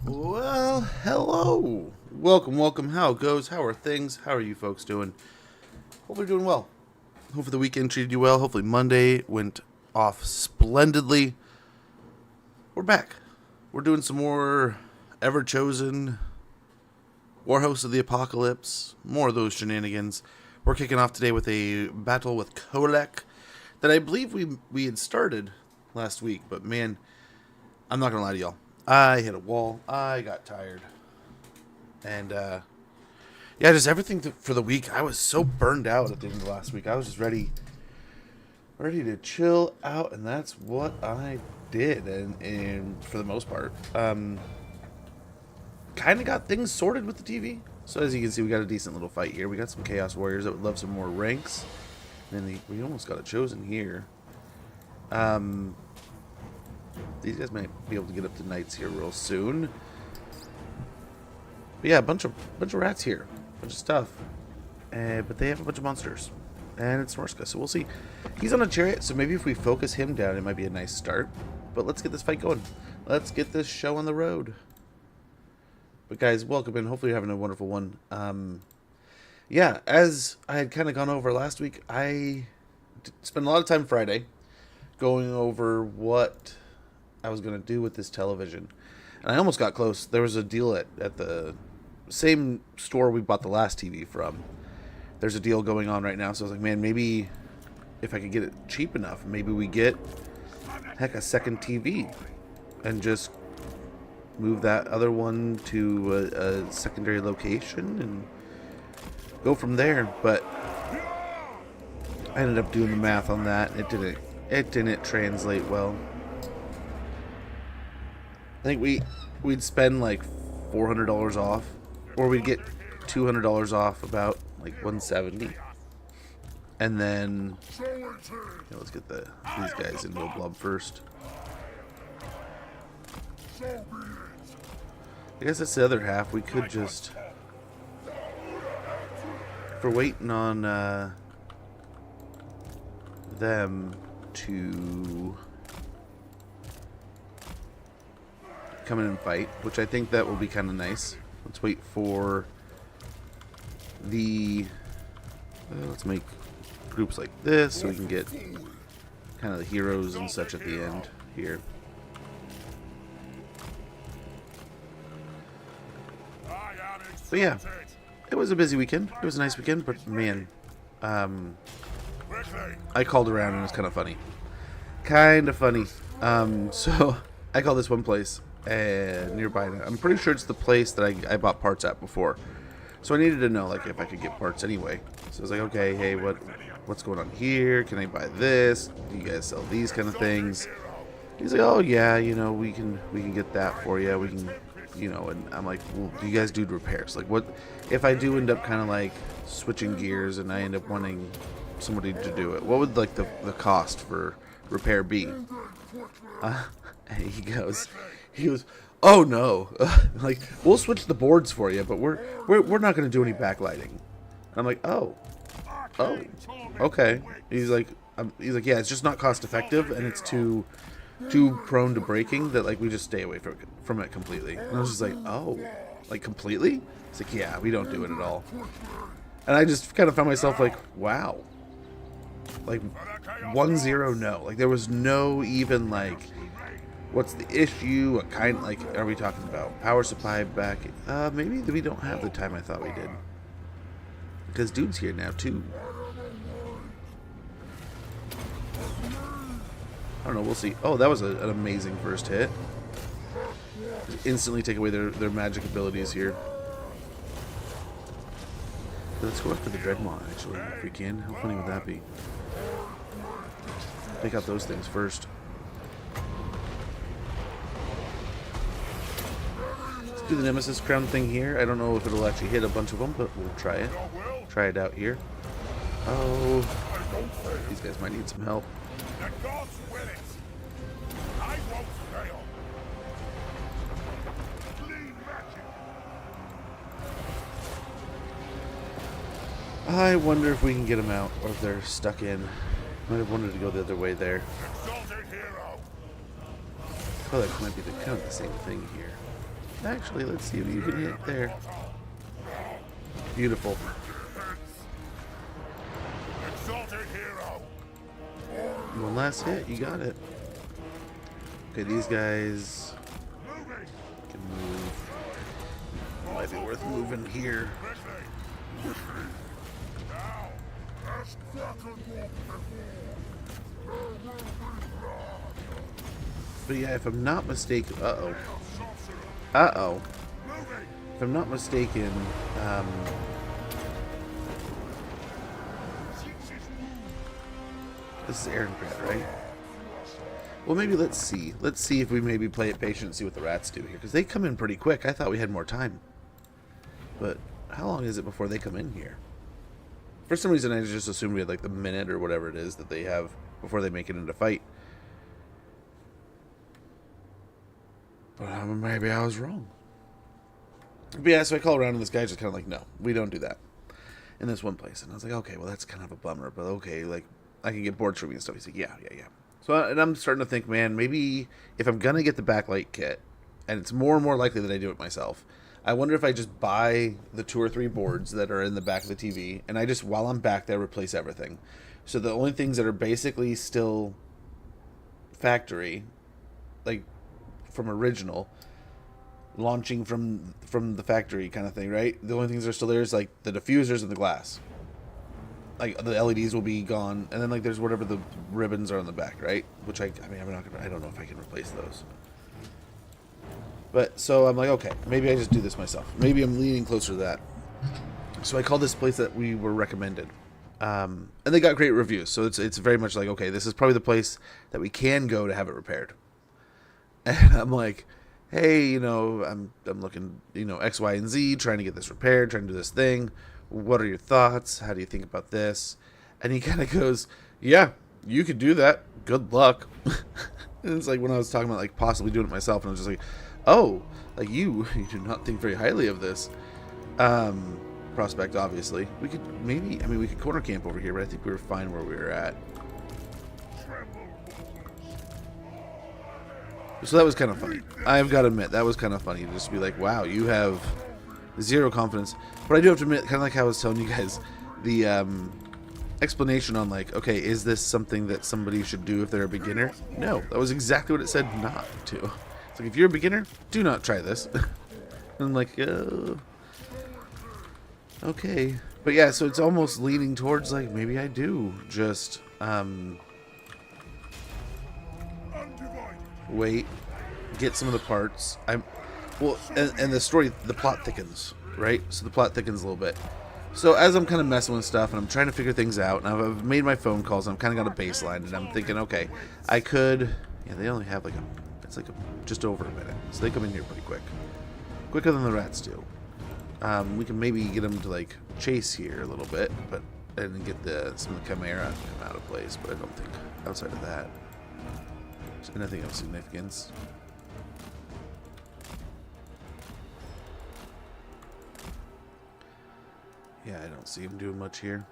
Well, hello. Welcome. How it goes? How are things? How are you folks doing? Hope you're doing well. Hopefully the weekend treated you well. Hopefully Monday went off splendidly. We're back. We're doing some more Everchosen, Warhost of the Apocalypse, more of those shenanigans. We're kicking off today with a battle with Kolek that I believe we had started last week, but man, I'm not going to lie to y'all. I hit a wall. I got tired. And, just everything for the week. I was so burned out at the end of last week. I was just ready to chill out, and that's what I did. And for the most part, kind of got things sorted with the TV. So as you can see, we got a decent little fight here. We got some Chaos Warriors that would love some more ranks. And we almost got a Chosen here. These guys might be able to get up to Knights here real soon. But yeah, a bunch of rats here, a bunch of stuff, but they have a bunch of monsters, and it's Norska, so we'll see. He's on a chariot, so maybe if we focus him down, it might be a nice start. But let's get this fight going. Let's get this show on the road. But guys, welcome in. Hopefully you're having a wonderful one. Yeah, as I had kind of gone over last week, I spent a lot of time Friday going over what I was going to do with this television. And I almost got close. There was a deal at the same store we bought the last TV from. There's a deal going on right now. So I was like, man, maybe if I could get it cheap enough, maybe we get, heck, a second TV. And just move that other one to a secondary location and go from there. But I ended up doing the math on that. It didn't translate well. I think we'd spend like $400 off, or we'd get $200 off, about like $170, and then let's get these guys into a blob first. I guess that's the other half. We could just, if we're waiting on them to come in and fight, which I think that will be kind of nice. Let's wait for let's make groups like this so we can get kind of the heroes and such at the end here. But yeah, it was a busy weekend. It was a nice weekend, but man, I called around and it was kind of funny. So I called this one place nearby. I'm pretty sure it's the place that I bought parts at before. So I needed to know, like, if I could get parts anyway. So I was like, okay, hey, what's going on here? Can I buy this? Do you guys sell these kind of things? He's like, oh yeah, we can get that for you. We can, and I'm like, well, do you guys do repairs? Like, what if I do end up kind of like switching gears and I end up wanting somebody to do it? What would like the cost for repair be? And he goes, oh no, like, we'll switch the boards for you, but we're not going to do any backlighting. And I'm like, oh, okay. He's like, yeah, it's just not cost effective, and it's too prone to breaking that, like, we just stay away from it completely. And I was just like, oh, like, completely? It's like, yeah, we don't do it at all. And I just kind of found myself like, wow, like 1-0 no. Like, there was no even like, what's the issue? What kind, like, are we talking about? Power supply back? Maybe we don't have the time I thought we did. Because dude's here now, too. I don't know, we'll see. Oh, that was an amazing first hit. Just instantly take away their magic abilities here. Let's go after the Dreadmaw, actually, if we can. How funny would that be? Take out those things first. Do the Nemesis Crown thing here. I don't know if it'll actually hit a bunch of them, but we'll try it. Try it out here. Oh, these guys might need some help. I wonder if we can get them out, or if they're stuck in. Might have wanted to go the other way there. Oh, that might be kind of the same thing here. Actually, let's see if you can hit there. Beautiful. One last hit, you got it. Okay, these guys can move. Might be worth moving here. But yeah, if I'm not mistaken, if I'm not mistaken, this is Ironclad, right? Well, maybe let's see. Let's see if we maybe play it patient and see what the rats do here. Because they come in pretty quick. I thought we had more time. But how long is it before they come in here? For some reason, I just assumed we had like the minute or whatever it is that they have before they make it into fight. But maybe I was wrong. But yeah, so I call around and this guy's just kind of like, no, we don't do that in this one place. And I was like, okay, well, that's kind of a bummer. But okay, like, I can get board streaming and stuff. He's like, yeah. So, and I'm starting to think, man, maybe if I'm going to get the backlight kit, and it's more and more likely that I do it myself, I wonder if I just buy the 2 or 3 boards that are in the back of the TV, and I just, while I'm back there, replace everything. So the only things that are basically still factory, like from original, launching from the factory kind of thing, right? The only things that are still there is like the diffusers and the glass. Like the LEDs will be gone, and then like there's whatever the ribbons are on the back, right? Which I mean, I don't know if I can replace those. But so I'm like, okay, maybe I just do this myself. Maybe I'm leaning closer to that. So I called this place that we were recommended, and they got great reviews. So it's very much like, okay, this is probably the place that we can go to have it repaired. And I'm like, hey, you know, I'm looking, you know, X, Y, and Z, trying to get this repaired, trying to do this thing. What are your thoughts? How do you think about this? And he kind of goes, yeah, you could do that. Good luck. And it's like when I was talking about like possibly doing it myself, and I was just like, oh, like you do not think very highly of this prospect. Obviously, we could maybe, I mean, we could corner camp over here, but I think we were fine where we were at. So that was kind of funny. I've got to admit, that was kind of funny to just be like, wow, you have zero confidence. But I do have to admit, kind of like how I was telling you guys, the explanation on like, okay, is this something that somebody should do if they're a beginner? No, that was exactly what it said not to. It's like, if you're a beginner, do not try this. And I'm like, okay. But yeah, so it's almost leaning towards like, maybe I do just wait, get some of the parts. Well, and the story, the plot thickens, right? So the plot thickens a little bit. So as I'm kind of messing with stuff and I'm trying to figure things out, and I've made my phone calls, and I'm kind of got a baseline, and I'm thinking, okay, I could, yeah, they only have like it's like just over a minute, so they come in here pretty quick, quicker than the rats do. We can maybe get them to like chase here a little bit, but and get some of the Chimera to come out of place, but I don't think outside of that there's anything of significance. Yeah, I don't see him doing much here.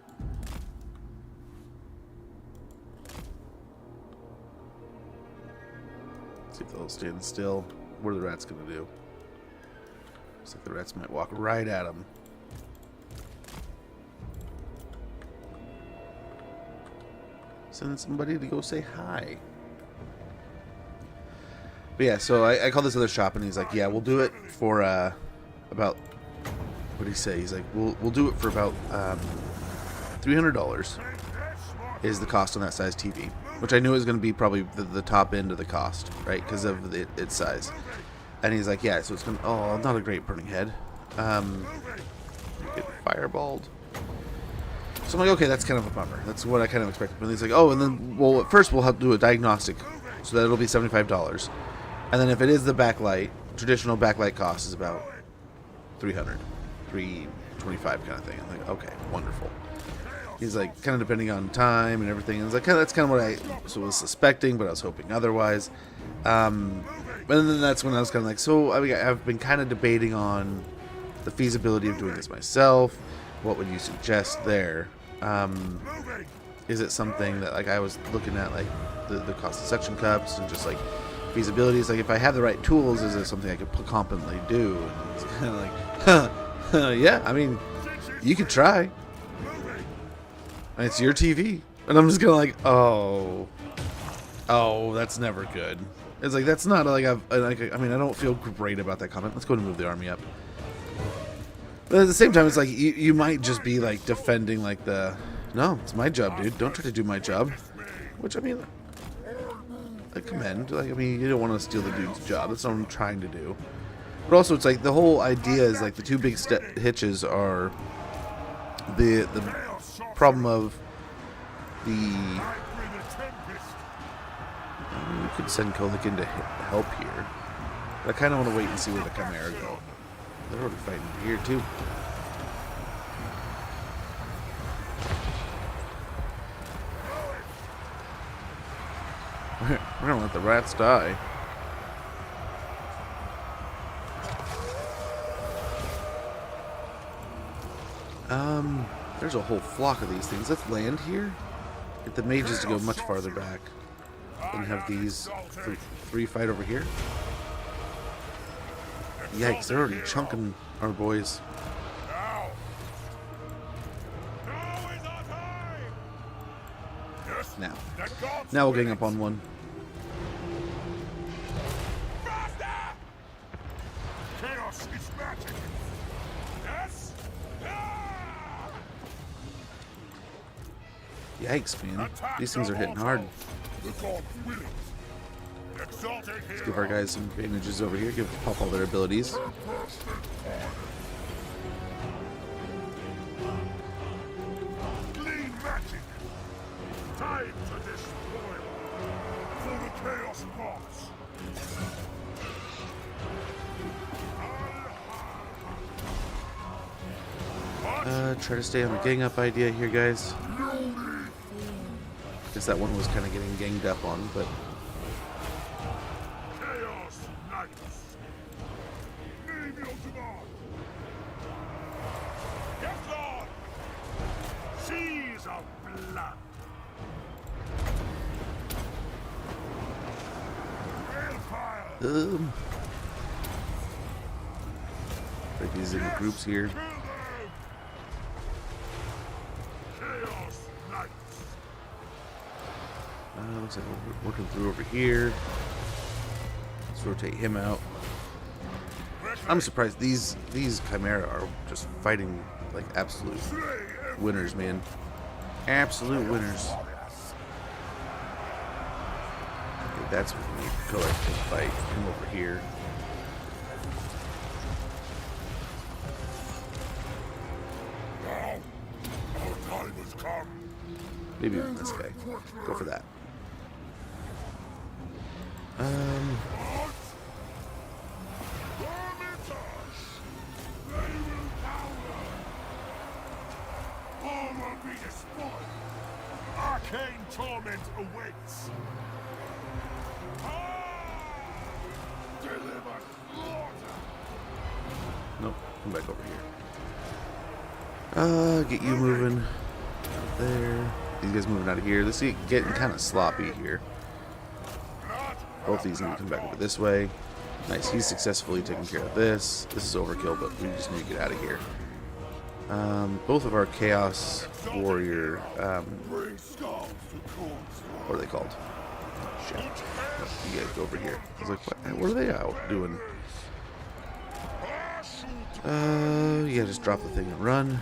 See if they'll stand still. What are the rats gonna do? Looks like the rats might walk right at him. Sending somebody to go say hi. But yeah, so I called this other shop, and he's like, yeah, we'll do it for about, what did he say? He's like, we'll do it for about $300 is the cost on that size TV, which I knew was going to be probably the top end of the cost, right, because of its size. And he's like, yeah, so it's going to, oh, not a great burning head. Get fireballed. So I'm like, okay, that's kind of a bummer. That's what I kind of expected. But he's like, oh, and then, well, at first we'll have to do a diagnostic, so that it'll be $75. And then if it is the backlight, traditional backlight cost is about $325 kind of thing. I'm like, okay, wonderful. He's like, kind of depending on time and everything. And it's like, that's kind of what I was suspecting, but I was hoping otherwise. But then that's when I was kind of like, so I've been kind of debating on the feasibility of doing this myself. What would you suggest there? Is it something that, like, I was looking at, like, the cost of suction cups and just, like, feasibilities. Like, if I have the right tools, is it something I could competently do? And it's kind of like, yeah, I mean, you could try. And it's your TV. And I'm just kind of like, oh, that's never good. It's like, that's not like, I mean, I don't feel great about that comment. Let's go and move the army up. But at the same time, it's like, you might just be like defending like no, it's my job, dude. Don't try to do my job. Which, I mean, I commend. Like, I mean, you don't want to steal the dude's job. That's what I'm trying to do. But also, it's like the whole idea is like the two big hitches are the problem of the. I mean, we could send Kolik in to help here, but I kind of want to wait and see where the Chimera go. They're already fighting here too. We're gonna let the rats die. There's a whole flock of these things. Let's land here. Get the mages to go much farther back. And have these three fight over here. Yikes, they're already chunking our boys. Now we're getting up on one. Chaos is magic. Yes. Yikes, man. These things are hitting hard. Let's give our guys some advantages over here. Pop all their abilities. Clean magic. Time to destroy for the chaos boss. Try to stay on the gang up idea here, guys. Guess that one was kind of getting ganged up on, but Chaos Knights. Name your demand. Yes, Lord. Seas of blood. Hellfire. break these into groups here. Looks like we're working through over here. Let's rotate him out. I'm surprised these Chimera are just fighting like absolute winners, man. Absolute winners. Okay, that's what we need to collectively fight. Come over here. Maybe even this guy. Go for that. Arcane torment awaits. Deliver slaughter. Nope, come back over here. Get you moving out there. These guys moving out of here. This is getting kind of sloppy here. Both these need to come back over this way. Nice, he's successfully taking care of this. This is overkill, but we just need to get out of here. Both of our Chaos Warrior, what are they called? Shit. Oh, you guys go over here. I was like, what are they out doing? Yeah, just drop the thing and run.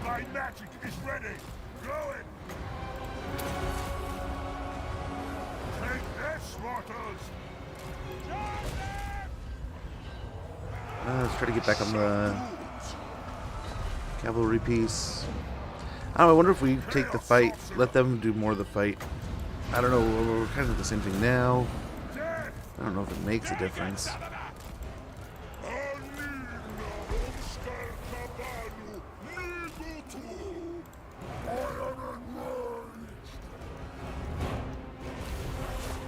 My magic is ready. Go in. Take this, mortals. Let's try to get back on the cavalry piece. I wonder if we take the fight, let them do more of the fight. I don't know, we're kind of the same thing now. I don't know if it makes a difference.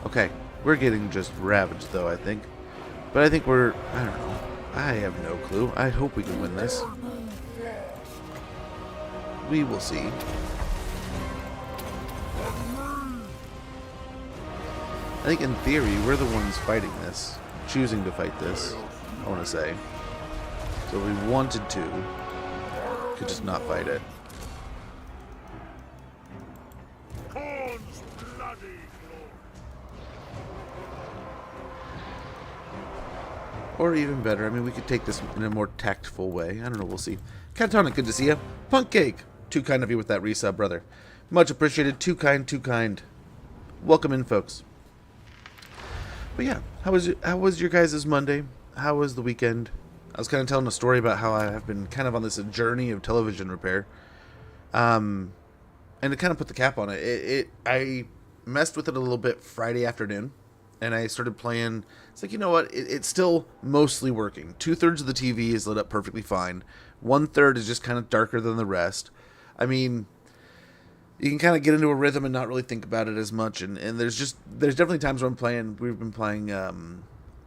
Okay, we're getting just ravaged though, I think. But I think I don't know. I have no clue. I hope we can win this. We will see. I think in theory, we're the ones fighting this. Choosing to fight this, I want to say. So if we wanted to, we could just not fight it. Khorne's bloody glory. Or even better, I mean, we could take this in a more tactful way. I don't know, we'll see. Catonic, good to see you. Punk Cake, too kind of you with that resub, brother. Much appreciated. Too kind, too kind. Welcome in, folks. But yeah, how was your guys' Monday? How was the weekend? I was kind of telling a story about how I have been kind of on this journey of television repair. And to kind of put the cap on it, I messed with it a little bit Friday afternoon. And I started playing. It's like, you know what? It's still mostly working. 2/3 of the TV is lit up perfectly fine. 1/3 is just kind of darker than the rest. I mean, you can kind of get into a rhythm and not really think about it as much. And there's definitely times when we've been playing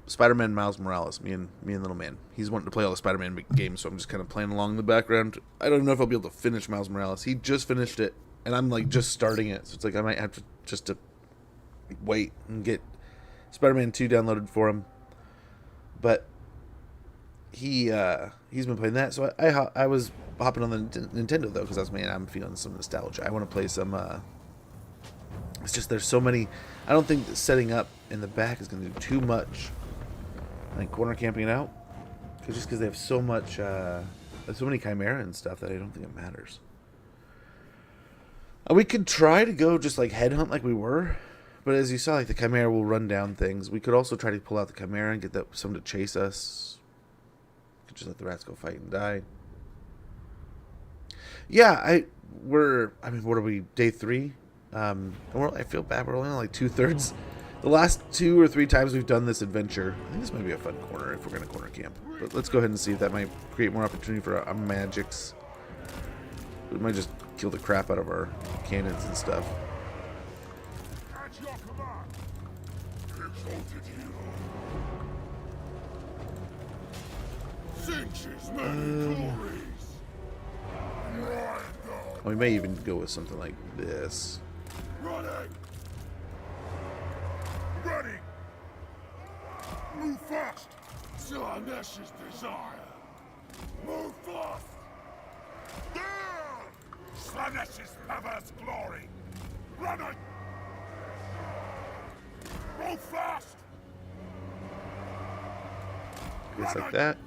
Spider-Man Miles Morales, me and Little Man. He's wanting to play all the Spider-Man games, so I'm just kind of playing along in the background. I don't know if I'll be able to finish Miles Morales. He just finished it, and I'm like just starting it. So it's like I might have to wait and get Spider-Man 2 downloaded for him. But he's been playing that, so I was hopping on the Nintendo though, because I'm feeling some nostalgia. I want to play some. It's just there's so many. I don't think that setting up in the back is going to do too much. I think corner camping out, because they have so much, so many Chimera and stuff that I don't think it matters. We could try to go just like headhunt like we were, but as you saw, like the Chimera will run down things. We could also try to pull out the Chimera and get someone to chase us. Could just let the rats go fight and die. Yeah, what are we, day 3? I feel bad, we're only on like 2/3. The last 2 or 3 times we've done this adventure, I think this might be a fun corner if we're going to corner camp. But let's go ahead and see if that might create more opportunity for our magics. We might just kill the crap out of our cannons and stuff. At your command. Exalted hero. Singe's many glories. Right now. We may even go with something like this. Running. Ready. Move fast. Slanesh's desire. Move fast. There! Slanesh's perverse glory. Running. Move fast. I guess like that.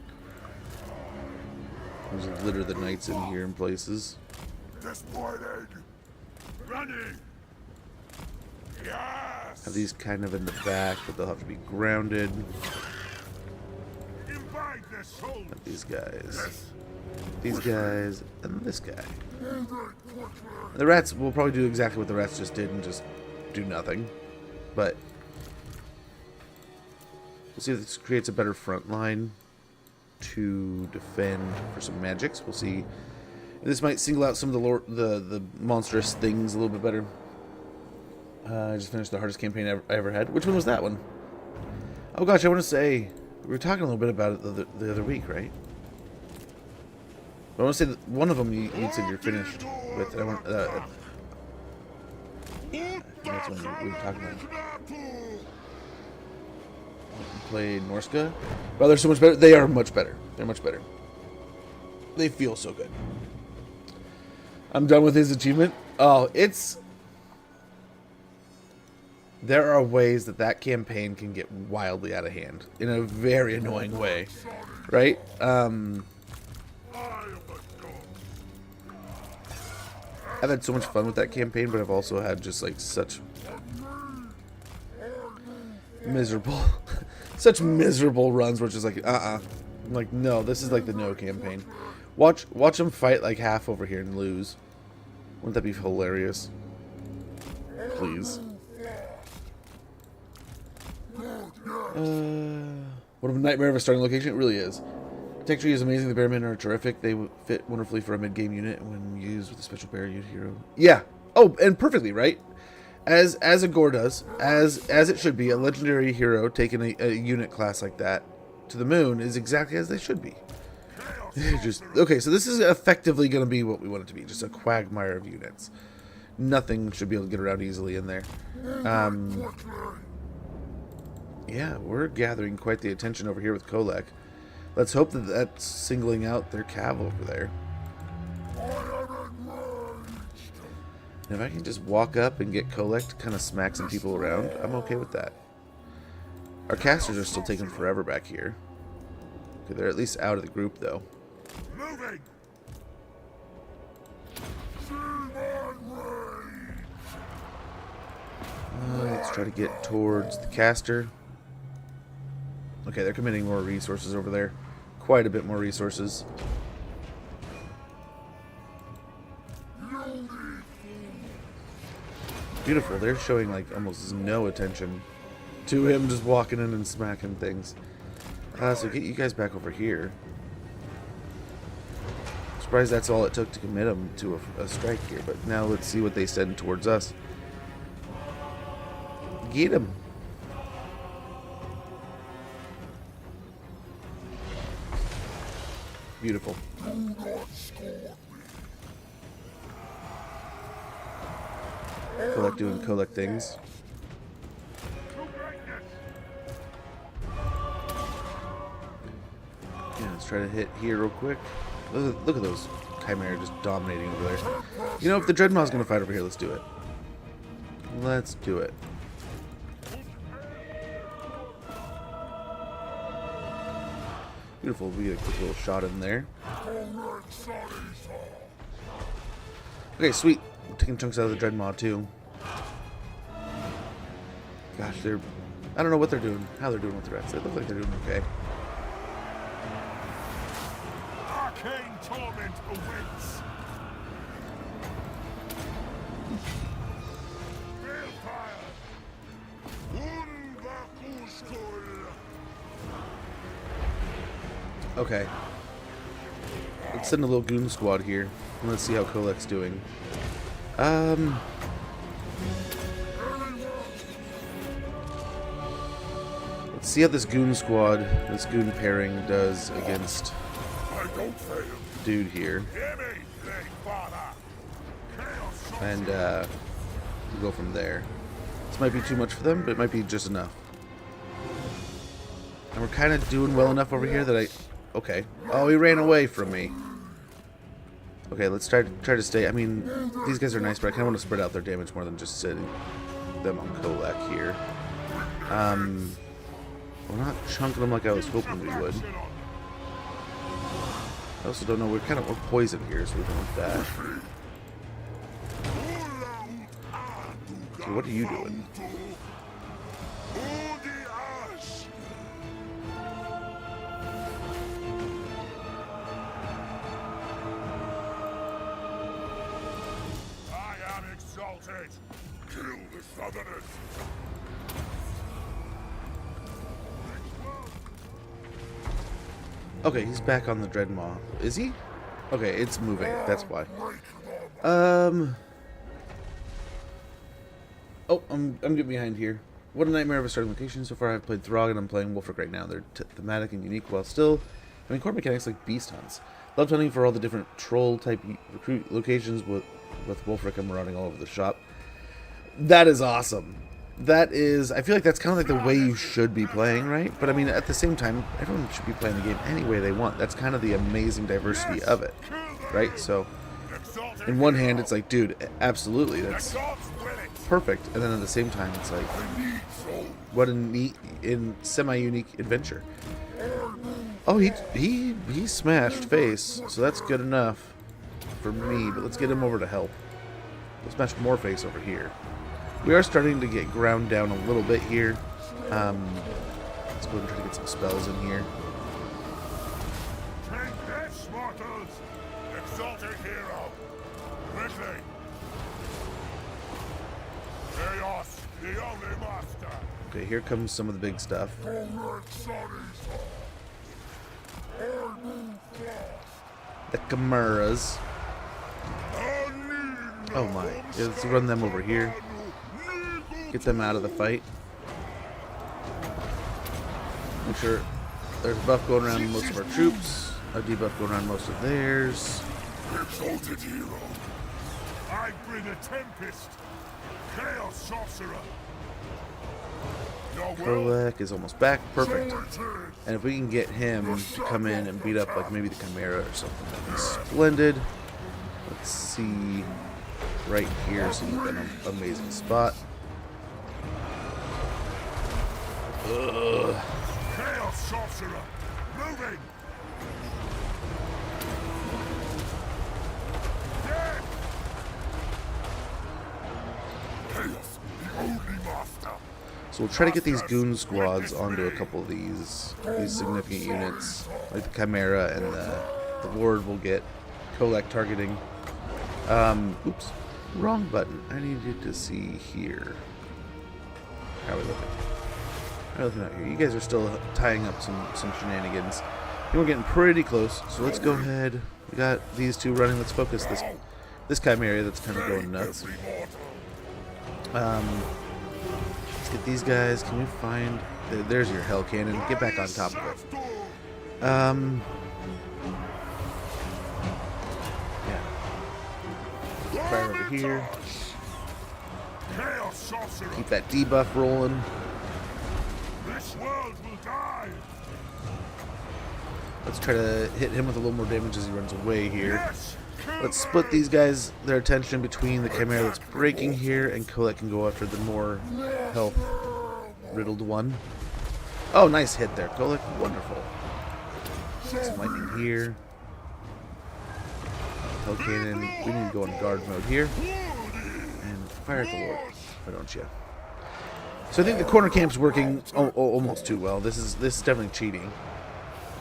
There's a litter the knights in here in places. Disappointed. Running. Yes. Have these kind of in the back, but they'll have to be grounded. Invade their souls. Like these guys. Yes. These guys, and this guy. The rats, will probably do exactly what the rats just did and just do nothing. But we'll see if this creates a better front line to defend for some magics. We'll see. This might single out some of the monstrous things a little bit better. I just finished the hardest campaign I ever had. Which one was that one? Oh gosh, I want to say we were talking a little bit about it the other week, right? But I want to say that one of them you said you're finished with. I want that's one we were talking about. Play Norska. Well, they're so much better. They are much better. They're much better. They feel so good. I'm done with his achievement. Oh, it's... There are ways that campaign can get wildly out of hand. In a very annoying way. Right? I've had so much fun with that campaign, but I've also had just like such miserable... such miserable runs where it's just like, I'm like, no, this is like the no campaign. Watch them fight like half over here and lose. Wouldn't that be hilarious? Please. What a nightmare of a starting location. It really is. Texture is amazing. The Bearmen are terrific. They fit wonderfully for a mid-game unit when used with a special bear unit hero. Yeah. Oh, and perfectly, right? As a gore does, as it should be, a legendary hero taking a unit class like that to the moon is exactly as they should be. Just okay, so this is effectively going to be what we want it to be, just a quagmire of units. Nothing should be able to get around easily in there. Yeah, we're gathering quite the attention over here with Kolek. Let's hope that that's singling out their cav over there. And if I can just walk up and get Kolek to kind of smack some people around, I'm okay with that. Our casters are still taking forever back here. Okay, they're at least out of the group, though. Moving. Let's try to get towards the caster. Okay, they're committing more resources over there. Quite a bit more resources. Beautiful. They're showing like almost no attention to him just walking in and smacking things. So get you guys back over here. Surprised that's all it took to commit them to a strike here. But now let's see what they send towards us. Get him. Beautiful. Collect things. Yeah, let's try to hit here real quick. Look at those Chimera just dominating over there. You know, if the Dreadmaw's gonna fight over here, let's do it. Let's do it. Beautiful. We get a quick little shot in there. Okay, sweet. We're taking chunks out of the Dreadmaw too. Gosh, I don't know what they're doing, how they're doing with the rats. They look like they're doing okay. Arcane torment awaits. Okay. Let's send a little goon squad here. And let's see how Kolek's doing. Let's see how this goon squad, this goon pairing does against dude here. And we'll go from there. This might be too much for them, but it might be just enough. And we're kind of doing well enough over here that okay. Oh, he ran away from me. Okay, let's try to stay. I mean, these guys are nice, but I kind of want to spread out their damage more than just sitting them on Kolek here. We're not chunking them like I was hoping we would. I also don't know. We're poisoned here, so we don't want that. Okay, what are you doing? Kill the Southerners! Okay, he's back on the Dreadmaw. Is he? Okay, it's moving. That's why. Oh, I'm getting behind here. What a nightmare of a starting location. So far I've played Throg and I'm playing Wolfric right now. They're thematic and unique while still having core mechanics like beast hunts. Loved hunting for all the different troll type recruit locations with Wolfric. I'm running all over the shop. That is awesome. That is, I feel like that's kind of like the way you should be playing, right? But I mean, at the same time, everyone should be playing the game any way they want. That's kind of the amazing diversity of it, right? So, in one hand, it's like, dude, absolutely, that's perfect. And then at the same time, it's like, what a neat, semi-unique adventure. Oh, he smashed face, so that's good enough for me. But let's get him over to help. Let's smash more face over here. We are starting to get ground down a little bit here. Let's go ahead and try to get some spells in here. Take this, mortals! Exalted hero! Quickly! Chaos, the only master! Okay, here comes some of the big stuff. The Chimeras. Oh my. Let's run them over here. Get them out of the fight. Make sure there's a buff going around most of our troops. a debuff going on most of theirs. Exalted hero. I bring a tempest. Chaos sorcerer. Your will. Kolek is almost back. Perfect. So it is. And if we can get him to come in and beat up like maybe the Chimera or something, that'd be splendid. Let's see. Right here seems like an amazing spot. Ugh. Chaos sorcerer. Moving. Dead. Chaos, the only master. So we'll try to get these goon squads onto a couple of these significant units, like the Chimera and the Lord will get Kolek targeting. Oops, wrong button. I needed to see here. How are we looking? How are we looking out here? You guys are still tying up some shenanigans. And we're getting pretty close. So let's go ahead. We got these two running. Let's focus this Chimera that's kind of going nuts. Let's get these guys. Can we find... There's your hell cannon. Get back on top of it. Yeah. Fire over here. Keep that debuff rolling. This world will die. Let's try to hit him with a little more damage as he runs away here. Yes. Let's split these guys, their attention between the Chimera that's breaking here, and Kolek can go after the more health riddled one. Oh, nice hit there, Kolek. Wonderful. Some lightning here. Hell cannon. We need to go in guard mode here. And fire at the Lord. Why don't you? So I think the corner camp's working almost too well. This is definitely cheating,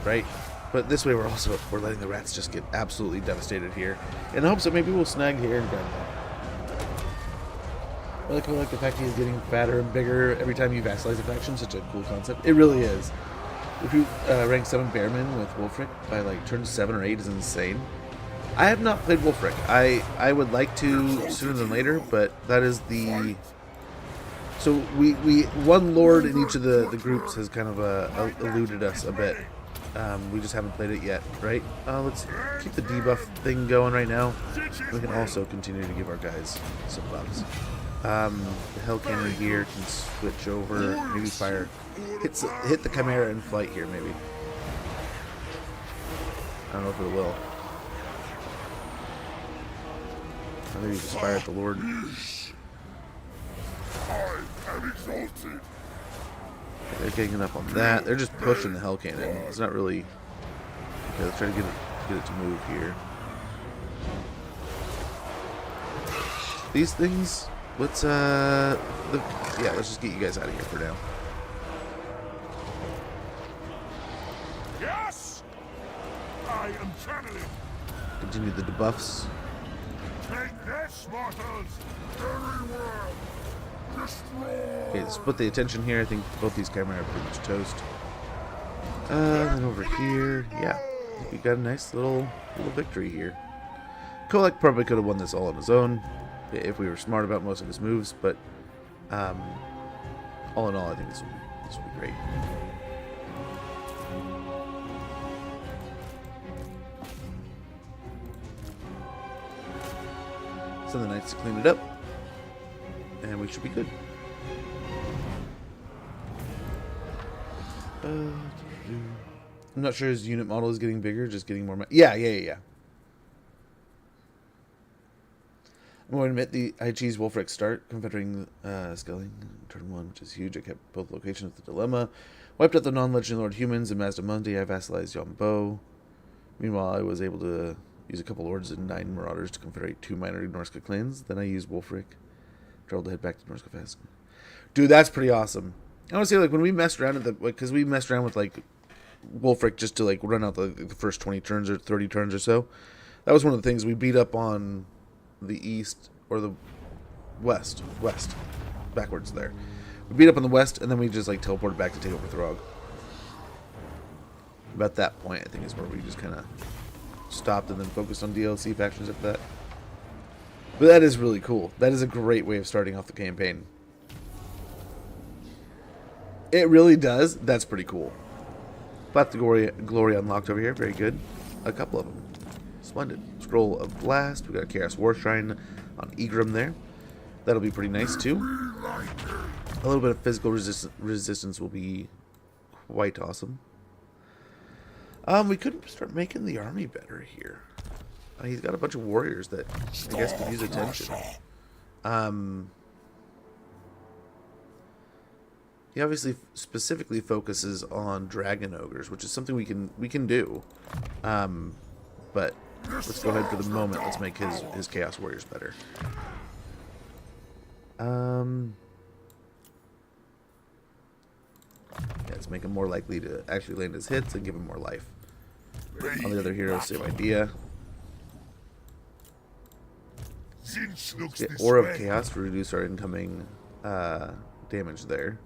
right? But this way we're letting the rats just get absolutely devastated here, in the hopes that maybe we'll snag here and grab that. I really like the fact he's getting fatter and bigger every time you vassalize a faction. Such a cool concept. It really is. If you rank 7 Bearman with Wolfric by like turn 7 or 8 is insane. I have not played Wolfric. I would like to sooner than later, but that is the... So we one lord in each of the groups has kind of eluded us a bit. We just haven't played it yet, right? Let's keep the debuff thing going right now. We can also continue to give our guys some buffs. The hell cannon here can switch over, maybe fire, hit the Chimera in flight here, maybe. I don't know if it will. Or maybe just fire at the Lord. I am exalted. They're getting up on that. They're just pushing the hell cannon. It's not really... Okay, let's try to get it to move here. These things, let's let's just get you guys out of here for now. Yes! I am channeling. Continue the debuffs. Take this, mortals. Everywhere. Destroy. Okay, split the attention here. I think both these Chimera are pretty much toast. Then over here, yeah, I think we got a nice little victory here. Kolek probably could have won this all on his own if we were smart about most of his moves, but all in all, I think this will be great. Send the knights to clean it up, and we should be good. I'm not sure his unit model is getting bigger, just getting more. Yeah. I'm going to admit I cheesed Wolfric start, confederating scaling turn 1, which is huge. I kept both locations with the dilemma. Wiped out the non-legend lord humans in Mazdamundi. I vassalized Yombo. Meanwhile, I was able to use a couple lords and 9 marauders to confederate 2 minor Norska clans. Then I used Wolfric. Traveled to head back to Norska fast. Dude, that's pretty awesome. I want to say, like, when we messed around because we messed around with like Wolfric just to like run out the first 20 turns or 30 turns or so. That was one of the things we beat up on the east or the west, backwards there. We beat up on the west, and then we just like teleported back to take over Throg. About that point, I think is where we just kind of stopped and then focused on DLC factions after that. But that is really cool. That is a great way of starting off the campaign. It really does. That's pretty cool. Path to Glory unlocked over here. Very good. a couple of them. Splendid. Scroll of Blast. We got a Chaos War Shrine on Egram there. That'll be pretty nice too. A little bit of physical resistance will be quite awesome. We could start making the army better here. He's got a bunch of warriors that I guess could use attention. He obviously specifically focuses on dragon ogres, which is something we can do. But let's go ahead for the moment. Let's make his chaos warriors better. Yeah, let's make him more likely to actually land his hits and give him more life. On the other heroes, same idea. Get Aura of Chaos to reduce our incoming damage there.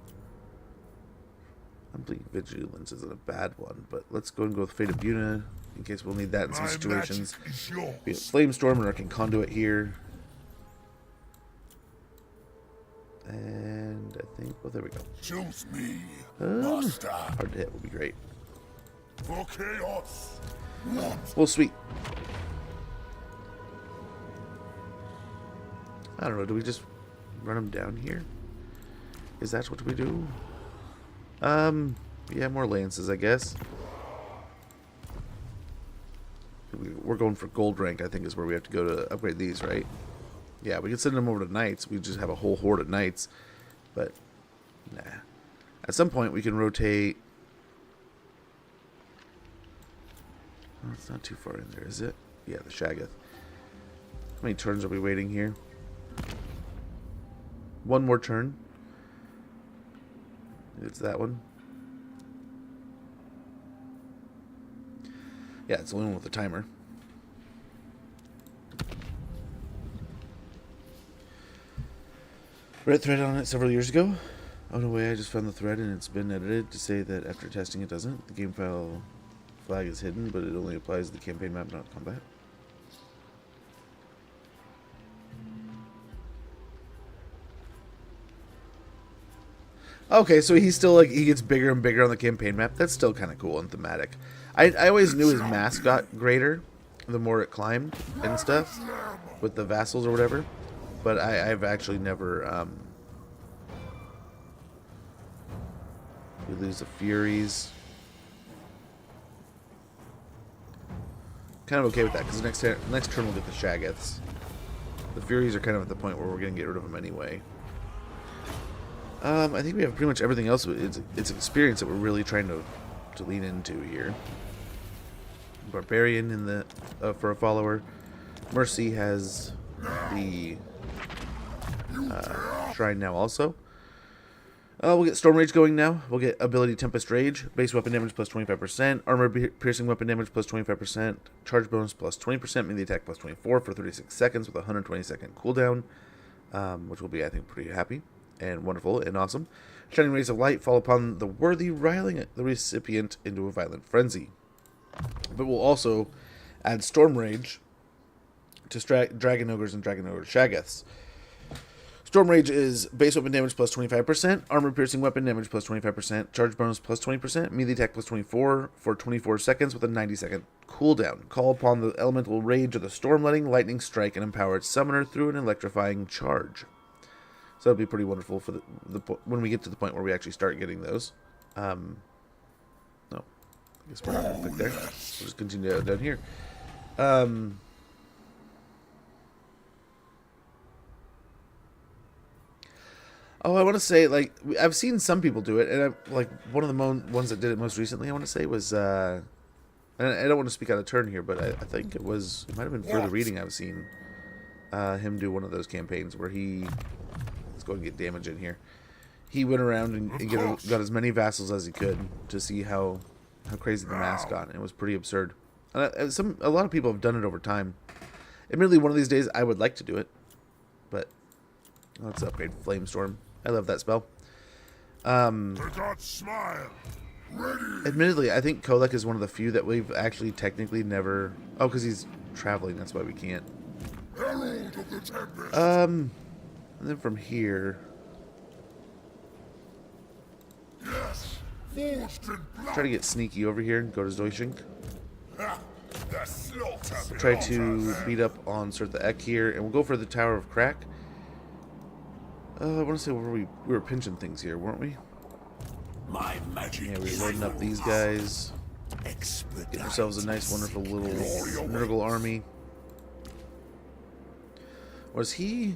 Complete Vigilance isn't a bad one, but let's go and go with Fate of Buna in case we'll need that in some situations. We have Flamestorm and Arcane Conduit here. And I think, well, there we go. Choose me, Hard to hit would be great. for chaos. Well, sweet. I don't know, do we just run them down here? Is that what we do? Yeah, more lances, I guess. We're going for gold rank, I think, is where we have to go to upgrade these, right? Yeah, we can send them over to knights. We just have a whole horde of knights. But, nah. At some point, we can rotate... Oh, it's not too far in there, is it? Yeah, the Shaggoth. How many turns are we waiting here? One more turn. It's that one. Yeah, it's the one with the timer. Read thread on it several years ago. Oh no way, I just found the thread and it's been edited to say that after testing it doesn't. The game file flag is hidden, but it only applies to the campaign map, not combat. Okay, so he's still like, he gets bigger and bigger on the campaign map. That's still kind of cool and thematic. I always knew his mass got greater the more it climbed and stuff with the vassals or whatever, but I've actually never we lose the Furies. Kind of okay with that because next turn we'll get the Shaggoths. The Furies are kind of at the point where we're gonna get rid of them anyway. I think we have pretty much everything else. It's experience that we're really trying to lean into here. Barbarian in the for a follower. Mercy has the shrine now also. We'll get Storm Rage going now. We'll get ability Tempest Rage. Base weapon damage plus 25%. Armor piercing weapon damage plus 25%. Charge bonus plus 20%. Melee attack plus 24 for 36 seconds with a 120-second cooldown. Which will be, I think, pretty happy and wonderful and awesome. Shining rays of light fall upon the worthy, riling the recipient into a violent frenzy. But we'll also add Storm Rage to Dragon Ogres and Dragon Ogre Shaggoths. Storm Rage is base weapon damage plus 25%, armor piercing weapon damage plus 25%, charge bonus plus 20%, melee attack plus 24 for 24 seconds with a 90-second cooldown. Call upon the elemental rage of the storm, letting lightning strike and empower its summoner through an electrifying charge. So that'll be pretty wonderful for when we get to the point where we actually start getting those. No, I guess we're not going to click there. We'll just continue down here. Oh, I want to say, like, I've seen some people do it, and like one of the ones that did it most recently, I want to say was, and I don't want to speak out of turn here, but I think it might have been further reading I've seen him do one of those campaigns where let's go and get damage in here. He went around and got as many vassals as he could to see how crazy the mass got, and it was pretty absurd. And a lot of people have done it over time. Admittedly, one of these days I would like to do it, but let's upgrade Flamestorm. I love that spell. The gods smile. Ready. Admittedly, I think Kolek is one of the few that we've actually technically never... Oh, because he's traveling, that's why we can't. Herald of the Tempest. And then from here... Yes. Forged in blood. Try to get sneaky over here and go to Zoishink. Ha. Slaughter Try belongs to us. beat up on sort of the Ek here, and we'll go for the Tower of Crack. I want to say we were pinching things here, weren't we? My magic. Yeah, we were loading up these guys. Get ourselves a nice, wonderful little Nurgle army. Was he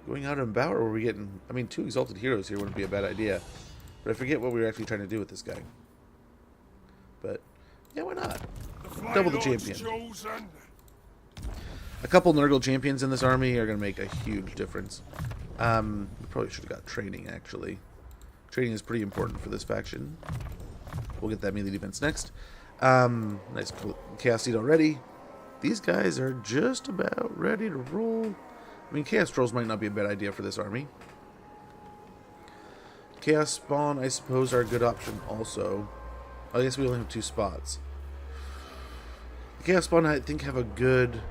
going out and about, or were we getting... I mean, 2 Exalted Heroes here wouldn't be a bad idea. But I forget what we were actually trying to do with this guy. But, yeah, why not? Double the champion. Chosen. A couple Nurgle champions in this army are going to make a huge difference. We probably should have got training, actually. Training is pretty important for this faction. We'll get that melee defense next. Nice Chaos Seed already. These guys are just about ready to roll. I mean, Chaos Trolls might not be a bad idea for this army. Chaos Spawn, I suppose, are a good option also. I guess we only have 2 spots. The Chaos Spawn, I think, have a good...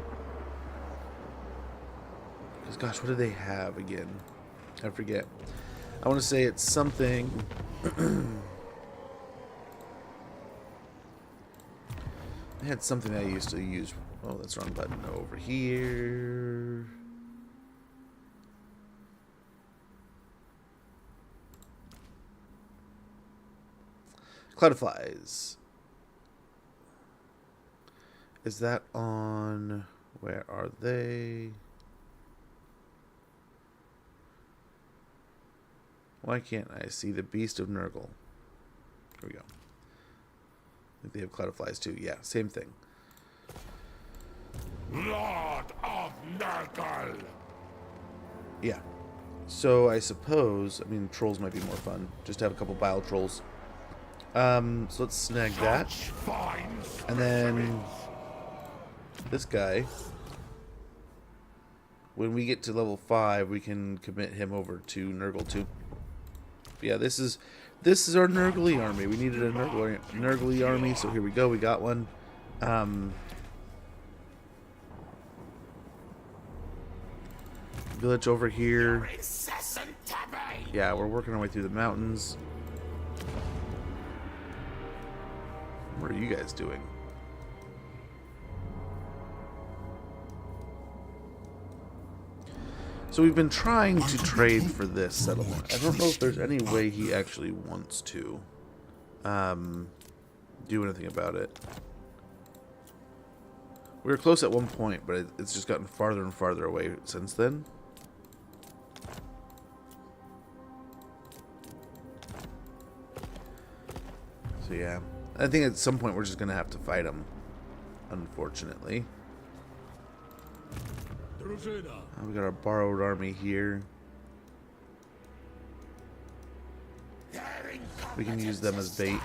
Because, gosh, what do they have again? I forget. I want to say it's something... I had something I used to use. Oh, that's the wrong button. Over here. Cloud of Flies. Is that on... Where are they? Why can't I see the Beast of Nurgle? Here we go. I think they have Cloud of Flies too. Yeah, same thing. Lord of Nurgle. Yeah. So I suppose, I mean, trolls might be more fun. Just to have a couple bile trolls. So let's snag that. And then this guy, when we get to level 5, we can commit him over to Nurgle too. But yeah, this is our Nurgle army. We needed a Nurgle army, so here we go. We got one. Village over here. Yeah, we're working our way through the mountains. What are you guys doing? So we've been trying to trade for this settlement. I don't know if there's any way he actually wants to do anything about it. We were close at one point, but it's just gotten farther and farther away since then. So yeah, I think at some point we're just going to have to fight him, unfortunately. We got our borrowed army here. We can use them as bait.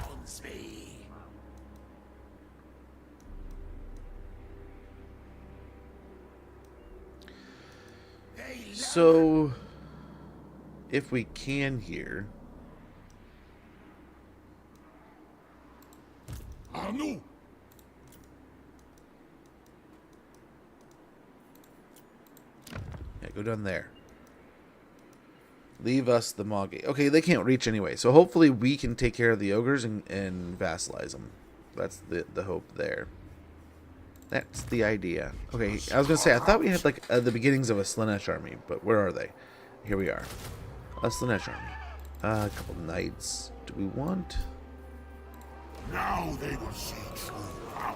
So, if we can here... Anu. Yeah, go down there. Leave us the Maw Gate. Okay, they can't reach anyway, so hopefully we can take care of the ogres and vassalize them. That's the hope there. That's the idea. Okay, I was going to say, I thought we had like the beginnings of a Slanesh army, but where are they? Here we are. A Slanesh army. A couple knights. Do we want... Now they will see true power.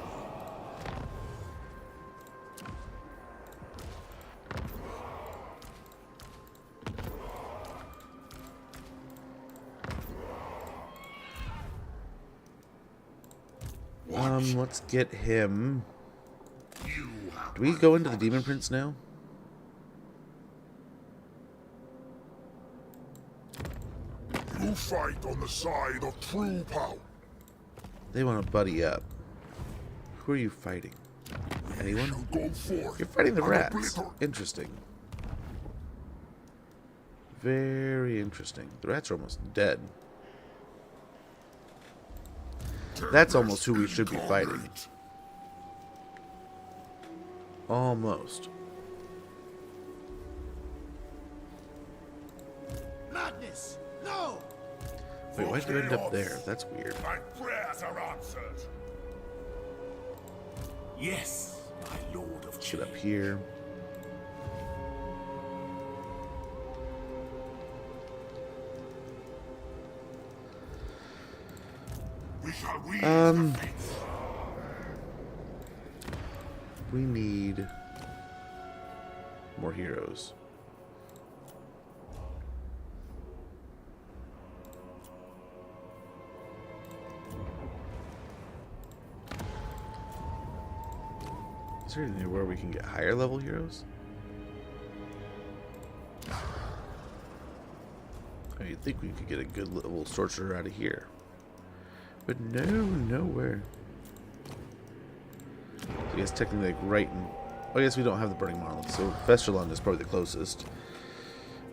Let's get him. Do we go into the Demon Prince now? You fight on the side of true power. They want to buddy up. Who are you fighting? Anyone? Go forth. You're fighting the and rats. obliterate. Interesting. Very interesting. The rats are almost dead. That's almost who we should be fighting. Almost. Madness! No! Wait, why'd you end up there? That's weird. My prayers are answered. Yes, my lord of Get up here. We shall weave the fates. We need more heroes. Is there anywhere we can get higher level heroes? I think we could get a good level sorcerer out of here. But no, nowhere. So I guess technically like right in... Oh, I guess we don't have the burning monolith, so Vesterland is probably the closest.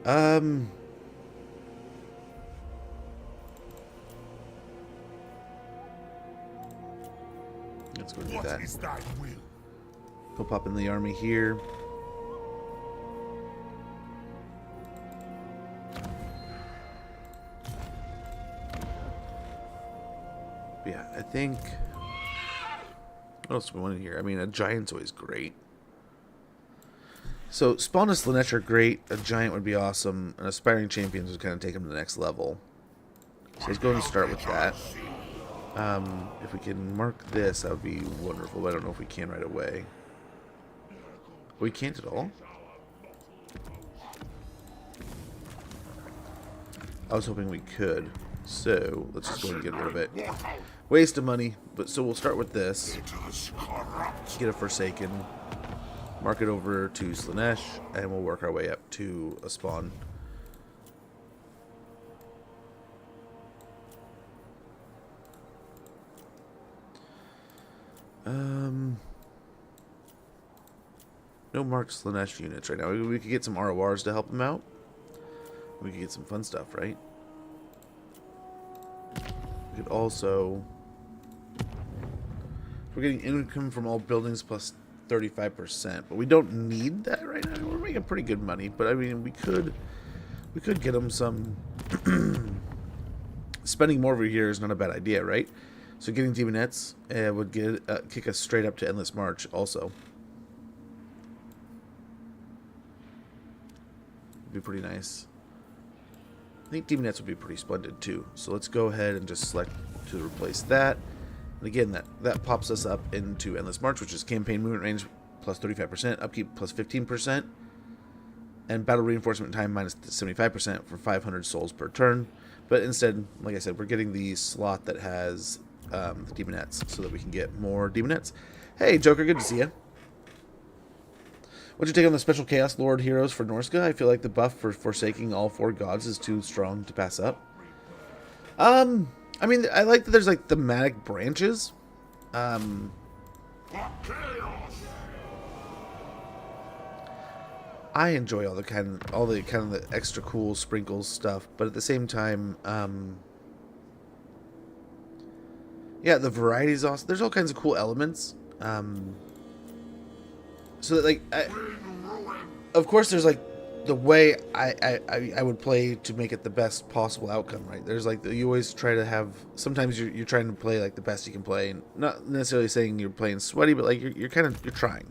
Let's go do What that. is thy will? Go pop in the army here. But yeah, I think... What else do we want in here? I mean, a giant's always great. So, Spawn and Slanesh are great. A giant would be awesome. And Aspiring Champions would kind of take him to the next level. So let's go and start with that. If we can mark this, that would be wonderful. But I don't know if we can right away. We can't at all? I was hoping we could. So, let's just go and get rid of it. Waste of money. But so we'll start with this. Get a Forsaken. Mark it over to Slanesh. And we'll work our way up to a spawn. No marked Slanesh units right now. We could get some RORs to help them out. We could get some fun stuff, right? We could also... We're getting income from all buildings plus 35%, but we don't need that right now. We're making pretty good money, but I mean, we could get them some... Spending more over here is not a bad idea, right? So getting Demonettes would kick us straight up to Endless March also. Be pretty nice. I think Demonettes would be pretty splendid too. So let's go ahead and just select to replace that. And again, that pops us up into Endless March, which is campaign movement range plus 35%, upkeep plus 15%, and battle reinforcement time minus 75% for 500 souls per turn. But instead, like I said, we're getting the slot that has the Demonettes so that we can get more Demonettes. Hey, Joker, good to see you. What'd you take on the special Chaos Lord heroes for Norska? I feel like the buff for forsaking all 4 gods is too strong to pass up. I mean, I like that there's like thematic branches. I enjoy all the kind of the extra cool sprinkles stuff, but at the same time, yeah, the variety is awesome. There's all kinds of cool elements. So that, like, of course, there's like the way I would play to make it the best possible outcome, right? There's like you always try to have. Sometimes you're trying to play like the best you can play, and not necessarily saying you're playing sweaty, but like you're trying,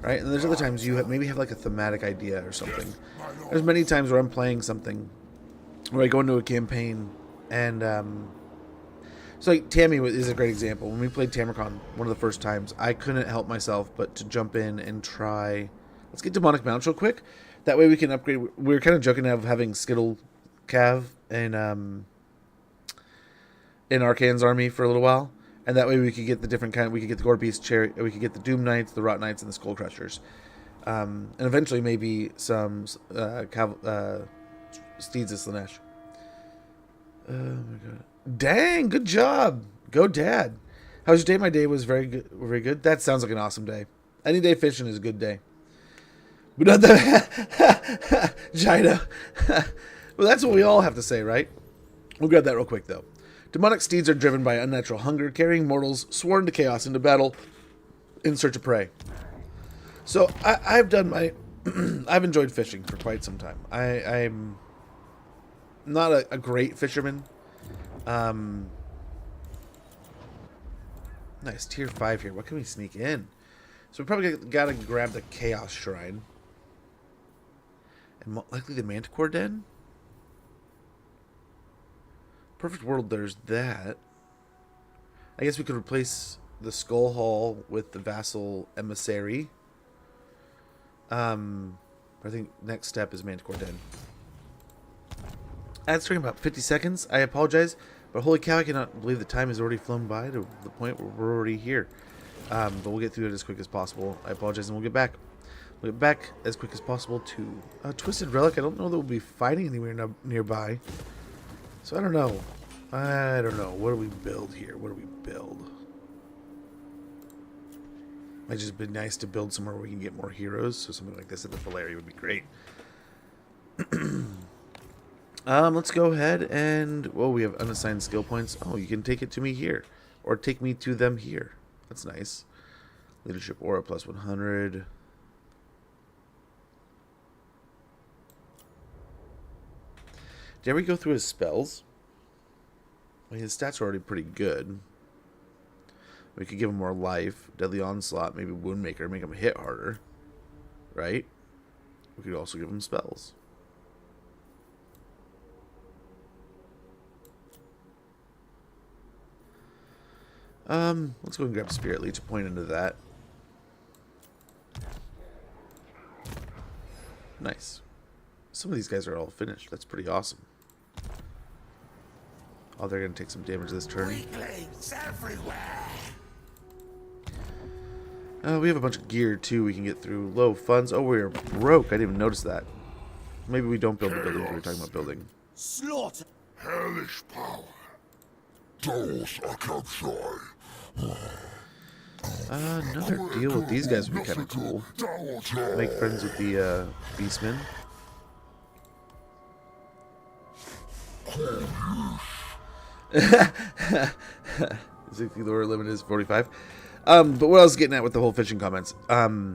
right? And there's other times you maybe have like a thematic idea or something. There's many times where I'm playing something where I go into a campaign and so like Tammy is a great example. When we played Tamarcon one of the first times, I couldn't help myself but to jump in and try. Let's get Demonic Mounts real quick. That way we can upgrade. We were kind of joking of having Skittle Cav in Archaon's army for a little while, and that way we could get the different kind. We could get the Gore Beast Chariot, we could get the Doom Knights, the Rot Knights, and the Skull Crushers, and eventually maybe some Steeds of Slanesh. Oh my god! Dang, good job, go Dad. How was your day? My day was very good. Very good. That sounds like an awesome day. Any day fishing is a good day. But not that Gina. Well, that's what we all have to say, right? We'll grab that real quick, though. Demonic steeds are driven by unnatural hunger, carrying mortals sworn to chaos into battle in search of prey. So I've done my... I've enjoyed fishing for quite some time. I'm not a great fisherman. Nice, tier 5 here. What can we sneak in? So we probably gotta grab the Chaos Shrine. And likely the Manticore Den? Perfect world, there's that. I guess we could replace the Skull Hall with the Vassal Emissary. I think next step is Manticore Den. Ad's taking about 50 seconds. I apologize, but holy cow, I cannot believe the time has already flown by to the point where we're already here. But we'll get through it as quick as possible. I apologize, and we'll get back. We'll get back as quick as possible to Twisted Relic. I don't know that we'll be fighting anywhere nearby. So I don't know. I don't know. What do we build here? What do we build? Might just be nice to build somewhere where we can get more heroes. So something like this at the Valeri would be great. Let's go ahead and... Whoa, we have unassigned skill points. Oh, you can take it to me here. Or take me to them here. That's nice. Leadership aura plus 100. Did we go through his spells? I mean, his stats are already pretty good. We could give him more life. Deadly Onslaught, maybe Woundmaker, make him hit harder. Right? We could also give him spells. Let's go and grab Spirit Leech, point into that. Nice. Some of these guys are all finished. That's pretty awesome. Oh, they're going to take some damage this turn. We have a bunch of gear, too, we can get through. Low funds. Oh, we're broke. I didn't even notice that. Maybe we don't build the building we were talking about building. Slaughter. Hellish power. Those are captured. Another deal with these guys would be kind of cool. Make friends with the Beastmen. The lower limit is 45. But what I was getting at with the whole fishing comments. I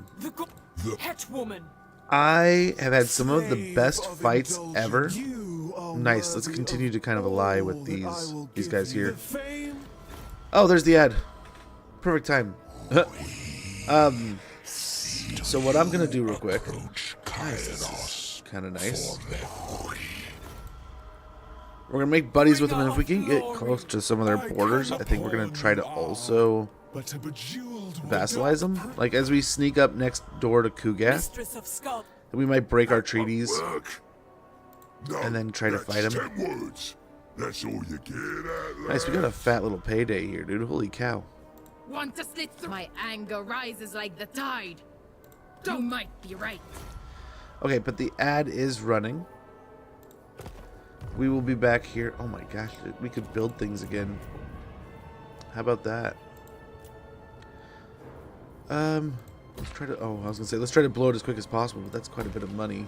have had some of the best fights ever. Nice. Let's continue to kind of ally with these guys here. Oh, there's the ad. Perfect time. So what I'm gonna do real quick. Nice. This is kind of nice. We're gonna make buddies with them, and if we can get close to some of their borders, I think we're gonna try to also vassalize them. Like as we sneak up next door to Kugath, we might break our treaties and then try to fight them. That's all you get at, Nice, we got a fat little payday here, dude. Holy cow. Want to slit through? My anger rises like the tide. You might be right. Okay, but the ad is running. We will be back here. Oh my gosh, we could build things again. How about that? Let's try to... Oh, I was gonna say, let's try to blow it as quick as possible, but that's quite a bit of money.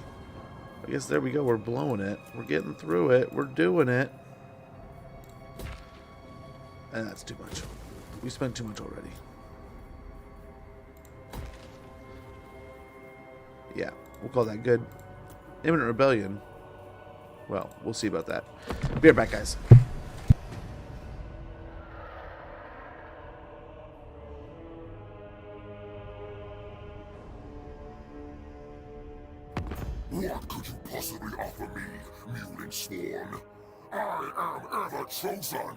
I guess there we go. We're blowing it. We're getting through it. We're doing it. And that's too much. We spent too much already. Yeah, we'll call that good. Imminent rebellion. Well, we'll see about that. Be right back, guys. What could you possibly offer me, Mutant Sworn? I am Everchosen!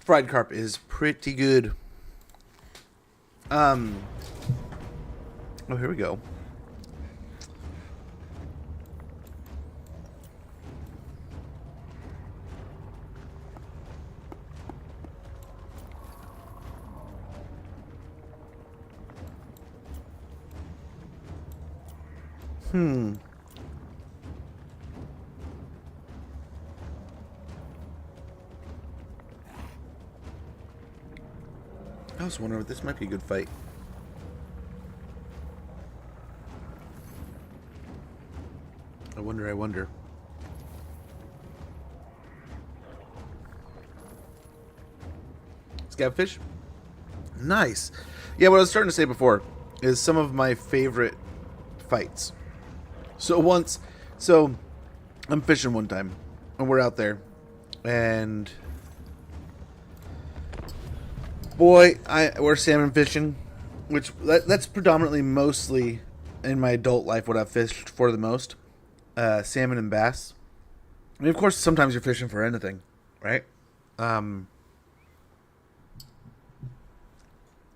fried carp is pretty good. Oh, here we go. I was wondering if this might be a good fight. I wonder. Scabfish? Nice. Yeah, what I was starting to say before is some of my favorite fights. So I'm fishing one time, and we're out there, and boy, we're salmon fishing, which that's predominantly mostly in my adult life what I've fished for the most, salmon and bass. I mean, of course, sometimes you're fishing for anything, right? But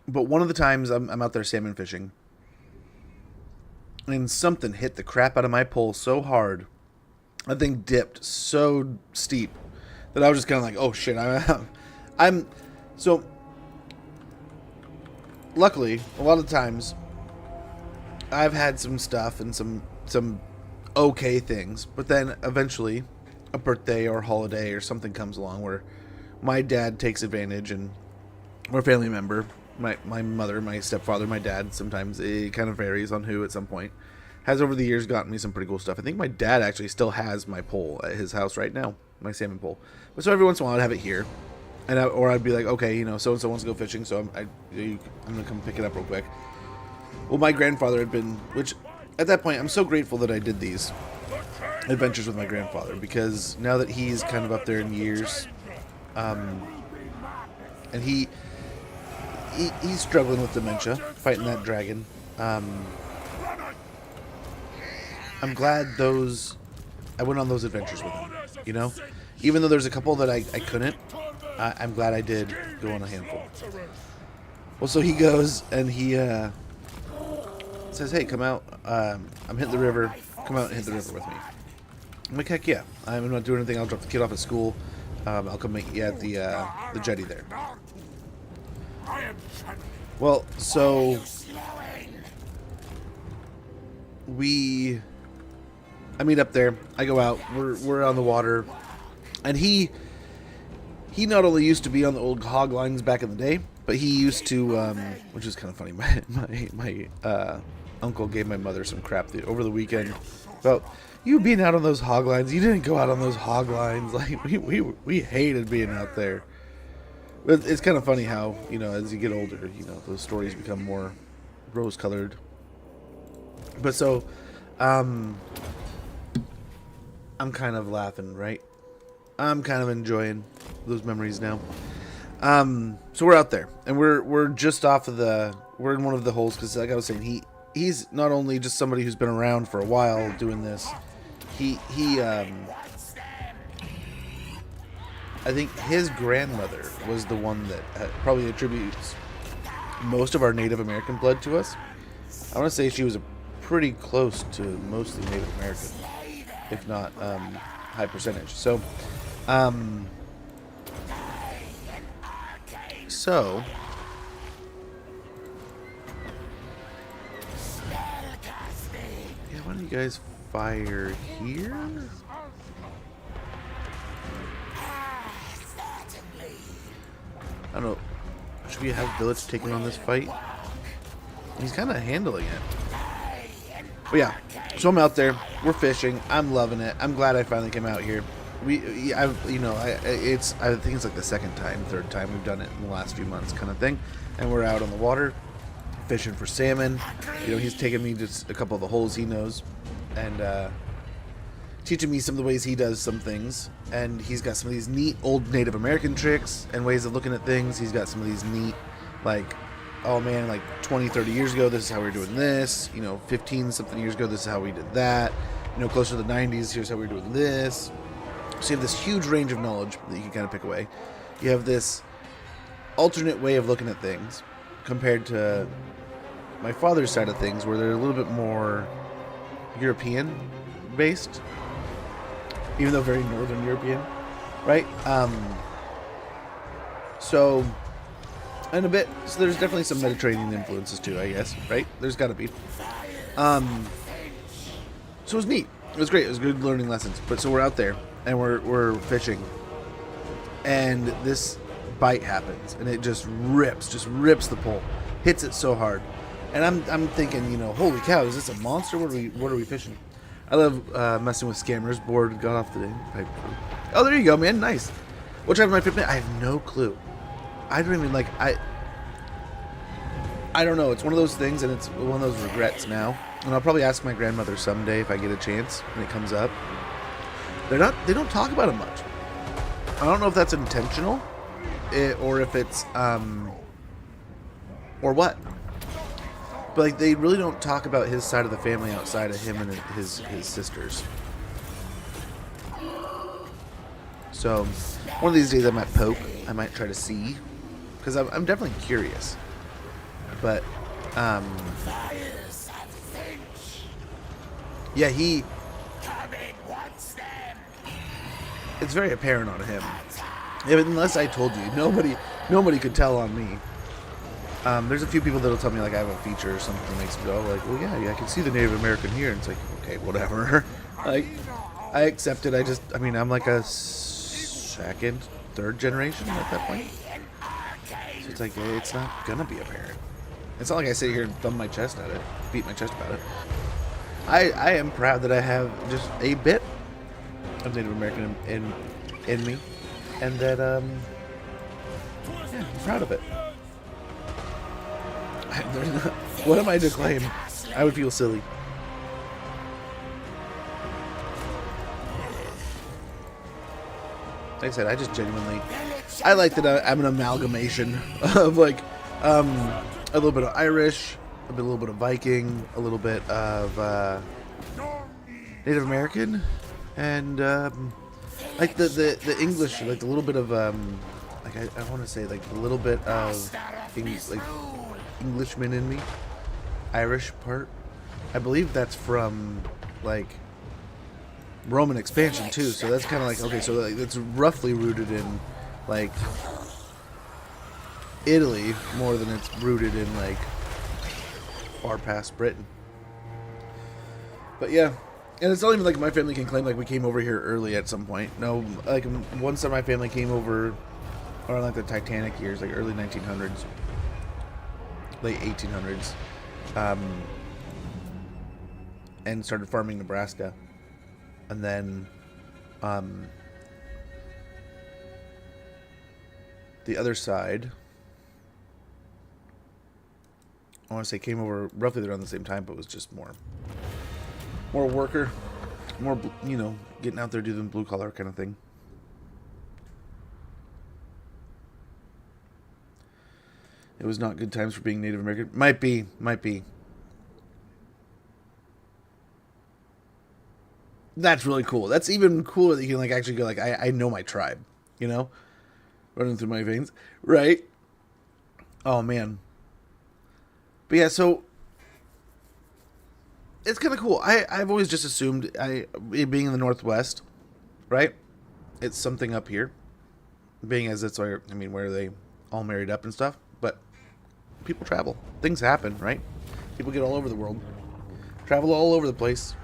one of the times I'm out there salmon fishing, and something hit the crap out of my pole so hard, that thing dipped so steep that I was just kind of like, oh shit, I'm so. Luckily, a lot of times I've had some stuff and some okay things, but then eventually a birthday or holiday or something comes along where my dad takes advantage, and or a family member, my mother, my stepfather, my dad, sometimes it kind of varies on who at some point, has over the years gotten me some pretty cool stuff. I think my dad actually still has my pole at his house right now, my salmon pole. But so every once in a while I'd have it here, and I'd be like, okay, you know, so-and-so wants to go fishing, so I'm going to come pick it up real quick. Well, my grandfather had been, which at that point I'm so grateful that I did these adventures with my grandfather, because now that he's kind of up there in years, and he's struggling with dementia, fighting that dragon. I'm glad I went on those adventures with him, you know? Even though there's a couple that I couldn't, I'm glad I did go on a handful. Well, so he goes and he says, hey, come out. I'm hitting the river. Come out and hit the river with me. I'm like, heck yeah. I'm not doing anything. I'll drop the kid off at school. I'll come meet you at the jetty there. Well, so I meet up there. I go out. We're on the water, and he not only used to be on the old hog lines back in the day, but he used to, which is kind of funny. My uncle gave my mother some crap over the weekend about you being out on those hog lines. You didn't go out on those hog lines. Like we hated being out there. But it's kind of funny how, you know, as you get older, you know, those stories become more rose-colored. But so, I'm kind of laughing, right? I'm kind of enjoying those memories now. So we're out there, and we're just off of we're in one of the holes, because like I was saying, he's not only just somebody who's been around for a while doing this. I think his grandmother was the one that probably attributes most of our Native American blood to us. I want to say she was pretty close to mostly Native American, if not high percentage. So, yeah, why don't you guys fire here? I don't know. Should we have Village taking on this fight? He's kind of handling it. But yeah, so I'm out there. We're fishing. I'm loving it. I'm glad I finally came out here. I think it's like the third time we've done it in the last few months, kind of thing. And we're out on the water fishing for salmon. You know, he's taking me to a couple of the holes he knows, and teaching me some of the ways he does some things. And he's got some of these neat old Native American tricks and ways of looking at things. He's got some of these neat, like, oh man, like 20, 30 years ago, this is how we were doing this. You know, 15 something years ago, this is how we did that. You know, closer to the 90s, here's how we were doing this. So you have this huge range of knowledge that you can kind of pick away. You have this alternate way of looking at things compared to my father's side of things, where they're a little bit more European based, even though very Northern European, right? So, and a bit, so there's definitely some Mediterranean influences too, I guess, right? There's got to be. So it was neat. It was great. It was good learning lessons. But so we're out there and we're fishing, and this bite happens, and it just rips the pole, hits it so hard, and I'm thinking, you know, holy cow, is this a monster? What are we fishing? I love messing with scammers. Board got off the pipe. Oh, there you go, man. Nice. What tribe am I fishing? I have no clue. I don't even I don't know. It's one of those things, and it's one of those regrets now. And I'll probably ask my grandmother someday if I get a chance and it comes up. They don't talk about it much. I don't know if that's intentional, or if it's or what. But like, they really don't talk about his side of the family outside of him and his sisters. So one of these days I might poke. I might try to see, because I'm definitely curious. But yeah, it's very apparent on him. Yeah, but unless I told you, nobody could tell on me. There's a few people that'll tell me like I have a feature or something that makes me go like, well, yeah, I can see the Native American here, and it's like, okay, whatever. Like, I accept it. I'm like a second, third generation at that point. So it's like, it's not gonna be apparent. It's not like I sit here and thumb my chest at it, beat my chest about it. I am proud that I have just a bit of Native American in me, and that yeah, I'm proud of it. What am I to claim? I would feel silly. Like I said, I just genuinely, I like that I'm an amalgamation of like a little bit of Irish, a little bit of Viking, a little bit of Native American, and like the English, like a little bit of like I want to say like a little bit of like Englishman in me, Irish part. I believe that's from like Roman expansion too, so that's kind of like, okay, so like it's roughly rooted in like Italy more than it's rooted in like far past Britain. But yeah, and it's not even like my family can claim like we came over here early at some point. No, like one side of my family came over around like the Titanic years, like early 1900s, late 1800s, and started farming Nebraska. And then the other side, I want to say, came over roughly around the same time, but was just more worker, more, you know, getting out there doing blue collar kind of thing. It was not good times for being Native American. Might be. That's really cool. That's even cooler that you can like actually go like, I know my tribe, you know, running through my veins, right? Oh man. But yeah, so it's kind of cool. I've always just assumed being in the Northwest, right? It's something up here, being as it's where, I mean, where they all married up and stuff. But people travel, things happen, right? People get all over the world, travel all over the place.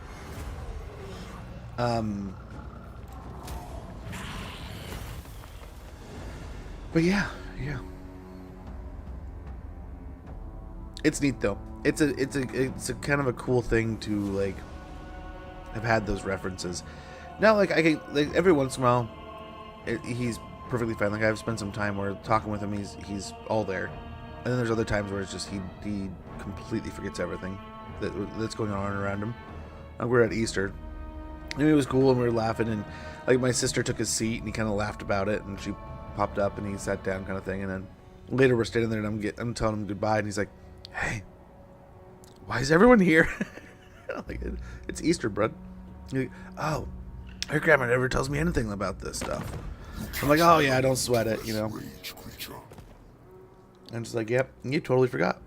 But yeah. It's neat though. It's a kind of a cool thing to like have had those references. Now, like I can, like every once in a while, he's perfectly fine. Like I've spent some time where talking with him, he's all there, and then there's other times where it's just he completely forgets everything that's going on around him. We're at Easter. And it was cool, and we were laughing, and like my sister took his seat, and he kind of laughed about it, and she popped up, and he sat down, kind of thing. And then later we're standing there, and I'm telling him goodbye, and he's like, "Hey, why is everyone here?" I'm like, it's Easter, bud. Like, oh, your grandma never tells me anything about this stuff. I'm like, oh yeah, don't sweat it, you know. I'm just like, yep, you totally forgot.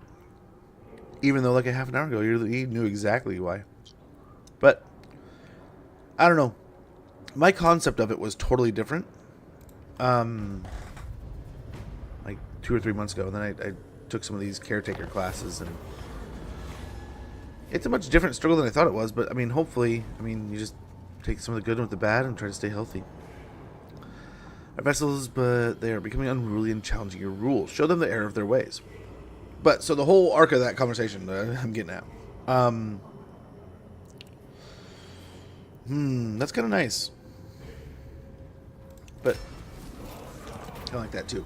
Even though like a half an hour ago, you knew exactly why. But, I don't know. My concept of it was totally different. Like 2 or 3 months ago. And then I took some of these caretaker classes. And it's a much different struggle than I thought it was. But, I mean, hopefully, you just take some of the good with the bad and try to stay healthy. Our vessels, but they are becoming unruly and challenging your rules. Show them the error of their ways. But, so the whole arc of that conversation I'm getting at. That's kind of nice. But, I like that too.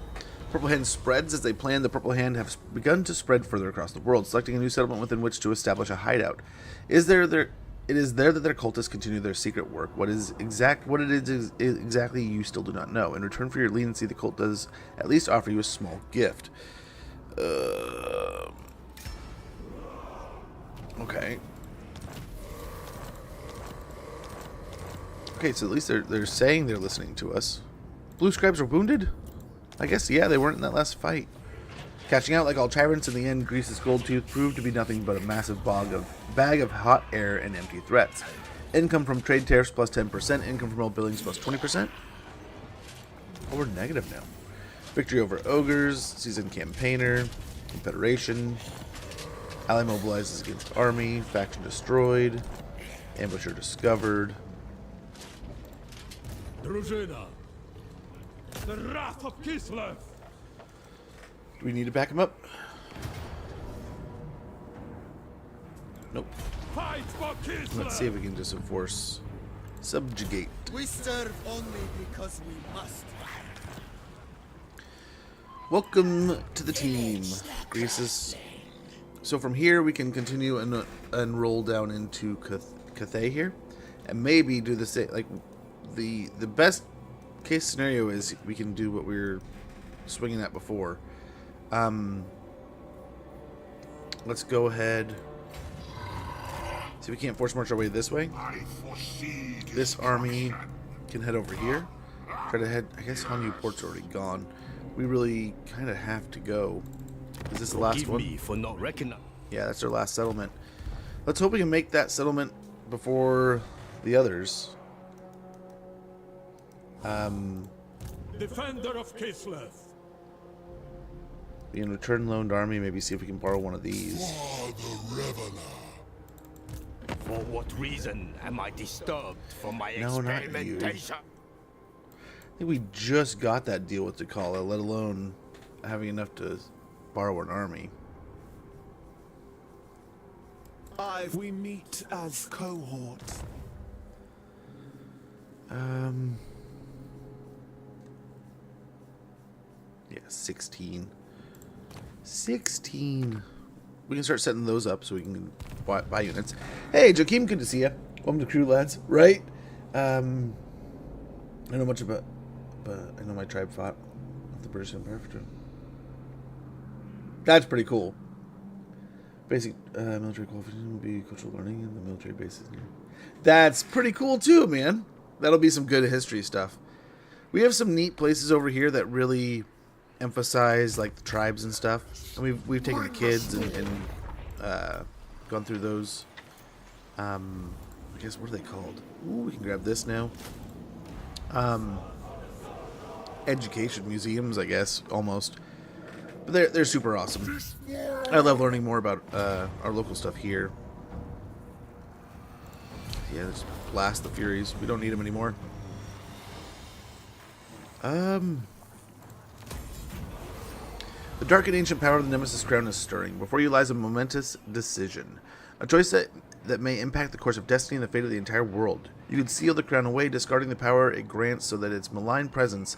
Purple Hand spreads as they plan. The Purple Hand have begun to spread further across the world, selecting a new settlement within which to establish a hideout. It is there that their cultists continue their secret work. What it is exactly you still do not know. In return for your leniency, the cult does at least offer you a small gift. Okay. Okay, so at least they're saying they're listening to us. Blue scribes are wounded? I guess, yeah, they weren't in that last fight. Catching out like all tyrants, in the end, Greece's gold tooth proved to be nothing but a massive bag of hot air and empty threats. Income from trade tariffs plus 10%, income from all billings plus 20%. Oh, we're negative now. Victory over ogres, seasoned campaigner, confederation, ally mobilizes against army, faction destroyed, ambusher discovered. Druzhina, the wrath of Kislev. Do we need to back him up? Nope. Fight for Kislev. Let's see if we can just enforce subjugate. We serve only because we must. Welcome to the team, Greasus. So from here we can continue and roll down into Cathay here, and maybe do the same. Like the best case scenario is we can do what we were swinging at before. Let's go ahead. See if we can't force march our way this way. This army can head over here. Try to head. I guess Hanyu Port's already gone. We really kind of have to go. Is this the last one? Me for not recognizing. Yeah, that's our last settlement. Let's hope we can make that settlement before the others. Defender of Kislev. In return loaned army, maybe see if we can borrow one of these. For what reason am I disturbed from my No, not you. experimentation? I think we just got that deal with Takala, let alone having enough to borrow an army. We meet as cohorts. Yeah, 16. 16. We can start setting those up so we can buy units. Hey, Joakim, good to see you. Welcome to crew, lads. Right? I know much about, but I know my tribe fought with the British Empire for two. That's pretty cool. Basic military qualification will be cultural learning in the military bases. That's pretty cool too, man. That'll be some good history stuff. We have some neat places over here that really emphasize like the tribes and stuff. And we've taken the kids and gone through those. I guess what are they called? Ooh, we can grab this now. Education museums, I guess, almost. But they're super awesome. I love learning more about our local stuff here. Yeah, just blast the Furies. We don't need them anymore. The dark and ancient power of the Nemesis Crown is stirring. Before you lies a momentous decision. A choice that may impact the course of destiny and the fate of the entire world. You could seal the crown away, discarding the power it grants so that its malign presence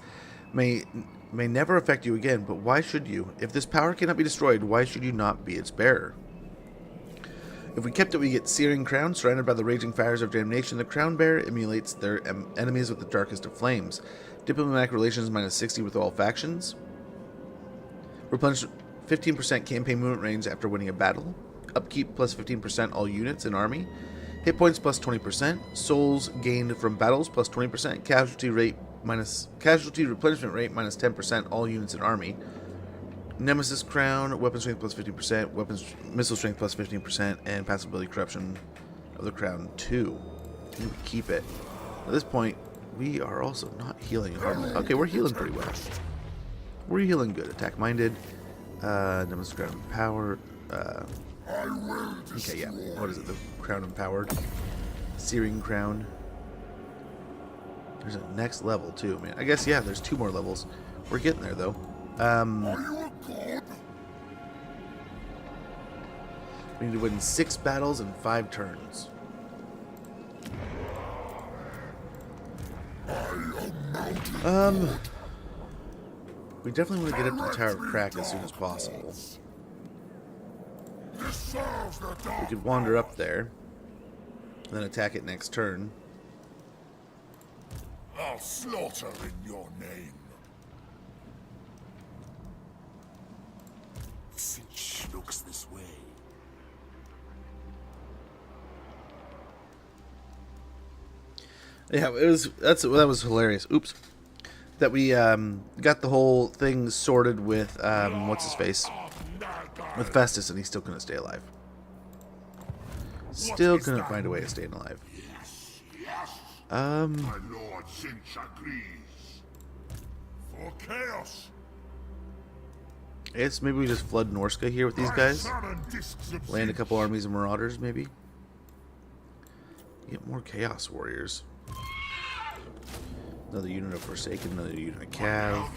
may never affect you again, but why should you? If this power cannot be destroyed, why should you not be its bearer? If we kept it, we get searing crown, surrounded by the raging fires of damnation. The crown bearer emulates their enemies with the darkest of flames. Diplomatic relations -60 with all factions. Replenish 15% campaign movement range after winning a battle. Upkeep plus 15% all units in army. Hit points plus 20%. Souls gained from battles plus 20%. Casualty replenishment rate minus 10% all units in army. Nemesis Crown, weapon strength plus 15%, weapons missile strength plus 15%, and passive ability corruption of the crown 2. And we keep it. At this point, we are also not healing hardly. Okay, we're healing pretty well. We're healing good. Attack minded. Nemesis Crown empowered. Okay, yeah. What is it? The Crown empowered. Searing Crown. There's a next level too, man. I guess yeah. There's 2 more levels. We're getting there though. We need to win 6 battles in 5 turns. We definitely want to get up to the Tower of Crack as soon as possible. We could wander up there, and then attack it next turn. I'll slaughter in your name. Finch looks this way. Yeah, that was hilarious. Oops. That we got the whole thing sorted with what's his face, with Festus, and he still couldn't stay alive. Still couldn't find a way of staying alive. My Lord Finch agrees. For chaos. I guess maybe we just flood Norska here with these guys. Land a couple armies of marauders, maybe. Get more chaos warriors. Another unit of Forsaken, another unit of Cav.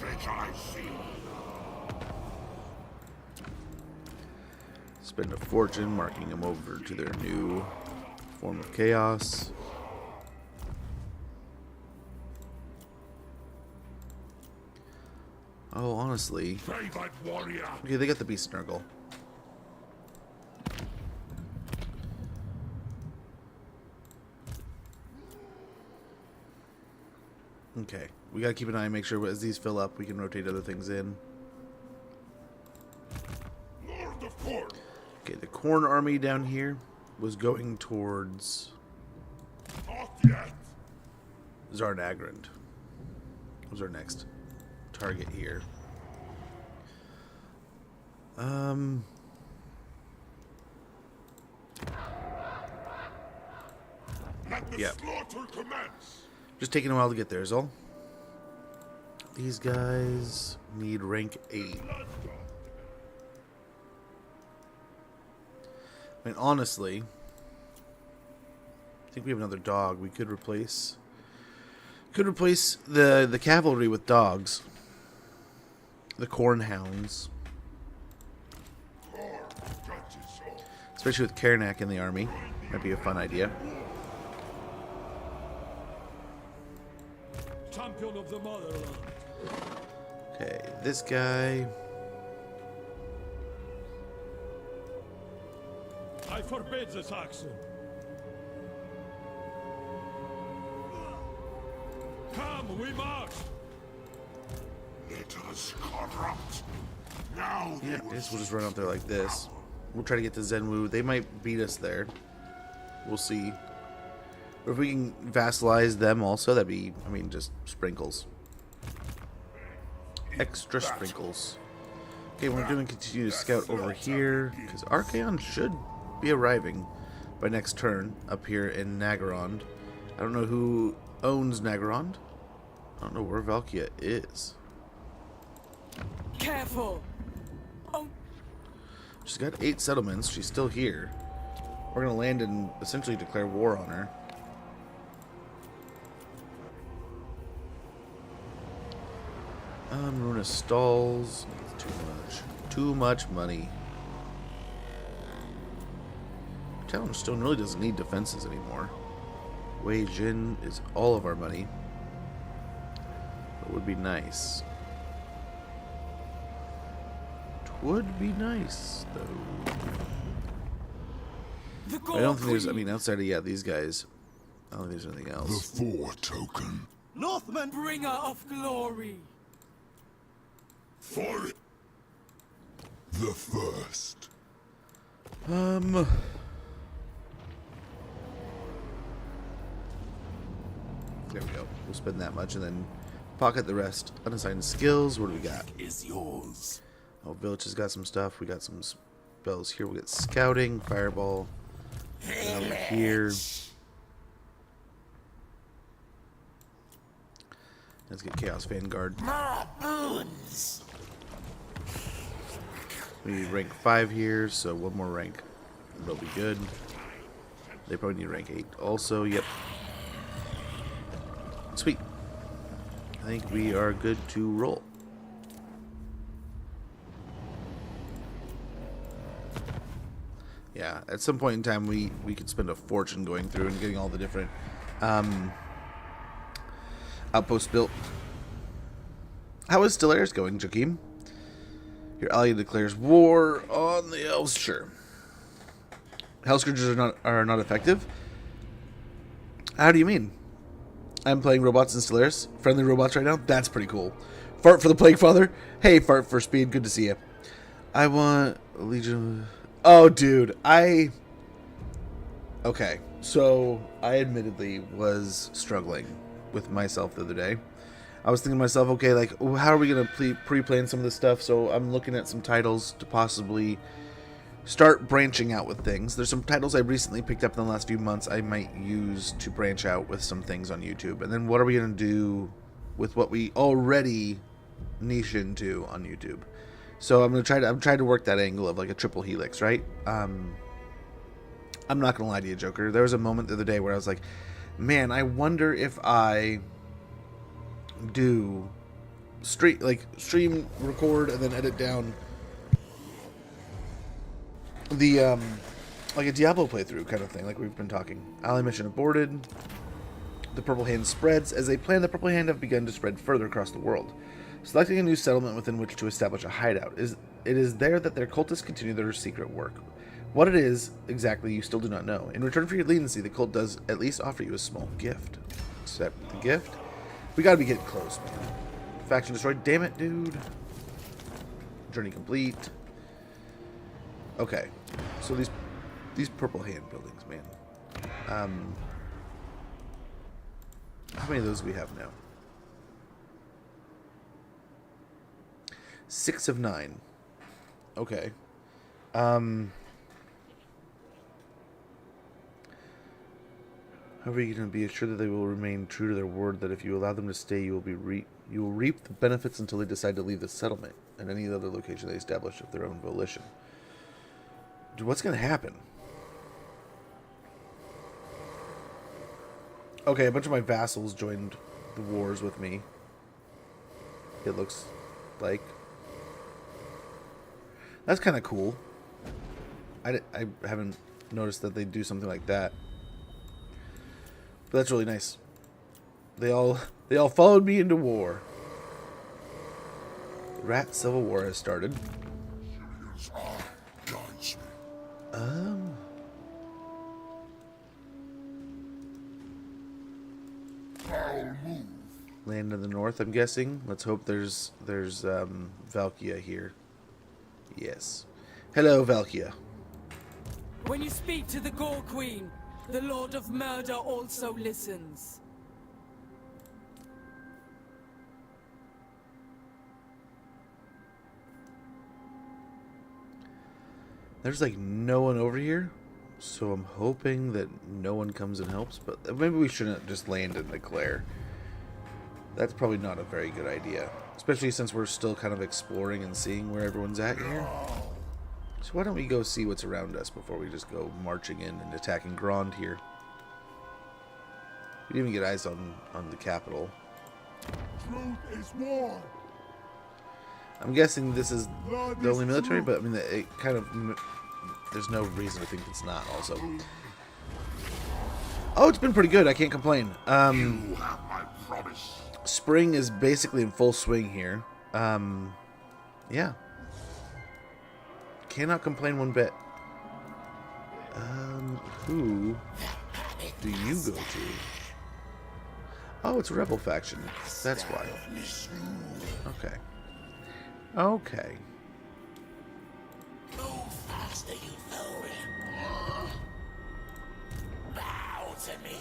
Spend a fortune marking them over to their new form of chaos. Oh, honestly. Okay, they got the Beast Snurgle. Okay, we gotta keep an eye and make sure as these fill up, we can rotate other things in. Okay, the Corn Army down here was going towards Zarnagrand. Was our next target here. Yeah. Just taking a while to get there is all. These guys need rank 8. I mean, honestly, I think we have another dog. We could replace the cavalry with dogs. The Corn Hounds. Especially with Karnak in the army. Might be a fun idea. Champion of the motherland. Okay, this guy. I forbid this action. Come, we march. Let us corrupt. Now Yeah, I guess we'll just run up there like this. We'll try to get to Zenwu. They might beat us there. We'll see. Or if we can vassalize them also, that'd be, I mean, just sprinkles. Extra sprinkles. Okay, we're going to continue to scout over here, because Archaon should be arriving by next turn up here in Nagarond. I don't know who owns Nagarond. I don't know where Valkia is. Careful! Oh. She's got 8 settlements. She's still here. We're going to land and essentially declare war on her. Runa stalls. Too much. Too much money. Talonstone really doesn't need defenses anymore. Wei Jin is all of our money. That would be nice. It would be nice, though. I don't think there's, I mean, outside of, yeah, these guys, I don't think there's anything else. the 4 token. Northman, bringer of glory! For it. The first. There we go. We'll spend that much and then pocket the rest. Unassigned skills. What do we got? Is yours. Oh, Village has got some stuff. We got some spells here. We got Scouting, Fireball. And over here. Let's get Chaos Vanguard. We rank 5 here, so one more rank. That'll be good. They probably need rank 8 also. Yep. Sweet. I think we are good to roll. Yeah, at some point in time we could spend a fortune going through and getting all the different outposts built. How is Stellaris going, Joachim? Your ally declares war on the elves. Sure. Hellscourgers are not effective? How do you mean? I'm playing robots in Stellaris. Friendly robots right now? That's pretty cool. Fart for the Plague Father? Hey, Fart for Speed. Good to see you. I want Legion... Oh, dude. Okay. So, I admittedly was struggling with myself the other day. I was thinking to myself, okay, like, how are we going to pre-plan some of this stuff? So, I'm looking at some titles to possibly start branching out with things. There's some titles I recently picked up in the last few months I might use to branch out with some things on YouTube. And then what are we going to do with what we already niche into on YouTube? So I'm trying to work that angle of like a triple helix, right? I'm not going to lie to you, Joker. There was a moment the other day where I was like, man, I wonder if I do stream, record, and then edit down the like a Diablo playthrough kind of thing, like we've been talking. Ally mission aborted. The Purple Hand spreads. As they plan, the Purple Hand have begun to spread further across the world, selecting a new settlement within which to establish a hideout. It is there that their cultists continue their secret work. What it is exactly, you still do not know. In return for your leniency, the cult does at least offer you a small gift. Accept the gift. We gotta be getting close, man. Faction destroyed. Damn it, dude. Journey complete. Okay, so these Purple Hand buildings, man. How many of those do we have now? 6 of 9. Okay. How are you going to be assured that they will remain true to their word? That if you allow them to stay, you will reap the benefits until they decide to leave the settlement and any other location they establish of their own volition. Dude, what's going to happen? Okay, a bunch of my vassals joined the wars with me. It looks like. That's kind of cool. I haven't noticed that they do something like that. But that's really nice. They all followed me into war. The Rat Civil War has started. Land in the north, I'm guessing. Let's hope there's Valkia here. Yes. Hello, Valkia. When you speak to the Gore Queen, the Lord of Murder also listens. There's like no one over here, so I'm hoping that no one comes and helps, but maybe we shouldn't just land and declare. That's probably not a very good idea, especially since we're still kind of exploring and seeing where everyone's at here. So why don't we go see what's around us before we just go marching in and attacking Grand here. We didn't even get eyes on the capital. Truth is war. I'm guessing this is the only military, but I mean, it kind of, there's no reason to think it's not also. Oh, it's been pretty good. I can't complain. You have my promise. Spring is basically in full swing here. Yeah. Cannot complain one bit. Who do you go to? Oh, it's Rebel faction. That's why. Okay. Okay. Move faster, you fool. Bow to me.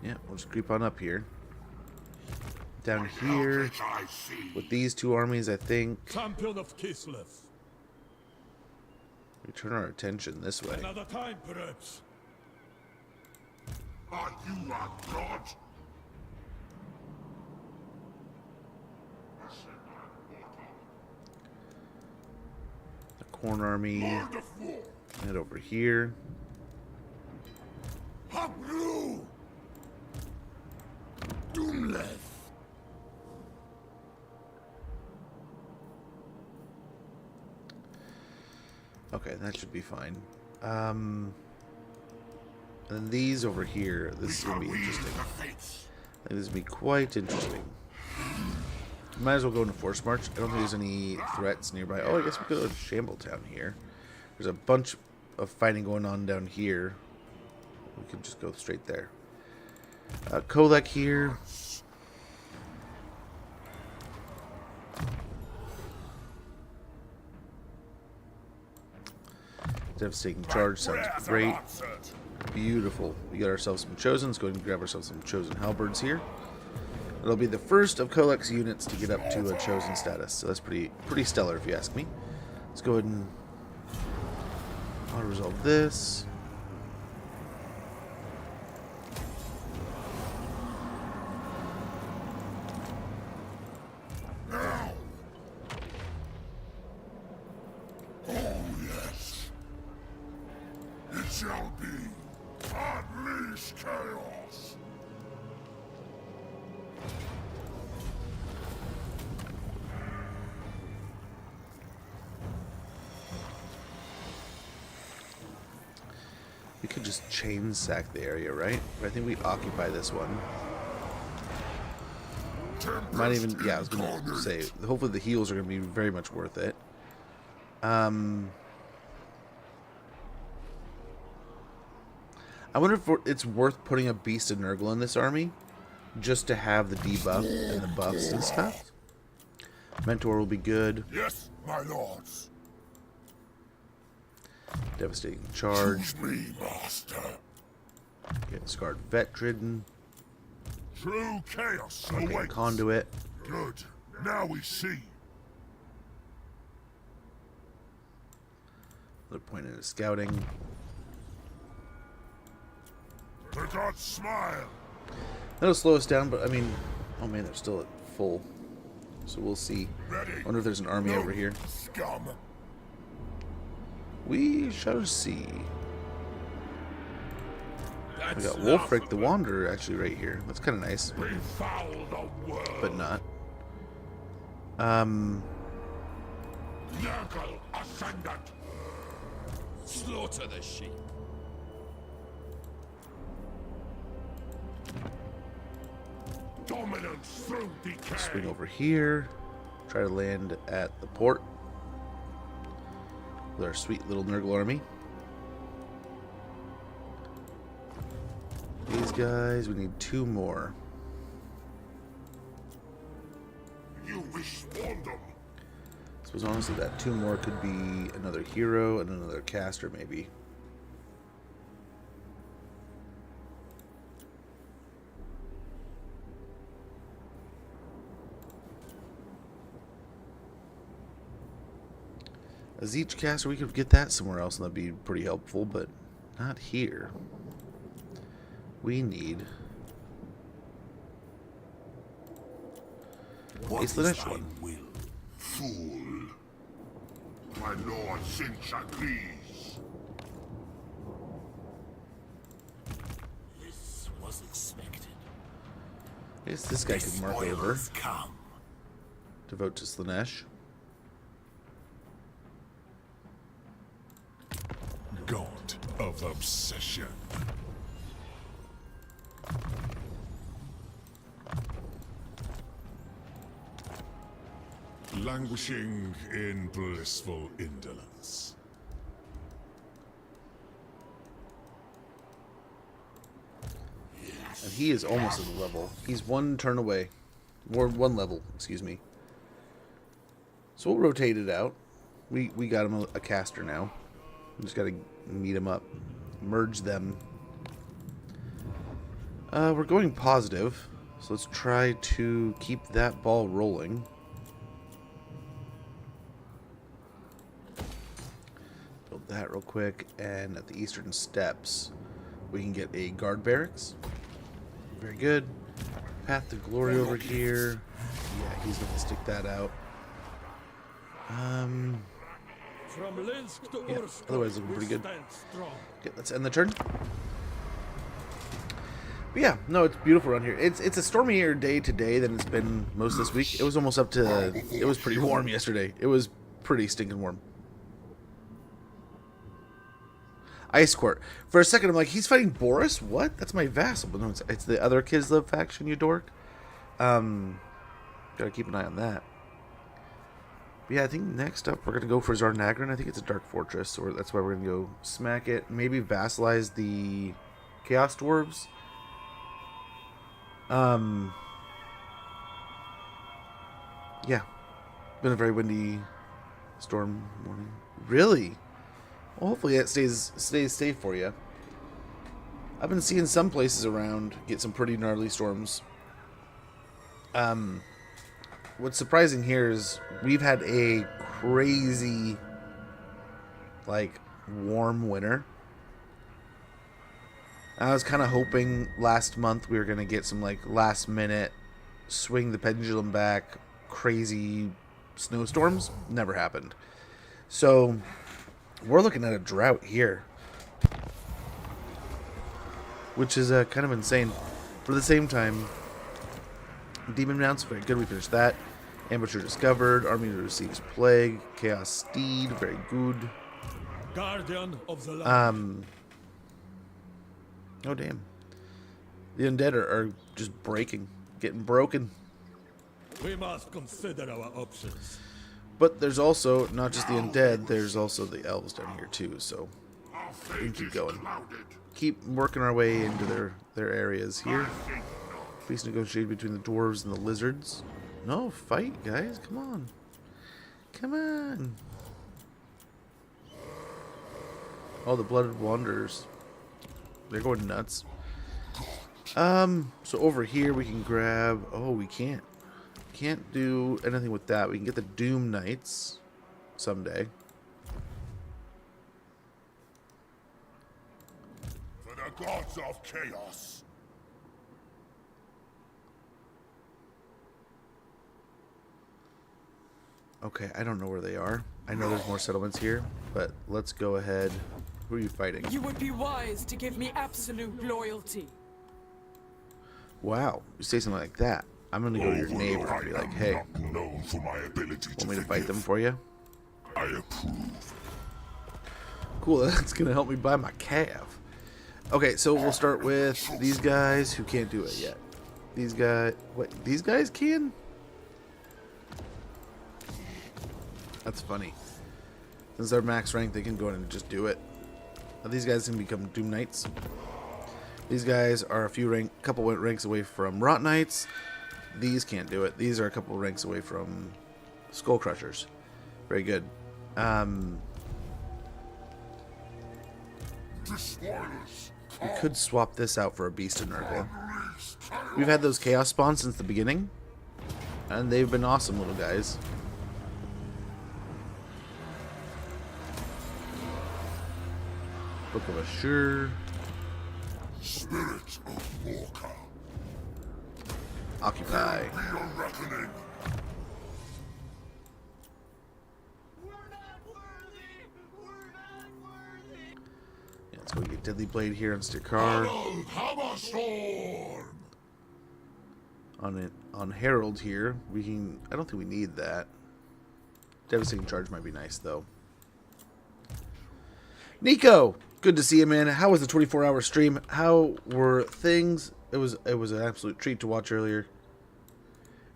Yeah, we'll just creep on up here. down here Which I see. with these two armies, I think. Champion of Kislev. We turn our attention this way. Another time, perhaps. Are you a god? The Corn Army. Lord of War. Head over here. Habru. Doomlev. Okay, that should be fine. And then these over here. This is going to be interesting. The fates. I think this will be quite interesting. Might as well go into Force March. I don't think there's any threats nearby. Oh, I guess we could go to Shambletown here. There's a bunch of fighting going on down here. We could just go straight there. Kolek here. Devastating charge sounds great. Beautiful. We got ourselves some Chosen. Let's go ahead and grab ourselves some Chosen Halberds here. It'll be the first of Kolek's units to get up to a Chosen status. So that's pretty stellar if you ask me. Let's go ahead and auto-resolve this. It shall be. Unleash chaos. We could just chain sack the area, right? But I think we occupy this one. Might even, yeah, I was going to say, hopefully the heals are going to be very much worth it. I wonder if it's worth putting a Beast of Nurgle in this army, just to have the debuff and the buffs and stuff. Mentor will be good. Yes, my lords. Devastating charge. Choose me, master. Get Scarred Veteran. True chaos Okay, awaits. Conduit. Good. Now we see. Another point into scouting. The gods smile. That'll slow us down, but I mean, oh man, they're still at full. So we'll see. Ready. Wonder if there's an army No, over here. Scum. We shall see. We That's got Wolfric the Wanderer actually right here. That's kind of nice, Befoul the world. but not. Nurgle ascendant. Slaughter the sheep. Dominance through decay. Swing over here. Try to land at the port with our sweet little Nurgle army. These guys, we need 2 more. You wish spawned them. I suppose honestly that 2 more could be another hero and another caster maybe. A Zeech caster, we could get that somewhere else and that'd be pretty helpful, but not here. We need What Ace the is next thy one. will, fool? My lord Sinch agrees. This was expected. I guess this guy could mark over. Come. Devote to Slanesh. God of obsession. Languishing in blissful indolence. And he is almost at the level. He's 1 turn away. Or 1 level, excuse me. So we'll rotate it out. We got him a caster now. We just gotta meet him up. Merge them. We're going positive. So let's try to keep that ball rolling. Build that real quick, and at the eastern steps, we can get a guard barracks. Very good. Path to Glory over here. Yeah, he's gonna stick that out. From Linsk to Yeah, Ursk, otherwise looking we pretty good. stand strong. Okay, let's end the turn. But yeah, no, it's beautiful around here. It's a stormier day today than it's been most this week. It was almost up to... It was pretty warm yesterday. It was pretty stinking warm. Ice Court. For a second, I'm like, he's fighting Boris? What? That's my vassal. But no, it's the other Kislev faction, you dork. Gotta keep an eye on that. But yeah, I think next up we're gonna go for Zarnagrin. I think it's a Dark Fortress, or that's why we're gonna go smack it. Maybe vassalize the Chaos Dwarves. Yeah. Been a very windy storm morning. Really? Well, hopefully that stays safe for you. I've been seeing some places around get some pretty gnarly storms. What's surprising here is we've had a crazy, like, warm winter. I was kind of hoping last month we were going to get some, like, last minute swing the pendulum back crazy snowstorms. Never happened. So we're looking at a drought here, which is kind of insane. But at the same time, Demon Mounts, very good. We finished that. Ambusher discovered. Army receives plague. Chaos Steed, very good. Guardian of the land. Oh damn. The undead are just breaking, getting broken. We must consider our options. But there's also not just the undead. There's also the elves down here too. So we can keep going. Keep working our way into their areas here. Peace negotiated between the dwarves and the lizards. No, fight, guys. Come on. Come on. Oh, the blooded wanderers. They're going nuts. So over here we can grab... Oh, we can't. Can't do anything with that. We can get the Doom Knights someday. For the gods of chaos. Okay, I don't know where they are. I know there's more settlements here, but let's go ahead. Who are you fighting? You would be wise to give me absolute loyalty. Wow, you say something like that. I'm gonna go to your neighbor and be like, hey, Known for my ability want me to fight them for you? I approve. Cool, that's gonna help me buy my calf. Okay, so we'll start with these guys who can't do it yet. These guys, what? These guys can? That's funny. Since they're max rank, they can go in and just do it. Now these guys can become Doom Knights. These guys are a couple ranks away from Rot Knights. These can't do it. These are a couple ranks away from Skull Crushers. Very good. We could swap this out for a Beast of Nurgle. We've had those Chaos spawns since the beginning, and they've been awesome little guys. Book of Assure. Spirit of Warka. Occupy. Be a reckoning. Yeah, let's go get Deadly Blade here on Stikar. Hammer Storm. On Herald here, we can. I don't think we need that. Devastating Charge might be nice though. Nico, good to see you, man. How was the 24-hour stream? How were things? It was an absolute treat to watch earlier.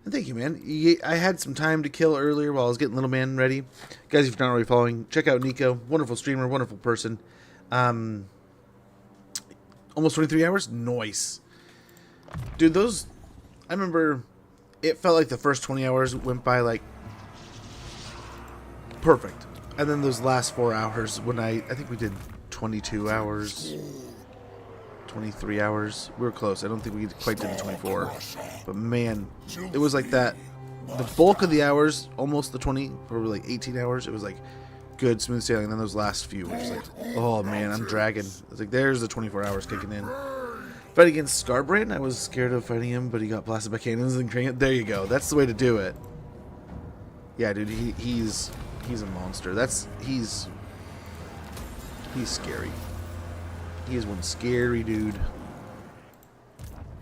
And thank you, man. I had some time to kill earlier while I was getting Little Man ready. Guys, if you're not already following, check out Nico. Wonderful streamer, wonderful person. Almost 23 hours? Nice. Dude, those... I remember it felt like the first 20 hours went by like... perfect. And then those last 4 hours when I think we did 22 hours. 23 hours. We were close. I don't think we quite did the 24. But man, it was like that. The bulk of the hours, almost the 20, probably like 18 hours, it was like good, smooth sailing. And then those last few were just like, oh man, I'm dragging. It's like, there's the 24 hours kicking in. Fight against Scarbrand, I was scared of fighting him, but he got blasted by cannons and there you go. That's the way to do it. Yeah, dude, he's a monster. He's scary. He is one scary dude.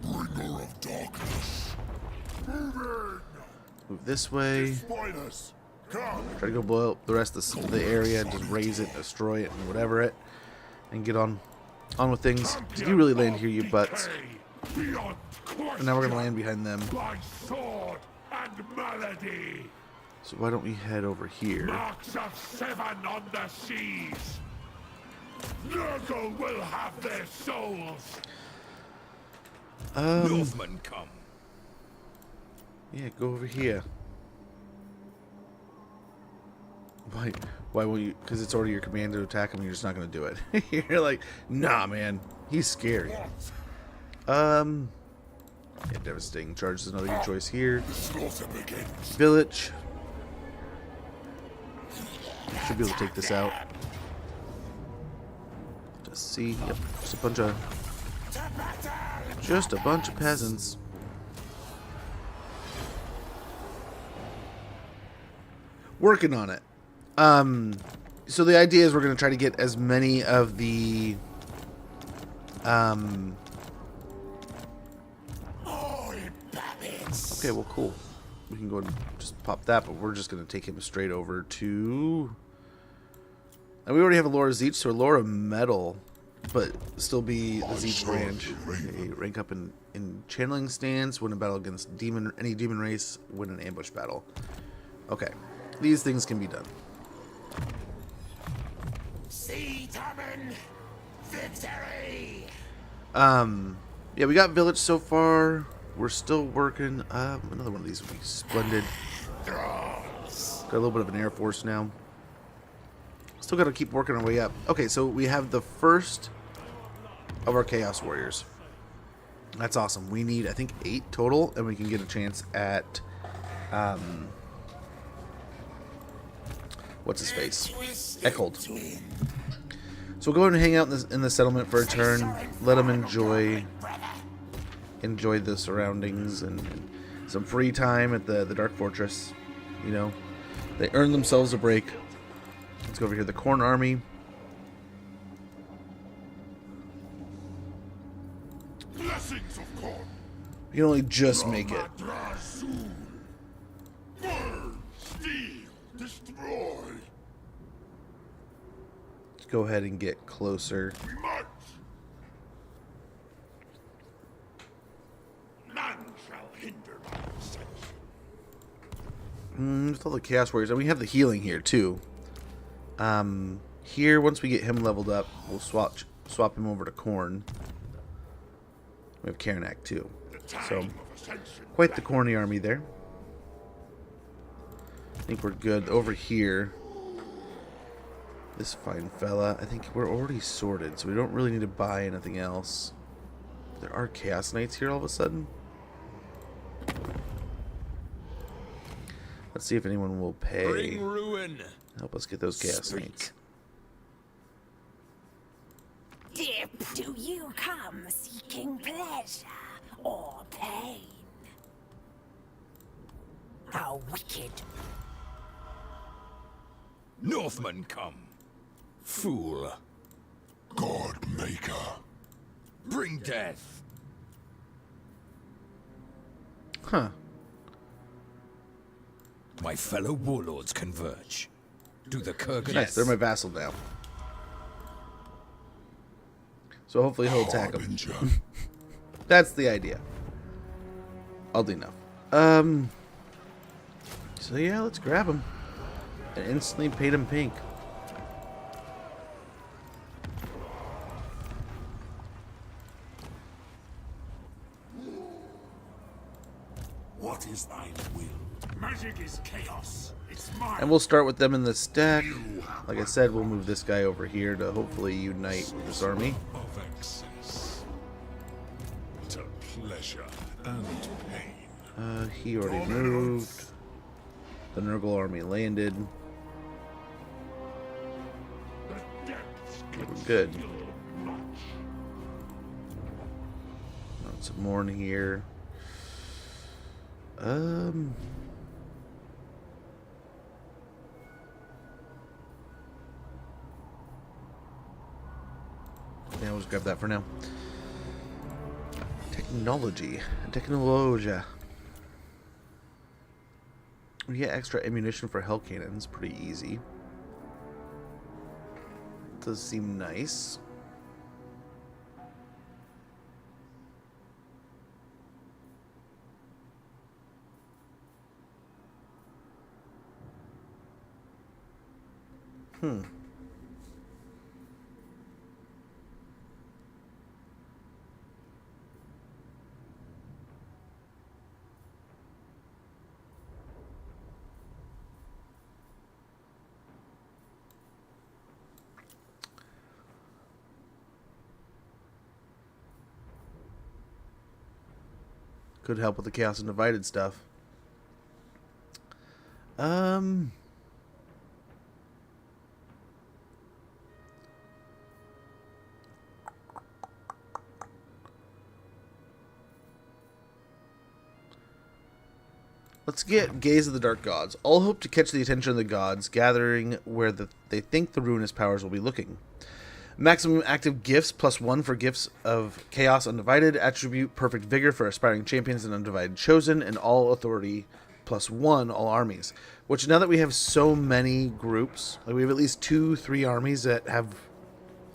Bringer of darkness. Move this way. Spoilers. Come. Try to go blow up the rest of the area, just raise it, destroy it, and whatever it, and get on with things. You really land here, you butts. And now we're gonna land behind them. By sword and melody. So why don't we head over here? Marks of 7 on the seas. Nurgle will have their souls. Northmen come. Yeah, go over here. Why will you? Because it's already your command to attack him. You're just not gonna do it. You're like, nah, man. He's scary. Yeah, devastating charge is another good choice here. Village. Should be able to take this out. Just see. Yep, just a bunch of peasants. Working on it. So the idea is we're going to try to get as many of the okay, well, cool. We can go and just pop that, but we're just going to take him straight over to, and we already have a Laura Zeech, so a Laura Metal, but still be the Zeech branch. Okay, rank up in channeling stance, win a battle against any demon race, win an ambush battle. Okay, these things can be done. See, Tommen, victory. Yeah, we got village so far. We're still working. Another one of these would be splendid. Got a little bit of an air force now. Still got to keep working our way up. Okay, so we have the first of our Chaos Warriors. That's awesome. We need, I think, 8 total, and we can get a chance at what's his face? Eckhold. So we'll go ahead and hang out in the settlement for a turn. Let them enjoy the surroundings and some free time at the Dark Fortress. You know, they earned themselves a break. Let's go over here. The Corn Army. Blessings of corn. We can only just make it. Burn, steal, destroy. Let's go ahead and get closer. We march. None shall hinder my ascension. With all the Chaos Warriors, and we have the healing here too. Here, once we get him leveled up, we'll swap him over to Corn. We have Karanak too, so quite the corny army there. I think we're good over here. This fine fella, I think we're already sorted, so we don't really need to buy anything else. There are Chaos Knights here all of a sudden. Let's see if anyone will pay. Bring ruin. Help us get those Chaos Knights. Dip, do you come seeking pleasure or pain? How wicked. Northmen come. Fool. God Maker. Bring death. Huh. My fellow warlords converge. Do the Kurgan. Nice, they're my vassal now. So hopefully he'll attack him. Harbinger. That's the idea. Oddly enough. So yeah, let's grab him. And instantly paint him pink. What is thine will? Magic is chaos. It's mine. And we'll start with them in the stack. Like I said, we'll move this guy over here to hopefully unite with this army. Of excess. and pain. He already moved. The Nurgle army landed. We're good. Some more in here. Yeah, we'll just grab that for now. Technology. We get extra ammunition for hell cannons. Pretty easy. Does seem nice. Could help with the Chaos and Divided stuff. Let's get Gaze of the Dark Gods. All hope to catch the attention of the gods, gathering where they think the ruinous powers will be looking. Maximum active gifts +1 for gifts of Chaos Undivided, attribute perfect vigor for aspiring champions and Undivided Chosen, and all authority +1 all armies. Which now that we have so many groups, like we have at least 2-3 armies that have,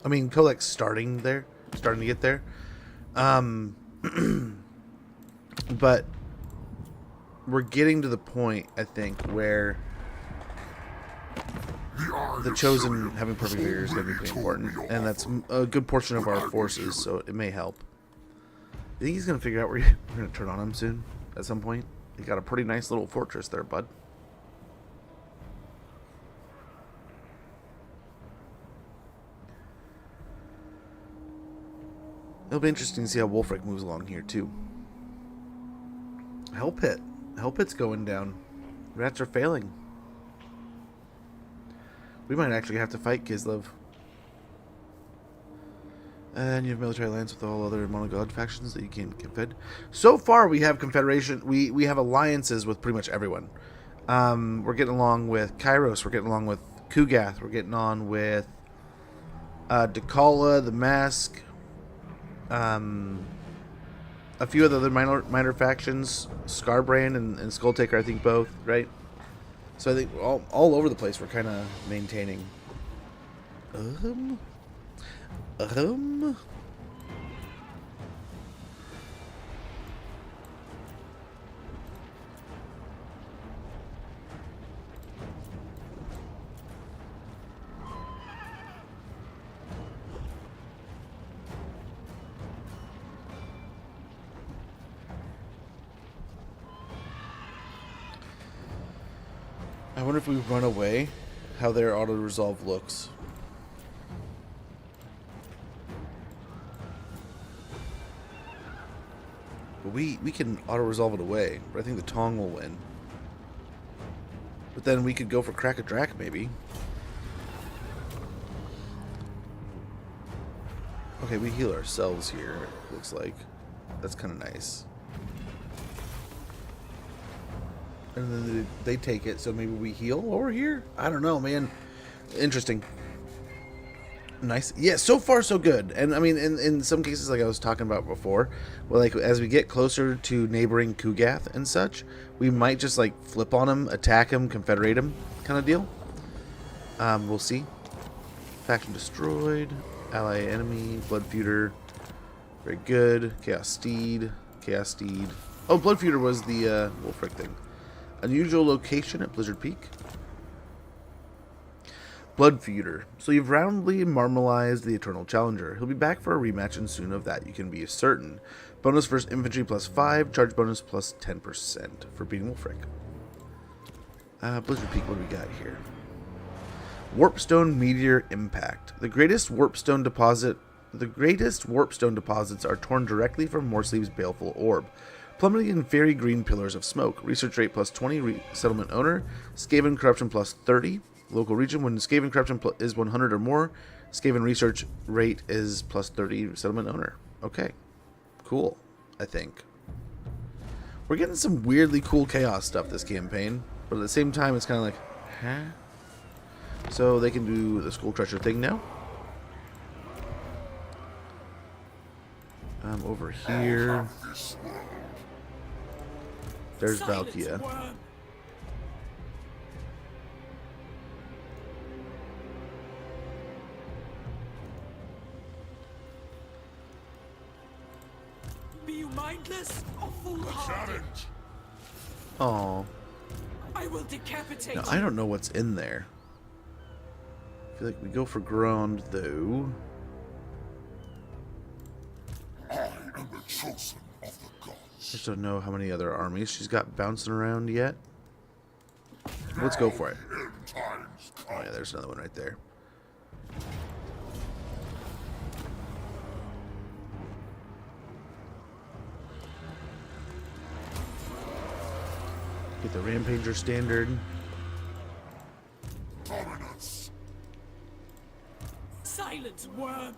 I mean, Kolek's starting to get there. But we're getting to the point, I think, where the Chosen having perfect vigor is going to be pretty important, and that's a good portion of our forces, so it may help. You think he's going to figure out where we're going to turn on him soon, at some point? You got a pretty nice little fortress there, bud. It'll be interesting to see how Wulfric moves along here, too. Hell Pit's going down. Rats are failing. We might actually have to fight Kislev. And you have military alliance with all other monogod factions that you can confed. So far, we have confederation. We have alliances with pretty much everyone. We're getting along with Kairos. We're getting along with Kugath. We're getting on with Dakala, the Mask. A few of the other minor factions, Scarbrand and Skulltaker, I think both, right? So I think all over the place we're kind of maintaining. I wonder if we run away, how their auto-resolve looks. But we can auto-resolve it away, but I think the Tong will win. But then we could go for Crack-a-Drac, maybe. Okay, we heal ourselves here, looks like. That's kind of nice. And then they take it, so maybe we heal over here? I don't know, man. Interesting. Nice. Yeah, so far so good. And I mean, in some cases, like I was talking about before, well, like as we get closer to neighboring Kugath and such, we might just like flip on him, attack him, confederate him, kind of deal. We'll see. Faction destroyed. Ally enemy. Blood Feuder. Very good. Chaos Steed. Oh, Blood Feuder was the Wulfric thing. Unusual location at Blizzard Peak. Blood Feuder. So you've roundly marmalized the Eternal Challenger. He'll be back for a rematch, and soon of that you can be certain. Bonus versus infantry +5, charge bonus +10% for beating Wulfric. Blizzard Peak, what do we got here? Warpstone Meteor Impact. The greatest warpstone deposits are torn directly from Morsleeve's baleful orb. Plummeting Fairy Green Pillars of Smoke. Research rate plus 20. Settlement owner. Skaven Corruption plus 30. Local region. When Skaven Corruption is 100 or more, Skaven research rate is plus 30. Settlement owner. Okay. Cool. I think. We're getting some weirdly cool chaos stuff this campaign. But at the same time, it's kind of like, huh? So they can do the Skull Crusher thing now. Over here. There's Valkia. Worm. Be you mindless or foolhardy? Oh. I will decapitate Now, you. I don't know what's in there. I feel like we go for ground, though. I am the chosen of the gods. Just don't know how many other armies she's got bouncing around yet. Let's go for it. End times come. Oh yeah, there's another one right there. Get the Rampager standard. Dominance. Silence, worm.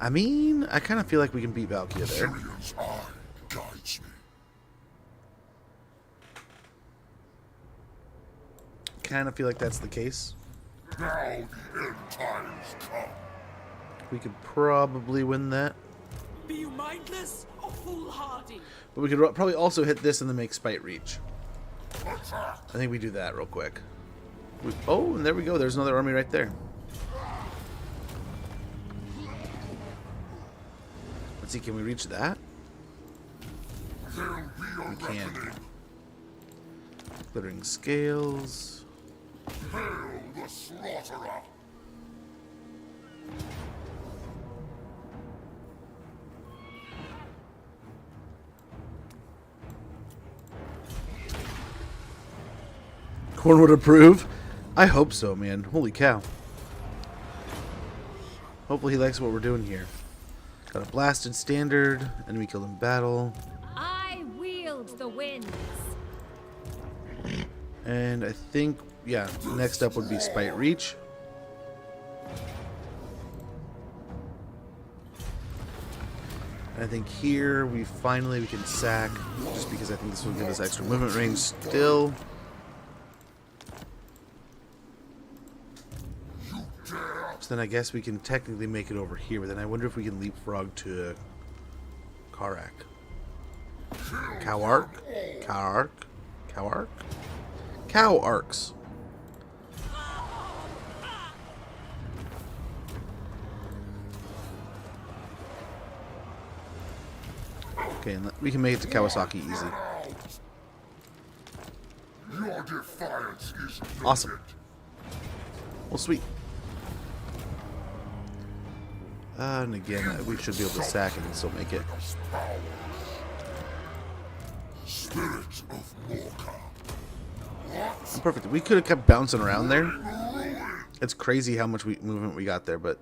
I mean, I kind of feel like we can beat Valkia there. Tyrion's eye guides me. Kind of feel like that's the case. Now the end times come. We could probably win that. Be you mindless or foolhardy? But we could probably also hit this and then make Spite reach. Attack. I think we do that real quick. Oh, and there we go. There's another army right there. Let's see, can we reach that? There'll be a We can. reckoning. Glittering scales. Hail the slaughterer. Corn would approve. I hope so, man. Holy cow. Hopefully he likes what we're doing here. Got a blasted standard. Enemy killed in battle. I wield the winds. And I think, yeah, next up would be Spite Reach. I think here we can sack, just because I think this will give us extra movement range still. So then I guess we can technically make it over here, but then I wonder if we can leapfrog to Karak. Cowark? Cowark? Cowark? Cow arcs. Okay, and we can make it to Kawasaki easy. Your defiance is Awesome. noted. Well, sweet. And again, we should be able to sack it and still make it. Us powers. Spirit of Morka. Perfect. We could have kept bouncing around there. It's crazy how much movement we got there, but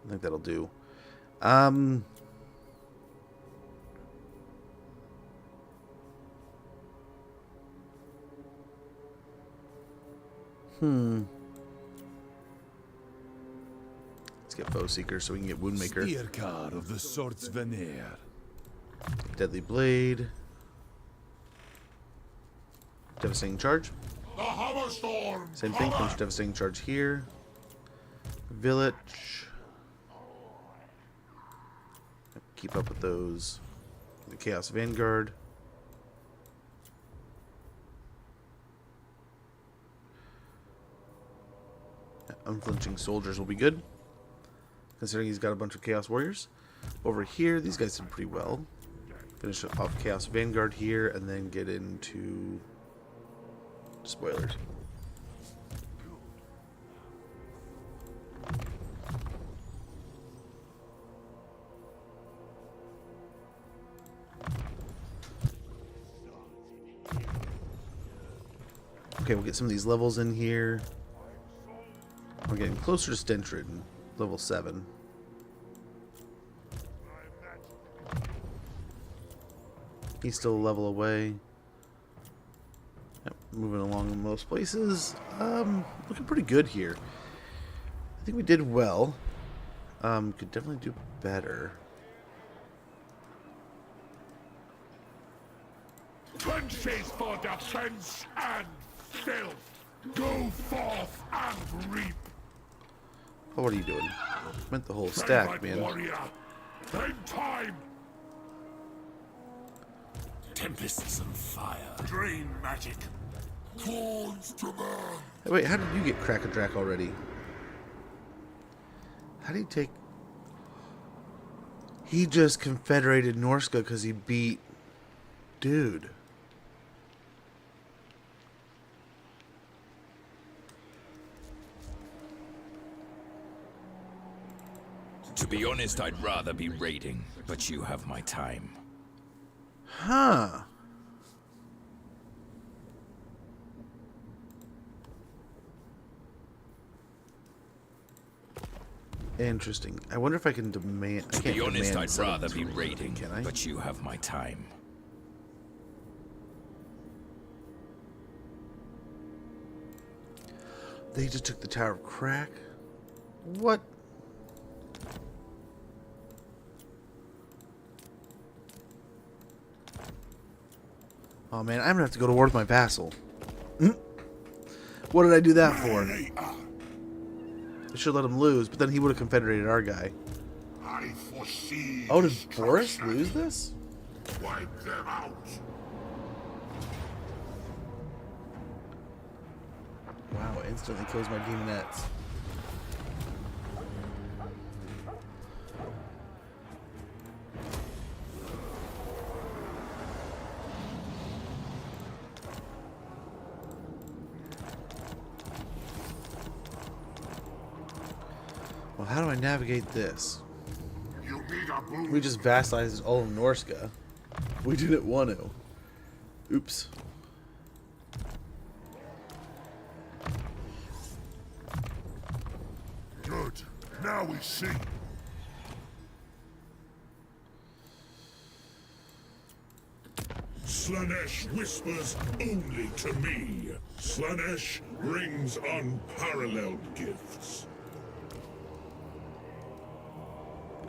I think that'll do. Let's get Foe Seeker so we can get Woundmaker. Steercar of the Sword's Veneer. Deadly Blade. Devastating Charge. The Hammerstorm. Same thing, punch Devastating Charge here. Village. Keep up with those. The Chaos Vanguard. Unflinching Soldiers will be good, considering he's got a bunch of Chaos Warriors. Over here, these guys did pretty well. Finish off Chaos Vanguard here, and then get into spoilers. Okay, we'll get some of these levels in here. We're getting closer to Stentrid, level 7. He's still a level away. Yep, moving along in most places. Looking pretty good here. I think we did well. Could definitely do better. Trenches for defense and filth. Go forth and reap. Oh, what are you doing? Meant the whole stack, man. Warrior. Then time. Tempests and fire. Drain magic. Thorns to burn. Hey, wait, how did you get Crack-a-Drac already? How do you take... He just confederated Norska because he beat... Dude. To be honest, I'd rather be raiding, but you have my time. Huh. Interesting. I wonder if I can demand... To be honest, I'd rather be settlements from raiding, can I? but you have my time. They just took the Tower of Crack? What? Oh man, I'm gonna have to go to war with my vassal. What did I do that for? I should let him lose, but then he would have confederated our guy. I foresee. Oh, did Boris lose this? Wipe them out. Wow, instantly kills my demonettes. Well, how do I navigate this? You need a boon. We just vassalized all of Norska. We didn't want to. Oops. Good. Now we see. Slanesh whispers only to me. Slanesh brings unparalleled gifts.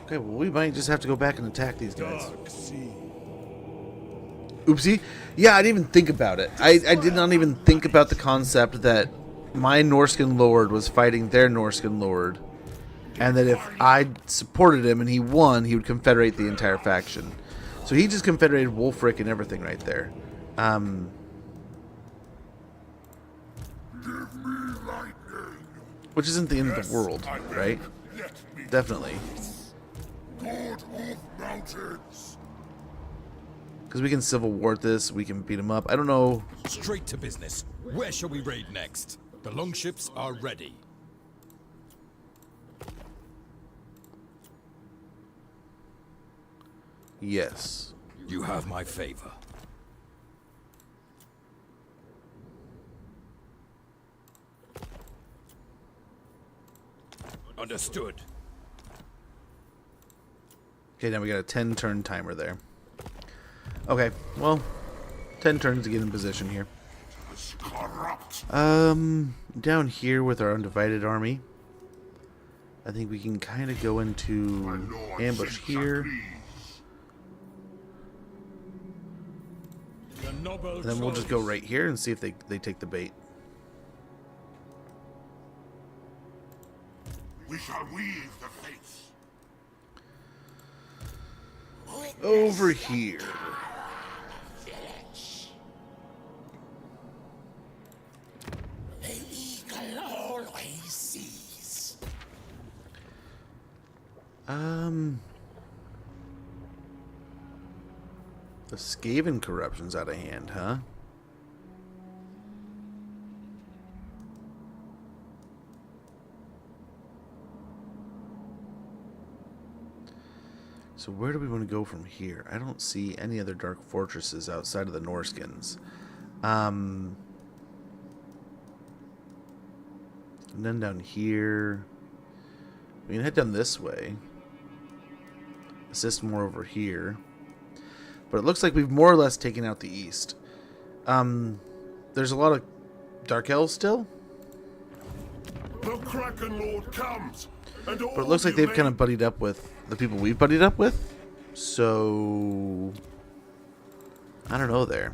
Okay, well, we might just have to go back and attack these guys. Dark sea. Oopsie. Yeah, I didn't even think about it. I did not even think about the concept that my Norscan lord was fighting their Norscan lord, and that if I supported him and he won, he would confederate the entire faction. So he just confederated Wolfric and everything right there. Give me lightning. Which isn't the end of the world, right? Let me Definitely. God of mountains. Because we can civil war this, we can beat him up. I don't know. Straight to business. Where shall we raid next? The longships are ready. Yes. You have my favor. Understood. Okay, now we got a 10-turn timer there. Okay, well, 10 turns to get in position here. It's corrupt. Down here with our undivided army, I think we can kind of go into Lord ambush here, The noble and then we'll just go right here and see if they take the bait. We shall weave the fates. Over here. The eagle always sees. The Skaven corruption's out of hand, huh? So where do we want to go from here? I don't see any other dark fortresses outside of the Norskins. And then down here, we can head down this way. Assist more over here. But it looks like we've more or less taken out the east. There's a lot of Dark Elves still. The Kraken Lord comes, and all But it looks like they've kind of buddied up with the people we've buddied up with. So... I don't know there.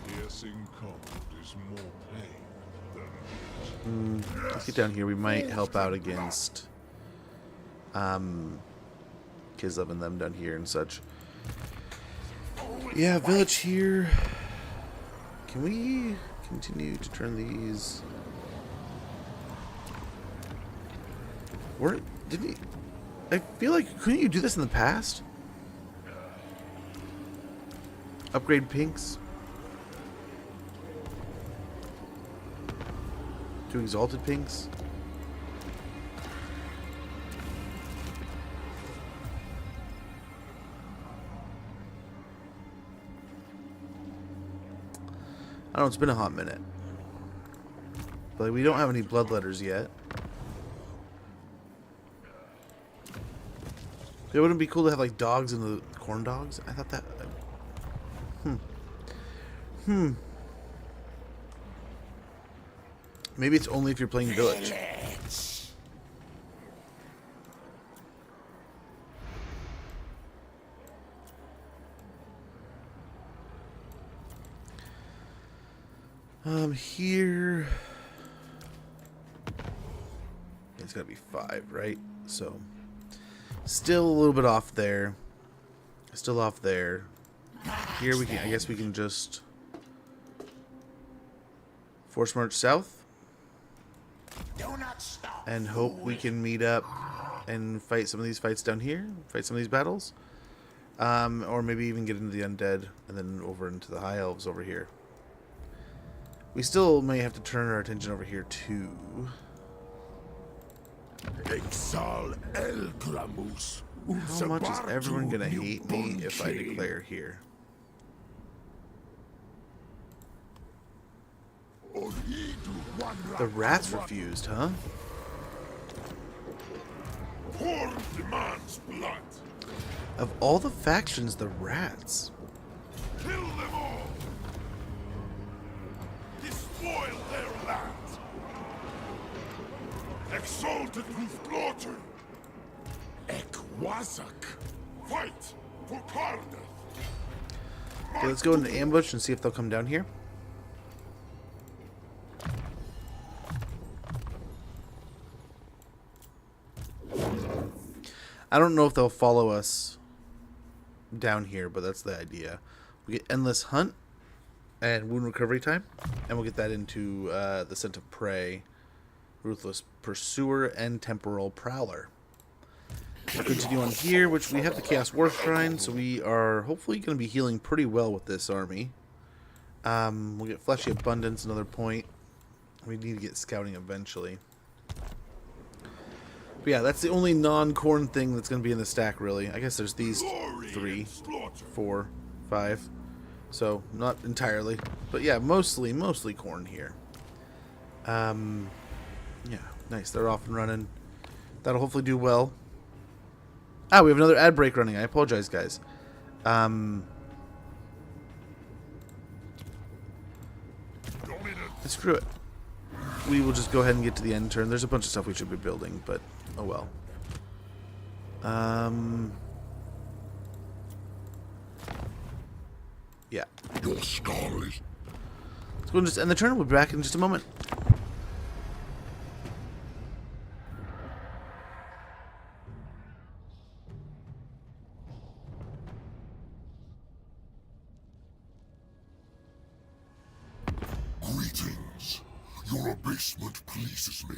Piercing cold is more pain than Let's get down here. We might help out against Kislev and them down here and such. Yeah, village here. Can we continue to turn these? Where didn't he? I feel like couldn't you do this in the past? Upgrade pinks to exalted pinks. I don't know, it's been a hot minute. But we don't have any bloodletters yet. It wouldn't be cool to have like dogs in the corn dogs? I thought that... Maybe it's only if you're playing village. Here... It's gotta be 5, right? So... Still a little bit off there. Still off there. Here we can... I guess we can just... Force march south. And hope we can meet up and fight some of these fights down here. Fight some of these battles. Or maybe even get into the undead and then over into the high elves over here. We still may have to turn our attention over here too. Exal El Gramus. How much is everyone gonna hate me if I declare here? The rats refused, huh? Horn demands blood. Of all the factions, the rats. Kill them all. Despoil their land. Exalted with slaughter. Ekwazak. Fight for Karnath. Okay, let's go into ambush and see if they'll come down here. I don't know if they'll follow us down here, but that's the idea. We get Endless Hunt and Wound Recovery Time, and we'll get that into the Scent of Prey, Ruthless Pursuer, and Temporal Prowler. We'll continue on here, which we have the Chaos War Shrine, so we are hopefully going to be healing pretty well with this army. We'll get Fleshy Abundance, another point. We need to get Scouting eventually. But yeah, that's the only non-corn thing that's going to be in the stack, really. I guess there's these 3, 4, 5. So, not entirely. But yeah, mostly corn here. Yeah, nice. They're off and running. That'll hopefully do well. Ah, we have another ad break running. I apologize, guys. Screw it. We will just go ahead and get to the end turn. There's a bunch of stuff we should be building, but oh well. Yeah. Your story. Let's go and just end the turn. We'll be back in just a moment. Greetings. Your abasement pleases me.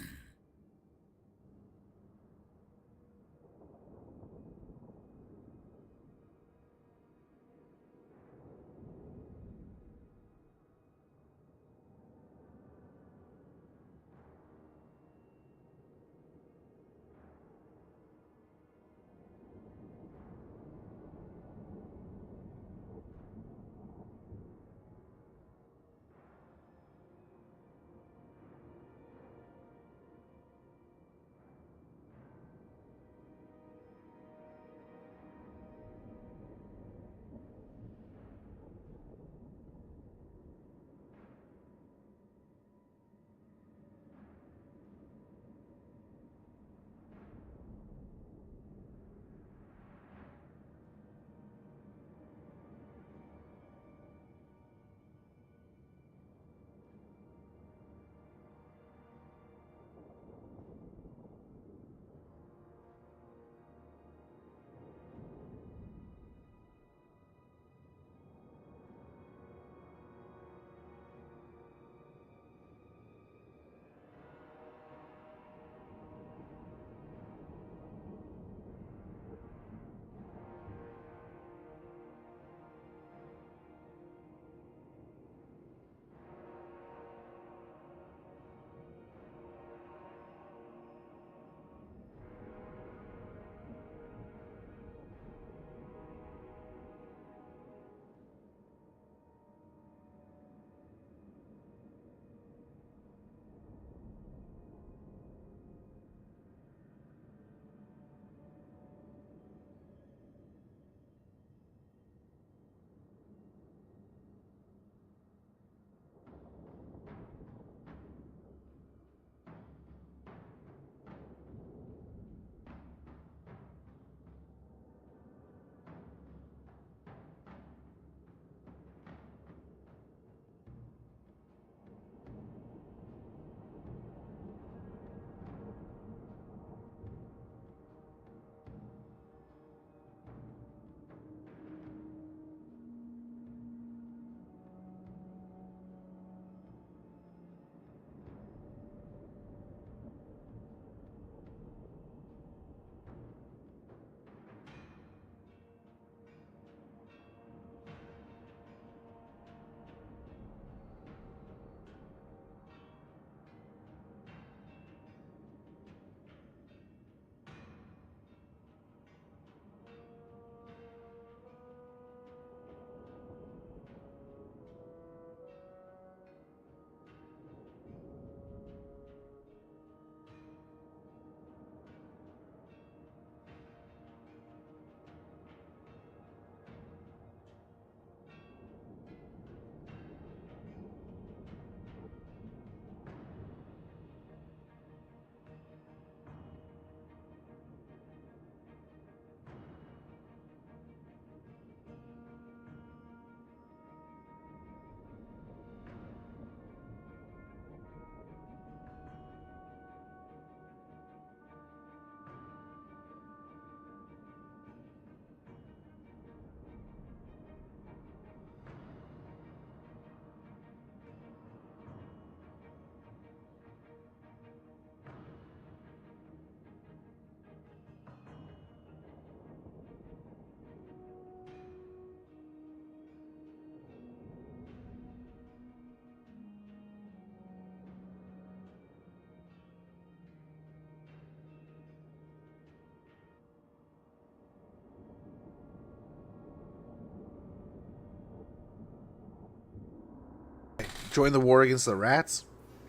Join the war against the rats?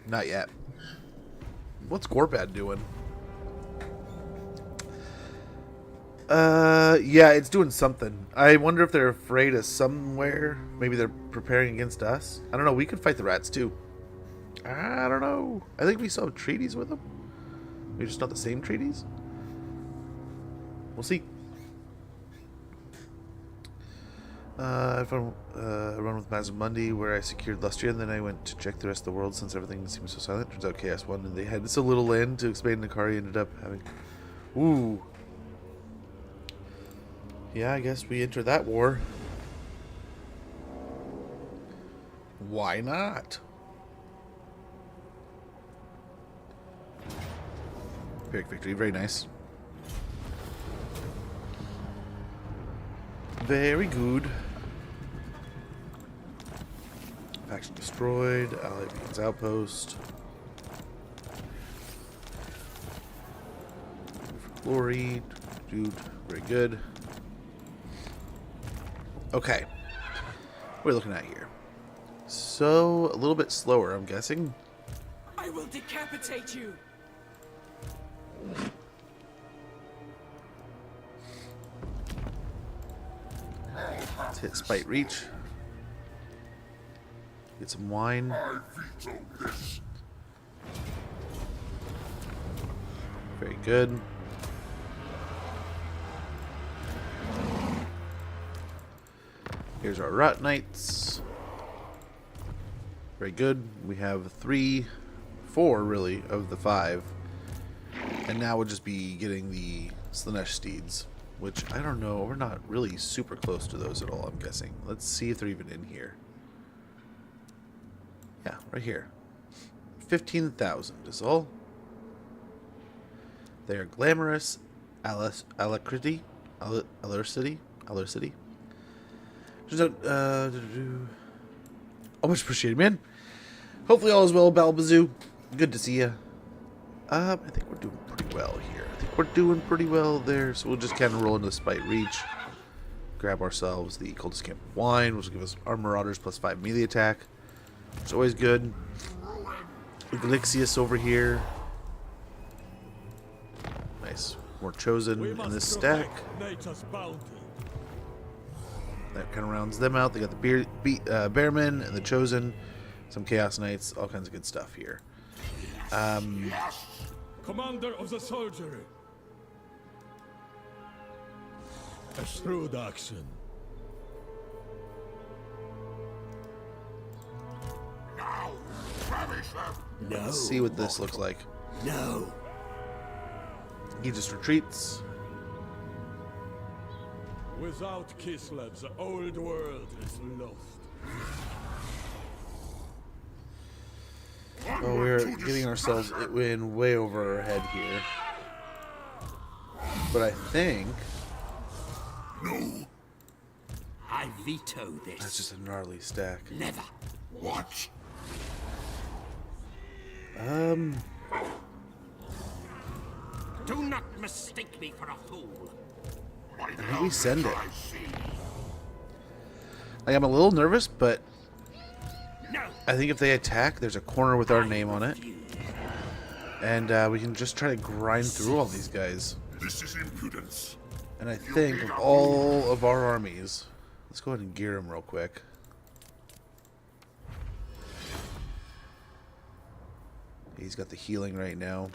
Not yet. What's Gorbad doing? Yeah, it's doing something. I wonder if they're afraid of somewhere. Maybe they're preparing against us. I don't know. We could fight the rats too. I don't know. I think we still have treaties with them. Maybe just not the same treaties. We'll see. I found a run with Mazzamundi where I secured Lustria, and then I went to check the rest of the world since everything seems so silent. Turns out Chaos won, and they had so little land to expand. Nakari ended up having... Ooh. Yeah, I guess we entered that war. Why not? Pyrrhic victory, very nice. Very good. Faction destroyed. Allied begins outpost. Glory. Dude, very good. Okay. What are we looking at here? So, a little bit slower, I'm guessing. I will decapitate you. Let's hit Spite Reach. Get some wine. I veto this. Very good. Here's our Rot Knights. Very good. We have 4 really of the 5. And now we'll just be getting the Slanesh steeds, which I don't know. We're not really super close to those at all, I'm guessing. Let's see if they're even in here. Yeah, right here. 15,000 is all. They are glamorous, alacrity, alercity. Oh, much appreciated, man. Hopefully all is well, Balbazoo. Good to see you. I think we're doing pretty well here. I think we're doing pretty well there. So we'll just kind of roll into the Spite Reach. Grab ourselves the Coldest Camp of Wine, which will give us our Marauders plus 5 melee attack. It's always good. Galixius over here. Nice. More Chosen in this stack. That kind of rounds them out. They got the Bearmen and the Chosen. Some Chaos Knights. All kinds of good stuff here. Commander of the soldiery. A shrewd action. Now, ravish them. No. Let's see what this looks like. No. He just retreats. Without Kislev, the old world is lost. Oh, we're getting ourselves in way over our head here. But I think No. I veto this. that's just a gnarly stack. Never. What? Do not mistake me for a fool. My think we send it. I see. Like, I'm a little nervous, but No. I think if they attack, there's a corner with our name on it. And we can just try to grind through all these guys. This is impudence. And I think of all of our armies, let's go ahead and gear them real quick. He's got the healing right now.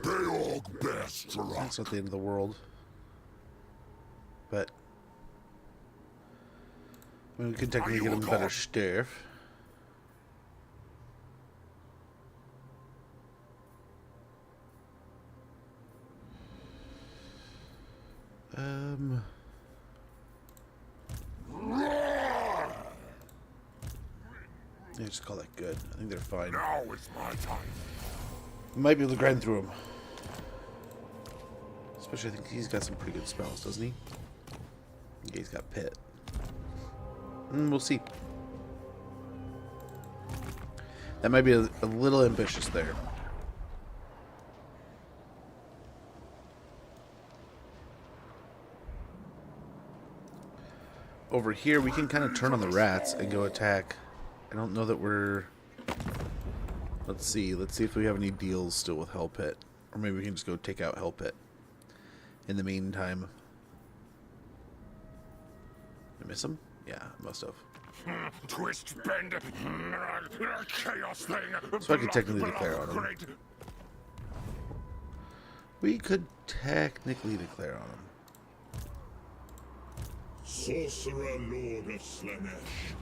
Beog Bestra. That's not the end of the world. But I mean, we can technically get him better stuff. Yeah, just call that good. I think they're fine. Now is my time. Might be able to grind through him. Especially, I think he's got some pretty good spells, doesn't he? Yeah, he's got pit. We'll see. That might be a little ambitious there. Over here, we can kind of turn on the rats and go attack. I don't know that we're... Let's see. Let's see if we have any deals still with Hell Pit. Or maybe we can just go take out Hell Pit. In the meantime. Did I miss him? Yeah, I must have. Twist, bend, chaos thing. So I could technically declare on him. We could technically declare on him. Sorcerer Lord of Slanesh.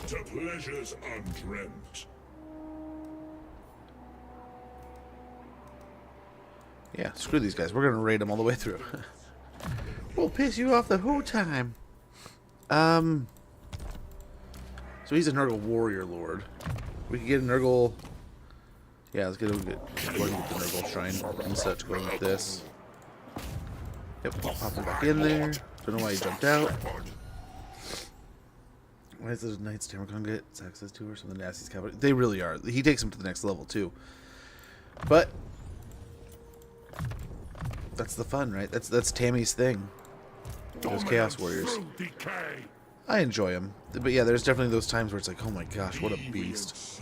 To pleasures undreamt. Yeah, screw these guys. We're gonna raid them all the way through. We'll piss you off the whole time. So he's a Nurgle Warrior Lord. We could get a Nurgle. Yeah, let's go and get the Nurgle Shrine and such going with this. Yep, pop him back in there. Don't know why he jumped out. Why is those Knights Tamargon get access to or something nasty's cavalry? They really are. He takes him to the next level too. But that's the fun, right? That's Tammy's thing. Those Chaos Warriors. I enjoy them. But yeah, there's definitely those times where it's like, oh my gosh, what a beast.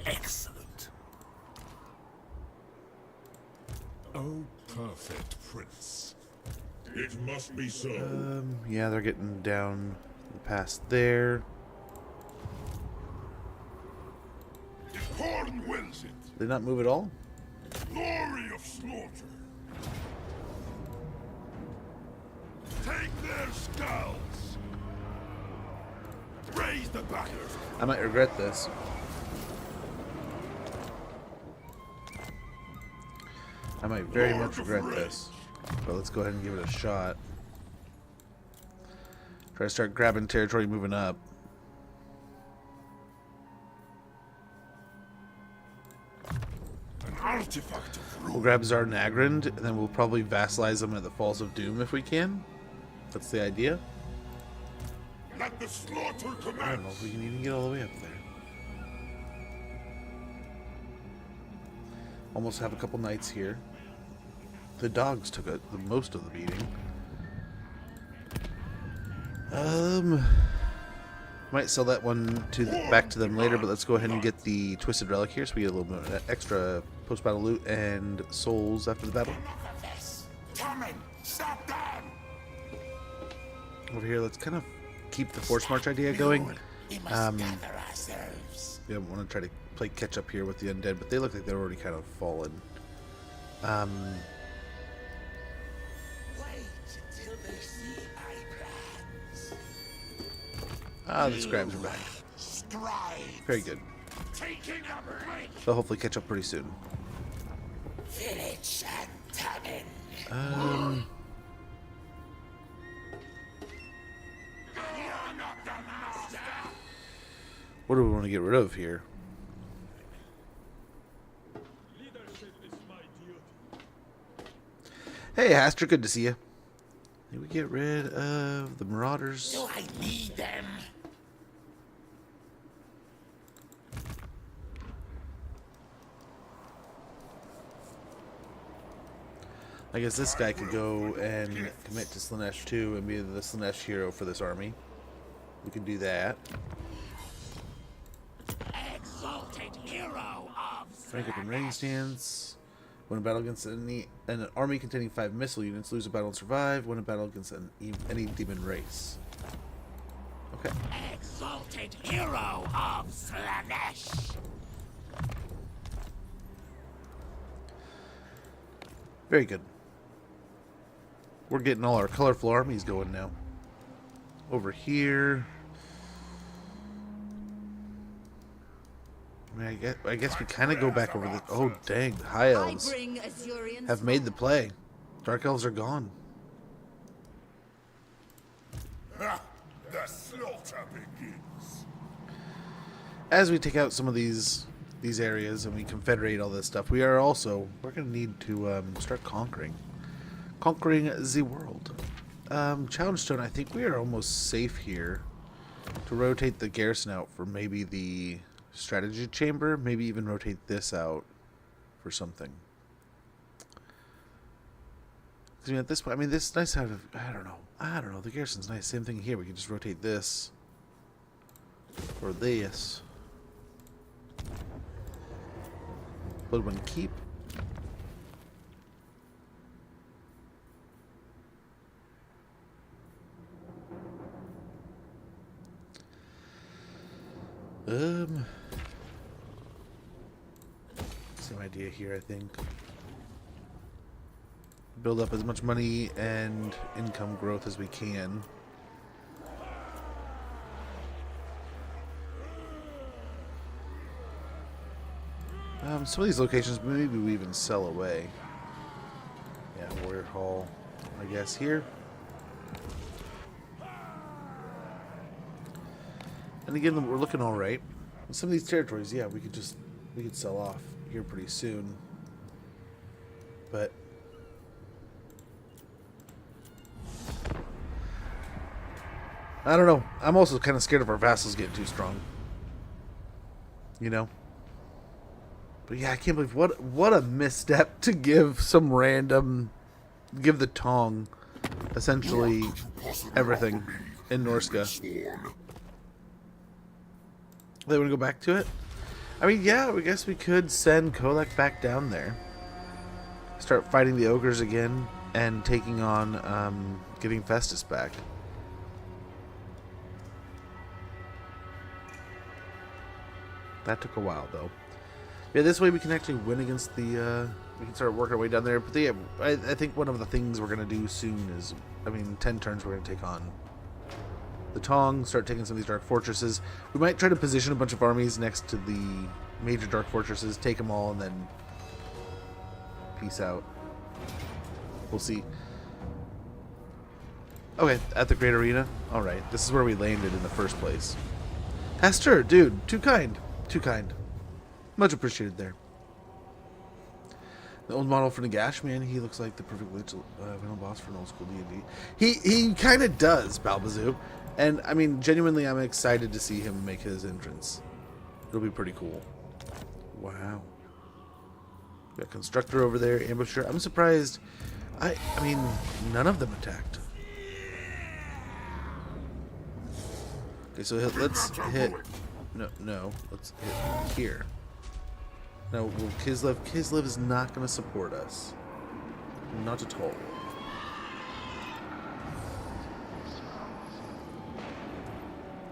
Excellent. Oh, perfect prince. It must be so. Yeah, they're getting down past there. Horn wills it. Did they not move at all? Glory of slaughter. Take their skulls. Raise the banner. I might regret this. I might very much regret this. But let's go ahead and give it a shot. Try to start grabbing territory, moving up. An artifact of We'll ruin. grab Zar Nagrand, and then we'll probably vassalize him at the Falls of Doom if we can. That's the idea. Let the slaughter I don't know commence. if we can even get all the way up there. Almost have a couple knights here. The dogs took the most of the beating. Might sell that one back to them later, but let's go ahead and get the Twisted Relic here so we get a little bit of extra post-battle loot and souls after the battle. Coming. Stop them. Over here, let's kind of keep the Force March idea going. We must gather ourselves. Yeah, I want to try to play catch up here with the undead, but they look like they're already kind of fallen. Wait until they see my plans. The scribes are back. Strive. Very good. Taking a break. They'll hopefully catch up pretty soon. Village and tavern. You're not the master. What do we want to get rid of here? Hey, Aster, good to see you. Did we get rid of the Marauders? Do I need them? I guess this guy could go and commit to Slanesh 2 and be the Slanesh hero for this army. We can do that. Exalted hero of Frank up in range stance. Win a battle against an army containing 5 missile units. Lose a battle and survive. Win a battle against any demon race. Okay. Exalted hero of Slanesh. Very good. We're getting all our colorful armies going now. Over here. I mean, I guess we kind of go back over the... Oh, dang. The High Elves have made the play. Dark Elves are gone. Ha! The slaughter begins. As we take out some of these areas and we confederate all this stuff, we're going to need to start conquering the world. Challenge Stone, I think we are almost safe here to rotate the garrison out for maybe the strategy chamber, maybe even rotate this out for something. I mean, at this point, I mean, this is nice to have. I don't know. The garrison's nice. Same thing here. We can just rotate this or this. Blood one keep. Same idea here, I think. Build up as much money and income growth as we can. Some of these locations, maybe we even sell away. Yeah, Warrior Hall, I guess, here. And again, we're looking all right. Some of these territories, yeah, we could sell off here pretty soon. But I don't know. I'm also kind of scared of our vassals getting too strong. You know? But yeah, I can't believe what a misstep to give the Tong essentially everything in Norska. They want to go back to it? I mean, yeah, I guess we could send Kolak back down there. Start fighting the ogres again and taking on getting Festus back. That took a while, though. Yeah, this way we can actually win against the... we can start working our way down there. But yeah, I think one of the things we're going to do soon is... I mean, 10 turns we're going to take on the Tong, start taking some of these dark fortresses. We might try to position a bunch of armies next to the major dark fortresses, take them all, and then peace out. We'll see. Okay, at the Great Arena. Alright, this is where we landed in the first place. Hester, dude, too kind. Too kind. Much appreciated there. The old model for Nagash, man, he looks like the perfect villain boss for an old school D&D. He kind of does, Balbazoo. And, I mean, genuinely, I'm excited to see him make his entrance. It'll be pretty cool. Wow. We got Constructor over there, Ambusher. I'm surprised. I mean, none of them attacked. Okay, so let's hit... No. Let's hit here. No, well, Kislev is not going to support us. Not at all.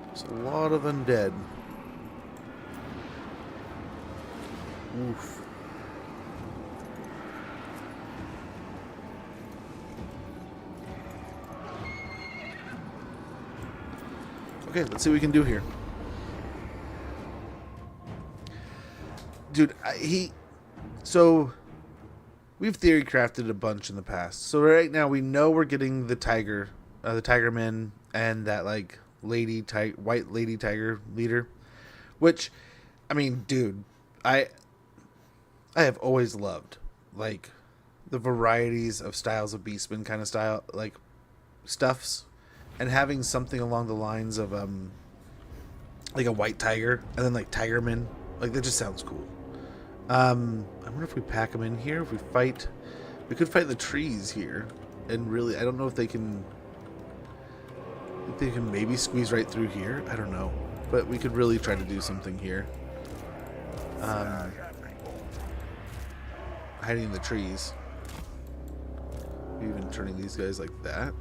There's a lot of undead. Oof. Okay, let's see what we can do here. Dude, so we've theory crafted a bunch in the past. So right now we know we're getting the tiger, the Tigerman, and that like white lady tiger leader. Which, I mean, dude, I have always loved like the varieties of styles of beastmen kind of style like stuffs, and having something along the lines of like a white tiger and then like Tigerman, like that just sounds cool. I wonder if we pack them in here. If we fight, we could fight the trees here, and really, I don't know if they can. I think they can maybe squeeze right through here. I don't know, but we could really try to do something here. Hiding in the trees. Even turning these guys like that.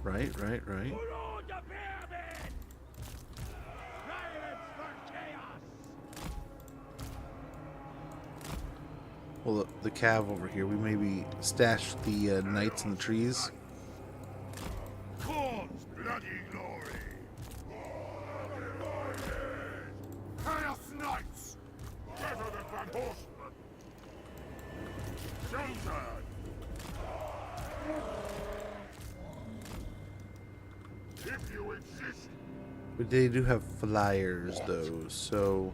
Right. Well, the cav over here, we maybe stash the knights in the trees. Khorne's bloody glory. Chaos Knights. Better than Van Horseman. Chosen. If you insist, But they do have flyers, though, so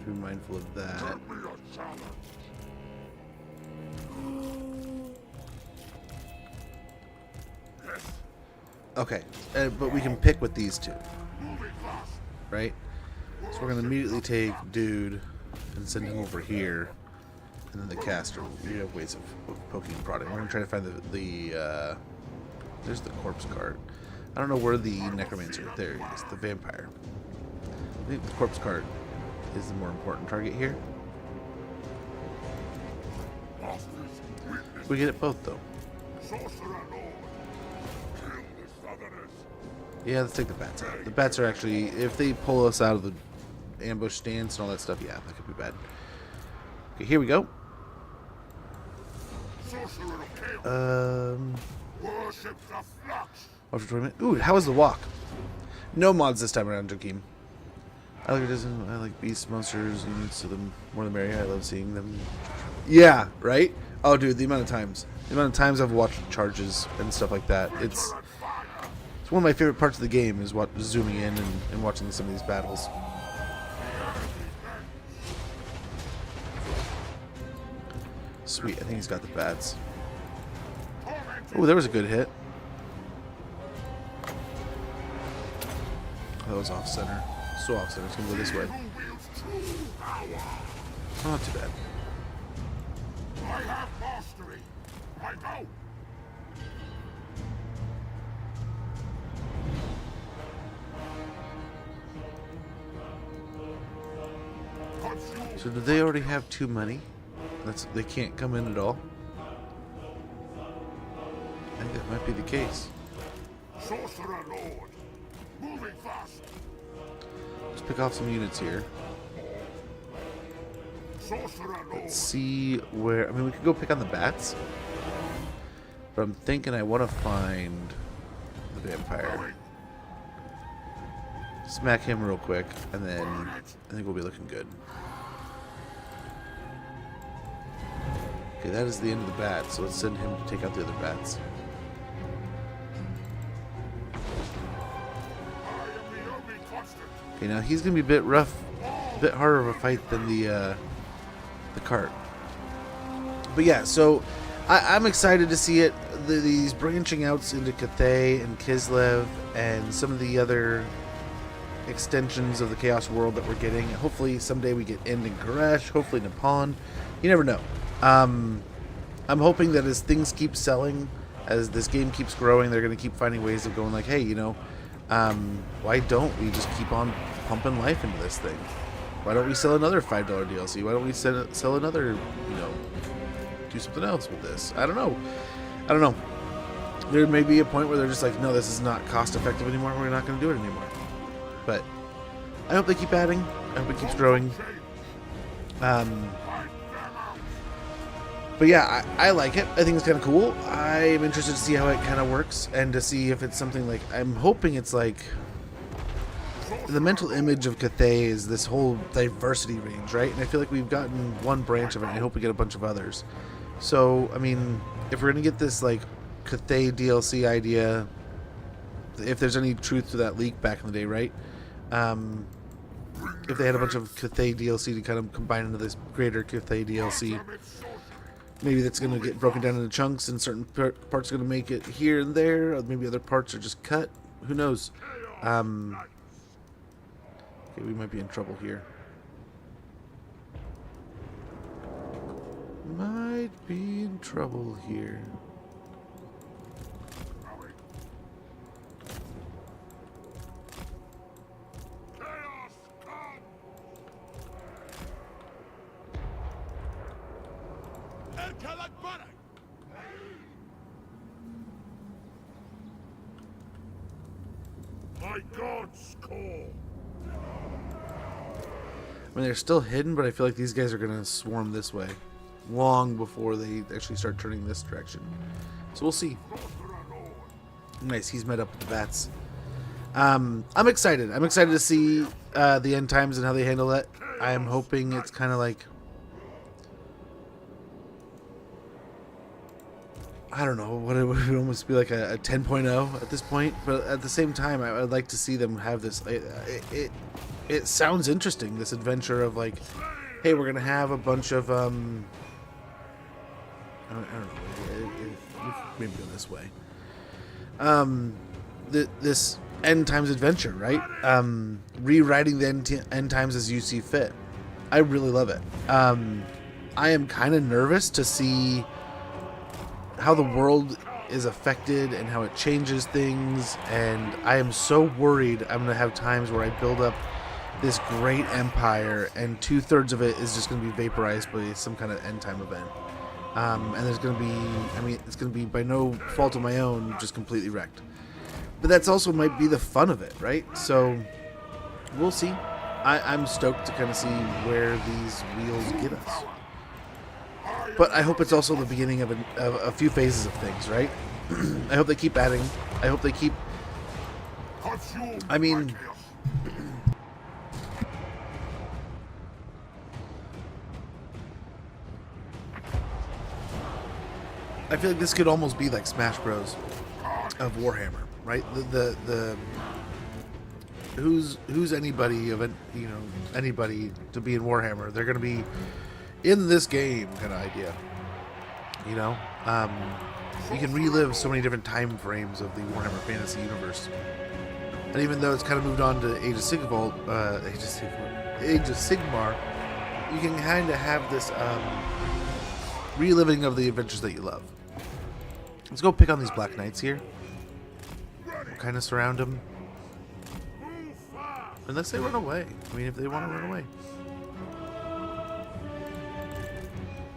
be mindful of that. give me a challenge. Yes, Okay, but we can pick with these two, moving fast. right? So we're gonna immediately take dude and send him over here, and then the caster. We have ways of poking and prodding. We're gonna try to find there's the corpse card. I don't know where the necromancer. There he is, the vampire. I think the corpse card is the more important target here. Masters, witness We get it both though. sorcerer lord. Kill the southerners. Yeah, let's take the bats out. The bats are actually, if they pull us out of the ambush stance and all that stuff, yeah, that could be bad. Okay, here we go. Sorcerer of chaos. Um, Worship the flux. after 20 minutes. Ooh, how was the walk? No mods this time around, Joakim. I like it doesn't. I like beasts, monsters, and so the more the merrier. I love seeing them. Yeah, right. Oh, dude, the amount of times I've watched charges and stuff like that. It's one of my favorite parts of the game is zooming in and watching some of these battles. Sweet, I think he's got the bats. Oh, there was a good hit. That was off center. So off center. It's gonna go this way. Oh, not too bad. I have mastery. I go. Consume. So do they already have too many? They can't come in at all. I think that might be the case. Sorcerer lord. Moving fast. Let's pick off some units here. Sorcerer lord. Let's see where. I mean, we could go pick on the bats, but I'm thinking I want to find the vampire. Smack him real quick, and then I think we'll be looking good. Okay, that is the end of the bats, so let's send him to take out the other bats. Okay, now he's gonna be a bit rough, a bit harder of a fight than the cart. But yeah, so I'm excited to see it. These branching outs into Cathay and Kislev and some of the other extensions of the Chaos world that we're getting. Hopefully someday we get End and Koresh, hopefully Nippon. You never know. I'm hoping that as things keep selling, as this game keeps growing, they're going to keep finding ways of going like, hey, you know, why don't we just keep on pumping life into this thing? Why don't we sell another $5 DLC? Why don't we sell another, you know, do something else with this? I don't know. There may be a point where they're just like, no, this is not cost effective anymore. We're not going to do it anymore. But I hope they keep adding. I hope it keeps growing. But yeah, I like it. I think it's kind of cool. I'm interested to see how it kind of works and to see if it's something like, I'm hoping it's like, the mental image of Cathay is this whole diversity range, right? And I feel like we've gotten one branch of it, and I hope we get a bunch of others. So, I mean, if we're going to get this like Cathay DLC idea, if there's any truth to that leak back in the day, right? If they had a bunch of Cathay DLC to kind of combine into this greater Cathay DLC, maybe that's going to get broken down into chunks, and certain parts are going to make it here and there. Or maybe other parts are just cut. Who knows? Okay, we might be in trouble here. Might be in trouble here. My God's call. I mean, they're still hidden, but I feel like these guys are going to swarm this way long before they actually start turning this direction. So we'll see. Nice, he's met up with the bats. I'm excited. I'm excited to see the end times and how they handle it. I'm hoping it's kind of like... I don't know, what it would almost be like a 10.0 at this point, but at the same time, I would like to see them have this. It sounds interesting, this adventure of like, hey, we're gonna have a bunch of I don't know, maybe go this way. This end times adventure, right? Rewriting the end times as you see fit. I really love it. I am kind of nervous to see how the world is affected and how it changes things, and I am so worried I'm going to have times where I build up this great empire and 2/3 of it is just going to be vaporized by some kind of end time event. And there's going to be, it's going to be by no fault of my own, just completely wrecked. But that's also might be the fun of it, right? So we'll see. I'm stoked to kind of see where these wheels get us. But I hope it's also the beginning of a few phases of things, right? I hope they keep adding. I hope they keep... I mean... I feel like this could almost be like Smash Bros. Of Warhammer, right? The who's anybody of it, you know, anybody to be in Warhammer? They're going to be in this game kind of idea, you know. You can relive so many different time frames of the Warhammer Fantasy universe, and even though it's kind of moved on to Age of Sigmar, you can kind of have this reliving of the adventures that you love. Let's go pick on these Black Knights here. We'll kind of surround them. Unless they run away. I mean, if they want to run away.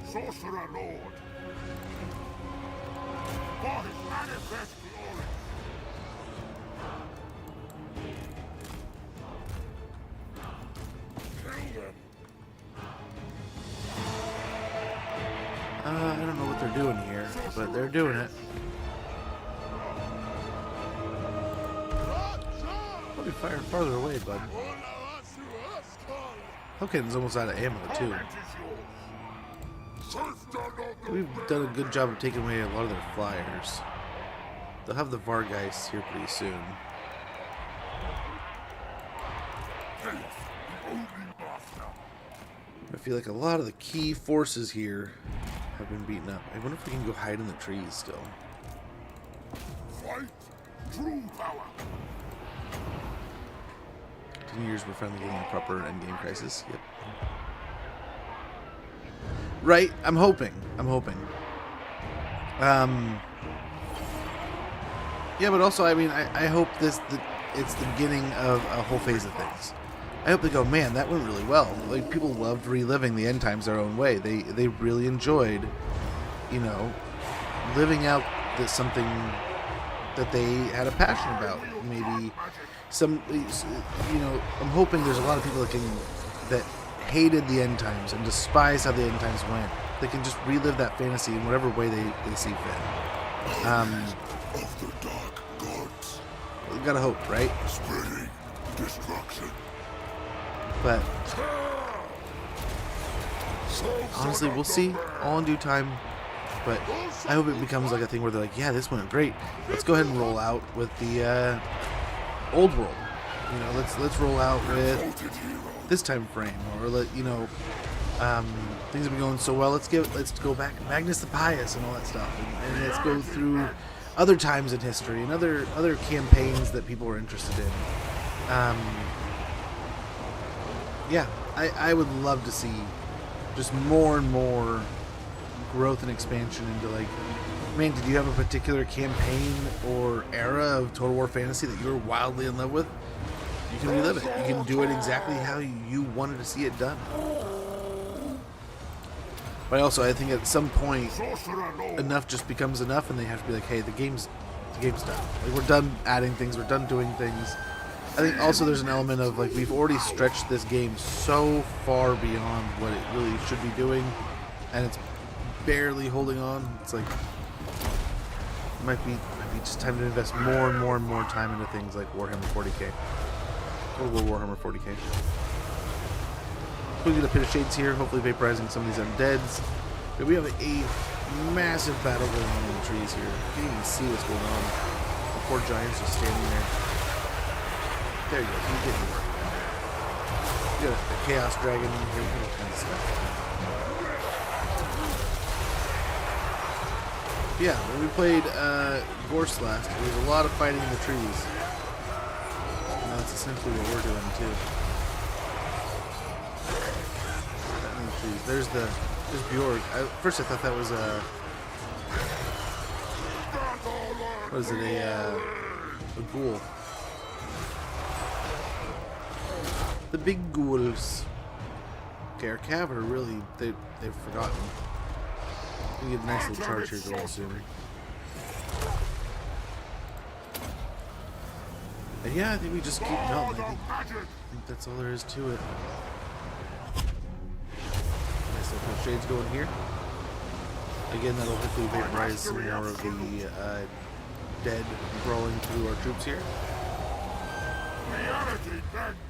Sorcerer Lord, for his manifest glory. Kill them. I don't know what they're doing here, but they're doing it. I'll be firing farther away, bud. Hoken's almost out of ammo, too. We've done a good job of taking away a lot of their flyers. They'll have the Vargeists here pretty soon. I feel like a lot of the key forces here have been beaten up. I wonder if we can go hide in the trees still. Fight true power. 10 years we're finally getting a proper endgame crisis. Yep. Right, I'm hoping. Yeah, but also, I mean, I hope it's the beginning of a whole phase of things. I hope they go, man, that went really well. Like, people loved reliving the end times their own way. They really enjoyed, you know, living out something that they had a passion about. Maybe some, you know, I'm hoping there's a lot of people that hated the end times and despised how the end times went. They can just relive that fantasy in whatever way they see fit. Of the dark gods. You gotta hope, right? Spreading destruction. But honestly, we'll see. All in due time. But I hope it becomes like a thing where they're like, yeah, this went great. Let's go ahead and roll out with the old world. You know, let's roll out with this time frame, or things have been going so well. Let's go back, Magnus the Pious and all that stuff, and let's go through other times in history and other campaigns that people are interested in. Yeah, I would love to see just more and more growth and expansion into, like, man, did you have a particular campaign or era of Total War Fantasy that you were wildly in love with? You can relive it. You can do it exactly how you wanted to see it done. But also, I think at some point, enough just becomes enough, and they have to be like, hey, the game's done. Like, we're done adding things. We're done doing things. I think also there's an element of, like, we've already stretched this game so far beyond what it really should be doing, and it's barely holding on. It's like, it might be just time to invest more and more and more time into things like Warhammer 40k. Total War Warhammer 40k. We'll get a Pit of Shades here, hopefully vaporizing some of these undeads. But we have a Massive battle going on in the trees here. You can't even see what's going on. The poor giants are standing there. There you go. You get me. You got a chaos dragon in here. You got all kinds of stuff. Yeah, when we played Gorse last, there was a lot of fighting in the trees. And that's essentially what we're doing too. Fighting in the trees. There's Bjorg. First I thought that was a... What is it? A ghoul. The big ghouls. Okay, our cav are really... They've forgotten. We get a nice little charge here going soon. And yeah, I think we just keep melting. I think that's all there is to it. Nice little shades going here. Again, that'll hopefully vaporize some more of the dead crawling through our troops here.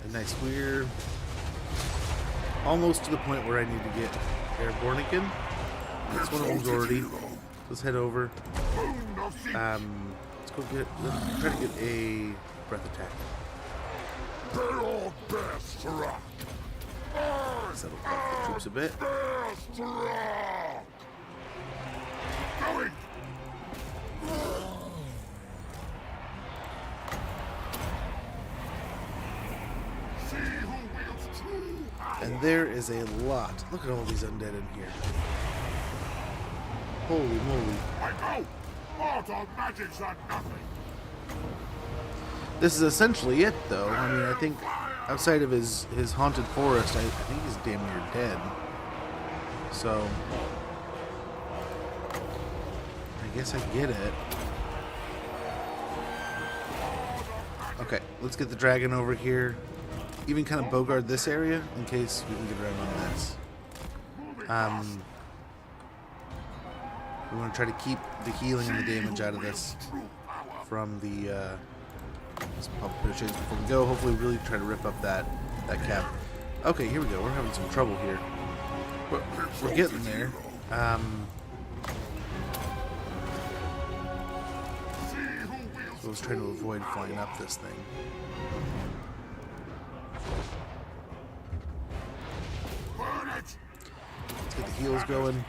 And nice, we're almost to the point where I need to get airborne again. This one of them's already. Let's head over. Let's go let's try to get a breath attack. Settle the troops a bit. And there is a lot. Look at all these undead in here. Holy moly. I know! Mortal magics are nothing! This is essentially it, though. I mean, I think outside of his haunted forest, I think he's damn near dead. So, I guess I get it. Okay, let's get the dragon over here. Even kind of bogard this area in case we can get around on this. We want to try to keep the healing and the damage out of this from the let's pop a bit of shades before we go. Hopefully really try to rip up that cap. Okay, here we go. We're having some trouble here. We're getting there. So I was trying to avoid flying up this thing. Let's get the heals going.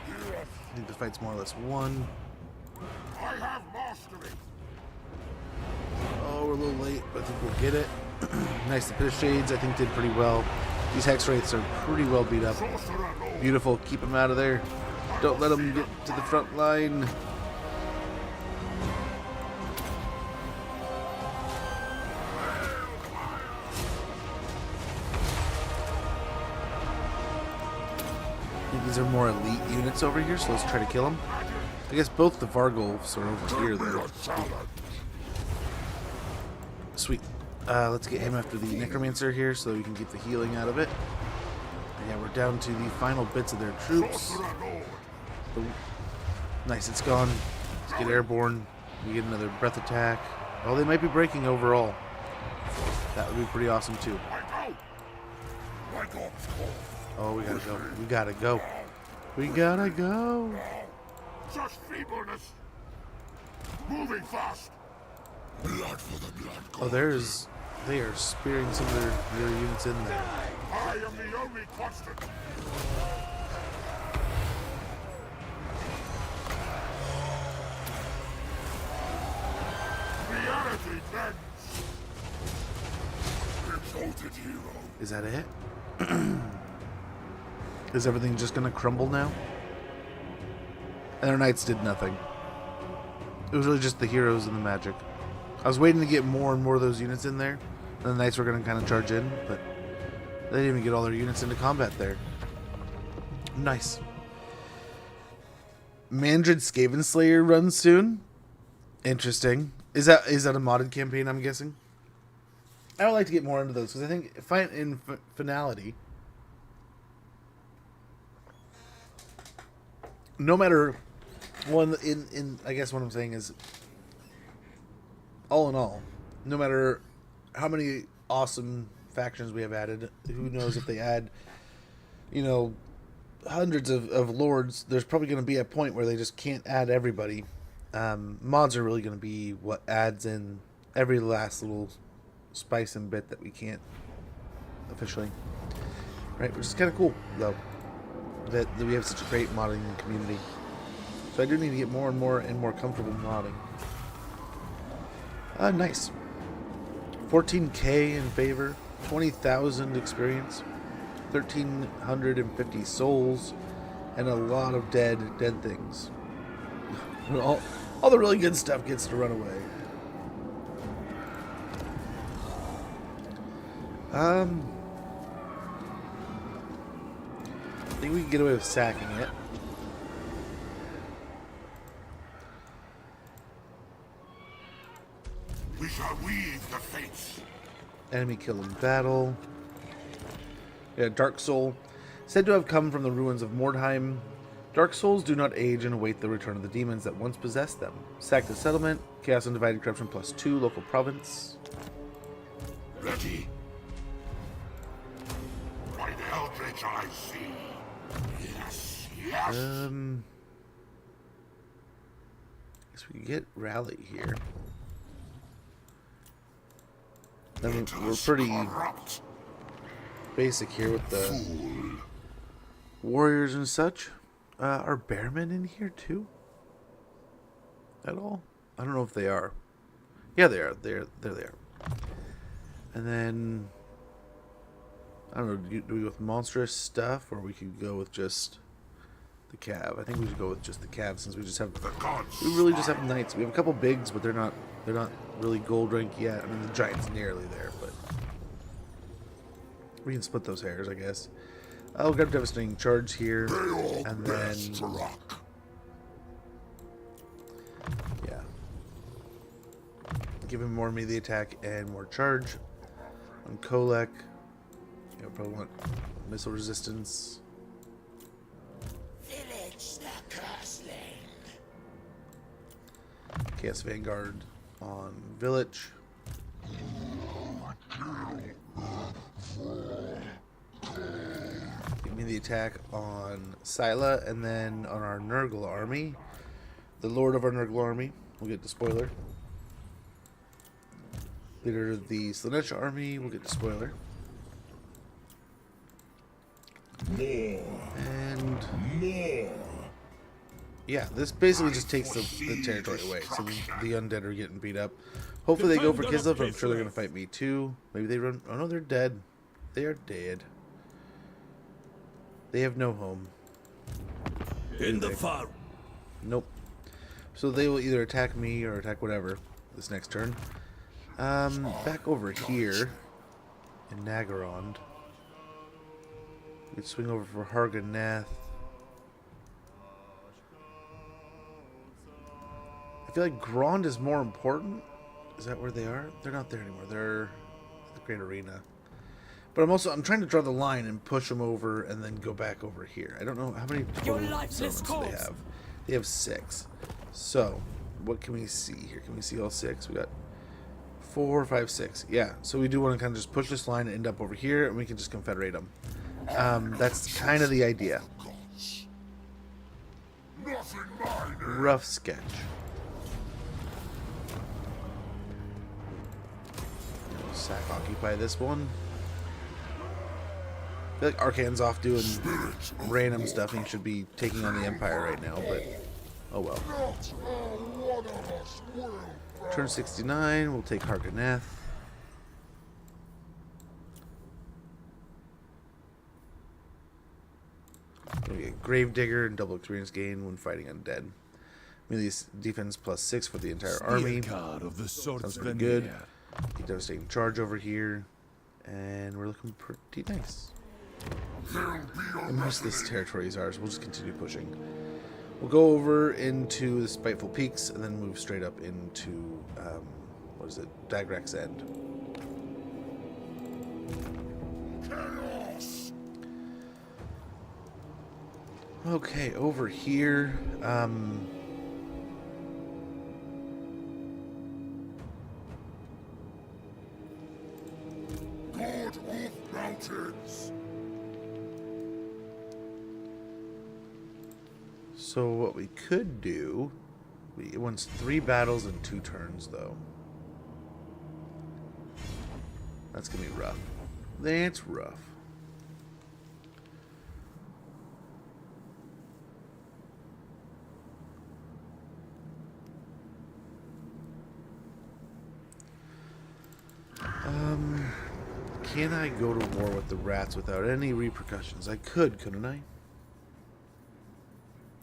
I think the fight's more or less won. I have mastered it! Oh, we're a little late, but I think we'll get it. Nice, the Pit of Shades I think did pretty well. These Hex Wraiths are pretty well beat up. Beautiful, keep them out of there. Don't let them get to the front line. These are more elite units over here, so let's try to kill them. I guess both the Vargolfs are over here, though. Sweet. Let's get him after the Necromancer here so we can keep the healing out of it. And yeah, we're down to the final bits of their troops. Nice, it's gone. Let's get airborne. We get another breath attack. Oh, they might be breaking overall. That would be pretty awesome, too. Oh, we gotta go. We gotta go. We gotta go. Just feebleness! Moving fast! Blood for the blood god. Oh, they are spearing some of their units in there. I am the only constant. Reality bends. Exalted hero. Is that it? Is everything just gonna crumble now? And their knights did nothing. It was really just the heroes and the magic. I was waiting to get more and more of those units in there. And the knights were gonna kind of charge in, but they didn't even get all their units into combat there. Nice. Mandrid Skaven Slayer runs soon. Interesting. Is that a modded campaign? I'm guessing. I would like to get more into those because I think in finality, no matter I guess what I'm saying is, all in all, no matter how many awesome factions we have added, who knows if they add, hundreds of lords, there's probably going to be a point where they just can't add everybody. Mods are really going to be what adds in every last little spice and bit that we can't officially. Right, which is kind of cool, though, that we have such a great modding community. So I do need to get more and more comfortable modding. Nice. 14k in favor, 20,000 experience, 1,350 souls, and a lot of dead things. All the really good stuff gets to run away. I think we can get away with sacking it. We shall weave the fates. Enemy killed in battle. Yeah, Dark Soul. Said to have come from the ruins of Mordheim. Dark souls do not age and await the return of the demons that once possessed them. Sack the settlement. Chaos and Divided Corruption +2. Local province. Ready? By the eldritch I see. Yes, yes. Guess we can get Rally here. Then we're pretty basic here with the warriors and such. Are bearmen in here too? At all? I don't know if they are. Yeah, they are. There they are. And then I don't know. Do we go with monstrous stuff, or we could go with just the cav? I think we should go with just the cav since we just have. We really just have knights. We have a couple bigs, but they're not really gold rank yet. I mean, the giant's nearly there, but we can split those hairs, I guess. I'll grab Devastating Charge here, and then yeah, give him more melee attack and more charge. On Kolek, you know, probably want missile resistance. Village the Cursling. Chaos Vanguard on Village. Give me the attack on Scylla, and then on our Nurgle army, the Lord of our Nurgle army, we'll get the spoiler. Leader of the Slanesh army, we'll get the spoiler. And yeah, this basically just takes the territory away. So the undead are getting beat up. Hopefully they go for Kislev, but I'm sure they're going to fight me too. Maybe they run. Oh no, they're dead. They are dead. They have no home. In the far. Nope. So they will either attack me or attack whatever this next turn. Back over here in Nagarond. We could swing over for Harganath. I feel like Grond is more important. Is that where they are? They're not there anymore. They're at the Great Arena. But I'm trying to draw the line and push them over and then go back over here. I don't know how many total settlements do they have. They have 6. So, what can we see here? Can we see all 6? We got 4, 5, 6. Yeah, so we do want to kind of just push this line and end up over here, and we can just confederate them. That's kind of the idea. Rough sketch. Sack occupy this one. I feel like Archaon's off doing random stuff and he should be taking on the Empire right now, but oh well. Turn 69, we'll take Harganath. We get Gravedigger and double experience gain when fighting undead. Melee defense +6 for the entire army. Sounds pretty good. Get Devastating Charge over here. And we're looking pretty nice. And most of this territory is ours. We'll just continue pushing. We'll go over into the Spiteful Peaks and then move straight up into, what is it? Dagrak's End. Okay, over here, God of Mountains. So what we could do, it wants 3 battles and 2 turns, though. That's gonna be rough. That's rough. Can I go to war with the rats without any repercussions? I could, couldn't I?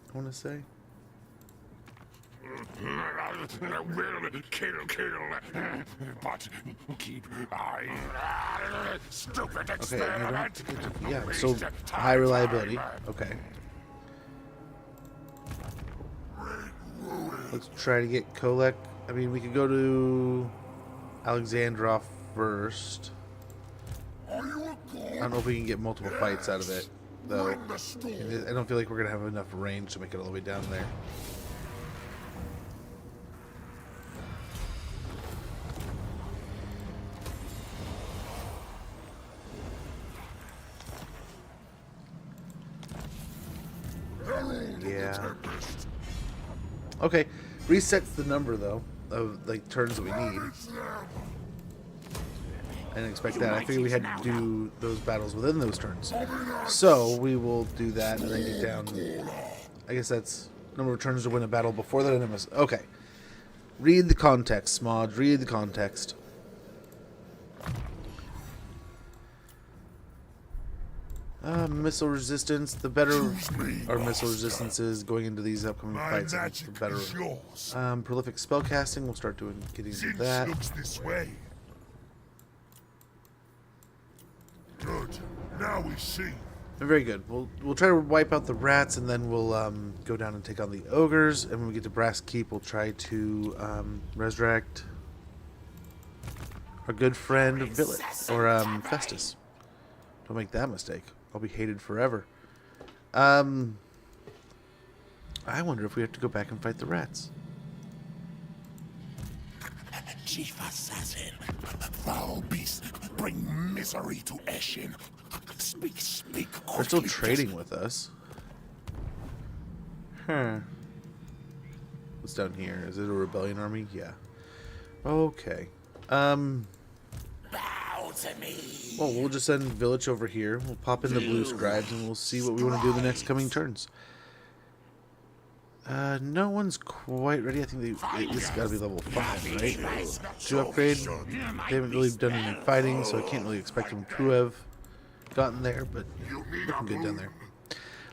I want to say. Will kill, but keep stupid experiment. Okay, yeah, so high reliability. Okay. Let's try to get Kolek. I mean, we could go to Alexandrov first. I don't know if we can get multiple fights out of it, though. I don't feel like we're going to have enough range to make it all the way down there. Yeah. Okay. Resets the number, though, of, like, turns that we need. I didn't expect that. I figured we had to do those battles within those turns. So we will do that and then get down. I guess that's number of turns to win a battle before that enemy. Okay. Read the context, Smodge. Read the context. Missile resistance. The better our missile resistance is going into these upcoming fights, I think the better. Prolific spellcasting. We'll start getting into that. This way. Good. Now we see. Very good. We'll try to wipe out the rats, and then we'll go down and take on the ogres. And when we get to Brass Keep, we'll try to resurrect our good friend Billet or Festus. Don't make that mistake. I'll be hated forever. I wonder if we have to go back and fight the rats. Chief assassin, foul beast, bring misery to Eshin. Speak. They're still trading with us. Huh. What's down here? Is it a rebellion army? Yeah. Okay. Bow to me. Well, we'll just send Village over here. We'll pop in the blue scribes and we'll see what we want to do the next coming turns. No one's quite ready. I think this has got to be level 5, right? To upgrade. They haven't really done any fighting, so I can't really expect them to have gotten there, but looking good down there.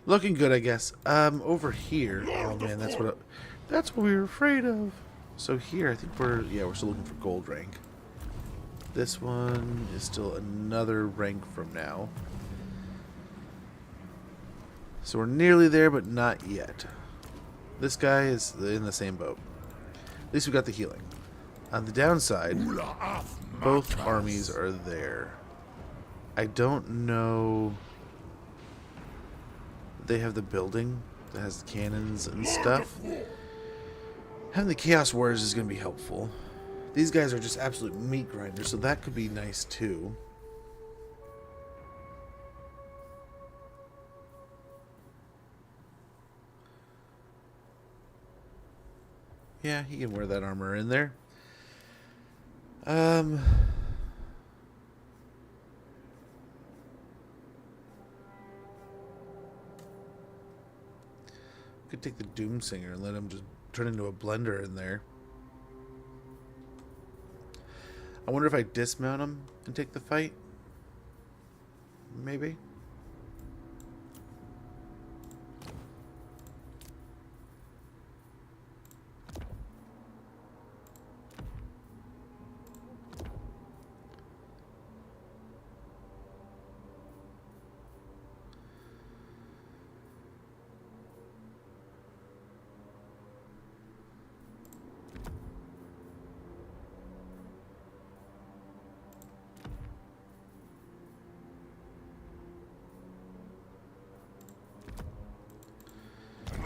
Looking good, I guess. Over here. Oh man, that's what we were afraid of. So here, I think we're still looking for gold rank. This one is still another rank from now. So we're nearly there, but not yet. This guy is in the same boat. At least we got the healing. On the downside, both armies are there. I don't know. They have the building that has the cannons and stuff. Having the Chaos Warriors is going to be helpful. These guys are just absolute meat grinders, so that could be nice too. Yeah, he can wear that armor in there. Could take the Doomsinger and let him just turn into a blender in there. I wonder if I dismount him and take the fight. Maybe.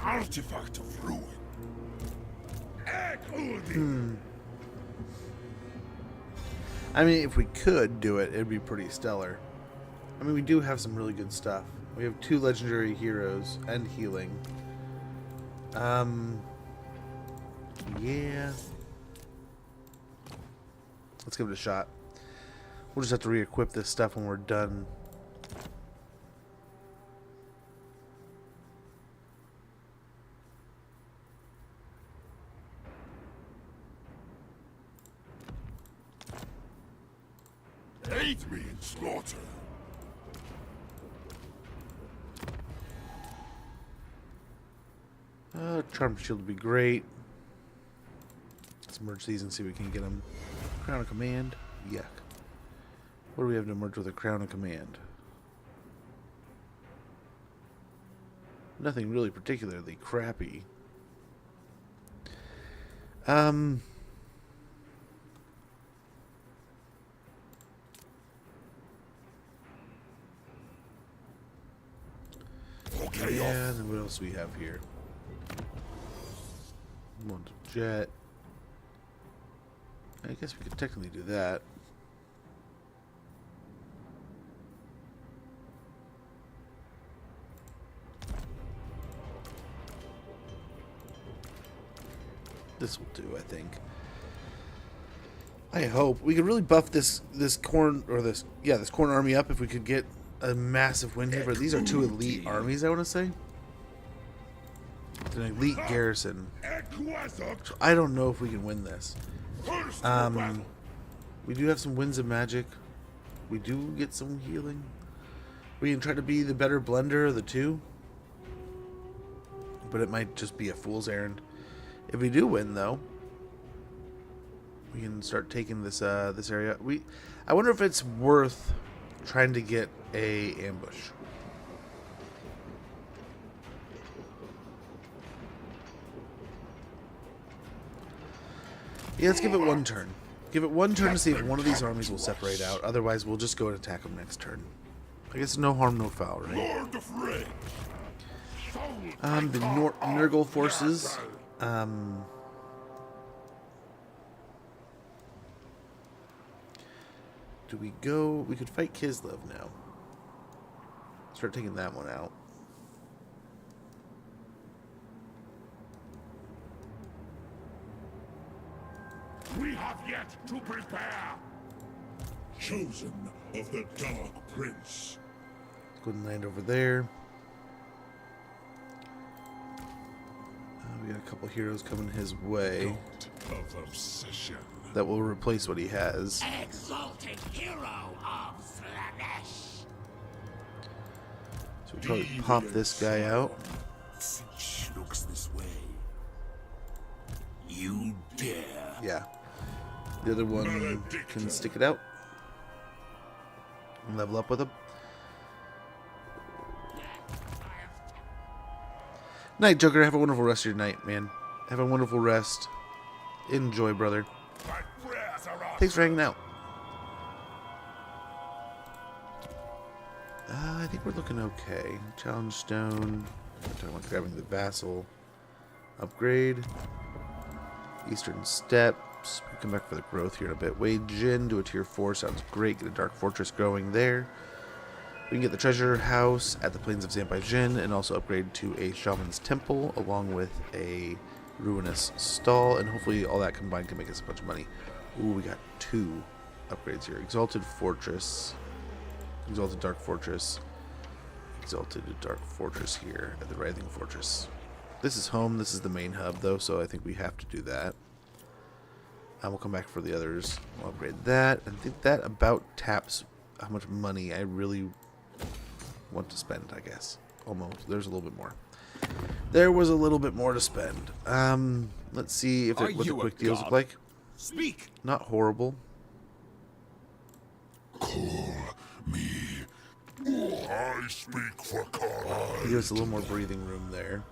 Artifact of ruin. I mean, if we could do it, it'd be pretty stellar. I mean, we do have some really good stuff. We have 2 legendary heroes and healing. Yeah. Let's give it a shot. We'll just have to re-equip this stuff when we're done. Aid me in slaughter. Charm Shield would be great. Let's merge these and see if we can get them. Crown of Command. Yuck. What do we have to merge with a Crown of Command? Nothing really particularly crappy. Yeah, and then what else do we have here? Want a jet. I guess we could technically do that. This will do, I think. I hope we could really buff this corn army up if we could get a massive win here. But these are two elite armies, I want to say. It's an elite garrison. So I don't know if we can win this. We do have some winds of magic. We do get some healing. We can try to be the better blender of the two. But it might just be a fool's errand. If we do win, though, we can start taking this this area. I wonder if it's worth trying to get a ambush. Yeah, let's give it one turn. Give it one turn to see if one of these armies will separate out. Otherwise, we'll just go and attack them next turn. I guess no harm, no foul, right? The Nurgle forces. Do we go? We could fight Kislev now. Start taking that one out. We have yet to prepare. Chosen of the Dark Prince. Let's go and land over there. We got a couple heroes coming his way. God of obsession. That will replace what he has. Exalted hero of Slanesh. So we probably pop this guy out. Since looks this way. You dare. Yeah. The other one can stick it out. And level up with him. Night, Joker. Have a wonderful rest of your night, man. Have a wonderful rest. Enjoy, brother. Thanks for hanging out. I think we're looking okay. Challenge Stone. I'm talking about grabbing the Vassal. Upgrade. Eastern Steppes. We come back for the growth here in a bit. Wade Jin to a tier 4. Sounds great. Get a Dark Fortress growing there. We can get the Treasure House at the Plains of Zampai Jin and also upgrade to a Shaman's Temple along with a Ruinous Stall. And hopefully all that combined can make us a bunch of money. Ooh, we got 2 upgrades here. Exalted Fortress. Exalted Dark Fortress. Exalted Dark Fortress here at the Writhing Fortress. This is home. This is the main hub, though, so I think we have to do that. And we'll come back for the others. We'll upgrade that. I think that about taps how much money I really want to spend, I guess. Almost. There's a little bit more. There was a little bit more to spend. Let's see if what the quick deals look like. Speak. Not horrible. Call me. I speak for Carlisle. Give us a little more breathing room there.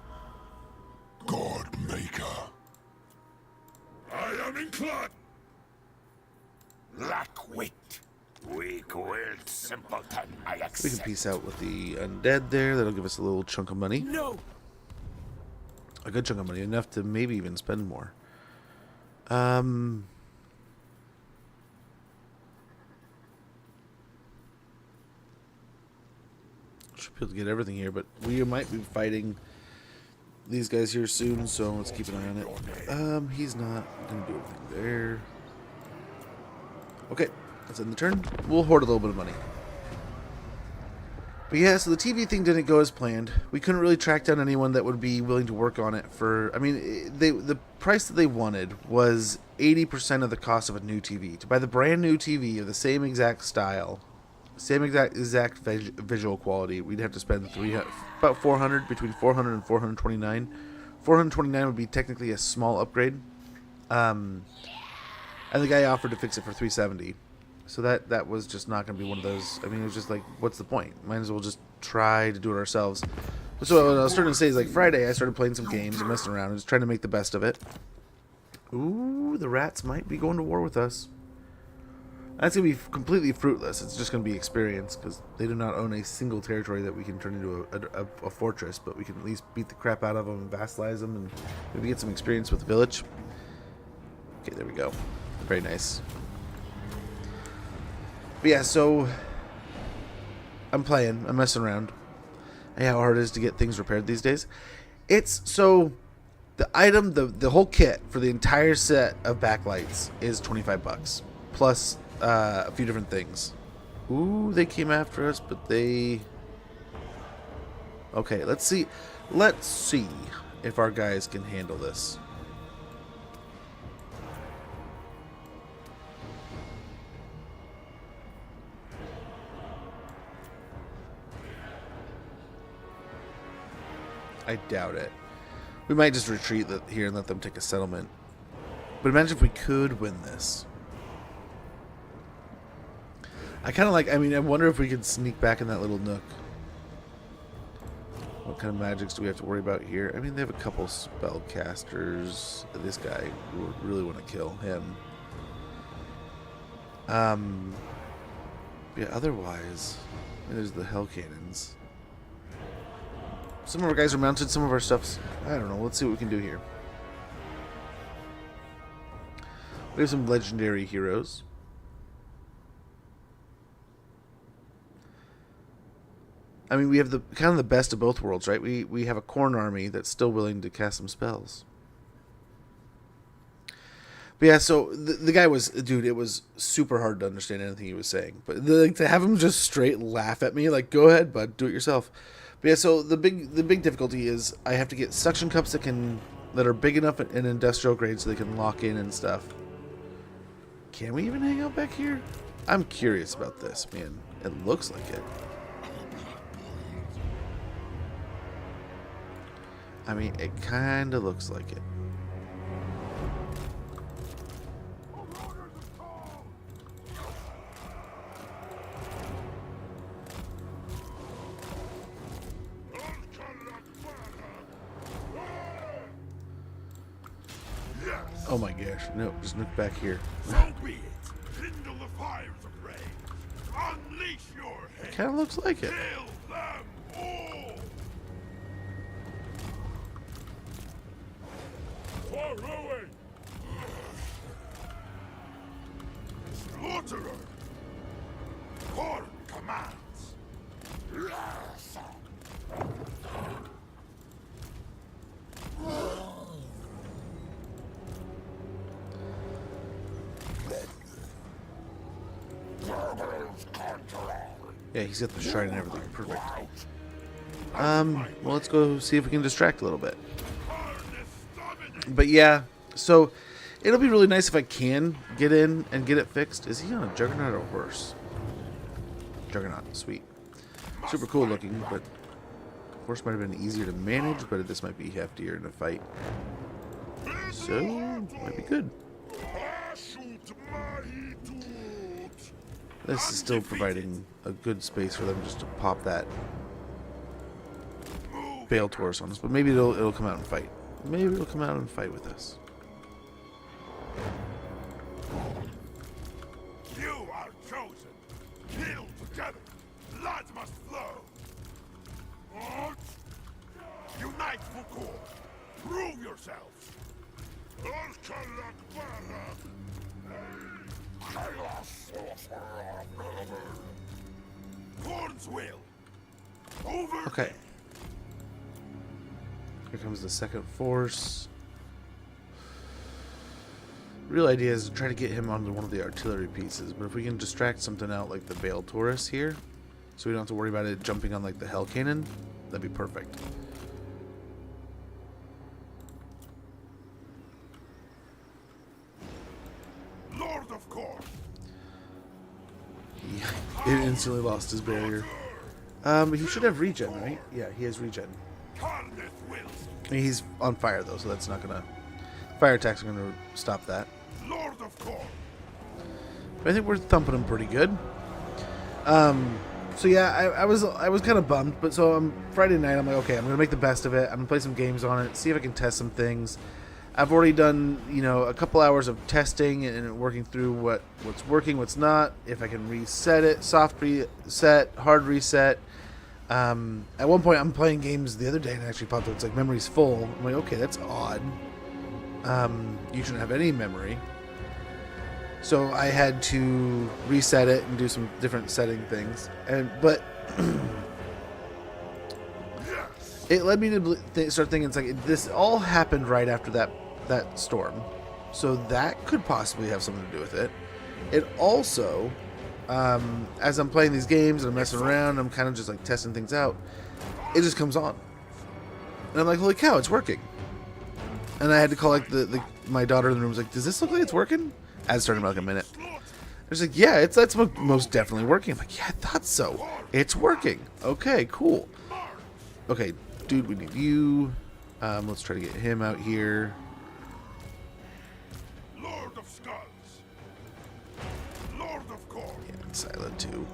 God Maker. I am inclined. Lack wit. Weak-willed simpleton, I We can accept. piece out with the undead there. That'll give us a little chunk of money. No! A good chunk of money. Enough to maybe even spend more. Should be able to get everything here, but we might be fighting these guys here soon, so let's keep an eye on it. He's not gonna do anything there. Okay, let's end the turn. We'll hoard a little bit of money. But yeah, so the TV thing didn't go as planned. We couldn't really track down anyone that would be willing to work on it for... I mean, the price that they wanted was 80% of the cost of a new TV. To buy the brand new TV of the same exact style, same exact visual quality, we'd have to spend about 400, between 400 and 429. 429 would be technically a small upgrade. And the guy offered to fix it for 370. So that was just not going to be one of those. I mean, it was just like, what's the point? Might as well just try to do it ourselves. So what I was starting to say is, like, Friday I started playing some games and messing around and just trying to make the best of it. Ooh, the rats might be going to war with us. That's going to be completely fruitless. It's just going to be experience, because they do not own a single territory that we can turn into a fortress, but we can at least beat the crap out of them and vassalize them and maybe get some experience with the village. Okay, there we go. Very nice. But yeah, so I'm playing, I'm messing around. Hey, how hard it is to get things repaired these days. It's so the item, the whole kit for the entire set of backlights is $25 plus a few different things. Ooh, they came after us, but they... Okay, let's see if our guys can handle this. I doubt it. We might just retreat here and let them take a settlement. But imagine if we could win this. I kind of like... I mean, I wonder if we could sneak back in that little nook. What kind of magics do we have to worry about here? I mean, they have a couple spellcasters. This guy, we would really want to kill him. Yeah, otherwise... I mean, there's the hell cannons. Some of our guys are mounted, some of our stuff's... I don't know, let's see what we can do here. We have some legendary heroes. I mean, we have the kind of the best of both worlds, right? We have a corn army that's still willing to cast some spells. But yeah, so the guy was... Dude, it was super hard to understand anything he was saying. But like, to have him just straight laugh at me, like, go ahead, bud, do it yourself. But yeah, so the big difficulty is I have to get suction cups that are big enough in industrial grade so they can lock in and stuff. Can we even hang out back here? I'm curious about this, man. It looks like it. I mean, it kind of looks like it. Oh my gosh, no, just look back here. So be it. Kindle the fires of rage. Unleash your hate. Kind of looks like it. Kill them all. For ruin. Slaughterer. Corn commands. Yes. Yeah, he's got the shrine and everything. Perfect. Well, let's go see if we can distract a little bit. But yeah, so it'll be really nice if I can get in and get it fixed. Is he on a Juggernaut or a horse? Juggernaut, sweet. Super cool looking, but horse might have been easier to manage, but this might be heftier in a fight. So, might be good. This is still providing a good space for them just to pop that Bale Taurus on us, but maybe it'll come out and fight. Maybe it'll come out and fight with us. You are chosen. Kill together. Blood must flow. Unite for core. Prove yourselves. Corn's will. Over. Okay. Here comes the second force. Real idea is to try to get him onto one of the artillery pieces, but if we can distract something out like the Bale Taurus here, so we don't have to worry about it jumping on like the Hell Cannon, that'd be perfect. Lord of Court. It instantly lost his barrier. He should have regen, right? Yeah, he has regen. Carneth wills. I mean, he's on fire though, so that's not gonna. Fire attacks are gonna stop that. Lord of Court. But I think we're thumping him pretty good. So yeah, I was kind of bummed, but so Friday night I'm like, okay, I'm gonna make the best of it. I'm gonna play some games on it, see if I can test some things. I've already done, you know, a couple hours of testing and working through what's working, what's not. If I can reset it, soft reset, hard reset. At one point, I'm playing games the other day and it actually popped up. It's like memory's full. I'm like, okay, that's odd. You shouldn't have any memory. So I had to reset it and do some different setting things. But it led me to start thinking, it's like this all happened right after that storm, so that could possibly have something to do with it. It also, as I'm playing these games and I'm messing around, I'm kind of just like testing things out, it just comes on and I'm like, holy cow, it's working. And I had to call like my daughter in the room, was like, does this look like it's working? As starting in like a minute. I was like, yeah, that's most definitely working. I'm like, yeah, I thought so, it's working. Okay, cool. Okay, dude, we need you. Let's try to get him out here. Lord of Skulls. Lord of Court. Yeah, and Silent too.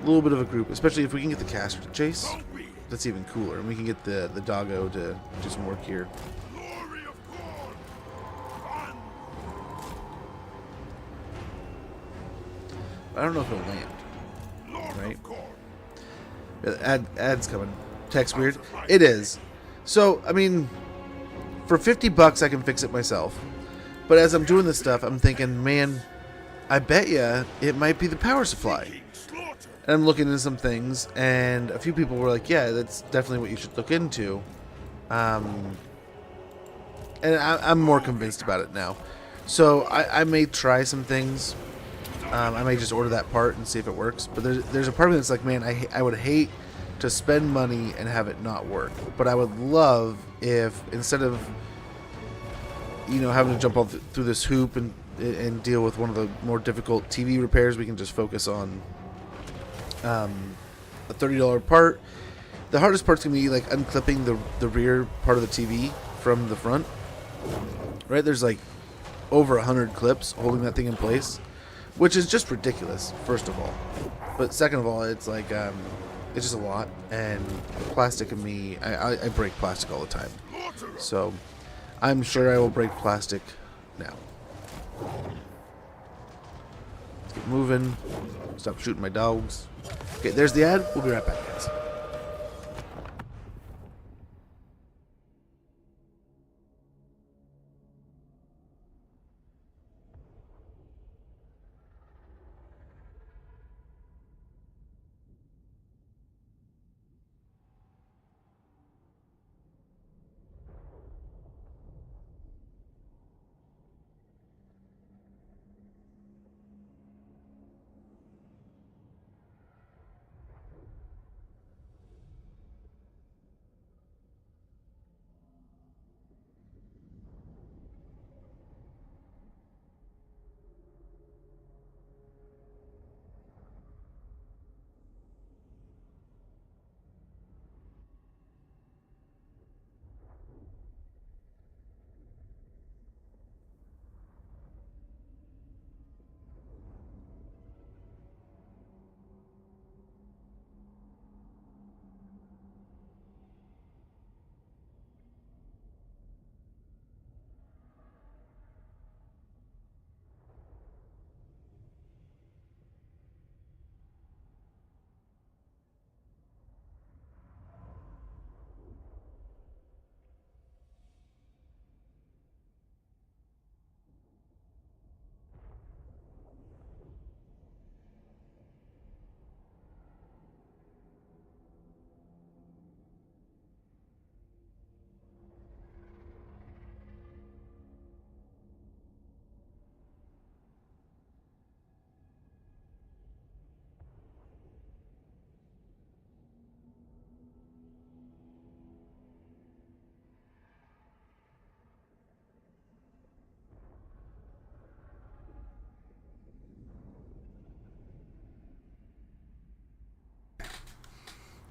A little bit of a group, especially if we can get the caster to chase. That's even cooler. And we can get the doggo to do some work here. Glory of Court. I don't know if it'll land. Lord Right? of Court. Ad's coming. Text weird. It is. So, I mean, for $50 I can fix it myself. But as I'm doing this stuff, I'm thinking, man, I bet ya it might be the power supply. And I'm looking into some things, and a few people were like, yeah, that's definitely what you should look into. And I'm more convinced about it now. So I may try some things. I may just order that part and see if it works. But there's a part of me that's like, man, I would hate to spend money and have it not work. But I would love if, instead of, you know, having to jump all through this hoop and deal with one of the more difficult TV repairs, we can just focus on a $30 part. The hardest part's gonna be like unclipping the rear part of the TV from the front. Right, there's like over 100 clips holding that thing in place, which is just ridiculous, first of all. But second of all, it's like it's just a lot, and plastic and me, I break plastic all the time. So I'm sure I will break plastic now. Let's get moving. Stop shooting my dogs. Okay, there's the ad. We'll be right back, guys.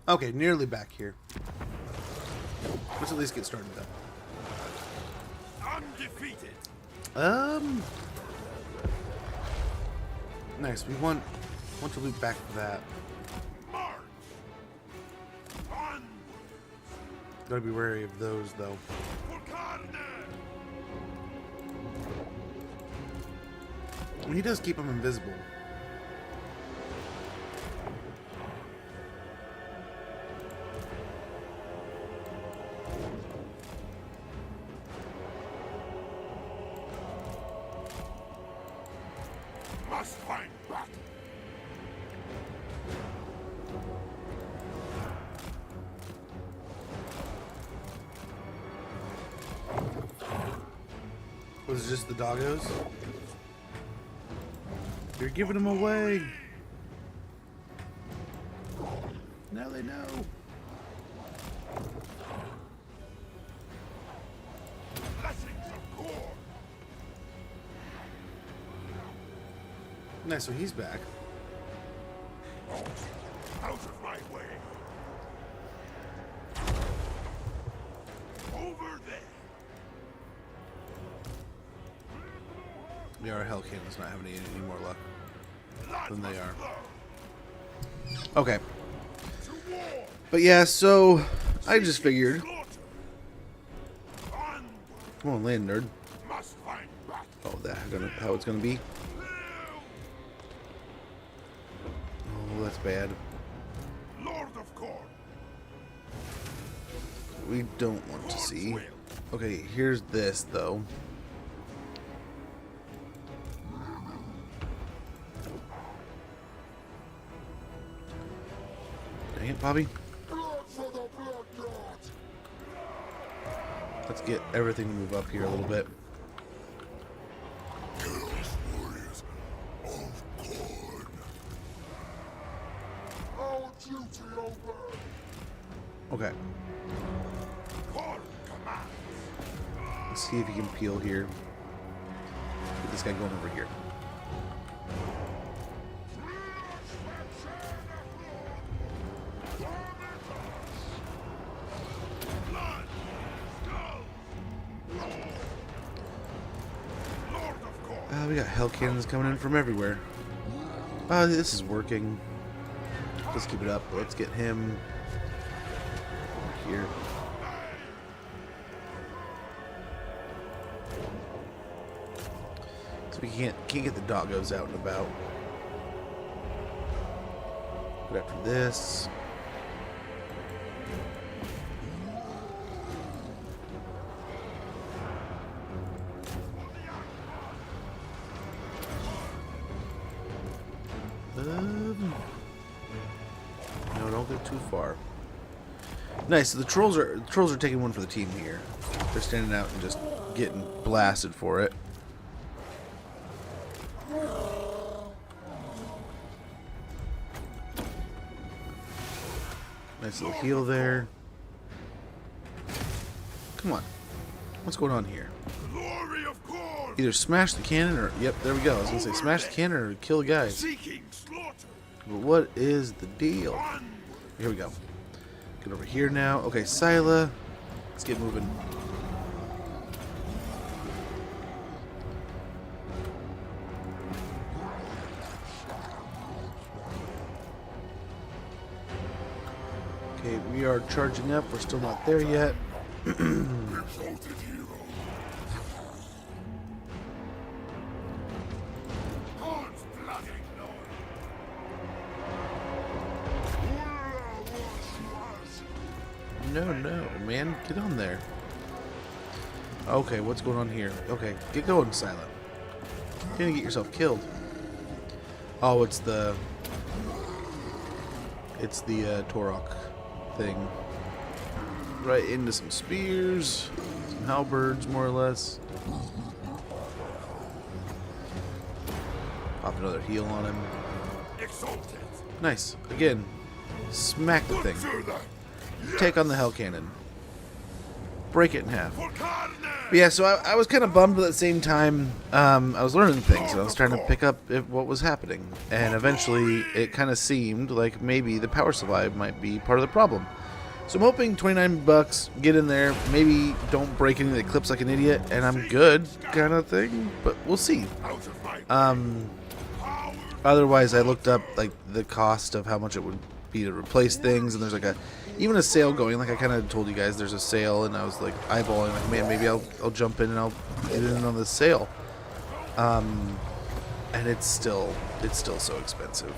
Okay, nearly back here. Let's at least get started Undefeated. though. Nice. We want to loop back to that. March. On. Gotta be wary of those though. He does keep them invisible. Must find back. Was it just the doggos? You're giving them away. Now they know. Blessings of core. Nice, so he's back. Out of my way. Over there. Yeah, our Hellcannon's not having any more luck Light than they must are. flow. Okay. To war. But yeah, so I just figured. Slaughter. On. Come on, land nerd. Must find back. Oh, how it's gonna be? Oh, that's bad. Lord of Corn. We don't want to see. Okay, here's this though. Dang it, Bobby. Blood for the blood god. Let's get everything to move up here a little bit. Chaos warriors of Corn. Our duty obey. Okay, Corn commands. let's see if he can peel here. Get this guy going over here. Blood. Go. Lord of Corn. We got hell cannons coming in from everywhere. This is working. Let's keep it up. Let's get him over here. So we can't get the doggos out and about. But after this, no, don't go too far. Nice. So the trolls are taking one for the team here. They're standing out and just getting blasted for it. Nice little heal there. Come on. What's going on here? Glory of Corn. Either smash the cannon or... Yep, there we go. I was going to say smash the cannon or kill the guys. Seeking slaughter. But what is the deal? On. Here we go. Get over here now. Okay, Scylla. Let's get moving. Okay, we are charging up. We're still not there yet. Exalted hero. Corn's bloody lord. No, man. Get on there. Okay, what's going on here? Okay, get going, Silent. You're gonna get yourself killed. Oh, it's the Torok thing. Right into some spears, some halberds, more or less. Pop another heal on him. Exalted. Nice. Again, smack the thing. Further. Take on the hell cannon. Break it in half. For carne. But yeah, so I was kind of bummed, but at the same time, I was learning things, and I was trying to pick up what was happening. And eventually, it kind of seemed like maybe the power supply might be part of the problem. So I'm hoping $29, get in there, maybe don't break any of the clips like an idiot, and I'm good, kind of thing. But we'll see. Otherwise, I looked up like the cost of how much it would be to replace things, and there's like even a sale going. Like I kind of told you guys, there's a sale, and I was like eyeballing, like, man, maybe I'll jump in and I'll get in on this sale. And it's still so expensive.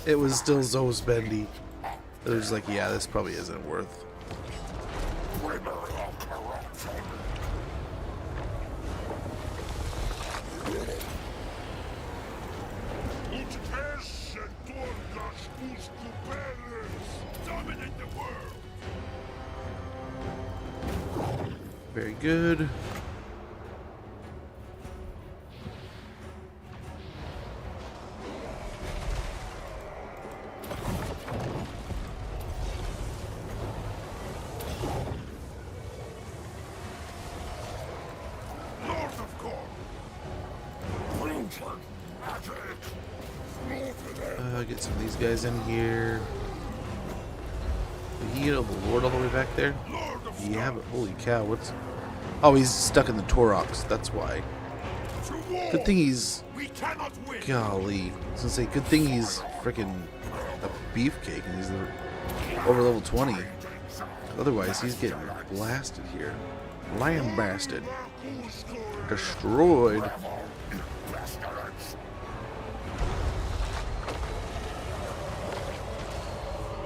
It was still so spendy. It was like, yeah, this probably isn't worth. Very good. Get some of these guys in here. Did he get the Lord all the way back there? Yeah, but holy cow, what's... Oh, he's stuck in the Torox, that's why. Good thing he's... Golly. I was gonna say, good thing he's freaking a beefcake and he's over level 20. Otherwise, he's getting blasted here. Lambasted. Destroyed.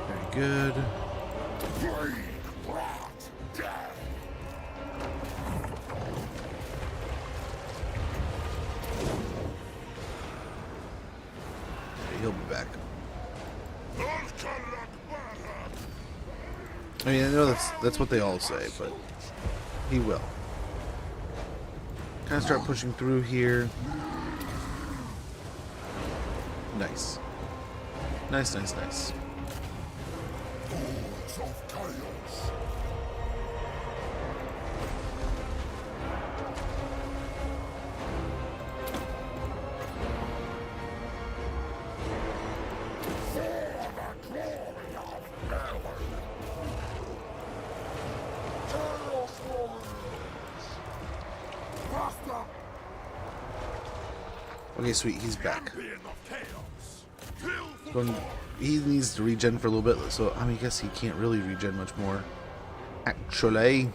Very good. He'll be back. I mean, I know that's what they all say, but he will. Kind of start pushing through here. Nice. Nice, nice, nice. Okay, sweet, he's back. He needs to regen for a little bit, so I mean, I guess he can't really regen much more. Actually.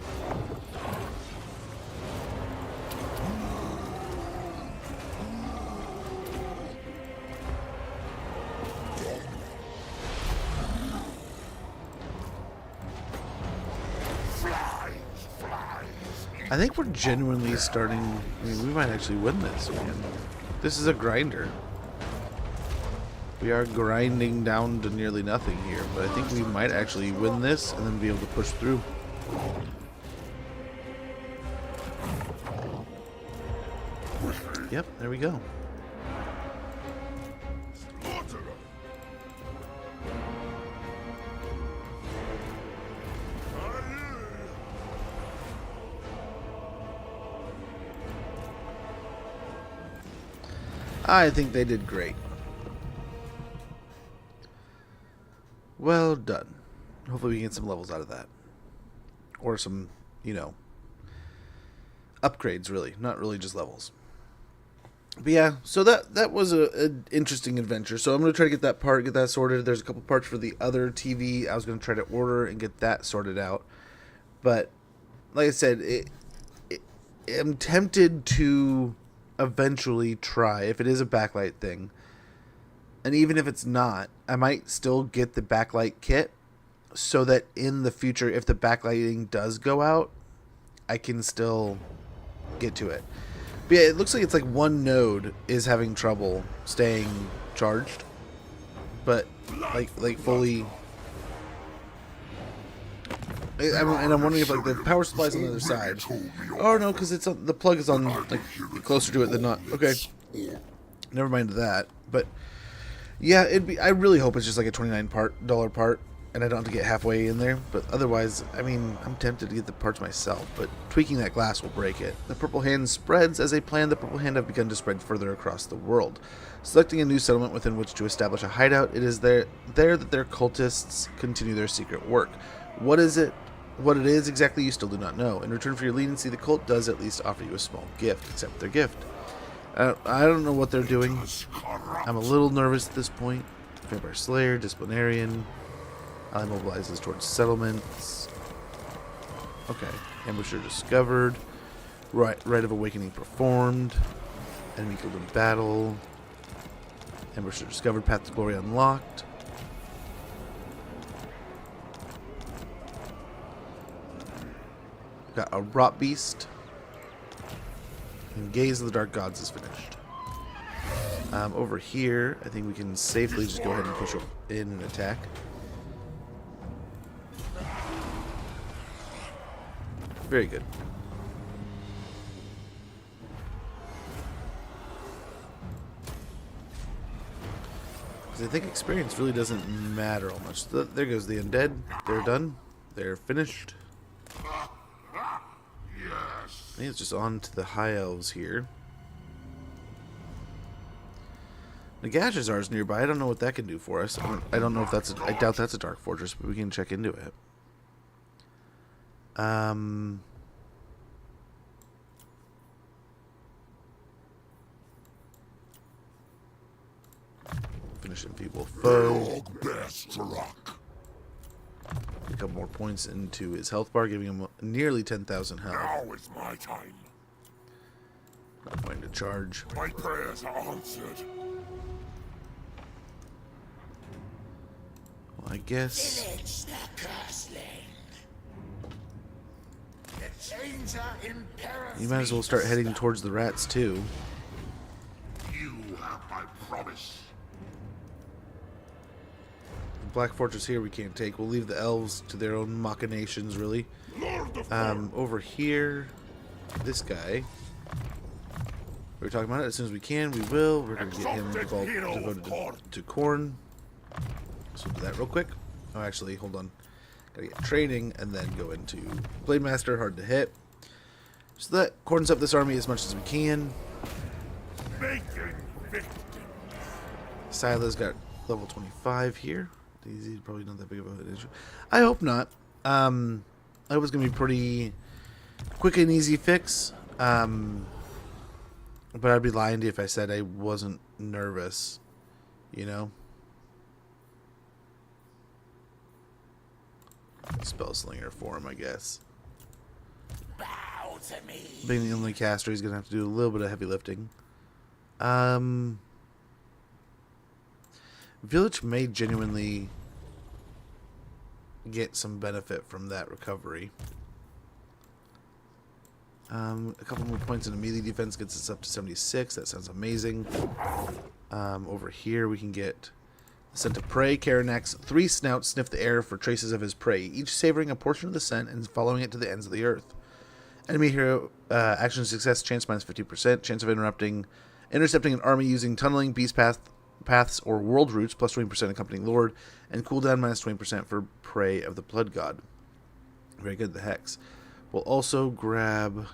I think we're genuinely starting... I mean, we might actually win this, man. This is a grinder. We are grinding down to nearly nothing here, but I think we might actually win this and then be able to push through. Yep, there we go. I think they did great. Well done. Hopefully we can get some levels out of that. Or some, you know, upgrades, really. Not really just levels. But yeah, so that was an interesting adventure. So I'm going to try to get that sorted. There's a couple parts for the other TV I was going to try to order and get that sorted out. But, like I said, I'm tempted to eventually try, if it is a backlight thing, and even if it's not, I might still get the backlight kit so that in the future, if the backlighting does go out, I can still get to it. But yeah, it looks like it's like one node is having trouble staying charged, but like fully. And I'm wondering if like the power supply's on the other side. Oh no, because it's the plug is on like closer to it than not. Okay, never mind that. But yeah, I really hope it's just like a $29 part. and I don't have to get halfway in there, but otherwise, I mean, I'm tempted to get the parts myself, but tweaking that glass will break it. The purple hand spreads. As they planned, the purple hand have begun to spread further across the world. Selecting a new settlement within which to establish a hideout, it is there that their cultists continue their secret work. What it is exactly, you still do not know. In return for your leniency, the cult does at least offer you a small gift. Accept their gift. I don't know what they're doing. I'm a little nervous at this point. Vampire Slayer, Disciplinarian. Ally mobilizes towards settlements. Okay. Ambusher discovered. Rite of Awakening performed. Enemy killed in battle. Ambusher discovered. Path to Glory unlocked. Got a Rot Beast. And Gaze of the Dark Gods is finished. Over here, I think we can safely just go ahead and push in and attack. Very good. Because I think experience really doesn't matter all much. There goes the undead. They're done. They're finished. I think it's just on to the high elves here. Nagashazar is nearby. I don't know what that can do for us. I don't know if that's I doubt that's a Dark Fortress, but we can check into it. Finish Enfeeble Foe. A couple more points into his health bar, giving him nearly 10,000 health. Now is my time. Not going to charge. My prayers are answered. Well, I guess. Pillage the Cursling. The chains are imperative. You might as well start heading towards the rats too. You have my promise. The Black Fortress here we can't take. We'll leave the elves to their own machinations, really. Over here, this guy. We're talking about it as soon as we can. We will. We're going to get him devoted to corn. So we'll do that real quick. Oh, actually, hold on. Gotta get training and then go into Blade Master, hard to hit. So that cordons up this army as much as we can. Sila's got level 25 here. He's probably not that big of an issue. I hope not. I hope it's gonna be pretty quick and easy fix. But I'd be lying to you if I said I wasn't nervous, you know? Spell Slinger for him, I guess. Bow to me. Being the only caster, he's going to have to do a little bit of heavy lifting. Village may genuinely get some benefit from that recovery. A couple more points in melee defense gets us up to 76. That sounds amazing. Over here we can get the scent of prey. Karanak's 3 snouts sniff the air for traces of his prey, each savoring a portion of the scent and following it to the ends of the earth. Enemy hero action success chance minus 50%. Chance of intercepting an army using tunneling, beast paths, or world routes plus 20% accompanying lord, and cooldown minus 20% for prey of the blood god. Very good. The hex. We'll also grab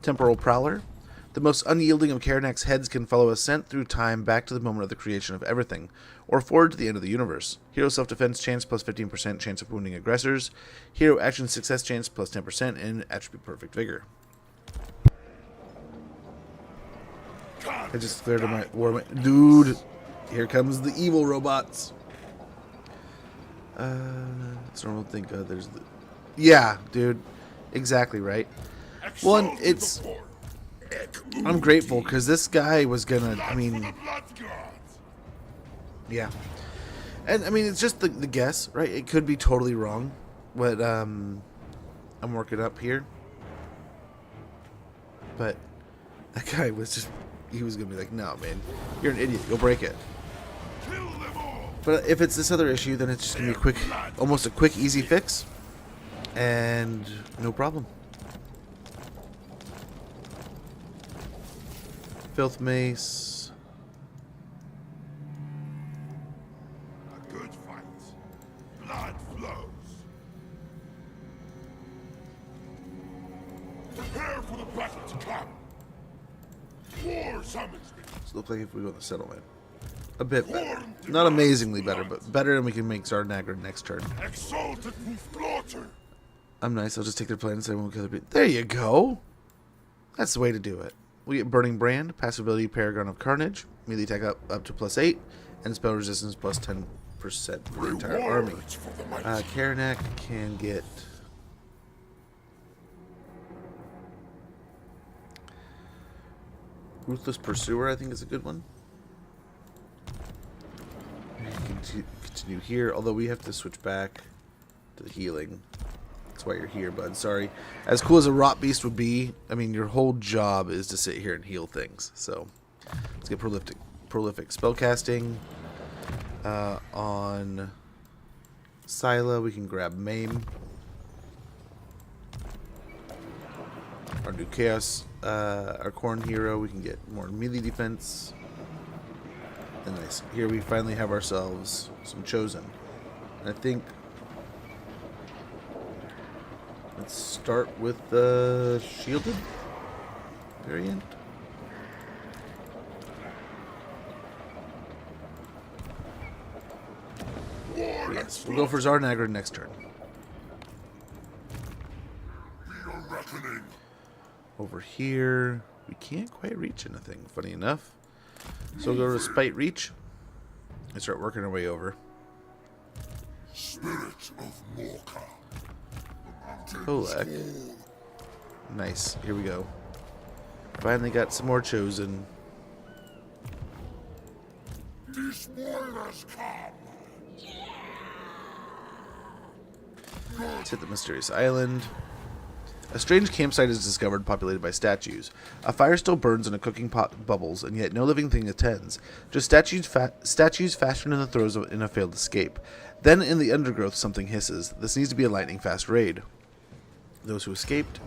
Temporal Prowler. The most unyielding of Karanak's heads can follow a scent through time back to the moment of the creation of everything, or forward to the end of the universe. Hero self-defense chance plus 15% chance of wounding aggressors. Hero action success chance plus 10%, and attribute perfect vigor. I just cleared my war. Dude, here comes the evil robots. It's normal to think there's the... Yeah, dude. Exactly right. One, it's... I'm grateful, because this guy was gonna... I mean... Yeah. And, I mean, it's just the guess, right? It could be totally wrong. But, I'm working up here. But, that guy was just... He was gonna be like, no, man. You're an idiot. Go break it. But if it's this other issue, then it's just going to be a quick, almost a quick, easy fix. And no problem. Filth Mace. Prepare for the battle to come. War summons me. Does look like if we go to the settlement. A bit better. Not amazingly better, but better than we can make Zarnagr next turn. Exalted me slaughter. I'm nice. I'll just take their plans. There you go. That's the way to do it. We get Burning Brand, passive ability Paragon of Carnage, melee attack up to +8, and spell resistance plus 10% for the entire army. Karanak can get Ruthless Pursuer, I think is a good one. Continue here, although we have to switch back to the healing. That's why you're here, bud. Sorry. As cool as a Rot Beast would be, I mean, your whole job is to sit here and heal things. So, let's get prolific spellcasting. On Scylla, we can grab Maim. Our new Chaos, our Corn Hero, we can get more melee defense. And nice. Here we finally have ourselves some Chosen. And I think let's start with the Shielded variant. Yes, we'll go for Zarnagr next turn. Over here, we can't quite reach anything, funny enough. So we'll go to Spite Reach and start working our way over. Spirit of Morka. Kolek. Nice. Here we go. Finally got some more Chosen. Despoilers come. Let's hit the mysterious island. A strange campsite is discovered, populated by statues. A fire still burns and a cooking pot bubbles, and yet no living thing attends. Just statues fashioned in the throes in a failed escape. Then in the undergrowth something hisses. This needs to be a lightning-fast raid. Those who escaped.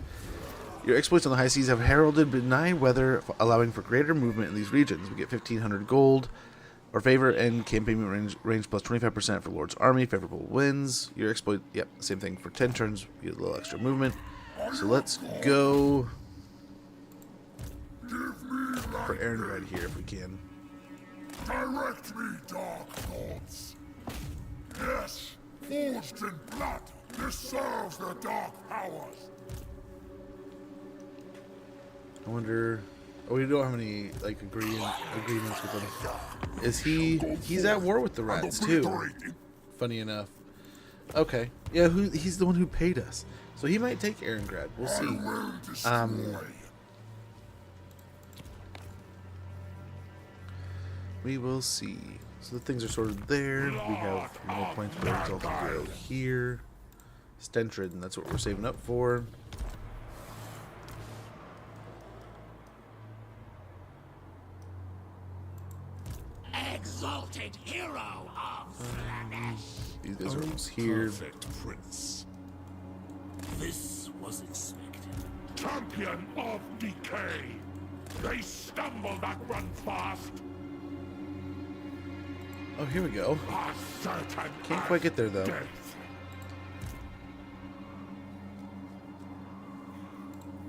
Your exploits on the high seas have heralded benign weather, allowing for greater movement in these regions. We get 1,500 gold. Or favor and campaign range plus 25% for Lord's Army. Favorable wins. Your exploit, yep, same thing for 10 turns. You get a little extra movement. So let's go for Erengrad here if we can. Direct me, dark gods. Yes, forged in blood. This serves the dark powers. I wonder. Oh, we don't have any like agreements with him. Is he's at war with the rats too? Funny enough. Okay. Yeah, he's the one who paid us. So he might take Erengrad. We'll see. We will see. So the things are sorted there. We have more points for resulting go here. Stentrid, and that's what we're saving up for. Exalted hero of Slaanesh. These guys are almost here. Prince. This was expected. Champion of decay. They stumble that run fast. Oh, here we go. Can't quite get there though. Death.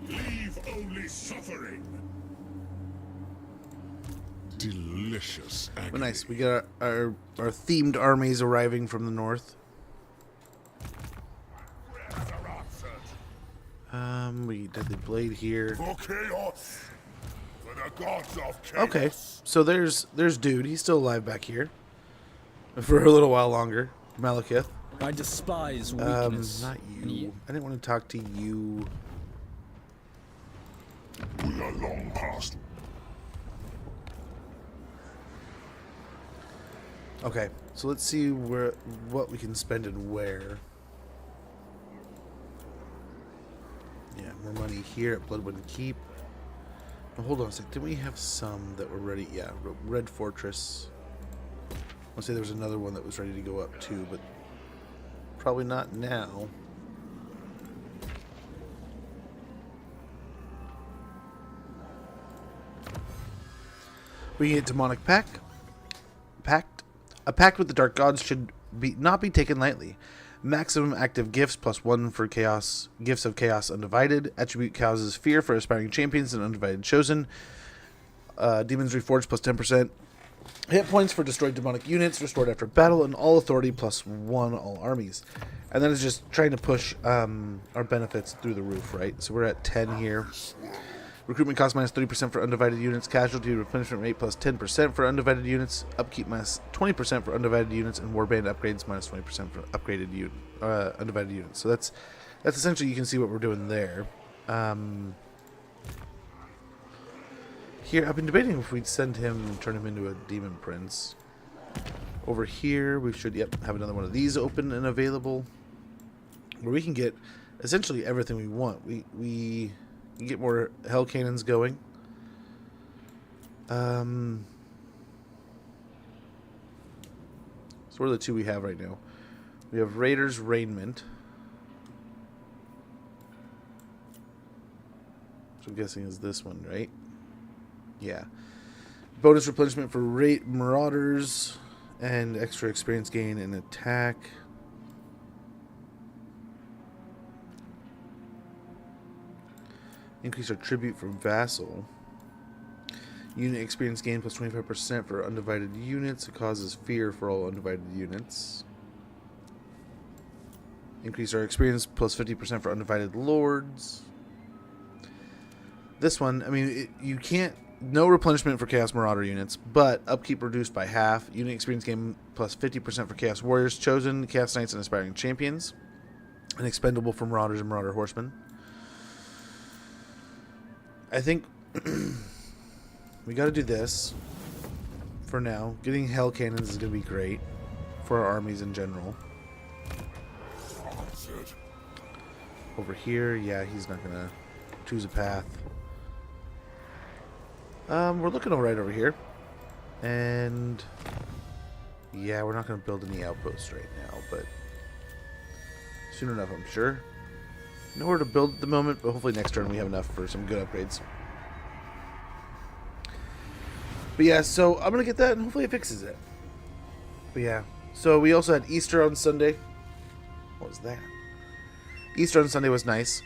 Leave only suffering. Delicious agony. Well, nice. We got our themed armies arriving from the north. We Deadly Blade here. For chaos. For the gods of chaos. Okay, so there's dude. He's still alive back here for a little while longer. Malekith. I despise weakness. Not you. I didn't want to talk to you. We are long past. Okay, so let's see what we can spend and where. Yeah, more money here at Bloodwind Keep. Oh, hold on a sec. Didn't we have some that were ready? Yeah, Red Fortress. I'll say there was another one that was ready to go up too, but probably not now. We can get Demonic Pact. A pact with the Dark Gods should not be taken lightly. Maximum active gifts +1 for chaos. Gifts of Chaos Undivided. Attribute causes fear for aspiring champions and Undivided Chosen. Demons Reforged +10%. Hit points for destroyed demonic units restored after battle, and all authority +1 all armies. And then it's just trying to push our benefits through the roof, right? So we're at 10 here. Recruitment cost -30% for undivided units. Casualty replenishment rate +10% for undivided units. Upkeep -20% for undivided units, and warband upgrades -20% for upgraded undivided units. So that's essentially, you can see what we're doing there. Here, I've been debating if we'd send him and turn him into a demon prince. Over here, we should have another one of these open and available, where we can get essentially everything we want. We can get more hell cannons going. So what are the two we have right now? We have Raiders Raiment, which I'm guessing is this one, right? Yeah. Bonus replenishment for Marauders and extra experience gain in attack. Increase our tribute from Vassal. Unit experience gain +25% for undivided units. It causes fear for all undivided units. Increase our experience +50% for undivided lords. This one, I mean, you can't... No replenishment for Chaos Marauder units, but upkeep reduced by half. Unit experience gain +50% for Chaos Warriors Chosen, Chaos Knights, and Aspiring Champions. And expendable for Marauders and Marauder Horsemen. I think we got to do this for now. Getting Hell Cannons is going to be great for our armies in general. Over here, yeah, he's not going to choose a path. We're looking all right over here. And yeah, we're not going to build any outposts right now, but soon enough, I'm sure. Nowhere to build at the moment, but hopefully next turn we have enough for some good upgrades. But yeah, so I'm going to get that and hopefully it fixes it. But yeah, so we also had Easter on Sunday. What was that? Easter on Sunday was nice.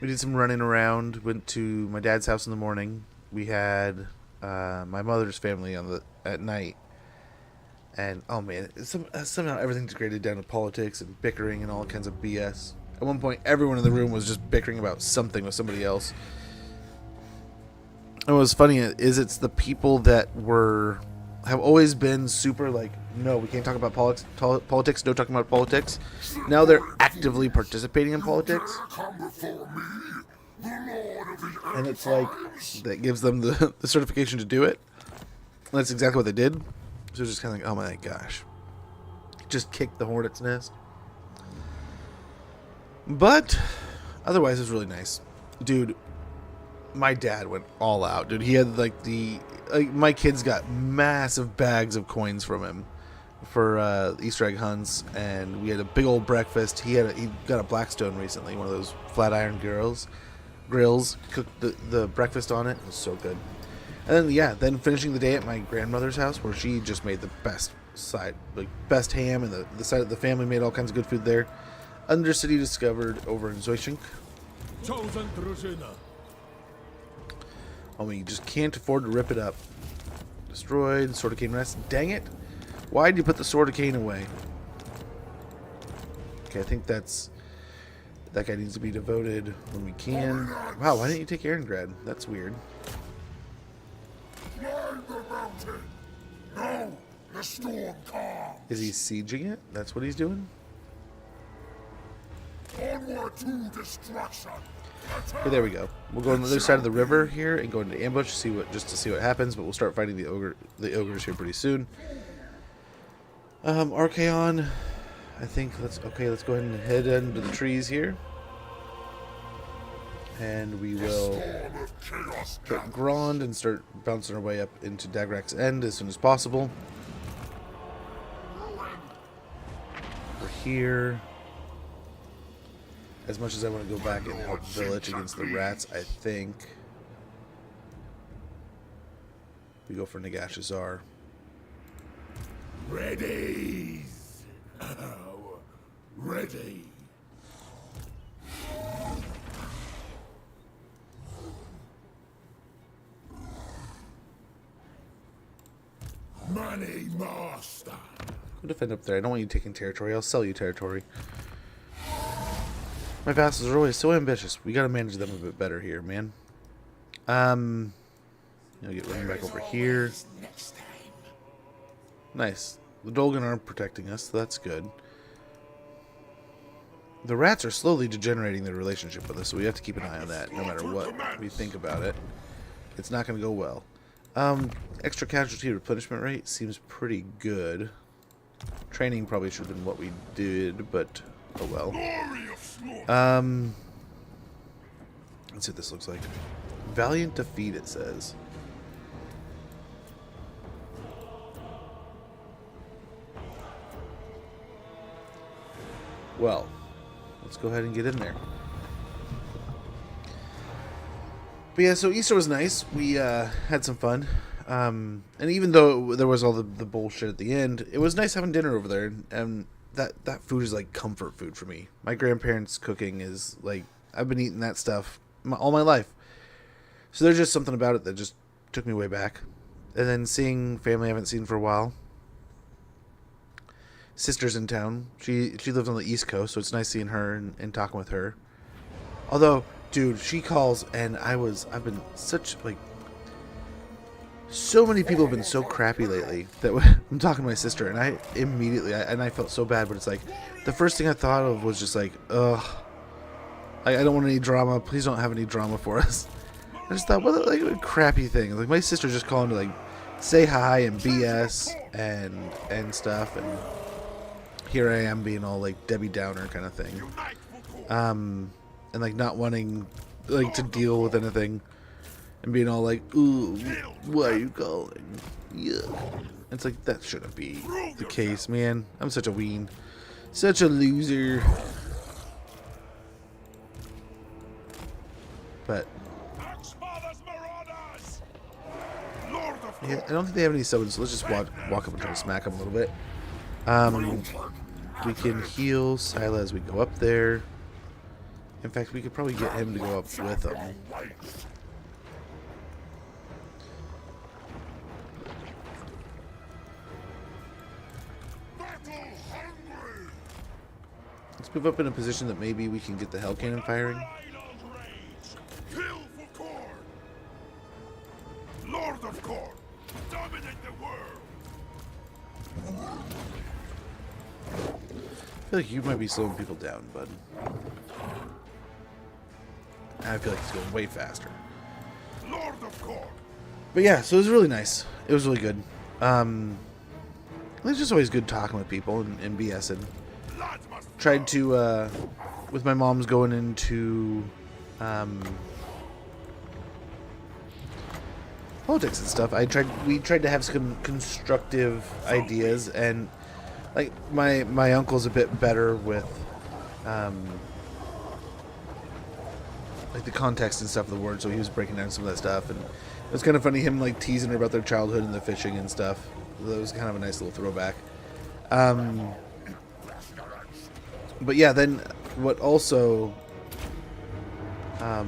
We did some running around, went to my dad's house in the morning. We had my mother's family at night. And, oh man, somehow everything degraded down to politics and bickering and all kinds of BS. At one point, everyone in the room was just bickering about something with somebody else. And what's funny is it's the people that have always been super like, no, we can't talk about politics, no talking about politics. Now they're actively participating in politics. And it's like, that gives them the certification to do it. And that's exactly what they did. So it's just kind of like, oh my gosh. Just kicked the hornet's nest. But otherwise, it was really nice. Dude, my dad went all out. Dude, he had my kids got massive bags of coins from him for Easter egg hunts. And we had a big old breakfast. He got a Blackstone recently, one of those flat iron grills. Cooked the breakfast on it. It was so good. And then, then finishing the day at my grandmother's house, where she just made the best ham, and the side of the family made all kinds of good food there. Undercity discovered over in Zoyshink. Oh, you just can't afford to rip it up. Destroyed. Sword of Cain Rest. Dang it. Why did you put the Sword of Cain away? Okay, I think that guy needs to be devoted when we can. Wow, why didn't you take Aarongrad? That's weird. No, the storm comes. Is he sieging it? That's what he's doing? Onward to destruction. Okay, there we go. We'll go on the other side of the river here and go into ambush just to see what happens, but we'll start fighting the ogres here pretty soon. Archaon, I think let's go ahead and head into the trees here. And we will get Grond and start bouncing our way up into Dagrak's End as soon as possible. We're here. As much as I want to go back and help Village against the rats, I think we go for Nagashazar. Ready. Ready. Money master. Go defend up there. I don't want you taking territory. I'll sell you territory. My vassals are always so ambitious. We gotta manage them a bit better here, man. I'll get running back over here. Nice. The Dolgan aren't protecting us, so that's good. The rats are slowly degenerating their relationship with us, so we have to keep an eye on that, no matter what we think about it. It's not going to go well. Extra casualty replenishment rate seems pretty good. Training probably should have been what we did, but oh well. Let's see what this looks like. Valiant defeat, it says. Well, let's go ahead and get in there. But yeah, so Easter was nice. We had some fun. And even though there was all the bullshit at the end, it was nice having dinner over there. And that food is like comfort food for me. My grandparents' cooking is like, I've been eating that stuff all my life. So there's just something about it that just took me way back. And then seeing family I haven't seen for a while. Sister's in town. She lives on the East Coast, so it's nice seeing her and talking with her. Although, dude, she calls, and I've been such, like, so many people have been so crappy lately that I'm talking to my sister, and I immediately, I felt so bad, but it's like, the first thing I thought of was just like, ugh, I don't want any drama. Please don't have any drama for us. I just thought, what a crappy thing. Like, my sister's just calling to, like, say hi and BS and stuff, and here I am being all like Debbie Downer kind of thing, and like not wanting like to deal with anything, and being all like, ooh, why are you calling? Yeah, it's like that shouldn't be the case, man. I'm such a ween, such a loser. But yeah, I don't think they have any summons, so let's just walk up and try to smack them a little bit. We can heal Sila as we go up there. In fact, we could probably get him to go up with them. Let's move up in a position that maybe we can get the Hell Cannon firing. Lord of Korn, dominate the world. I feel like you might be slowing people down, bud. I feel like it's going way faster. Lord of Korn. But yeah, so it was really nice. It was really good. It's just always good talking with people and BSing. Tried to, with my mom's going into politics and stuff, we tried to have some constructive ideas, and like my uncle's a bit better with like the context and stuff of the word, so he was breaking down some of that stuff, and it was kind of funny him like teasing her about their childhood and the fishing and stuff. That was kind of a nice little throwback. But yeah, then what also I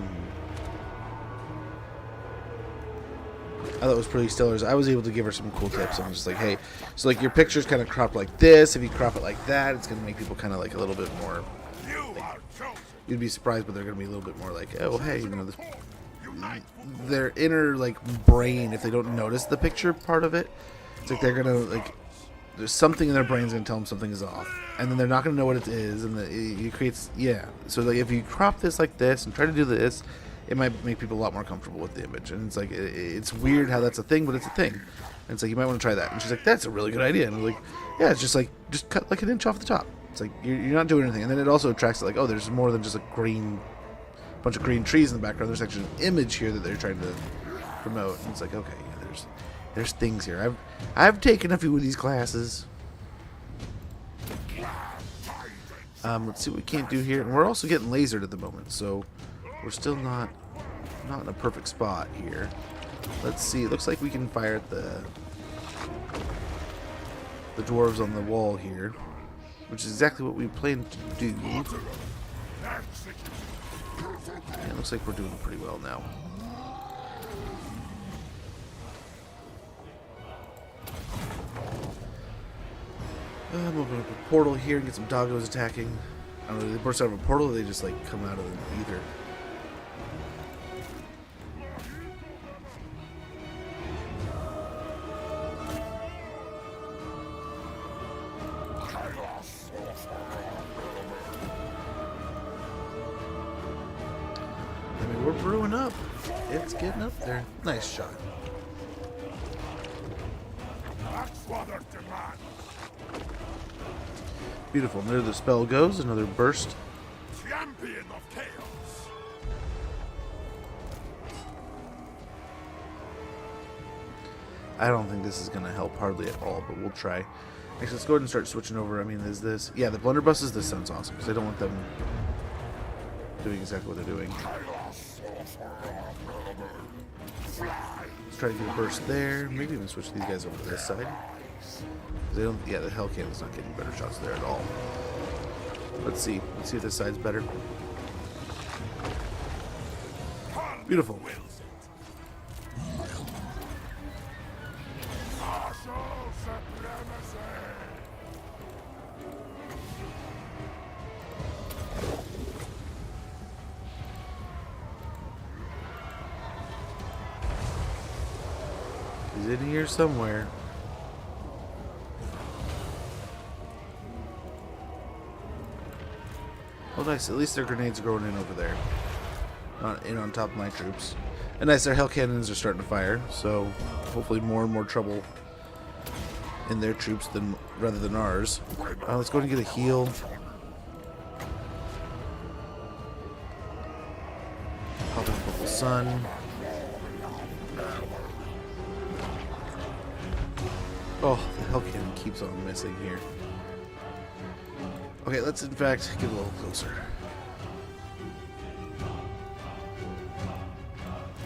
thought was pretty stellar is I was able to give her some cool tips. I'm just like, hey, so like your picture's kind of cropped like this. If you crop it like that, it's going to make people kind of like a little bit more, like, you'd be surprised, but they're going to be a little bit more like, oh, hey, you know, their inner like brain, if they don't notice the picture part of it, it's like they're going to like, there's something in their brain's going to tell them something is off, and then they're not going to know what it is, and it creates, yeah. So like if you crop this like this and try to do this, it might make people a lot more comfortable with the image. And it's like, it's weird how that's a thing, but it's a thing. And it's like, you might want to try that. And she's like, that's a really good idea. And I'm like, yeah, it's just like, just cut like an inch off the top. It's like, you're not doing anything. And then it also attracts like, oh, there's more than just a bunch of green trees in the background. There's actually an image here that they're trying to promote. And it's like, okay, yeah, there's things here. I've taken a few of these classes. Let's see what we can't do here. And we're also getting lasered at the moment, so we're still not in a perfect spot here. Let's see. It looks like we can fire at the dwarves on the wall here. which is exactly what we planned to do. And it looks like we're doing pretty well now. I'm opening up a portal here and get some doggos attacking. I don't know, they burst out of a portal or they just like come out of the ether. I mean, we're brewing up. It's getting up there. Nice shot. That's what I demand. Beautiful. And there the spell goes. Another burst. Champion of chaos. I don't think this is going to help hardly at all, but we'll try. Actually, let's go ahead and start switching over. I mean, is this... Yeah, the blunderbusses, this sounds awesome, because I don't want them doing exactly what they're doing. Let's try to get a burst there. Maybe even switch these guys over to this side. They don't... Yeah, the Hellcannon's not getting better shots there at all. Let's see. Let's see if this side's better. Beautiful. He's in here somewhere. Oh, nice. At least their grenades are going in over there. Not in on top of my troops. And nice, their hell cannons are starting to fire. So, hopefully more and more trouble in their troops rather than ours. Let's go ahead and get a heal. Pop in a purple sun. Oh, the hell cannon keeps on missing here. Okay, let's in fact get a little closer.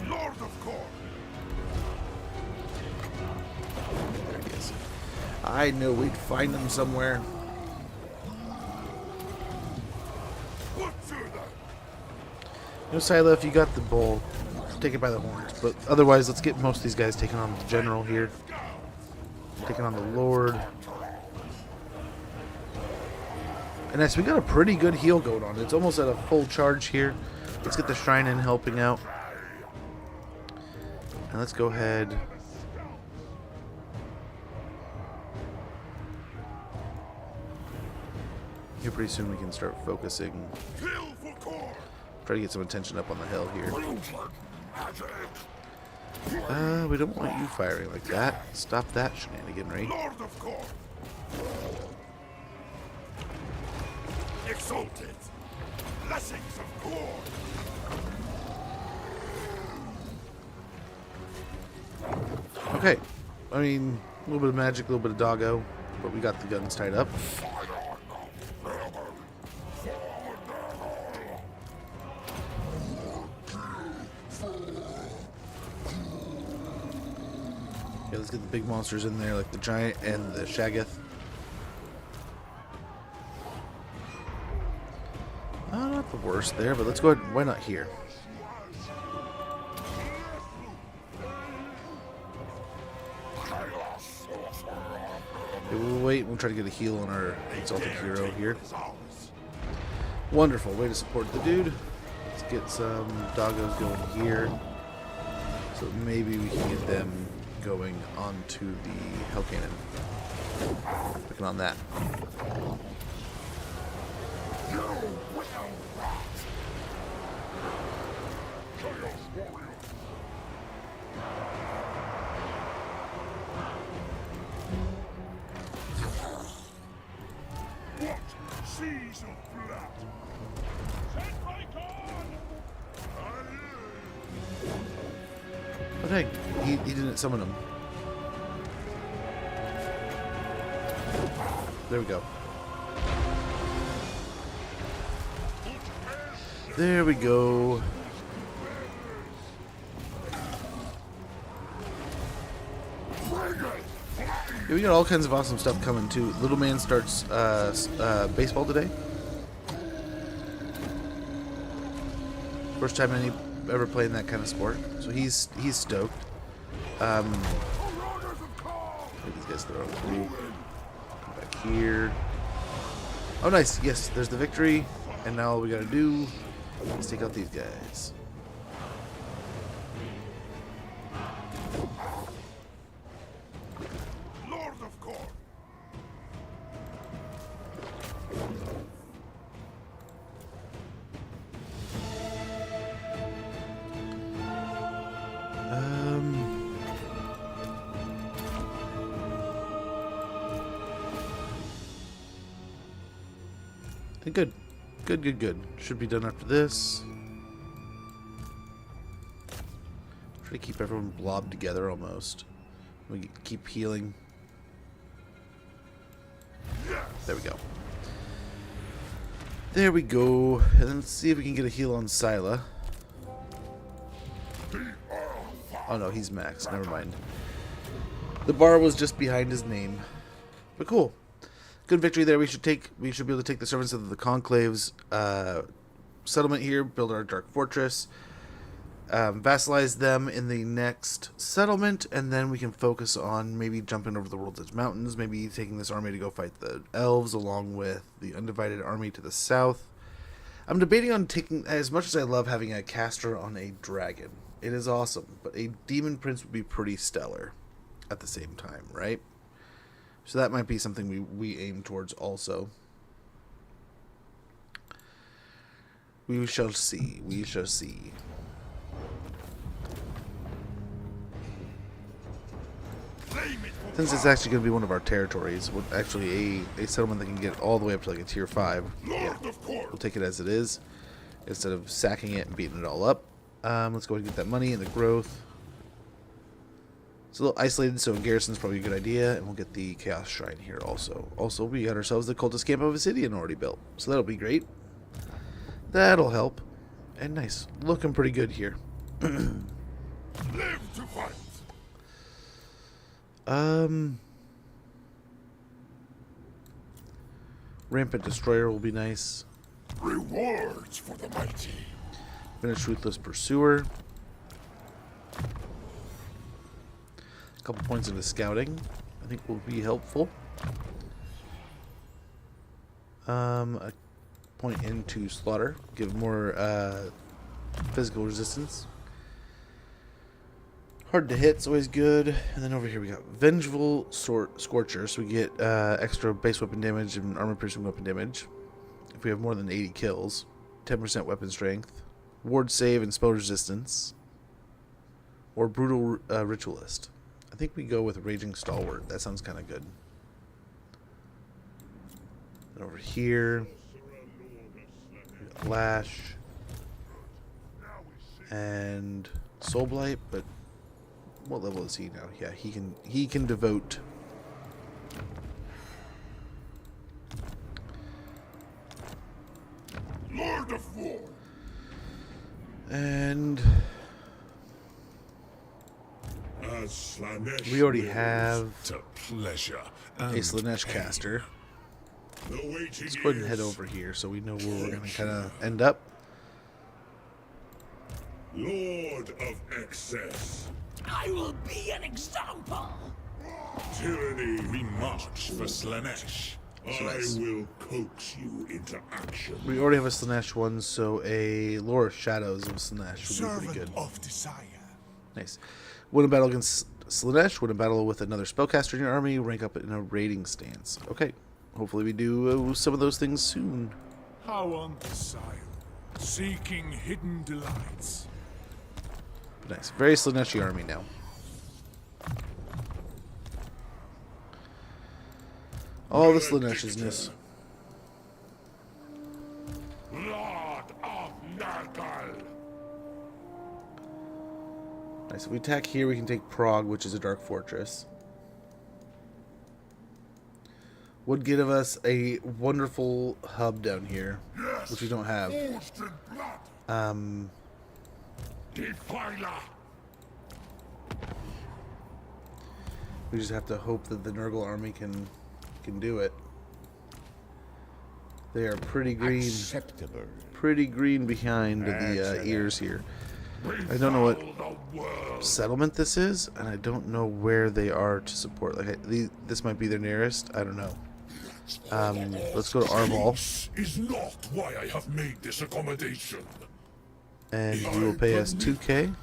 Lord of Corn. There he is. I knew we'd find him somewhere. Put to them. You know, Sila, if you got the bull, take it by the horns. But otherwise, let's get most of these guys taking on the general here. Taking on the Lord. And nice, we got a pretty good heal going on. It's almost at a full charge here. Let's get the shrine in helping out. And let's go ahead. Here pretty soon we can start focusing. Kill for Corn. Try to get some attention up on the hill here. We don't want you firing like that. Stop that shenaniganry. Lord of Corn. Exalted. Blessings of Corn. Okay. I mean, a little bit of magic, a little bit of doggo, but we got the guns tied up. Yeah, let's get the big monsters in there, like the giant and the Shaggoth. Not the worst there, but let's go ahead. Why not here? Okay, we'll wait. We'll try to get a heal on our exalted hero here. Wonderful way to support the dude. Let's get some doggos going here, so maybe we can get them going onto the hell cannon. Looking on that. Seas of blood. Oh dang, he didn't summon him. There we go. There we go. Yeah, we got all kinds of awesome stuff coming too. Little man starts baseball today. First time ever playing that kind of sport, so he's stoked. Look at these guys throwing through. Come back here. Oh, nice. Yes, there's the victory, and now all we gotta do is take out these guys. Good. Good. Should be done after this. Try to keep everyone blobbed together almost. We keep healing. There we go. There we go. And then let's see if we can get a heal on Scylla. Oh no, he's max. Never mind. The bar was just behind his name. But cool. Good victory there. We should be able to take the servants of the Conclave's settlement here, build our Dark Fortress, vassalize them in the next settlement, and then we can focus on maybe jumping over the World's Edge Mountains, maybe taking this army to go fight the elves along with the undivided army to the south. I'm debating on taking, as much as I love having a caster on a dragon, it is awesome, but a demon prince would be pretty stellar at the same time, right? So that might be something we aim towards also. We shall see. We shall see. Since it's actually going to be one of our territories, actually a settlement that can get all the way up to like a tier 5. Yeah, we'll take it as it is, instead of sacking it and beating it all up. Let's go ahead and get that money and the growth. It's a little isolated, so Garrison's probably a good idea, and we'll get the Chaos Shrine here also. Also, we got ourselves the Cultist Camp of Obsidian already built, so that'll be great. That'll help. And nice. Looking pretty good here. Live to fight. Rampant Destroyer will be nice. Rewards for the mighty. Finish Ruthless Pursuer. A couple points into scouting, I think, will be helpful. A point into Slaughter, give more physical resistance. Hard to hit's always good. And then over here we got Vengeful Scorcher, so we get extra base weapon damage and armor piercing weapon damage if we have more than 80 kills. 10% weapon strength, ward save and spell resistance, or brutal ritualist. I think we go with Raging Stalwart. That sounds kind of good. And over here, Lash and Soul Blight, but what level is he now? Yeah, he can devote. Lord of War. And Slanesh we already have to pleasure a Slanesh caster. Let's go ahead and head over here so we know where we're going to kind of end up. Lord of Excess. I will be an example. Tyranny. We march for Slanesh. nice. I will coax you into action. We already have a Slanesh one, so a Lore of Shadows of Slanesh would be pretty good. Of desire. Nice. Win a battle against Slanesh. Win a battle with another spellcaster in your army. Rank up in a raiding stance. Okay. Hopefully we do some of those things soon. How on desire, seeking hidden delights. Nice. Very Slaneshi army now. All the Slaneshishness. Lord of Nurgle. Nice. If we attack here, we can take Prague, which is a dark fortress. Would give us a wonderful hub down here, which we don't have. We just have to hope that the Nurgle army can do it. They are pretty green. Acceptable. Pretty green behind the ears here. I don't know what settlement this is, and I don't know where they are to support. Like, this might be their nearest. I don't know. Let's go to Arval. This is not why I have made this accommodation. And you will pay us 2k.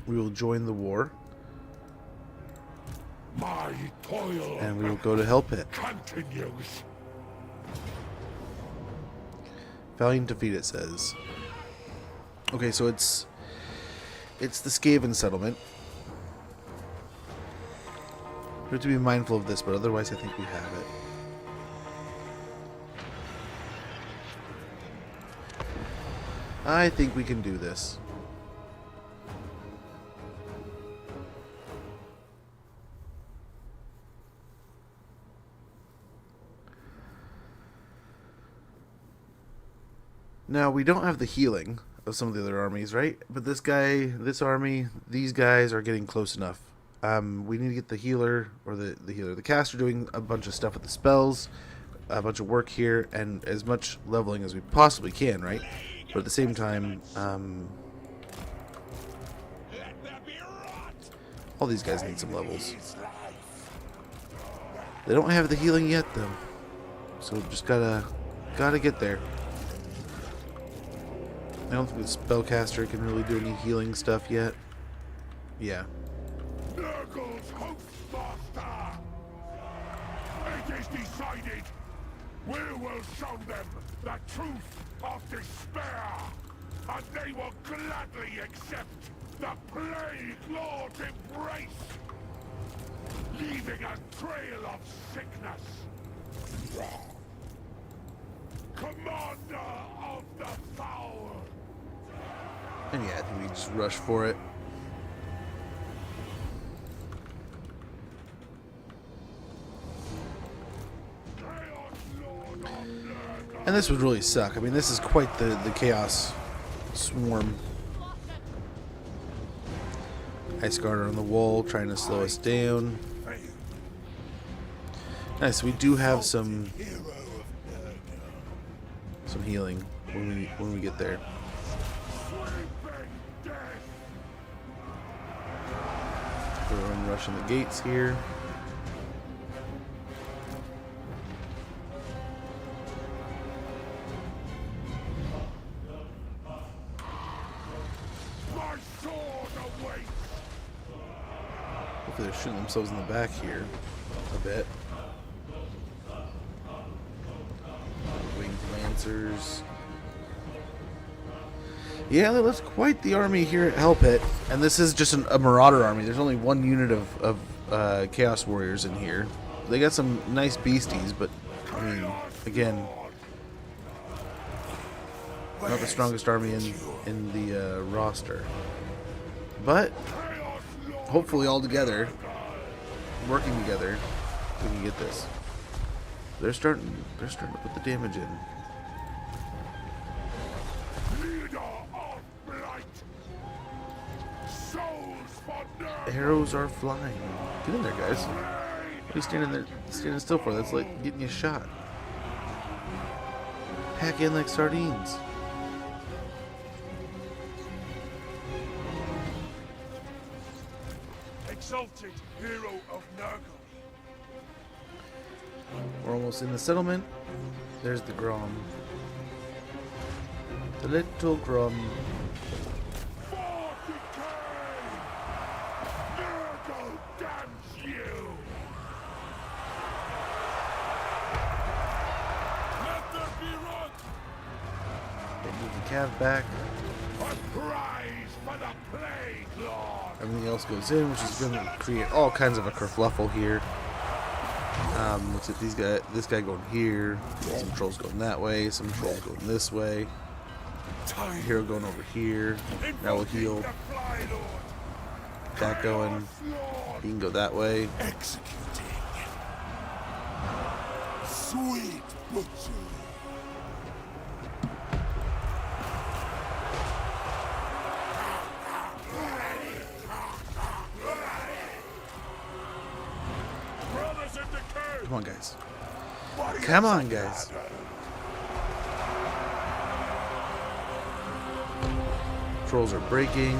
We will join the war. My toil And we will go to help it. continues. Valiant defeat, it says. Okay, so it's the Skaven settlement. We have to be mindful of this, but otherwise I think we have it. I think we can do this. Now, we don't have the healing of some of the other armies, right? But this guy, this army, these guys are getting close enough. We need to get the healer, or the caster doing a bunch of stuff with the spells, a bunch of work here, and as much leveling as we possibly can, right? But at the same time, all these guys need some levels. They don't have the healing yet, though. So just gotta get there. I don't think the spellcaster can really do any healing stuff yet. Yeah. Nurgle's Hostmaster! It is decided! We will show them the truth of despair! And they will gladly accept the Plague Lord's embrace! Leaving a trail of sickness! Commander of the Foul! And yeah, I think we just rush for it. And this would really suck. I mean, this is quite the Chaos Swarm. Ice Guard on the wall, trying to slow us down. Nice, we do have some healing when we get there. We're rushing the gates here. Hopefully they're shooting themselves in the back here a bit. Winged Lancers. Yeah, that's quite the army here at Hell Pit. And this is just a Marauder army. There's only one unit of Chaos Warriors in here. They got some nice beasties, but, I mean, again, not the strongest army in the roster. But, hopefully all together, working together, we can get this. They're starting to put the damage in. Arrows are flying. Get in there, guys. What are you standing still for? That's like getting you shot. Pack in like sardines. Exalted hero of Nurgle. We're almost in the settlement. There's the Grom. The little Grom. Nurgle damns you! Let there be run! They move the cav back. A prize for the Plague Lord! Everything else goes in, which is going to create all kinds of a kerfluffle here. Looks at this guy going here. Some trolls going that way. Some trolls going this way. Hero going over here. Now we'll heal. That going. He can go that way. Executing. Sweet butchery. Come on, guys. Come on, guys. Trolls are breaking.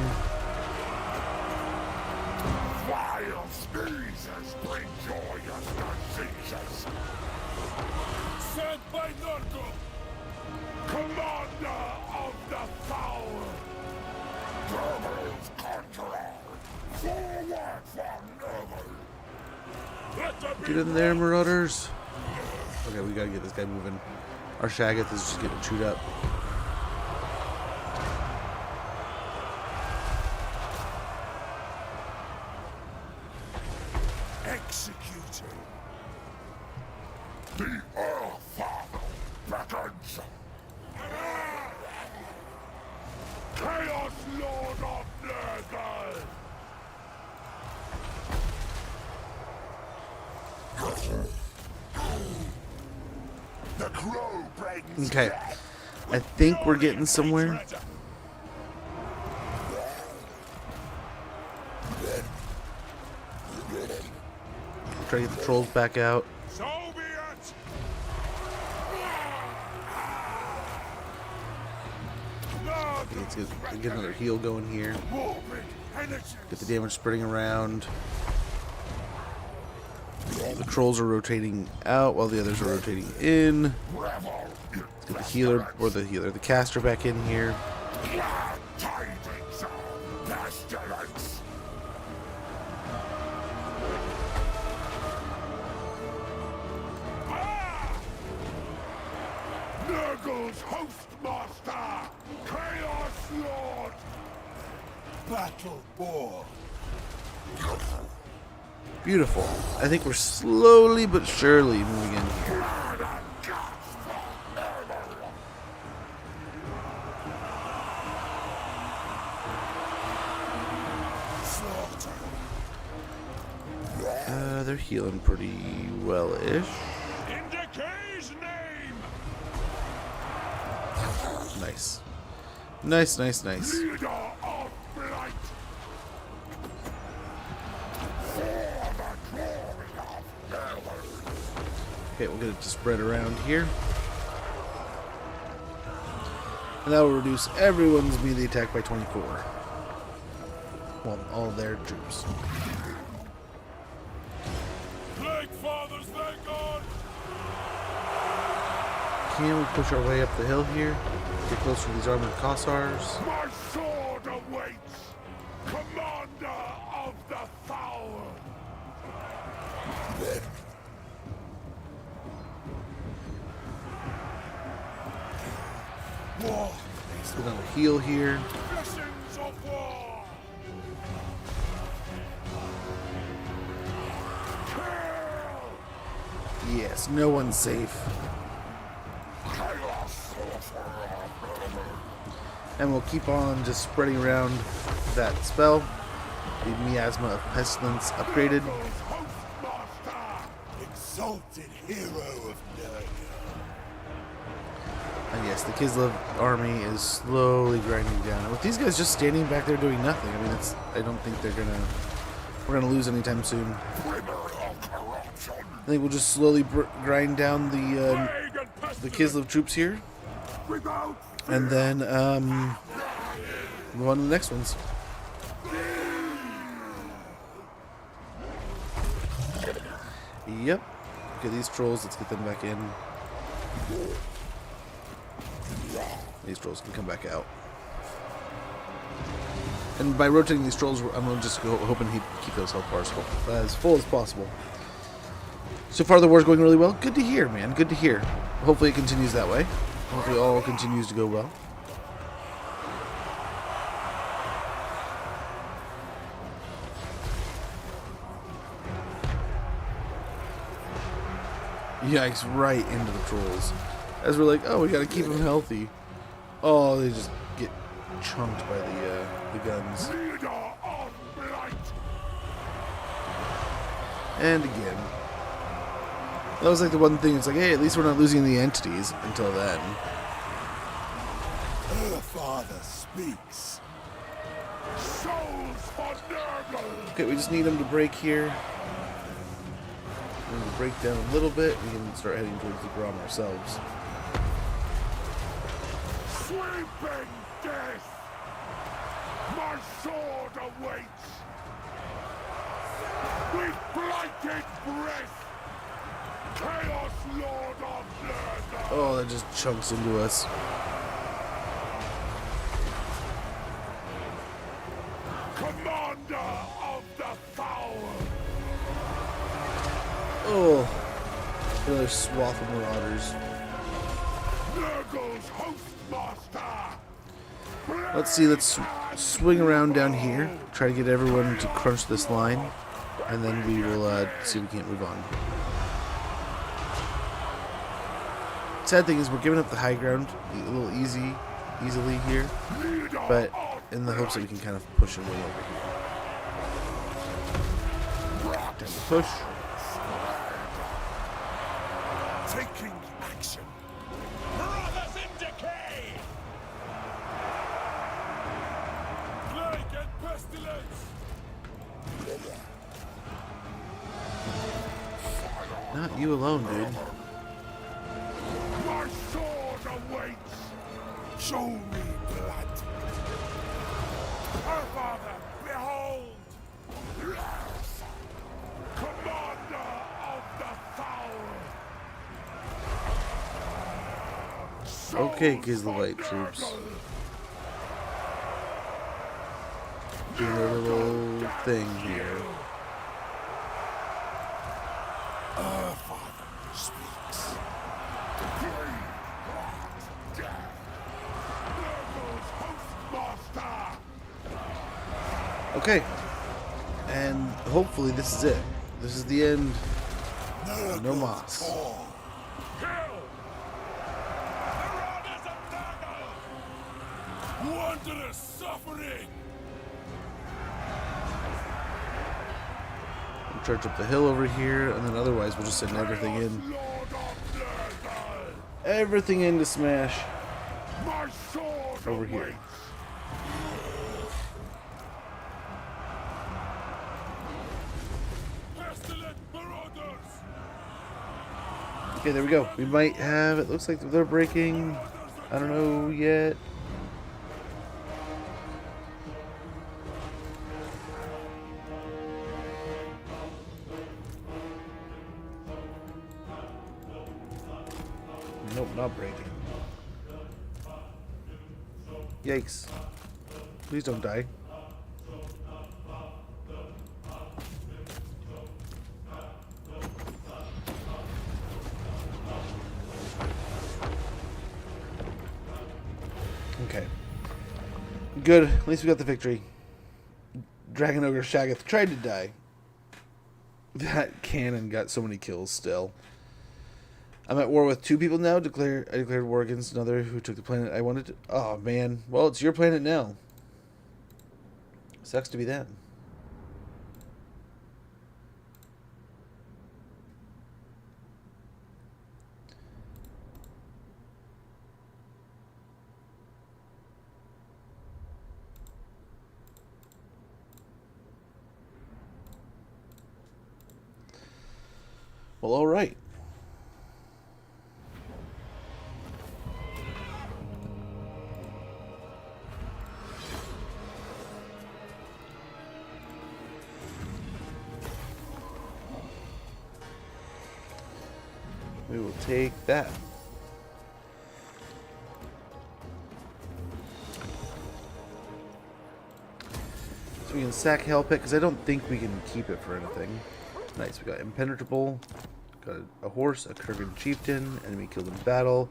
Wild sneezes bring joyous diseases. Sent by Narco! Commander of the foul. Devil's conjurer. Forward from Neville. Get in there, marauders. Okay, we gotta get this guy moving. Our Shaggoth is just getting chewed up. Executing. The Earth Father beckons. Chaos Lord of Nurgle. The crow brings Okay. death. I think we're getting somewhere. Try to get the trolls back out. So be it. Let's get another heal going here. Morbid energy. Get the damage spreading around. The trolls are rotating out while the others are rotating in. Revel. Let's get the healer, or the caster back in here. Glad tidings of pestilence. Nurgle's Hostmaster, Chaos Lord, Battle Boar. Beautiful. I think we're slowly but surely moving in here. They're healing pretty well-ish. In Decay's name. Nice. Nice, nice, nice. Leader of Blight. For the glory of Neville. Okay, we'll get it to spread around here. And that will reduce everyone's melee attack by 24. Well, all their troops. Plague Fathers, thank God. Can we push our way up the hill here? Get closer to these armored Kossars. My sword awaits, Commander of the Foul. War, Let's get another heal here. visions of war. Kill. Yes, no one's safe. Chaos sorcerer. And we'll keep on just spreading around that spell. The Miasma of Pestilence upgraded. Nurgle's Hostmaster, exalted hero of Nurgle. And yes, the Kislev army is slowly grinding down. And with these guys just standing back there doing nothing, I mean, I don't think we're gonna lose anytime soon. I think we'll just slowly grind down the Kislev troops here, and then move on to the next ones. Yep. Okay, these trolls, let's get them back in. These trolls can come back out. And by rotating these trolls, I'm just hoping he'd keep those health bars as full as possible. So far, the war's going really well. Good to hear, man. Good to hear. Hopefully it continues that way. Hopefully all continues to go well. Yikes, right into the trolls. As we're like, oh, we gotta keep them healthy. Oh, they just get chunked by the guns. Leader of Blight. And again. That was like the one thing, it's like, hey, at least we're not losing the entities until then. Her father speaks. Souls for Nurgle. Okay, we just need them to break here. we will break down a little bit. We can start heading towards the Grom ourselves. Sweeping death! My sword awaits! With blighted breath! Chaos Lord of Murder! Oh, that just chunks into us. Commander of the Foul! Oh, another swath of marauders. Nurgle's Hostmaster! Let's see, let's swing around down here, try to get everyone to crunch this line, and then we will see if we can't move on. Sad thing is we're giving up the high ground a little easily here, but in the hopes that we can kind of push our way over here. Down the push. Taking action! Brothers in decay! Plague and pestilence! Not you alone, dude. My sword awaits! Show me blood! Our Father, behold! Yes! Commander of the Foul! Okay, Gizlavite troops. Doing their little thing here. Our Father speaks. Okay. And hopefully this is it. This is the end. No moss. Wondrous suffering! We'll charge up the hill over here, and then otherwise we'll just send everything in. Lord of Murder! Everything in to smash My sword over here. awaits! Pestilent marauders! Okay, there we go. We might have, it looks like they're breaking. I don't know yet. Nope, not breaking. Yikes. Please don't die. Okay. Good. At least we got the victory. Dragon Ogre Shaggoth tried to die. That cannon got so many kills still. I'm at war with 2 people now. I declared war against another who took the planet I wanted to. Oh, man. Well, it's your planet now. Sucks to be that. Well, all right. We will take that. So we can sack Hell Pit, because I don't think we can keep it for anything. Nice, we got Impenetrable, got a horse, a Kurgan chieftain, enemy killed in battle,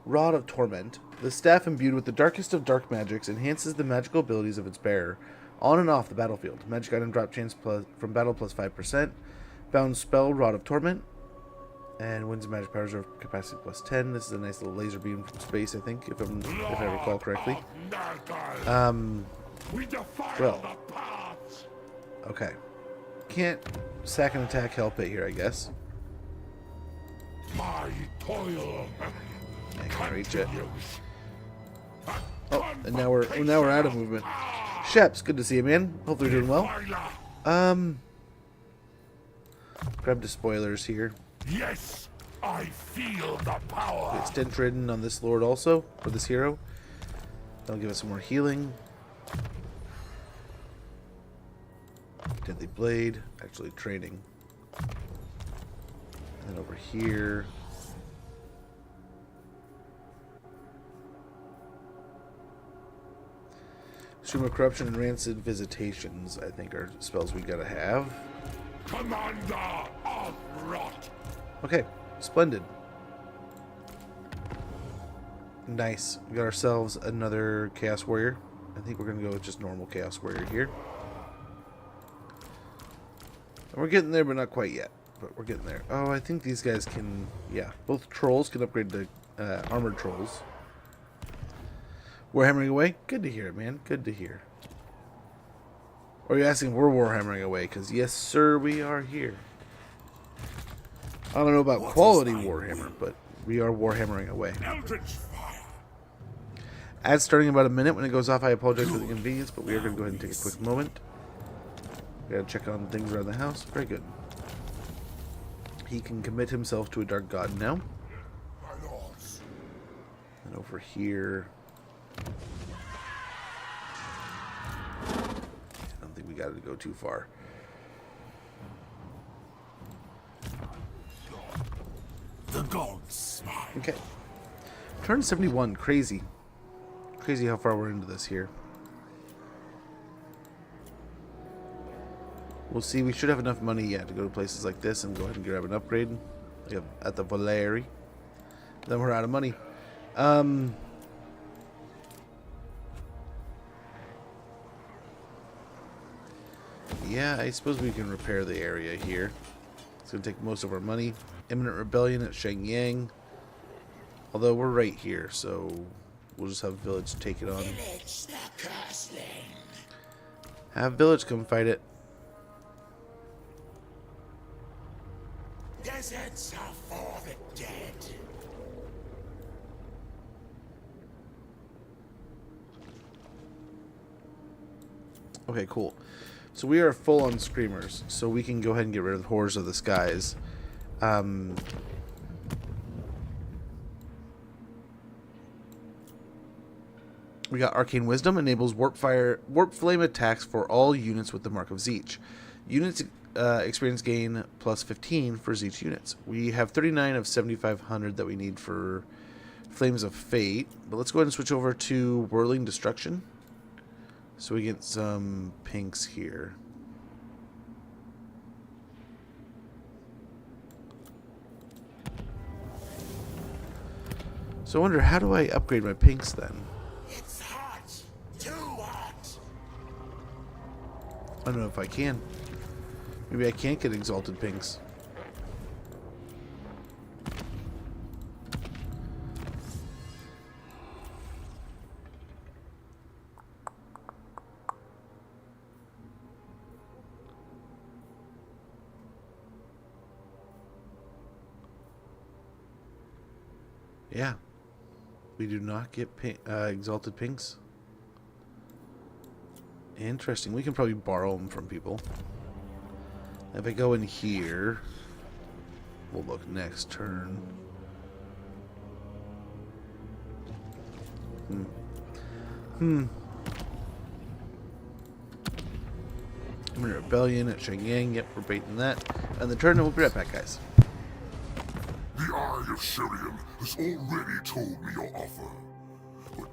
Rod of Torment. The staff imbued with the darkest of dark magics enhances the magical abilities of its bearer on and off the battlefield. Magic item drop chance from battle plus 5%. Bound spell, Rod of Torment. And wins magic powers of capacity plus 10. This is a nice little laser beam from space, I think, if I recall correctly. Well, okay. Can't sack and attack Hell Pit here, I guess. My toil. I can reach it. Oh, and now we're out of movement. Sheps, good to see you, man. Hopefully you're doing well. Grab the spoilers here. Yes, I feel the power. Extend trading on this lord also, for this hero. That'll give us some more healing. Deadly Blade, actually trading. And then over here. Stream of Corruption and Rancid Visitations, I think, are spells we gotta have. Commander of Rot. Okay, splendid. Nice. We got ourselves another Chaos Warrior. I think we're gonna go with just normal Chaos Warrior here. And we're getting there, but not quite yet. But we're getting there. Oh, I think these guys can... Yeah, both trolls can upgrade to armored trolls. Warhammering away? Good to hear, man. Good to hear. Or are you asking if we're Warhammering away? Because yes, sir, we are here. I don't know about quality Warhammer, but we are Warhammering away. Eldritch fire. Ad starting in about a minute. When it goes off, I apologize for the inconvenience, but we are going to go ahead and take a quick moment. We got to check on things around the house. Very good. He can commit himself to a dark god now. My lords. And over here... I don't think we got to go too far. The gods smile. Okay. Turn 71. Crazy. Crazy how far we're into this here. We'll see. We should have enough money yet to go to places like this and go ahead and grab an upgrade. Like at the Valeri. Then we're out of money. Yeah, I suppose we can repair the area here. It's going to take most of our money. Imminent Rebellion at Shenyang. Although we're right here, so we'll just have Village take it on. Village the Cursling. Have Village come fight it. Deserts are for the dead. Okay, cool. So we are full on Screamers, so we can go ahead and get rid of Horrors of the Skies. We got Arcane Wisdom, enables Warp Flame attacks for all units with the Mark of Zeech. Units experience gain plus 15 for Zeech units. We have 39 of 7,500 that we need for Flames of Fate, but let's go ahead and switch over to Whirling Destruction. So we get some pinks here. So I wonder, how do I upgrade my pinks then? It's hot. Too hot. I don't know if I can. Maybe I can't get exalted pinks. Yeah. We do not get exalted pinks. Interesting. We can probably borrow them from people. If I go in here, we'll look next turn. Imminent Rebellion at Shenyang. Yep, we're baiting that. And the turn, we'll be right back, guys. The Eye of Shirian has already told me your offer. But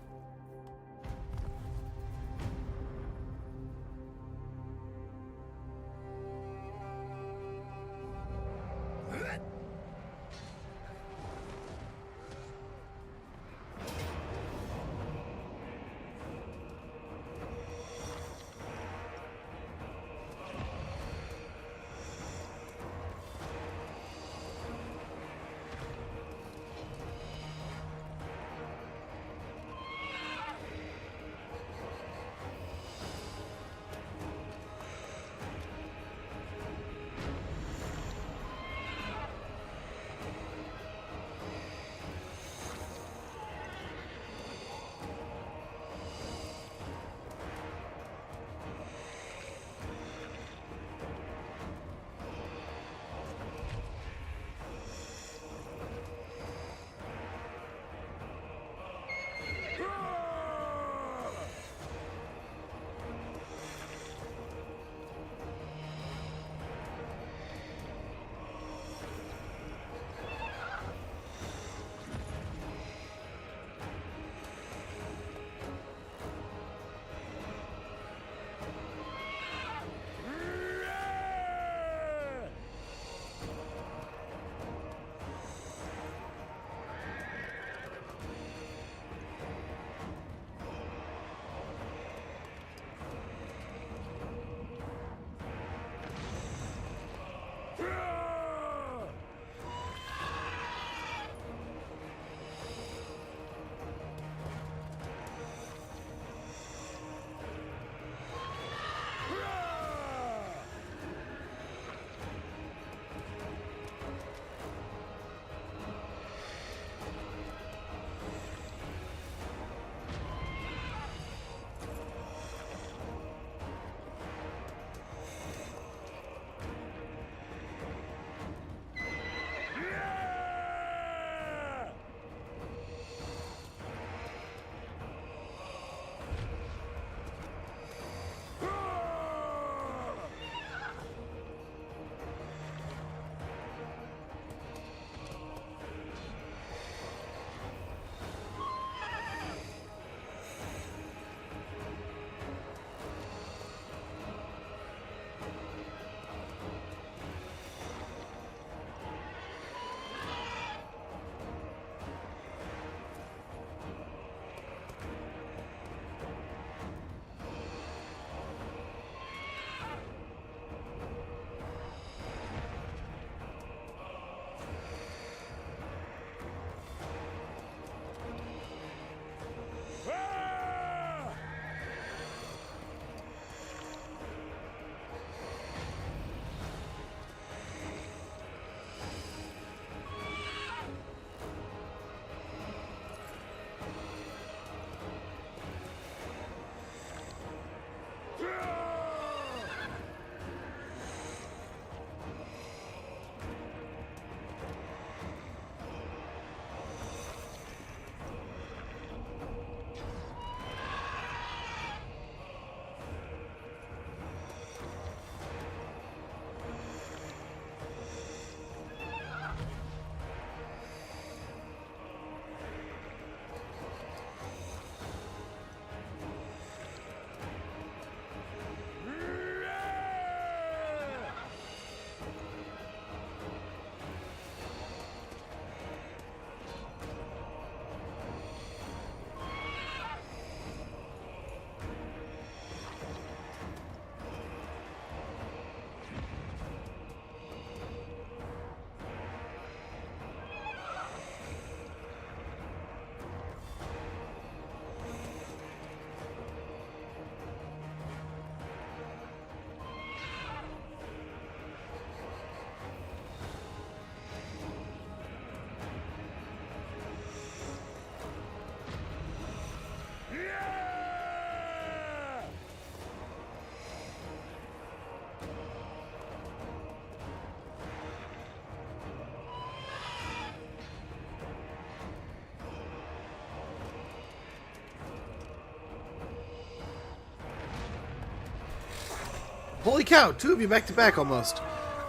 Holy cow, 2 of you back to back almost.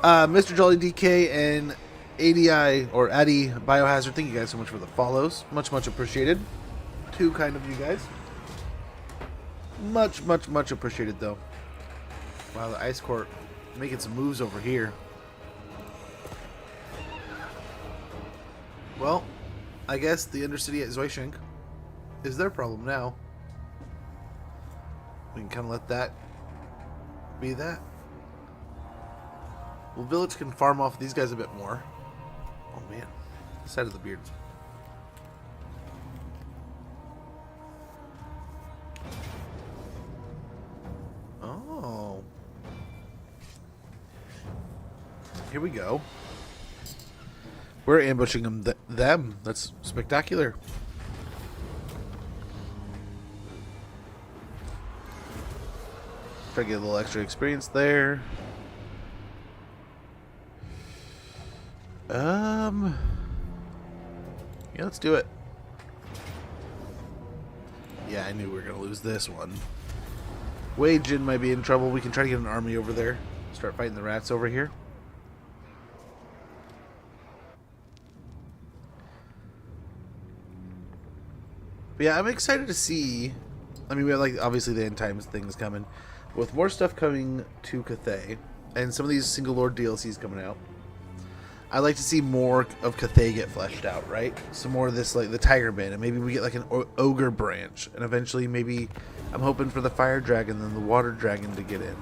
Mr. Jolly DK and ADI or Addy Biohazard, thank you guys so much for the follows. Much appreciated. 2 kind of you guys. Much appreciated though. Wow, the Ice Court making some moves over here. Well, I guess the Undercity at Zoishink is their problem now. We can kind of let that be that. Well, Village can farm off these guys a bit more. Oh man, the side of the beard. Oh. Here we go. We're ambushing them. That's spectacular. Try to get a little extra experience there. Yeah, let's do it. Yeah, I knew we were gonna lose this one. Wei Jin might be in trouble. We can try to get an army over there. Start fighting the rats over here. But yeah, I'm excited to see. I mean, we have, like, obviously the end times things coming. With more stuff coming to Cathay, and some of these single lord DLCs coming out, I'd like to see more of Cathay get fleshed out, right? Some more of this, like the Tiger Band, and maybe we get like an Ogre branch, and eventually maybe I'm hoping for the Fire Dragon and the Water Dragon to get in.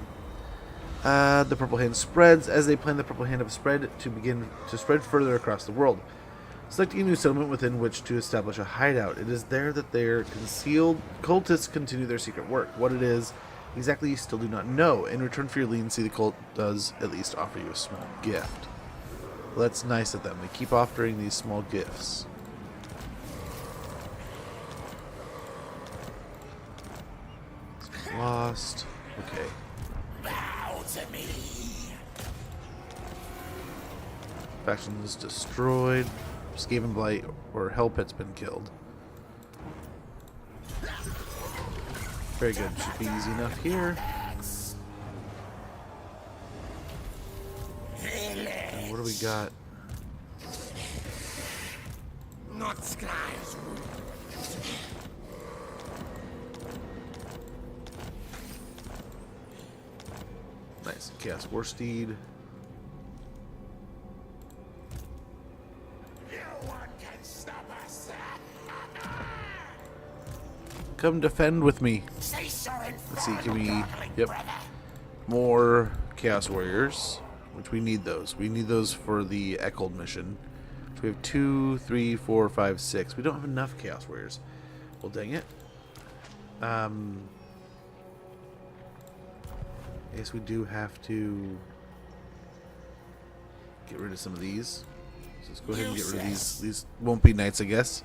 The Purple Hand spreads as they plan the Purple Hand of spread to begin to spread further across the world. Selecting a new settlement within which to establish a hideout. It is there that their concealed cultists continue their secret work. What it is exactly you still do not know. In return for your leniency, the cult does at least offer you a small gift. Well, that's nice of them. They keep offering these small gifts. Lost. Okay. Bow to me. Faction is destroyed. Skaven Blight or Hellpit's been killed. Very good. Should be easy enough here. And what do we got? Not skies. Nice. Chaos War Steed. No one can stop us. Come defend with me. Say so in Let's see, can front we... of darling Yep. brother. More Chaos Warriors, which we need those. We need those for the Echold mission. So we have 2, 3, 4, 5, 6. We don't have enough Chaos Warriors. Well, dang it. I guess we do have to get rid of some of these. So let's go ahead and get rid of these. These won't be knights, I guess.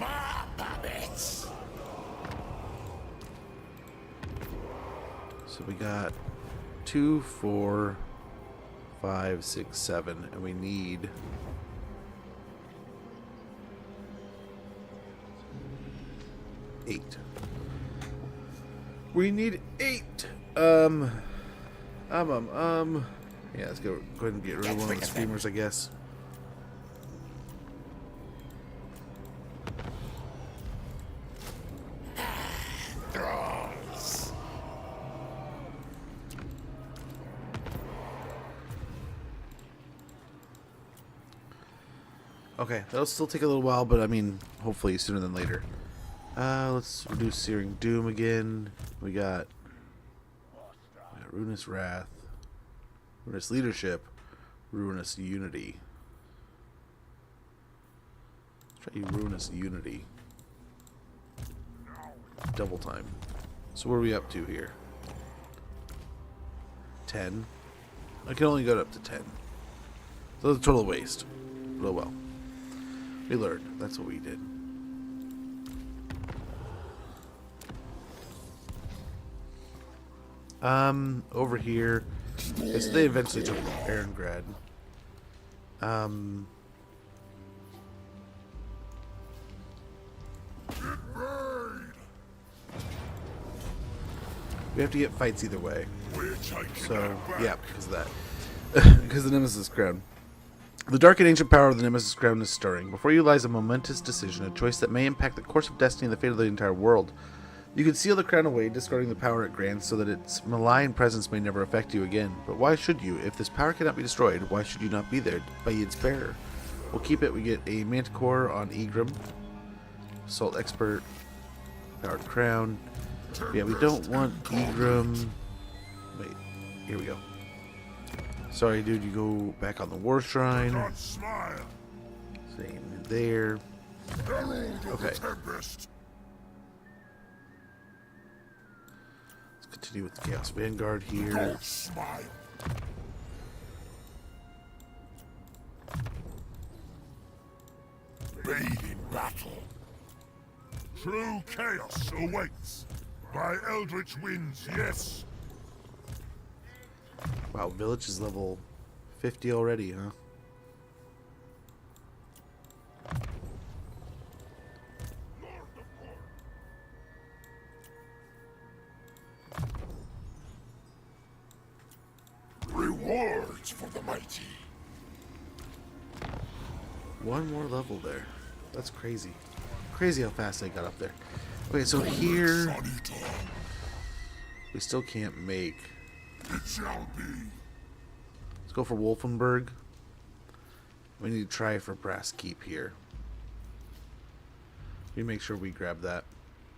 My puppets. So we got 2, 4, 5, 6, 7, and we need 8. We need 8. Yeah, let's go ahead and get rid of one of the screamers, I guess. Thralls. Okay, that'll still take a little while, but I mean, hopefully sooner than later. Let's reduce Searing Doom again. We got Ruinous Wrath, Ruinous Leadership, Ruinous Unity. Let's try Ruinous Unity. Double time. So what are we up to here? 10. I can only go up to 10. So it's a total waste. Oh well. We learned. That's what we did. Over here. Okay, so they eventually took Erengrad. We have to get fights either way. We're taking So, that back. yeah, because of that. Because of the Nemesis Crown. The dark and ancient power of the Nemesis Crown is stirring. Before you lies a momentous decision, a choice that may impact the course of destiny and the fate of the entire world. You can seal the crown away, discarding the power it grants, so that its malign presence may never affect you again. But why should you? If this power cannot be destroyed, why should you not be there by its bearer? We'll keep it. We get a Manticore on Egram. Assault Expert. Powered Crown. Yeah, we don't want Egram. Wait, here we go. Sorry, dude, you go back on the War Shrine. Don't smile. Same there. Herald of Okay. the Tempest. Let's continue with the Chaos Vanguard here. Don't smile. Bathe in battle. True chaos awaits. By eldritch winds, yes. Wow, Village is level 50 already, huh? Rewards for the mighty. One more level there. That's crazy. Crazy how fast I got up there. Okay, so here Sonita, we still can't make. it shall be. Let's go for Wolfenburg. We need to try for Brass Keep here. We make sure we grab that,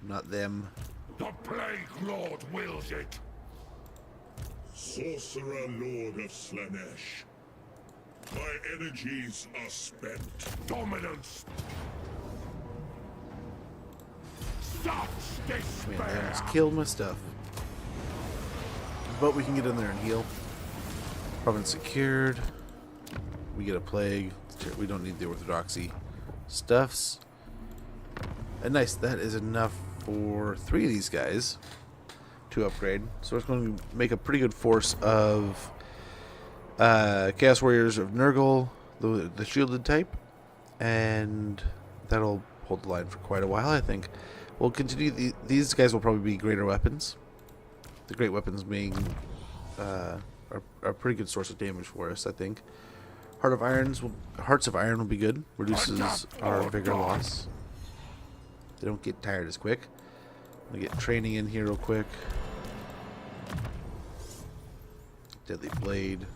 not them. The Plague Lord wills it. Sorcerer Lord of Slanesh. My energies are spent. Dominance. Such Man, they despair. almost killed my stuff. But we can get in there and heal. Province secured. We get a plague. We don't need the orthodoxy stuffs. And nice, that is enough for 3 of these guys to upgrade. So it's going to make a pretty good force of Chaos Warriors of Nurgle, the shielded type. And that'll hold the line for quite a while, I think. We'll continue. These guys will probably be greater weapons. The great weapons being are a pretty good source of damage for us, I think. Hearts of Iron will be good. Reduces our vigor loss. They don't get tired as quick. I'm gonna get training in here real quick. Deadly Blade.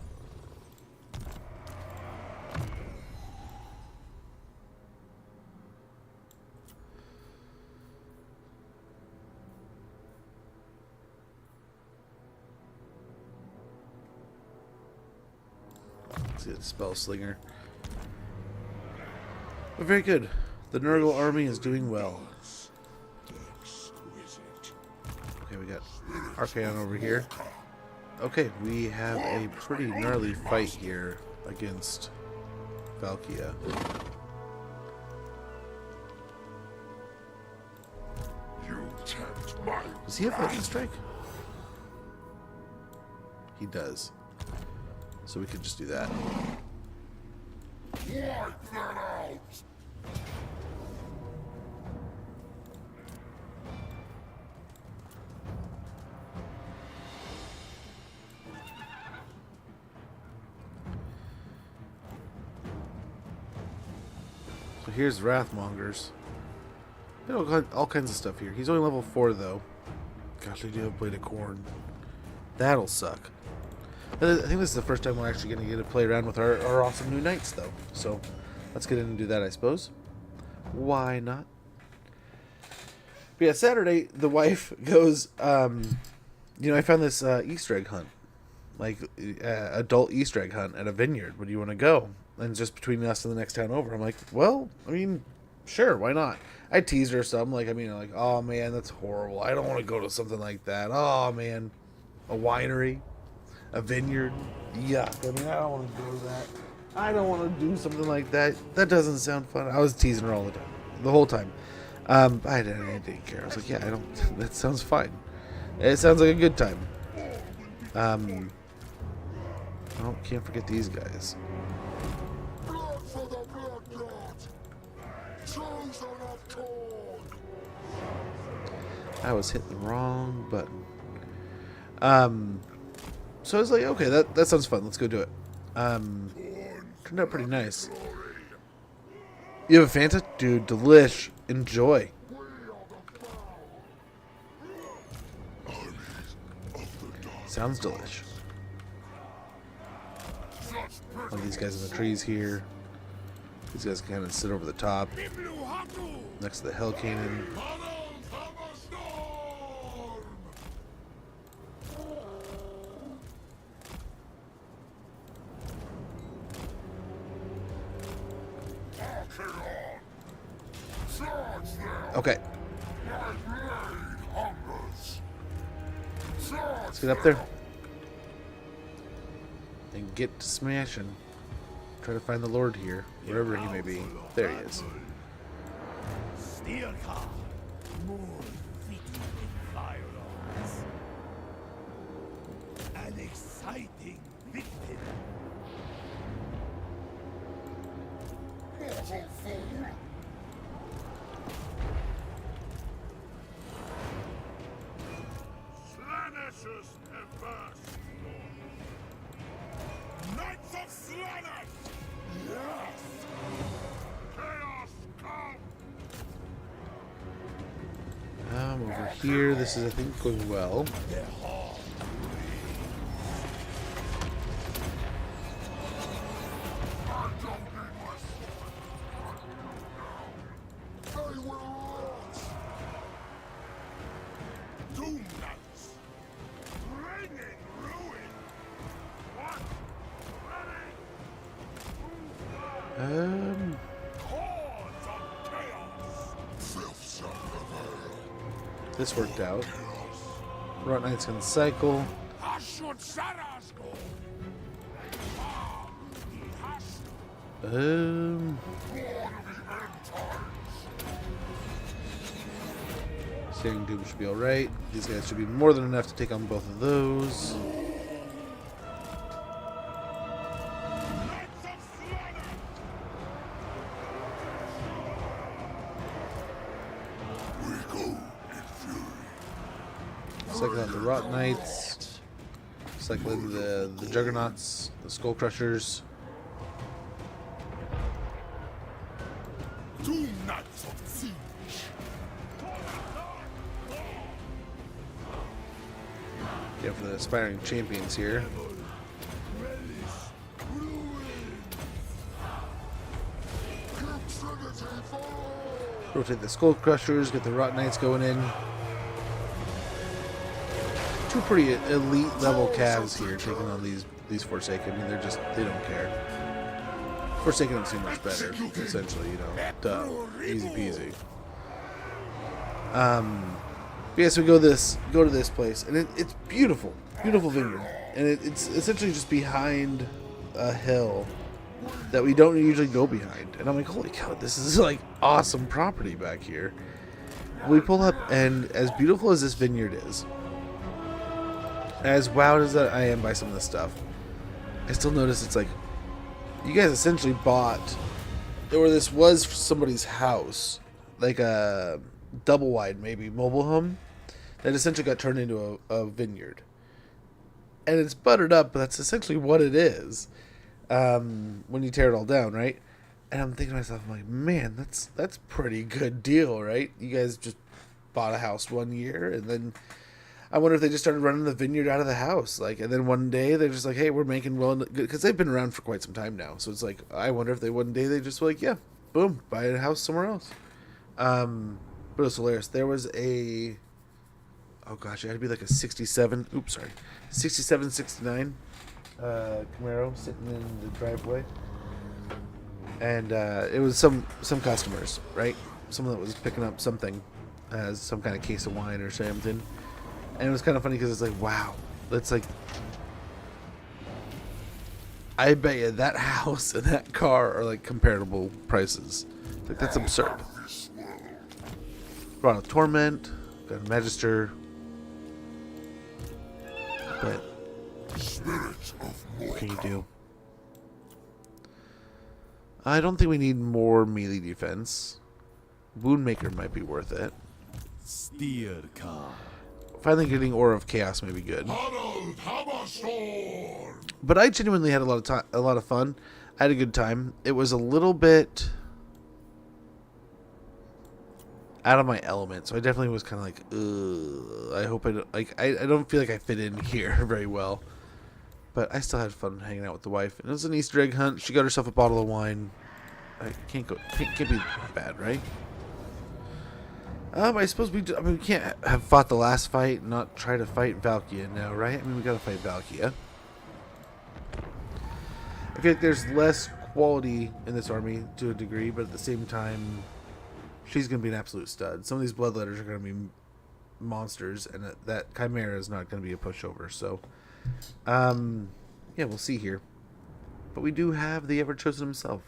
See the Spell Slinger. But very good. The Nurgle army is doing well. Okay, we got Archaon over here. Okay, we have a pretty gnarly fight here against Valkia. You tempt my Does he have Lightning Strike? He does. So we could just do that. wipe that out. So here's Wrathmongers. All kinds of stuff here. He's only level 4 though. Gosh, they do have Blade of Corn. That'll suck. I think this is the first time we're actually going to get to play around with our awesome new knights though. So let's get in and do that, I suppose. Why not? But yeah, Saturday, the wife goes, you know, I found this Easter egg hunt. Like, adult Easter egg hunt at a vineyard. Would you want to go? And it's just between us and the next town over. I'm like, well, I mean, sure, why not? I teased her some, like, I mean, like, oh man, that's horrible. I don't want to go to something like that. Oh man, a winery, a vineyard, yuck. I mean, I don't want to go to that. I don't want to do something like that. That doesn't sound fun. I was teasing her all the time, the whole time. I didn't care. I was like, yeah, I don't. That sounds fine. It sounds like a good time. Oh, can't forget these guys. Blood for the blood god. Chosen of Torn. I was hitting the wrong button. So I was like, okay, that sounds fun. Let's go do it. Turned out pretty nice. You have a Fanta? Dude, delish. Enjoy. Sounds delish. One of these guys in the trees here. These guys can kind of sit over the top. Next to the Hell Cannon. Okay. Let's get up there and get to smashing. Try to find the Lord here, wherever he may be. There he is. An exciting victim. Slanish's Everchosen. Knights of Slanish! Yes! Chaos come! Over here. This is, I think, going well. Doom Knights! Bringing ruin! What? Ready? Cause of chaos! This worked out. Rot Knight's gonna cycle. Steering Doom should be alright. These guys should be more than enough to take on both of those. Cycle out the Rot Knights. Cycle in the Juggernauts, the Skull Crushers. Doom Knights of Siege! Yeah, for the aspiring champions here. Rotate the Skull Crushers, get the Rot Knights going in. Two pretty elite level calves here taking on these Forsaken. I mean, they don't care. Forsaken don't seem much better, essentially, you know. Duh. Easy peasy. Yeah, so we go to this place, and it's beautiful. Beautiful vineyard. And it's essentially just behind a hill that we don't usually go behind. And I'm like, holy cow, this is like awesome property back here. We pull up, and as beautiful as this vineyard is, as wowed as I am by some of this stuff, I still notice it's like, you guys essentially bought, or this was somebody's house, like a double wide maybe mobile home, that essentially got turned into a vineyard. And it's buttered up, but that's essentially what it is when you tear it all down, right? And I'm thinking to myself, I'm like, man, that's pretty good deal, right? You guys just bought a house one year, and then I wonder if they just started running the vineyard out of the house, like, and then one day they're just like, hey, we're making well good, because they've been around for quite some time now. So it's like, I wonder if one day they just were like, yeah, boom, buy a house somewhere else. But it was hilarious. There was a, oh gosh, it had to be like a 67, 69 Camaro sitting in the driveway, and it was some customers, right? Someone that was picking up something, as some kind of case of wine or something. And it was kind of funny because it's like, wow, that's like, I bet you that house and that car are like comparable prices. Like, that's absurd. Brought a Torment, got a Magister, but what can you do? I don't think we need more melee defense. Woundmaker might be worth it. Steer car. finally getting Aura of Chaos may be good. Huddled Hamastorm! But I genuinely had a lot of fun. I had a good time. It was a little bit out of my element, so I definitely was kind of like, ugh. I hope I don't, like. I don't feel like I fit in here very well. But I still had fun hanging out with the wife. And it was an Easter egg hunt. She got herself a bottle of wine. I can't be bad, right? I suppose we can't have fought the last fight and not try to fight Valkia now, right? I mean, we gotta fight Valkia. I feel like there's less quality in this army to a degree, but at the same time, she's gonna be an absolute stud. Some of these bloodletters are gonna be monsters, and that Chimera is not gonna be a pushover. So, yeah, we'll see here. But we do have the Everchosen himself.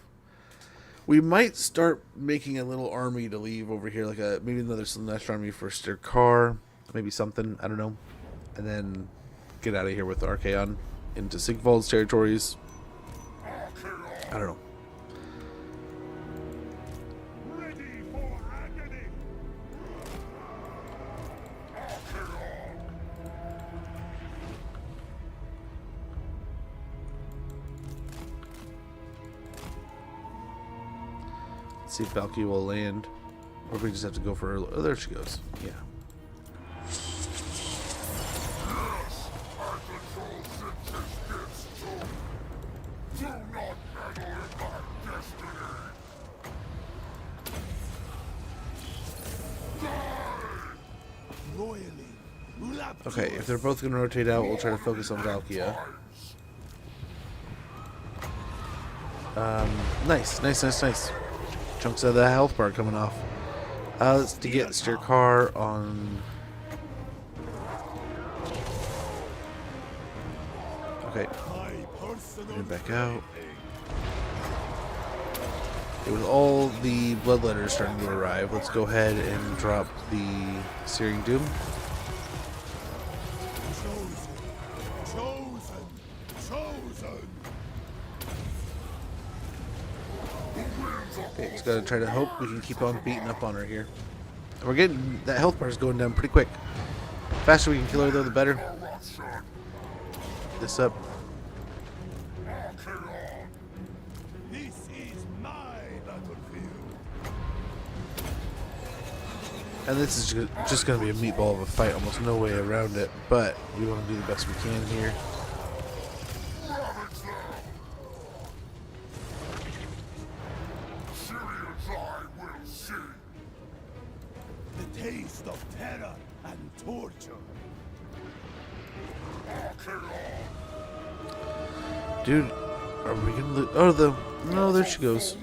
We might start making a little army to leave over here, like maybe another Slanesh army for Stirkar, maybe something, I don't know. And then get out of here with Archaon into Sigvald's territories. I don't know. Ready for agony! Let's see if Valkia will land. Or if we just have to go for her. Oh, there she goes. Yeah. Okay, if they're both going to rotate out, we'll try to focus on Valkia. Nice. Chunks of the health bar coming off. Let's to get Stirkar on. Okay. Get back out. Okay, with all the bloodletters starting to arrive, let's go ahead and drop the Searing Doom. Okay, just gotta try to hope we can keep on beating up on her here. We're getting that health bar is going down pretty quick. The faster we can kill her, though, the better. This up. This is my battlefield. And this is just gonna be a meatball of a fight, almost no way around it. But we want to do the best we can here. Taste of terror and torture. Dude, are we gonna lose? Oh, no, there she goes.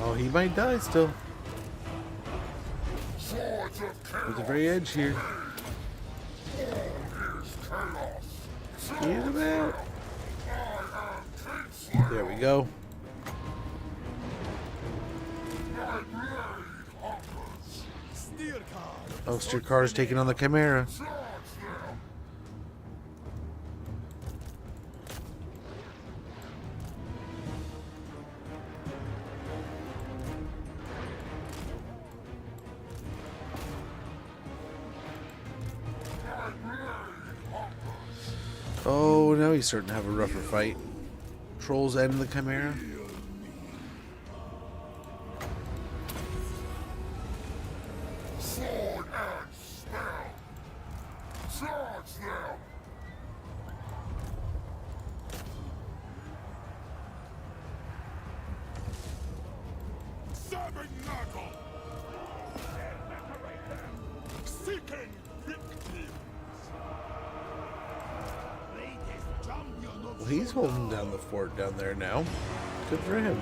Oh, he might die still. At the very edge here. Get him out. There we go. Oh, Stirkar's taking on the Chimera. Oh, now he's starting to have a rougher fight. Trolls and the Chimera. Sword and spell. Charge them. Stabbing knuckle. Seeking victims. Well, he's holding down the fort down there now. Good for him.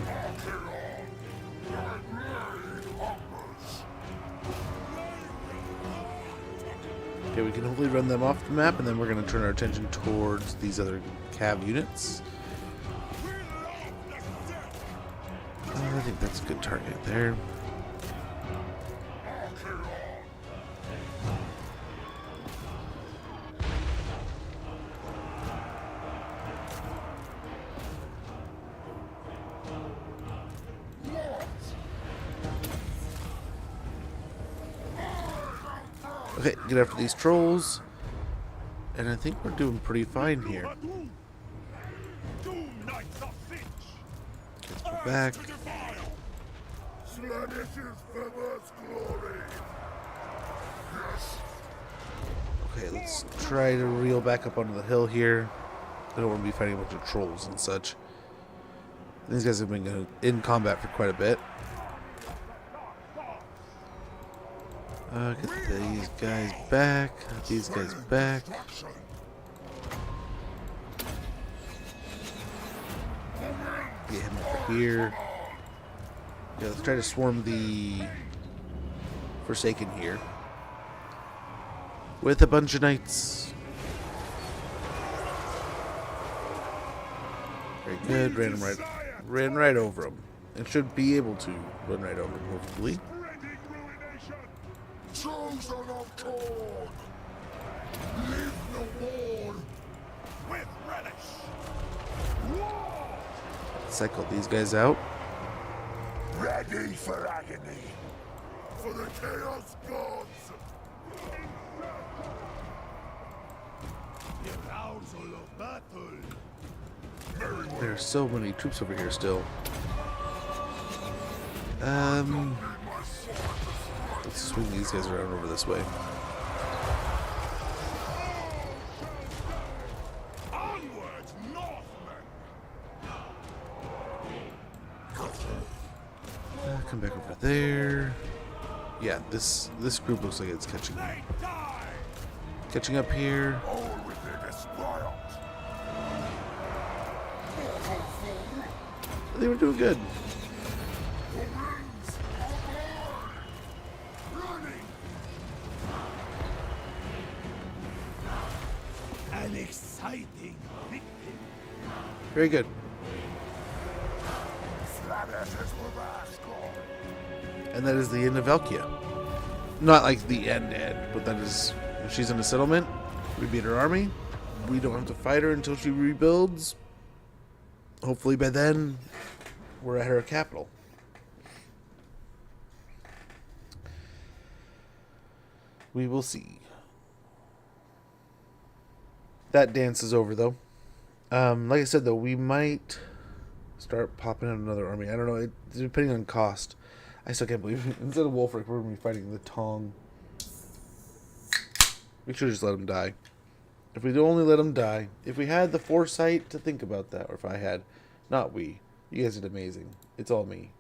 Okay, we can hopefully run them off the map, and then we're going to turn our attention towards these other cav units. I think that's a good target there. Okay, get after these trolls. And I think we're doing pretty fine here. Let's go back. Okay, let's try to reel back up onto the hill here. I don't want to be fighting a bunch of trolls and such. These guys have been in combat for quite a bit. Get these guys back. Get these guys back. Get him over here. Yeah, let's try to swarm the Forsaken here. With a bunch of knights. Very good. Ran right over him. And should be able to run right over him, hopefully. Chosen of Torn! Live no more! With relish! Cycle these guys out. Ready for agony! For the Chaos Gods! The arousal of battle! There are so many troops over here still. Let's swing these guys around over this way. Onwards, Northmen! Come back over there. Yeah, this group looks like it's catching up here. All within is spoiled! They were doing good. An exciting victory! Very good. And that is the end of Valkia. Not like the end, but that is, if she's in a settlement, we beat her army. We don't have to fight her until she rebuilds. Hopefully by then, we're at her capital. We will see. That dance is over, though. Like I said, though, we might start popping out another army. I don't know, depending on cost. I still can't believe it. Instead of Wolfric, we're going to be fighting the Tong. We should just let him die. If we'd only let him die. If we had the foresight to think about that, or if I had. Not we. You guys did amazing. It's all me.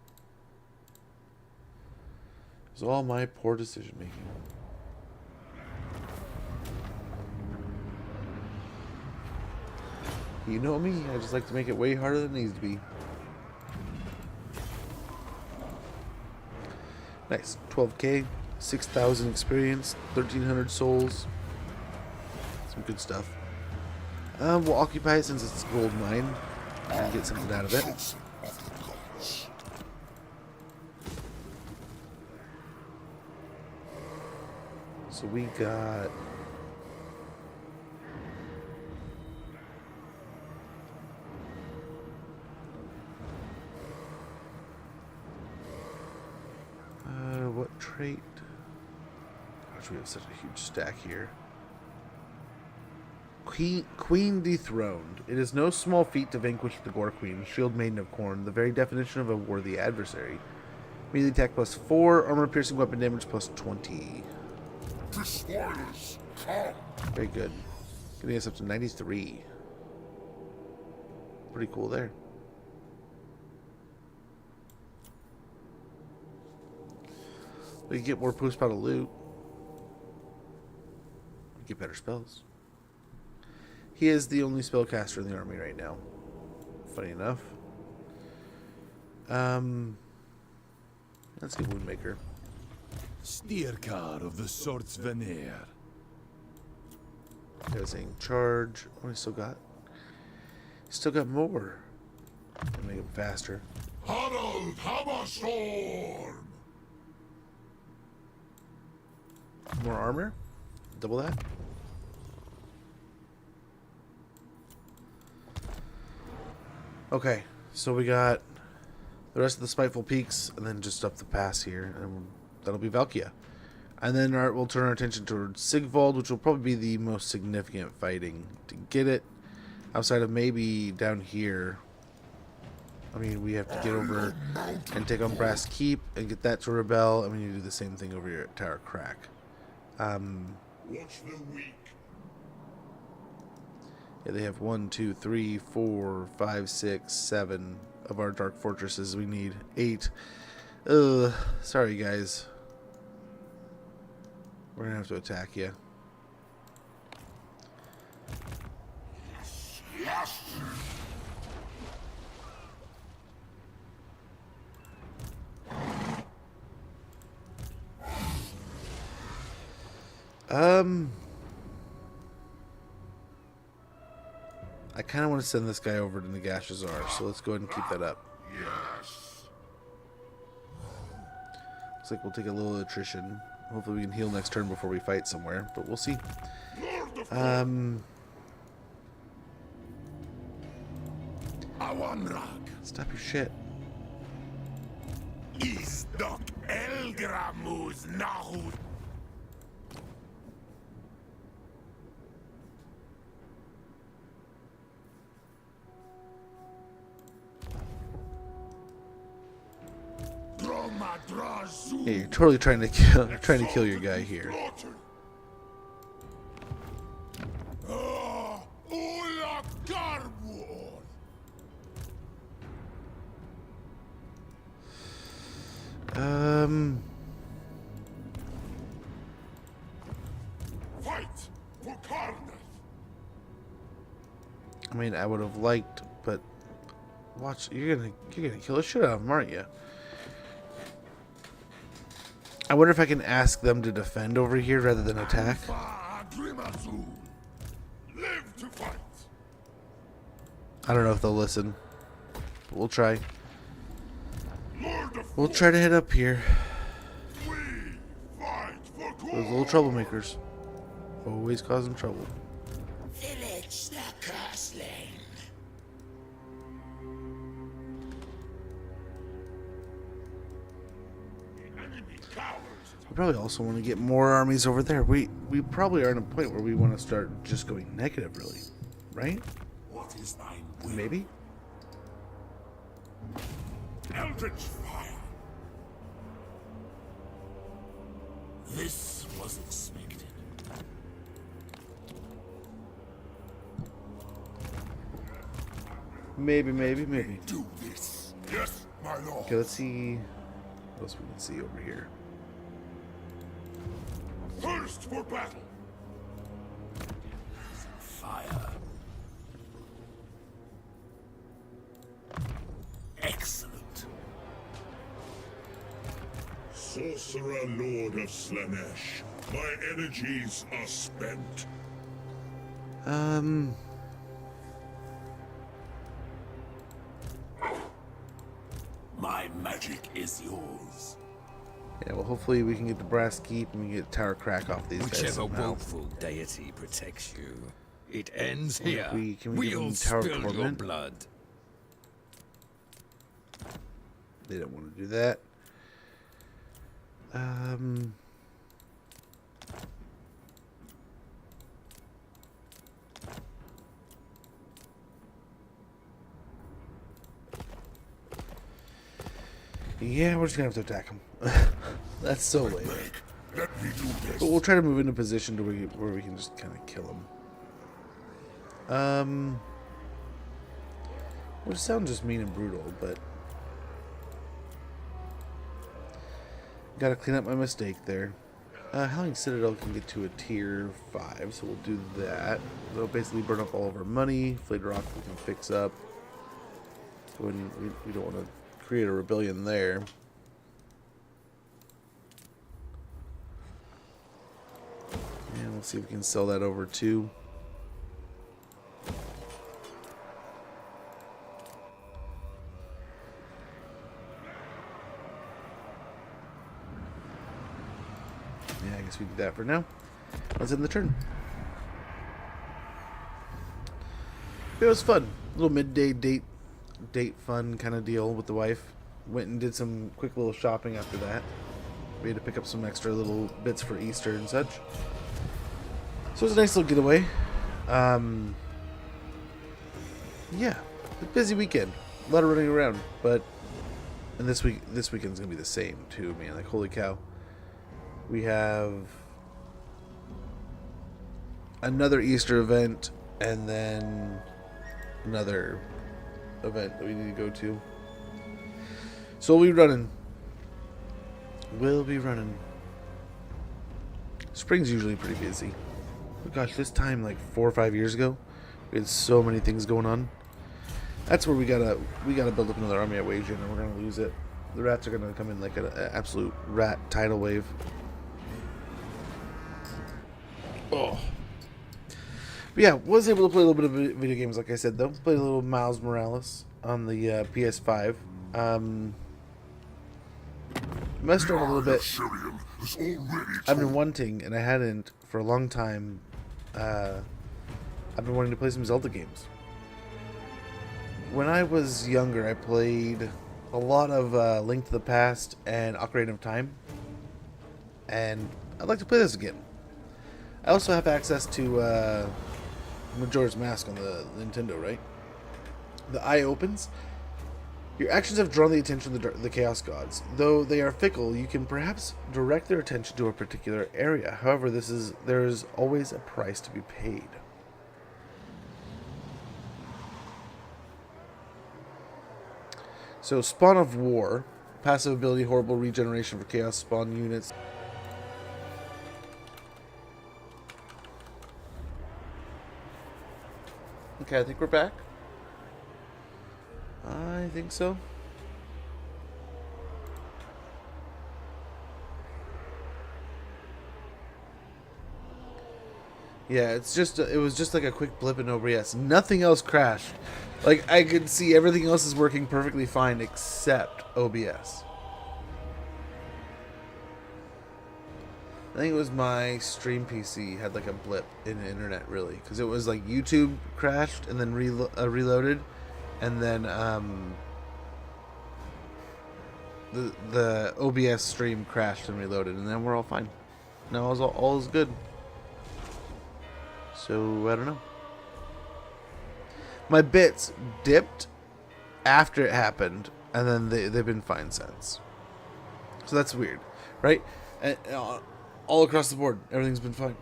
It's all my poor decision making. You know me, I just like to make it way harder than it needs to be. Nice. 12k, 6,000 experience, 1,300 souls. Some good stuff. We'll occupy it since it's a gold mine and get something out of it. So we got... what trait? Gosh, we have such a huge stack here. Queen dethroned. It is no small feat to vanquish the Gore Queen, Shield Maiden of Khorne, the very definition of a worthy adversary. Melee attack +4, armor piercing weapon damage +20. Very good. Getting us up to 93. Pretty cool there. We get more post-battle loot. We get better spells. He is the only spellcaster in the army right now. Funny enough. Let's get Woundmaker. Steercar of the Swords Veneer. Guys saying charge. Oh, he still got more. Make him faster. Harald Hammerstorm! More armor? Double that? Okay, so we got the rest of the Spiteful Peaks, and then just up the pass here, and that'll be Valkia. And then we'll turn our attention towards Sigvald, which will probably be the most significant fighting to get it. Outside of maybe down here. I mean, we have to get over and take on Brass Keep and get that to rebel. I mean, you do the same thing over here at Tower Crack. Watch the weak. Yeah, they have 1, 2, 3, 4, 5, 6, 7 of our Dark Fortresses. We need 8. Ugh, sorry guys. We're gonna have to attack you. Yes! I kind of want to send this guy over to Nagashazar, so let's go ahead and keep that up. Yes! Looks like we'll take a little attrition. Hopefully we can heal next turn before we fight somewhere, but we'll see. Stop your shit. Is Doc Elgramus Nahut? Yeah, you're totally trying to kill your guy here. Fight for Karnath. I mean, I would have liked, but watch, you're gonna kill the shit out of him, aren't you? I wonder if I can ask them to defend over here rather than attack. Live to fight. I don't know if they'll listen, but we'll try. We'll try to head up here. We fight for Those little troublemakers, always causing trouble. Village the Cursling. We probably also want to get more armies over there. We probably are at a point where we want to start just going negative, really, right? What is thine will? Maybe. Eldritch fire. This was expected. Maybe. Do this. Yes, my lord. Okay, let's see what else we can see over here. First for battle. Fire. Excellent. Sorcerer Lord of Slanesh, my energies are spent. My magic is yours. Yeah, well, hopefully we can get the Brass Keep and we can get Tower Crack off these guys Whichever somehow. woeful deity protects you, it ends Or if here. can we give We'll them Tower spill your Torment? blood. They don't want to do that. Yeah, we're just gonna have to attack them. That's so lame. Let me do this. But we'll try to move into position to where we can just kind of kill them. Which sounds just mean and brutal, but gotta clean up my mistake there. Howling Citadel can get to a tier 5, so we'll do that. It'll basically burn up all of our money. Flayed Rock we can fix up. We don't want to create a rebellion there. And we'll see if we can sell that over too. Yeah, I guess we do that for now. Let's end the turn. It was fun. A little midday date fun kind of deal with the wife. Went and did some quick little shopping after that. We had to pick up some extra little bits for Easter and such. So it was a nice little getaway. Yeah, a busy weekend. A lot of running around, but and this weekend's gonna be the same too, man. Like, holy cow. We have another Easter event and then another event that we need to go to. So we'll be running. Spring's usually pretty busy. But gosh, this time like 4 or 5 years ago, we had so many things going on. That's where we gotta build up another army at Wage In, and we're gonna lose it. The rats are gonna come in like an absolute rat tidal wave. Oh. But yeah, was able to play a little bit of video games, like I said, though. Played a little Miles Morales on the PS5. Messed around a little bit. I've been wanting, and I hadn't for a long time. I've been wanting to play some Zelda games. When I was younger, I played a lot of Link to the Past and Ocarina of Time. And I'd like to play this again. I also have access to Majora's Mask on the Nintendo, right? The eye opens. Your actions have drawn the attention of the Chaos Gods. Though they are fickle, you can perhaps direct their attention to a particular area. However, there is always a price to be paid. So, Spawn of War. Passive ability, horrible regeneration for Chaos Spawn units. Okay, I think we're back. I think so. Yeah, it was just like a quick blip in OBS. Nothing else crashed. Like, I could see everything else is working perfectly fine except OBS. I think it was my stream PC had like a blip in the internet, really, because it was like YouTube crashed and then reloaded, and then the OBS stream crashed and reloaded, and then we're all fine. Now all is good. So I don't know. My bits dipped after it happened, and then they've been fine since. So that's weird, right? And, all across the board, everything's been fine.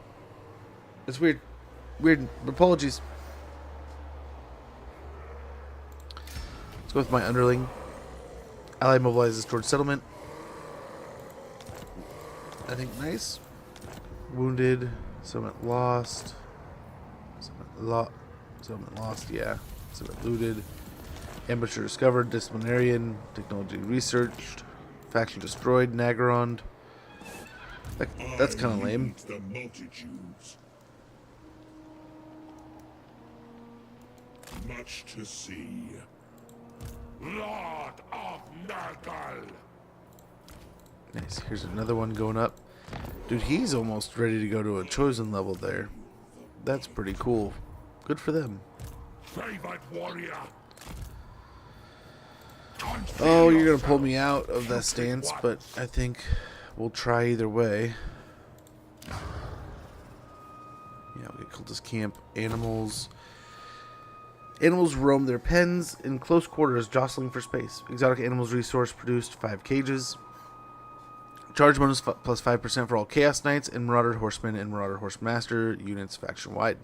It's weird. Weird. Apologies. Let's go with my underling. Ally mobilizes towards settlement. I think nice. Wounded. Settlement lost. Settlement lost, yeah. Settlement looted. Ambusher discovered. Disciplinarian. Technology researched. Faction destroyed. Nagarond. That's kind of lame. The multitudes. Much to see. Lord of Nurgle. Nice. Here's another one going up. Dude, he's almost ready to go to a chosen level there. That's pretty cool. Good for them. Favored warrior. Oh, you're gonna pull me out of that stance, but I think we'll try either way. Yeah, we'll get cultist camp. Animals. Animals roam their pens in close quarters, jostling for space. Exotic animals resource produced 5 cages. Charge bonus plus 5% for all Chaos Knights and Marauder Horsemen and Marauder Horsemaster units faction wide.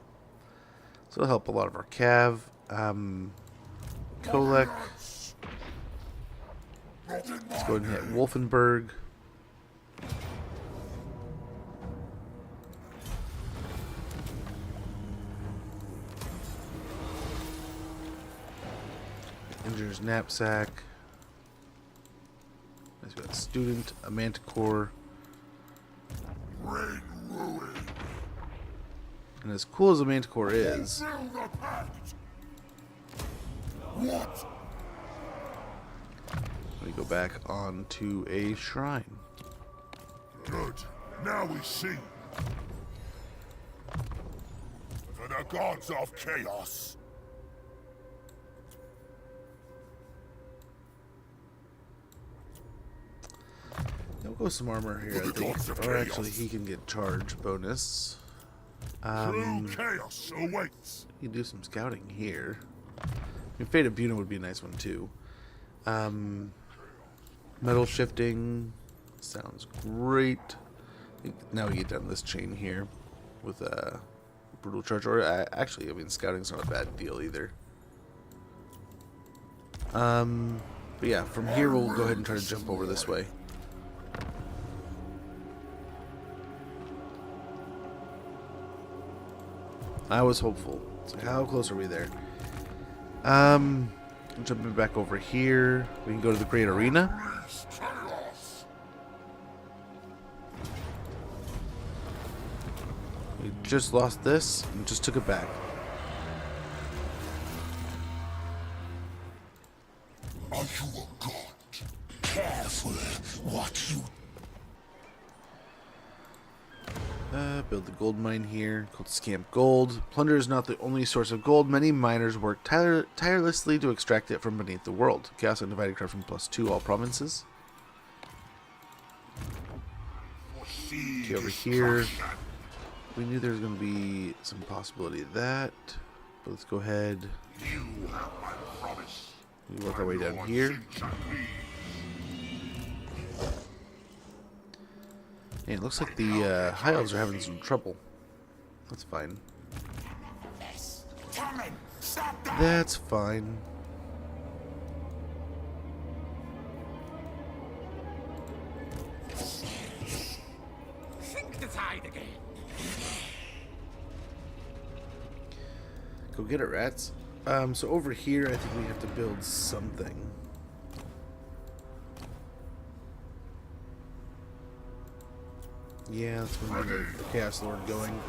So it'll help a lot of our Cav. Kolek. Let's go ahead and hit Wolfenburg. Engineer's Knapsack. Nice, we got a Student, a Manticore. And as cool as a Manticore is, we go back onto a shrine. Good. Now we see. For the gods of chaos. I'll go some armor here, I think. Or actually, he can get charge bonus. True chaos awaits. You can do some scouting here. I mean, Fate of Buna would be a nice one, too. Metal shifting. Sounds great. I think now we get down this chain here with brutal charge. Or actually, I mean, scouting's not a bad deal either. But yeah, from here we'll go ahead and try to jump over this way. I was hopeful. It's like, how close are we there? Jumping back over here. We can go to the Great Arena. We just lost this and just took it back. Are you a god? Careful what you... Build the gold mine here, called Scamp Gold. Plunder is not the only source of gold. Many miners work tirelessly to extract it from beneath the world. Chaos and divided corruption +2 all provinces. Okay, over here. We knew there was going to be some possibility of that. But let's go ahead. We work our way down here. Hey, it looks like the High Elves are having some trouble. That's fine. That's fine. Think the tide again. Go get it, rats. So over here, I think we have to build something. Yeah, that's when the Chaos Lord going.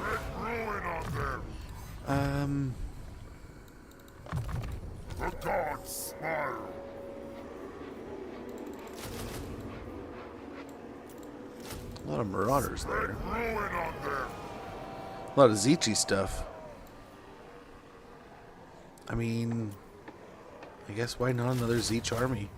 The gods smile. A lot of Marauders there. Ruin on them. A lot of Zeechy stuff. I mean, I guess why not another Zeech army?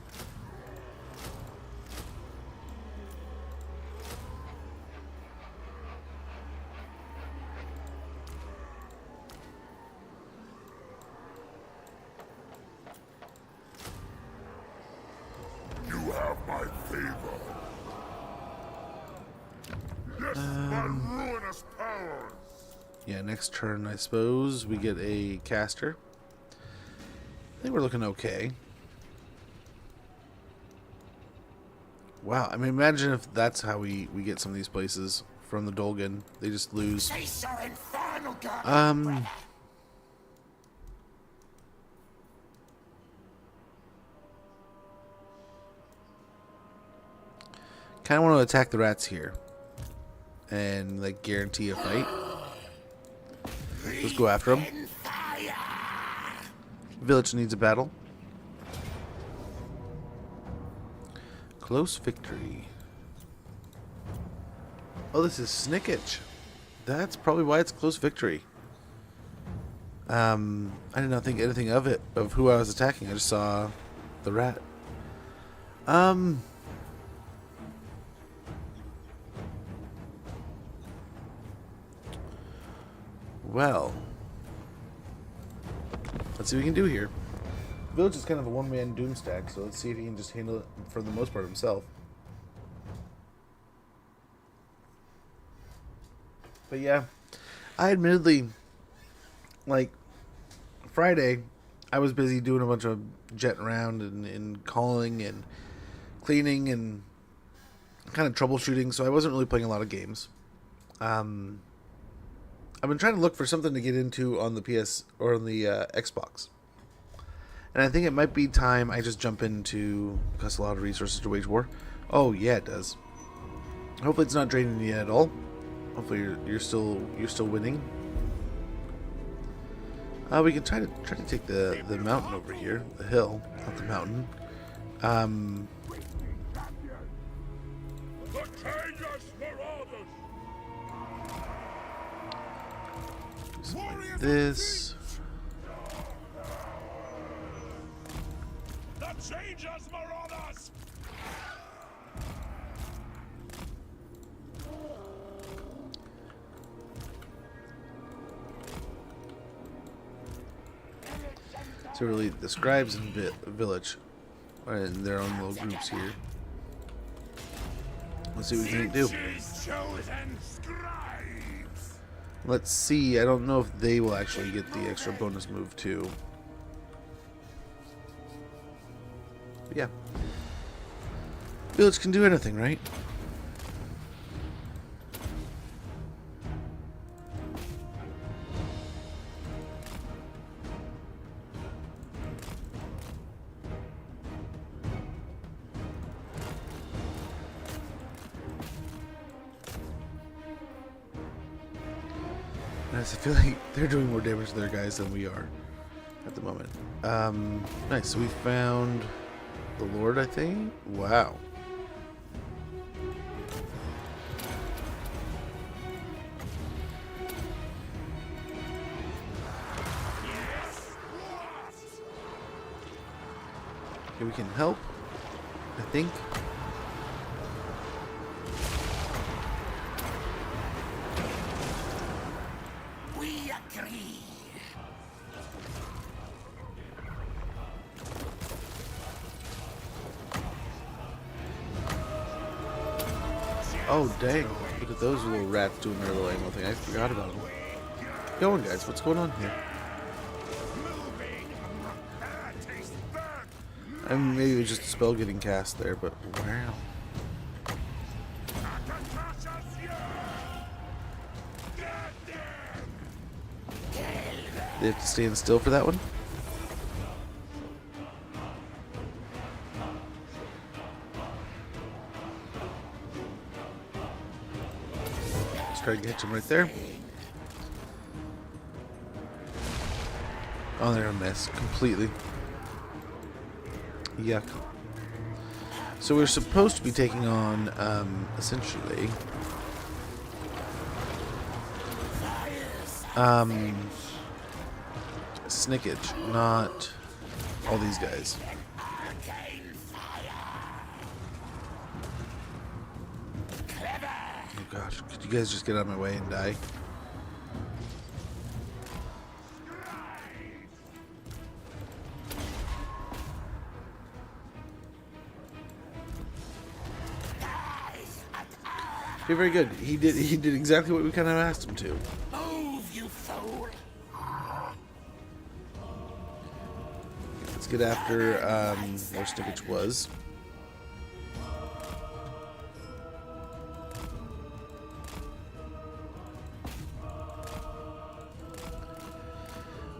You have my favor. Yes, my ruinous powers. Yeah, next turn, I suppose, we get a caster. I think we're looking okay. Wow, I mean, imagine if that's how we get some of these places from the Dolgan. They just lose. Kind of want to attack the rats here and like guarantee a fight. Let's go after them. Village needs a battle. Close victory. Oh, this is Snickage. That's probably why it's close victory. I did not think anything of it, of who I was attacking. I just saw the rat. Well, let's see what we can do here. Village is kind of a one-man doom stack, so let's see if he can just handle it for the most part himself. But yeah, I admittedly, like, Friday, I was busy doing a bunch of jetting around and calling and cleaning and kind of troubleshooting, so I wasn't really playing a lot of games. I've been trying to look for something to get into on the PS or on the Xbox. And I think it might be time I just jump into, costs a lot of resources to wage war. Oh yeah, it does. Hopefully it's not draining you at all. Hopefully you're still winning. We can try to take the mountain over here, the hill, not the mountain. Something like this. Similarly, the scribes in village are in their own little groups here. Let's see what we can do. Let's see. I don't know if they will actually get the extra bonus move too. But yeah. Village can do anything, right? I feel like they're doing more damage to their guys than we are at the moment. Nice. So we found the Lord, I think. Wow. Okay, we can help, I think. Oh, dang. Look at those little rats doing their little ammo thing. I forgot about them. Keep going, guys. What's going on here? I mean, maybe it was just a spell getting cast there, but wow. They have to stand still for that one? Try to catch him right there. Oh, they're a mess completely. Yuck. So we're supposed to be taking on, essentially, Snickage, not all these guys. Oh gosh, could you guys just get out of my way and die? Okay, very good. He did exactly what we kind of asked him to. Move, you fool! Let's get after where Snickage was.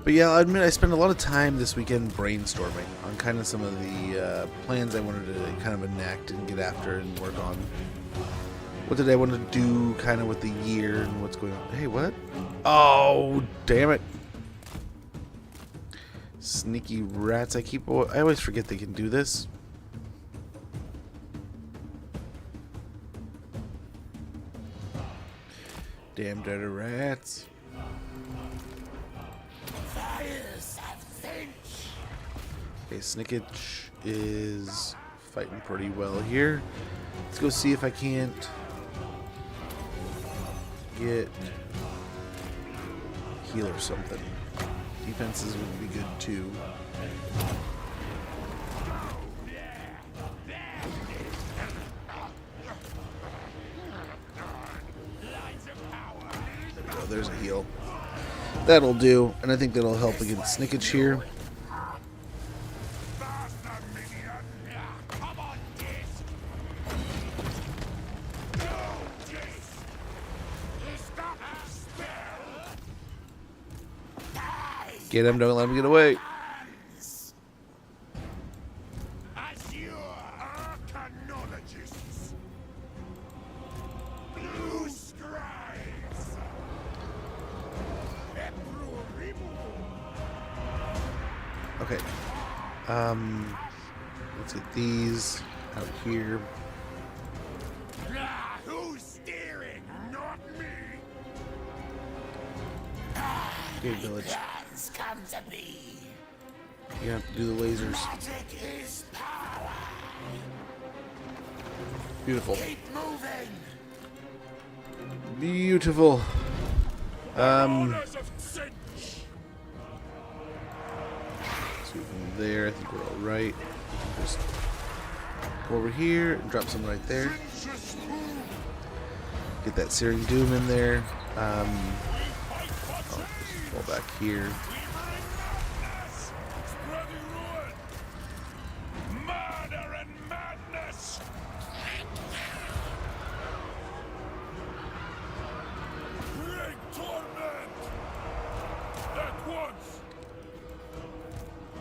But yeah, I'll admit I spent a lot of time this weekend brainstorming on kind of some of the plans I wanted to kind of enact and get after and work on. What did I want to do kind of with the year and what's going on? Hey, what? Oh, damn it. Sneaky rats. I always forget they can do this. Damn dirty rats. Okay, Snickage is fighting pretty well here. Let's go see if I can't get heal or something. Defenses would be good too. There we go, there's a heal. That'll do, and I think that'll help against Snickage here. Get him, don't let him get away. As your archanologists, blue scribes, Okay. Let's get these out here. who's steering? Not me. Okay, village. Come to me. You have to do the lasers. Magic is power. Beautiful. Keep moving. Beautiful. So there. I think we're all right. Just go over here and drop some right there. Get that Searing Doom in there. I'll just fall back here. Murder and madness! Bring torment! At once!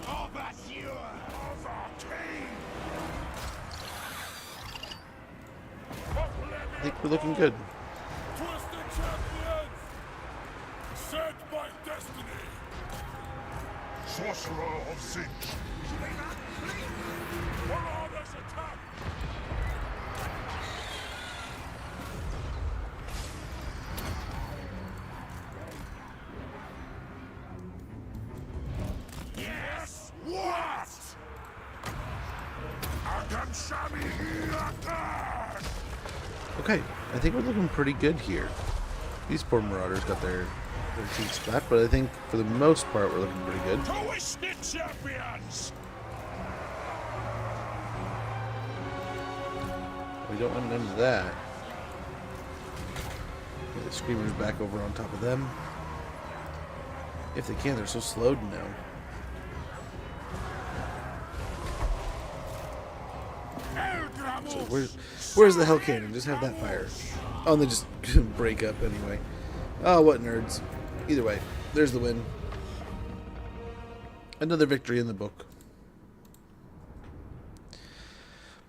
Overture! Overcame! I think we're looking good. Twisted champions! Sent by destiny! Sorcerer of Zinch! Marauders attack! Yes! What? Agamshami attack! Okay, I think we're looking pretty good here. These poor Marauders got their cheeks flat, but I think for the most part we're looking pretty good. Twisted champions! We don't want an end to that. Get the Screamers back over on top of them. If they can, they're so slowed now. So where's the Hell Cannon? Just have that fire. Oh, and they just break up anyway. Oh, what nerds. Either way, there's the win. Another victory in the book.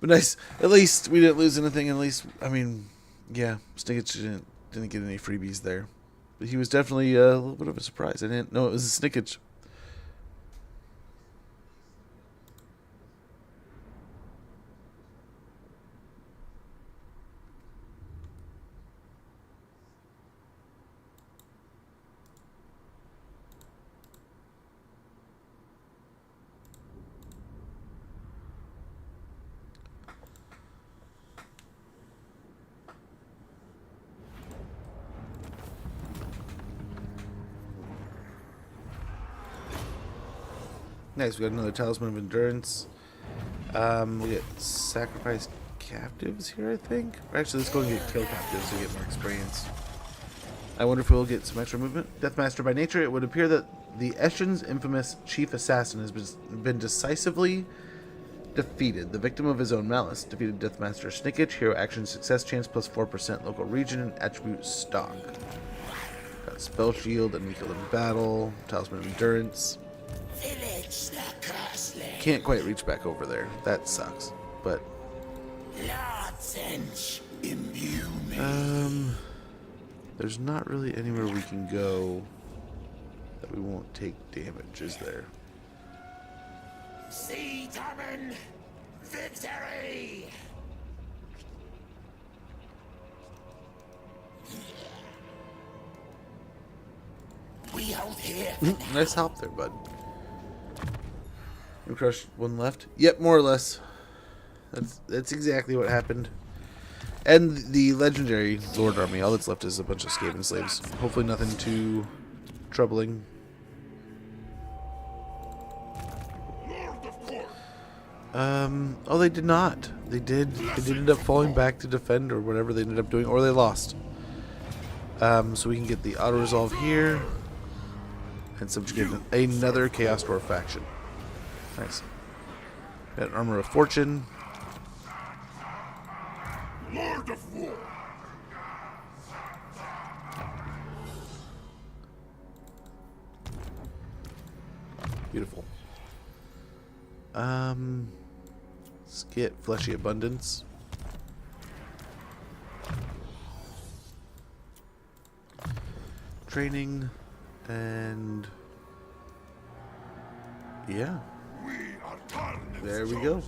But nice. At least we didn't lose anything. At least, I mean, yeah, Snickage didn't get any freebies there. But he was definitely a little bit of a surprise. I didn't know it was a Snickage. Nice, we got another Talisman of Endurance. We get Sacrificed Captives here, I think. Or actually, let's go and get Kill Captives to get more experience. I wonder if we'll get some extra movement. Deathmaster by nature, it would appear that the Eshin's infamous chief assassin has been decisively defeated. The victim of his own malice. Defeated Deathmaster Snickage. Hero action success chance plus 4% local region and attribute stock. Got Spell Shield, enemy killed in battle. Talisman of Endurance. Can't quite reach back over there. That sucks. But there's not really anywhere we can go that we won't take damage, is there? See, Tommen! Victory! We hold here. Nice help there, bud. We crushed one left. Yep, more or less. That's exactly what happened. And the legendary Lord army, all that's left is a bunch of Skaven slaves. Hopefully nothing too troubling. Oh, they did not. They did end up falling back to defend or whatever they ended up doing, or they lost. So we can get the auto resolve here and subjugate another Chaos Dwarf faction. Nice. Got an Armor of Fortune. Lord of War! Beautiful. Let's get Fleshy Abundance. Training and yeah. There we go.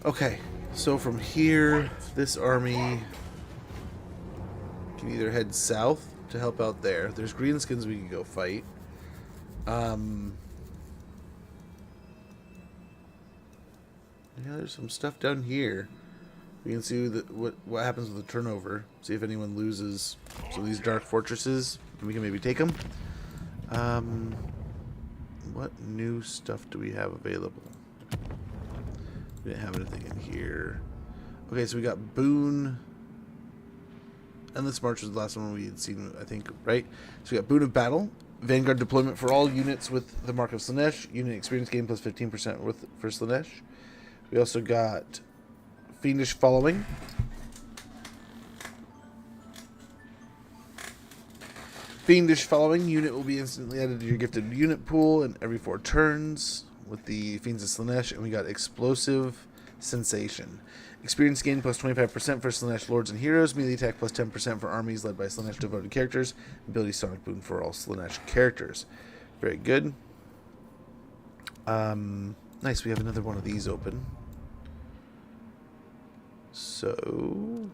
Okay, so from here, this army can either head south to help out there. There's greenskins we can go fight. Yeah, there's some stuff down here. We can see what happens with the turnover. See if anyone loses. So these dark fortresses, we can maybe take them. What new stuff do we have available? We didn't have anything in here. Okay, so we got Boon. Endless March was the last one we had seen, I think, right? So we got Boon of Battle. Vanguard deployment for all units with the Mark of Slanesh. Unit experience gain plus 15% for Slanesh. We also got Fiendish Following. Fiendish Following unit will be instantly added to your gifted unit pool in every 4 turns with the Fiends of Slanesh. And we got Explosive Sensation. Experience gain plus 25% for Slanesh Lords and Heroes. Melee attack plus 10% for armies led by Slanesh devoted characters. Ability Sonic Boon for all Slanesh characters. Very good. Nice, we have another one of these open. So...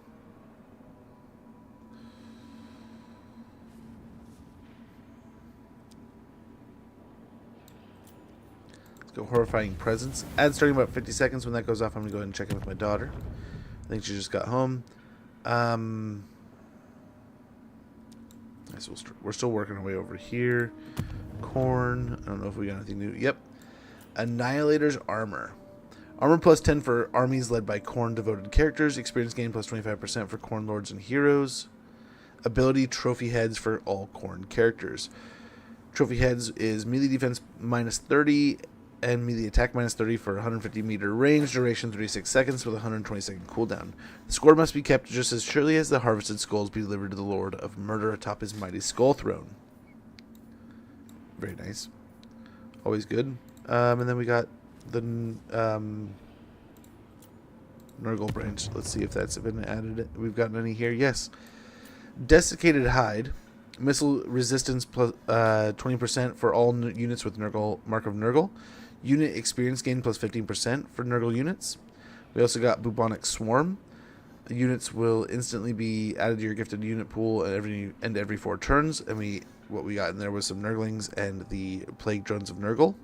go Horrifying Presence. Ad starting about 50 seconds. When that goes off, I'm going to go ahead and check in with my daughter. I think she just got home. So we're still working our way over here. Corn. I don't know if we got anything new. Yep. Annihilator's Armor. Armor plus 10 for armies led by Corn devoted characters. Experience gain plus 25% for Corn Lords and Heroes. Ability Trophy Heads for all Corn characters. Trophy Heads is melee defense minus 30 and melee attack minus 30 for 150 meter range, duration 36 seconds with a 120-second cooldown. The score must be kept just as surely as the harvested skulls be delivered to the Lord of Murder atop his mighty skull throne. Very nice. Always good. And then we got the Nurgle branch. Let's see if that's been added. We've gotten any here. Yes. Desiccated Hide. Missile resistance plus 20% for all units with Nurgle, Mark of Nurgle. Unit experience gain plus 15% for Nurgle units. We also got Bubonic Swarm. Units will instantly be added to your gifted unit pool every 4 turns. And what we got in there was some Nurglings and the Plague Drones of Nurgle.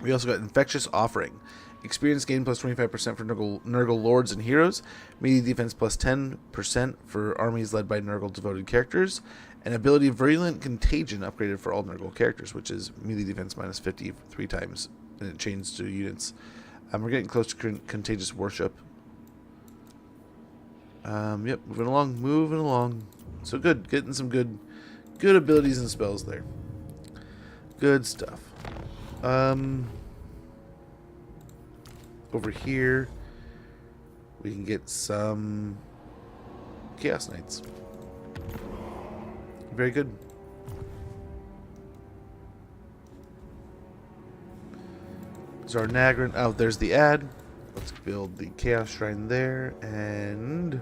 We also got Infectious Offering. Experience gain plus 25% for Nurgle Lords and Heroes. Melee defense plus 10% for armies led by Nurgle devoted characters. And ability Virulent Contagion upgraded for all Nurgle characters, which is melee defense minus 50 3 times. And it changed to units. We're getting close to Contagious Worship. Yep, moving along. So good, getting some good abilities and spells there. Good stuff. Over here, we can get some Chaos Knights. Very good. Zarnagrin. Oh, there's the ad. Let's build the Chaos Shrine there. And...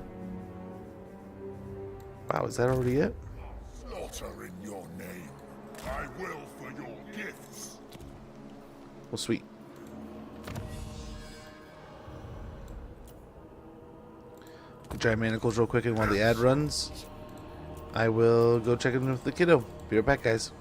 wow, is that already it? Slaughter in your name. I will for your gifts. Well, sweet. Giant manacles real quick, and while the ad runs, I will go check in with the kiddo. Be right back, guys.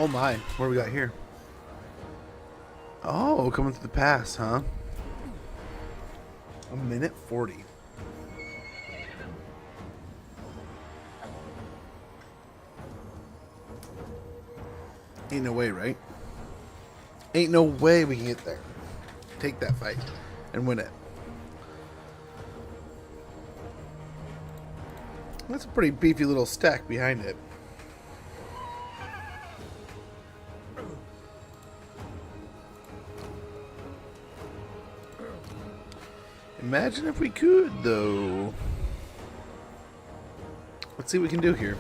Oh my, what do we got here? Oh, coming through the pass, huh? A minute 40. Ain't no way, right? Ain't no way we can get there. Take that fight and win it. That's a pretty beefy little stack behind it. Imagine if we could, though. Let's see what we can do here.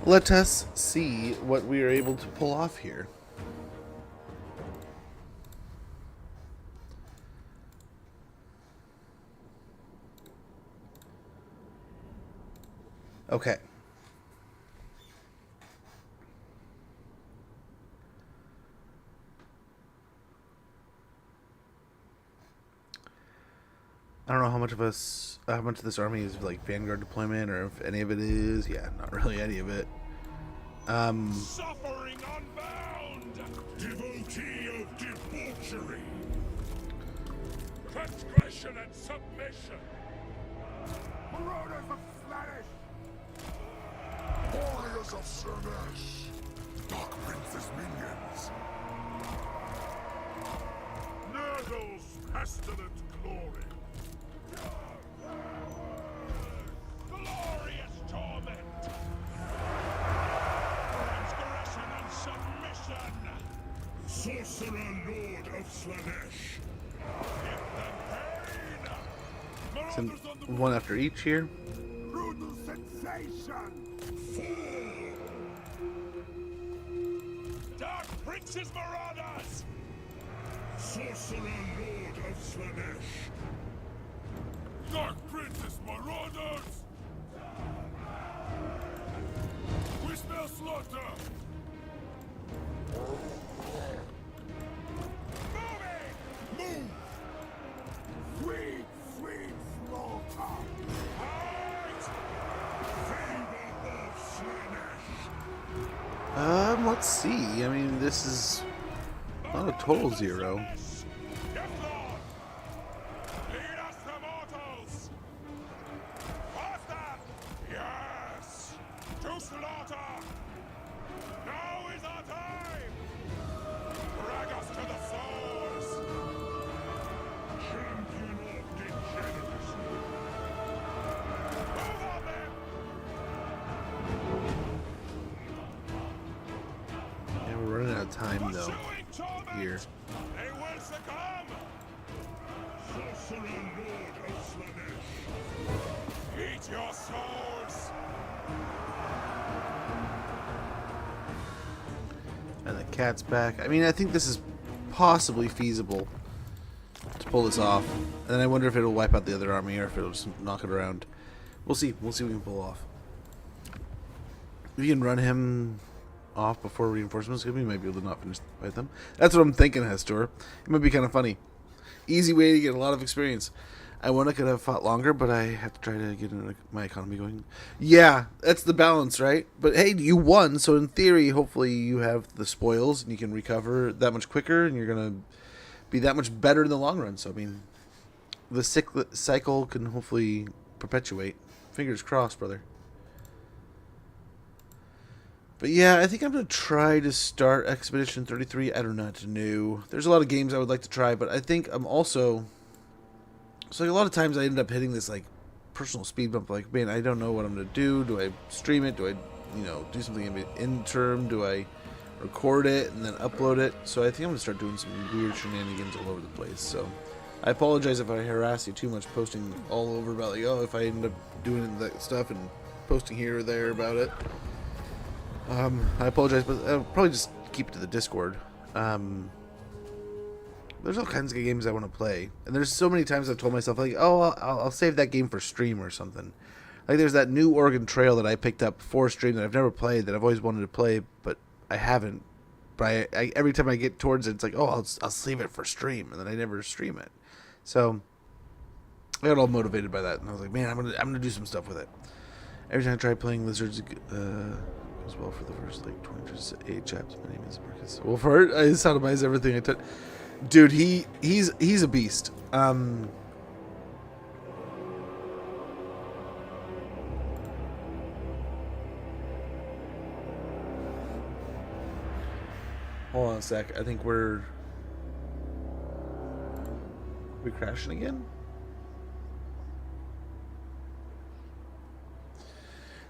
Let us see what we are able to pull off here. Okay. I don't know how much of this army is like Vanguard deployment, or if any of it is. Yeah, not really any of it. Suffering unbound! Devotee of debauchery! Transgression and submission! Marauders of Slanish! Warriors of Slaanesh! Dark Prince's minions! Nurgle's pestilent glory! Glorious torment! Transgression and submission! Sorcerer Lord of Slaanesh! Give them pain! Send one after each here. Brutal sensation! Dark Prince's Marauders! Sorcerer Lord of Slaanesh! Dark Prince's Marauders! We smell slaughter! Moving! Move! Sweet, sweet slaughter! Fight! Fable of Slaanesh! Let's see. I mean, this is not a total zero. Yes, Lord! Lead us to mortals! Faster! Yes! To slaughter! Now is our time! Drag us to the swords! Champion of degeneracy! Move on them! Yeah, we're running out of time though. Pursuing torment! Here. They will succumb! Sorcerer Lord of Slaanesh! Eat your souls! And the cat's back. I mean, I think this is possibly feasible to pull this off. And then I wonder if it'll wipe out the other army or if it'll just knock it around. We'll see. We'll see what we can pull off. If you can run him off before reinforcements come, we might be able to not finish with them. That's what I'm thinking, Hestor. It might be kind of funny. Easy way to get a lot of experience. I could have fought longer, but I have to try to get my economy going. Yeah, that's the balance, right? But hey, you won, so in theory, hopefully you have the spoils and you can recover that much quicker, and you're gonna be that much better in the long run. So I mean, the cycle can hopefully perpetuate. Fingers crossed, brother. But yeah, I think I'm going to try to start Expedition 33. I do not know. There's a lot of games I would like to try, but I think I'm also... So like a lot of times I end up hitting this like personal speed bump. Like, man, I don't know what I'm going to do. Do I stream it? Do I, do something in interim? Do I record it and then upload it? So I think I'm going to start doing some weird shenanigans all over the place. So I apologize if I harass you too much posting all over about like, oh, if I end up doing that stuff and posting here or there about it. I apologize, but I'll probably just keep it to the Discord. There's all kinds of games I want to play, and there's so many times I've told myself like, oh, I'll save that game for stream or something. Like there's that new Oregon Trail that I picked up for stream that I've never played, that I've always wanted to play, but I haven't. But I every time I get towards it, it's like, oh, I'll save it for stream, and then I never stream it. So I got all motivated by that, and I was like, man, I'm gonna do some stuff with it. Every time I try playing Lizards, as well for the first like 20 8 chapters. My name is Marcus Wolfhard. I sodomize everything I touch. Dude, he's a beast. Hold on a sec. I think we're crashing again.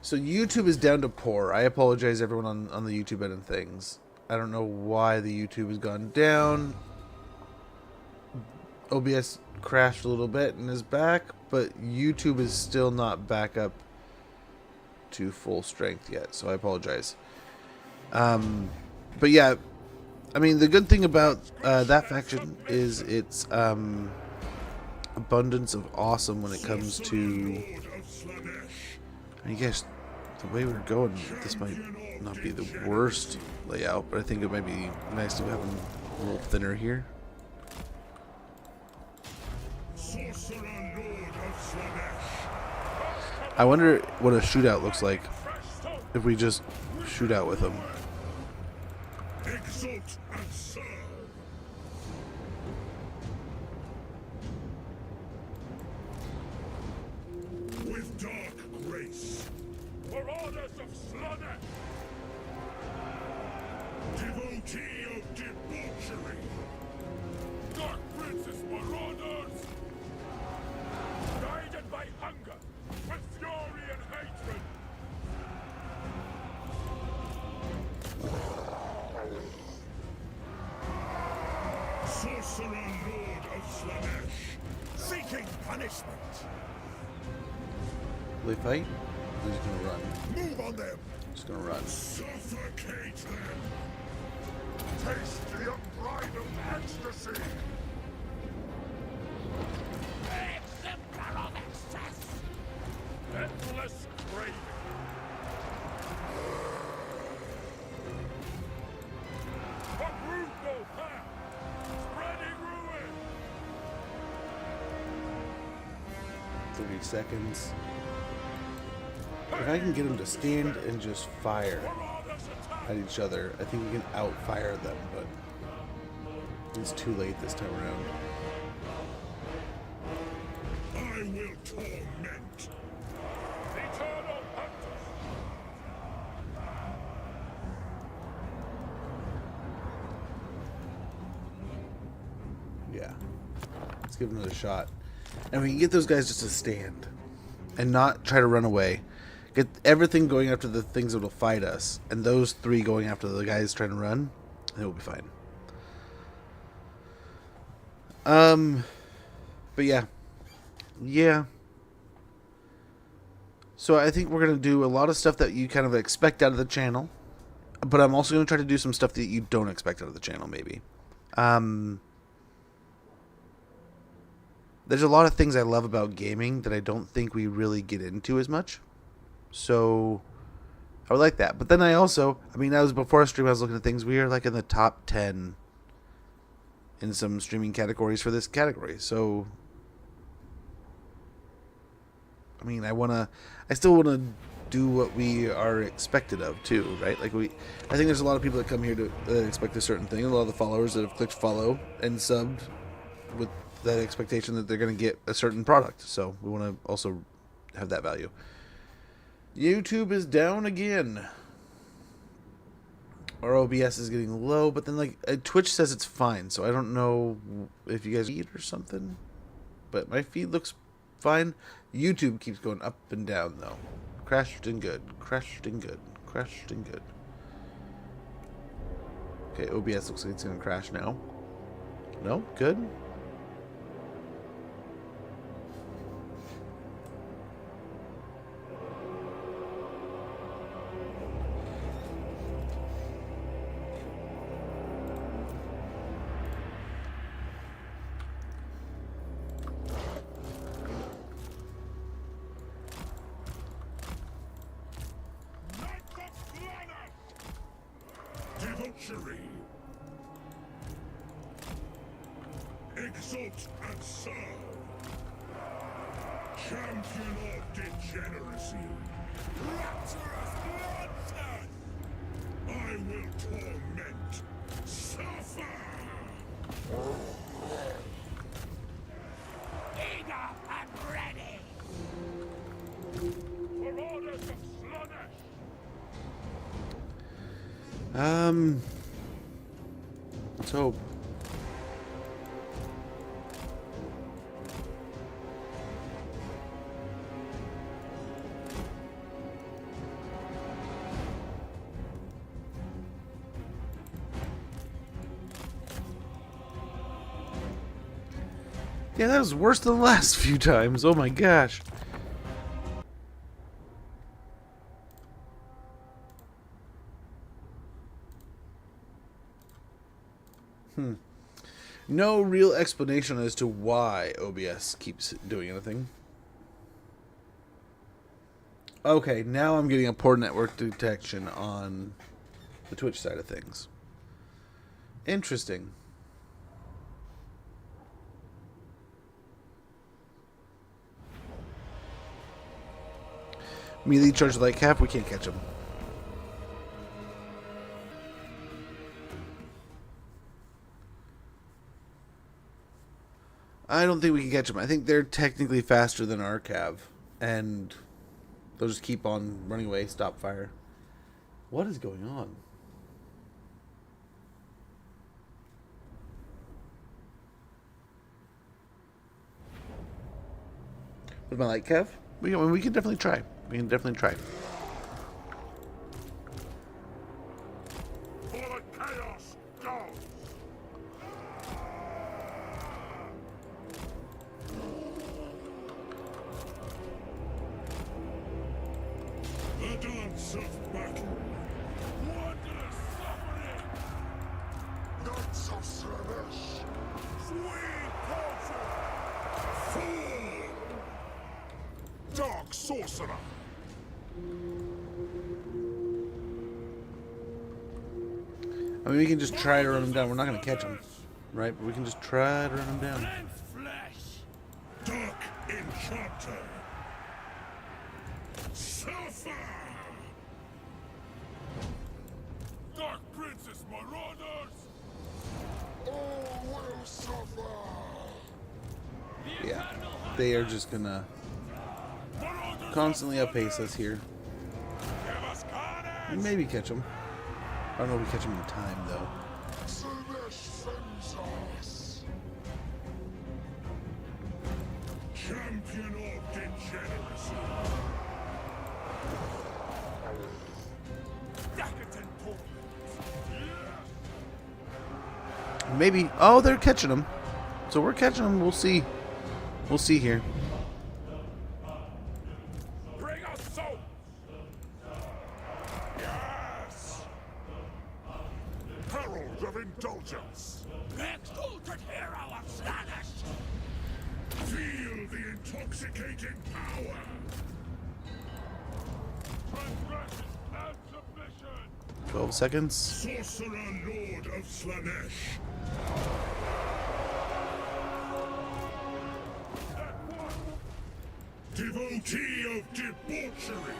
So YouTube is down to poor. I apologize everyone on the YouTube end of things. I don't know why the YouTube has gone down. OBS crashed a little bit and is back, but YouTube is still not back up to full strength yet, so I apologize. But yeah, I mean, the good thing about that faction is its abundance of awesome when it comes to... I guess the way we're going, this might not be the worst layout, but I think it might be nice to have them a little thinner here. I wonder what a shootout looks like if we just shoot out with them. Exalt and serve. With dark grace. For orders of slaughter. Devotee of debauchery. Dark princes marauders. Guided by hunger. With fury and hatred. Sorcerer Lord of Slanesh, seeking punishment. Will they fight? They're just gonna run. Move on them. Just gonna run. Suffocate them. Taste the unbridled ecstasy. Exemplar of excess. Endless craving. A brutal path. Spreading ruin. 30 seconds. If I can get them to stand and just fire at each other, I think we can outfire them, but it's too late this time around. I will torment. Eternal hunters. Yeah. Let's give them another shot. And we can get those guys just to stand and not try to run away. Get everything going after the things that will fight us, and those three going after the guys trying to run, and it will be fine. But yeah. So I think we're gonna do a lot of stuff that you kind of expect out of the channel, but I'm also gonna try to do some stuff that you don't expect out of the channel, maybe. There's a lot of things I love about gaming that I don't think we really get into as much. So I would like that. But then I mean, that was before I stream, I was looking at things. We are like in the top 10 in some streaming categories for this category. So, I mean, I still want to do what we are expected of too, right? Like I think there's a lot of people that come here to expect a certain thing. A lot of the followers that have clicked follow and subbed with that expectation that they're going to get a certain product. So we want to also have that value. YouTube is down again. Our OBS is getting low, but then like Twitch says it's fine, so I don't know if you guys eat or something. But my feed looks fine. YouTube keeps going up and down though. Crashed and good. Crashed and good. Crashed and good. Okay, OBS looks like it's gonna crash now. No? Good? Debauchery. Exalt and serve. Champion of degeneracy. Rapturous bloodshed. I will torment. Suffer! Eager and ready! Marauders of Slanesh! Let's hope. Yeah, that was worse than the last few times. Oh my gosh. No real explanation as to why OBS keeps doing anything. Okay, now I'm getting a poor network detection on the Twitch side of things. Interesting. Melee charge like half, we can't catch him. I don't think we can catch them. I think they're technically faster than our cav, and they'll just keep on running away, stop fire. What is going on? With my light cav? We can definitely try. We can definitely try. For the chaos gods! The dance of battle. Wondrous suffering! Knights of Slanesh! Sweet potion! Fool! Dark sorcerer! I mean, we can just try to run them down. We're not going to catch them, right? But we can just try to run them down. Lens flesh! Dark enchanter! Suffer! Dark princess marauders! All will suffer! Yeah, they are just going to Marauders constantly outpace us here. give us carnage! Maybe catch them. I don't know if we catch them in time, though. Slanesh sends us! Champion of degeneracy! Decadent torment! Maybe. Oh, they're catching them. So we're catching them. We'll see. We'll see here. Bring us souls! Yes! Herald of indulgence! Exalted hero of Slanesh! Feel the intoxicating power! Transgression and submission! 12 seconds. Sorcerer Lord of Slanesh! Devotee of debauchery!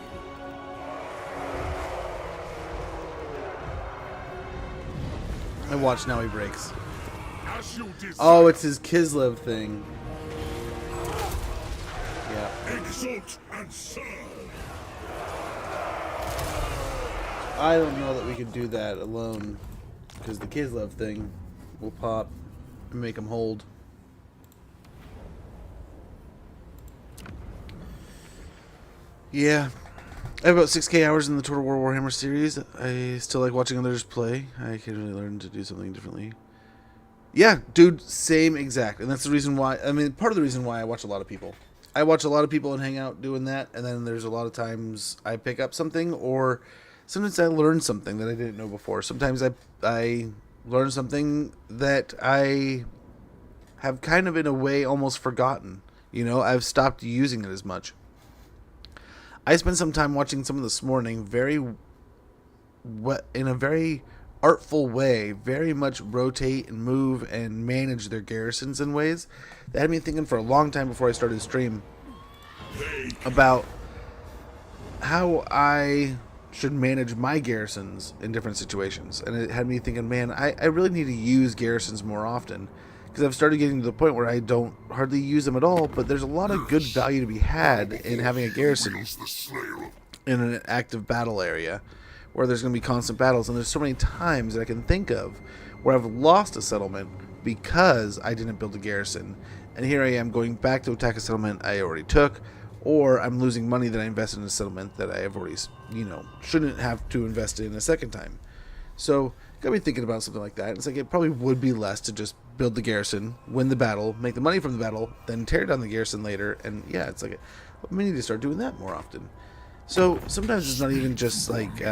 And watch now he breaks. As you desire, Oh, it's his Kislev thing. Yeah. exalt and serve! I don't know that we could do that alone, because the Kislev thing will pop and make him hold. Yeah. I have about 6k hours in the Total War Warhammer series. I still like watching others play. I occasionally learn to do something differently. Yeah, dude, same exact. And that's the reason why, I mean, part of the reason why I watch a lot of people. I watch a lot of people and hang out doing that, and then there's a lot of times I pick up something, or sometimes I learn something that I didn't know before. Sometimes I learn something that I have kind of in a way almost forgotten. You know, I've stopped using it as much. I spent some time watching someone this morning in a very artful way, very much rotate and move and manage their garrisons in ways that had me thinking for a long time before I started the stream about how I should manage my garrisons in different situations. And it had me thinking, man, I really need to use garrisons more often, because I've started getting to the point where I don't hardly use them at all, but there's a lot of good value to be had in having a garrison in an active battle area where there's going to be constant battles. And there's so many times that I can think of where I've lost a settlement because I didn't build a garrison, and here I am going back to attack a settlement I already took, or I'm losing money that I invested in a settlement that I have already, shouldn't have to invest in a second time. So, got me thinking about something like that. It's like it probably would be less to just build the garrison, win the battle, make the money from the battle, then tear down the garrison later. And yeah, it's like we need to start doing that more often. So sometimes it's not even just like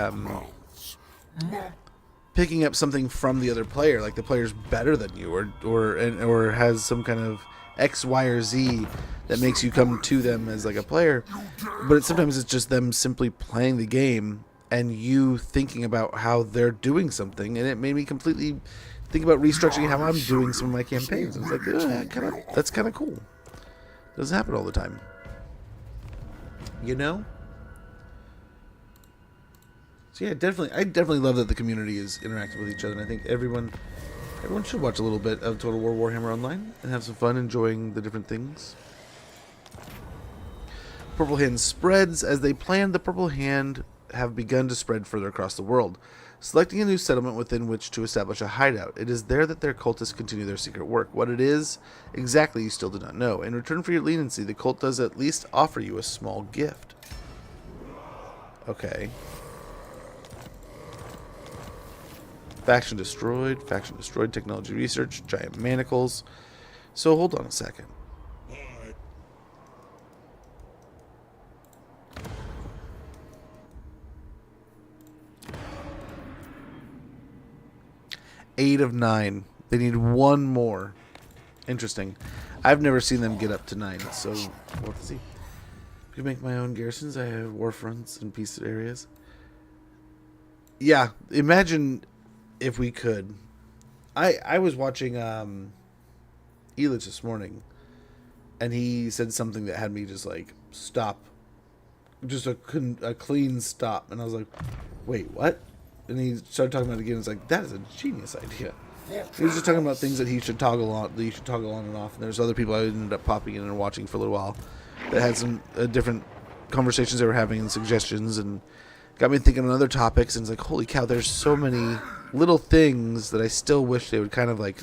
picking up something from the other player, like the player's better than you, or has some kind of X, Y, or Z that makes you come to them as like a player. But sometimes it's just them simply playing the game and you thinking about how they're doing something, and it made me completely think about restructuring how I'm doing some of my campaigns. I was like, that's kind of cool. Doesn't happen all the time, So yeah, I definitely love that the community is interacting with each other, and I think everyone should watch a little bit of Total War Warhammer Online and have some fun enjoying the different things. Purple Hand spreads. As they planned, the Purple Hand have begun to spread further across the world, selecting a new settlement within which to establish a hideout. It is there that their cultists continue their secret work. What it is exactly you still do not know. In return for your leniency, the cult does at least offer you a small gift. Okay. Faction destroyed, technology research, giant manacles. So hold on a second. 8 of 9. They need one more. Interesting. I've never seen them get up to 9, so we'll have to see. I can make my own garrisons. I have war fronts and peace areas. Yeah, imagine if we could. I was watching Elitch this morning, and he said something that had me just like stop. Just a clean stop. And I was like, wait, what? And he started talking about it again. It's like, that is a genius idea. He was just talking about things that he should toggle on, and off. And there's other people I ended up popping in and watching for a little while that had some different conversations they were having and suggestions, and got me thinking on other topics. And it's like, holy cow, there's so many little things that I still wish they would kind of like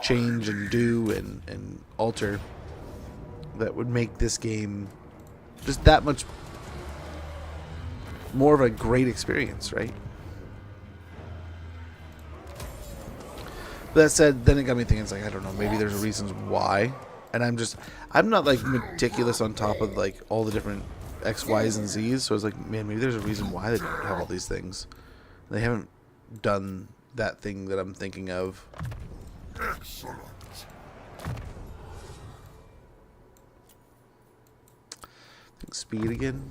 change and do and alter that would make this game just that much more of a great experience, right? That said, then it got me thinking, it's like, I don't know, maybe there's reasons why. And I'm not like meticulous on top of like all the different X, Y's, and Z's. So I was like, man, maybe there's a reason why they don't have all these things. They haven't done that thing that I'm thinking of. Excellent. I think speed again.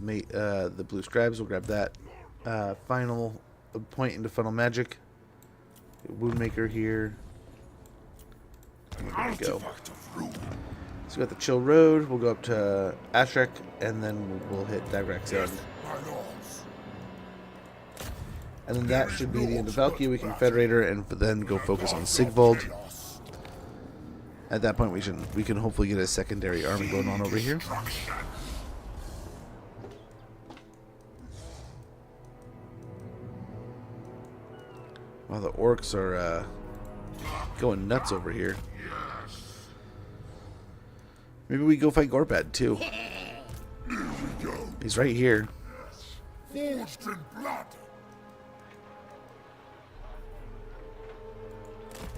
The blue scribes, we'll grab that. Final point into funnel magic. Woundmaker here. There we go. So we got the Chill Road. We'll go up to Ashrek, and then we'll hit Dagrak's End. And then that should be the end of Valkia. We can Confederate her and then go focus on Sigvald. At that point, we can hopefully get a secondary army going on over here. Wow, the orcs are going nuts over here. Maybe we go fight Gorbad too. He's right here. Forged in blood.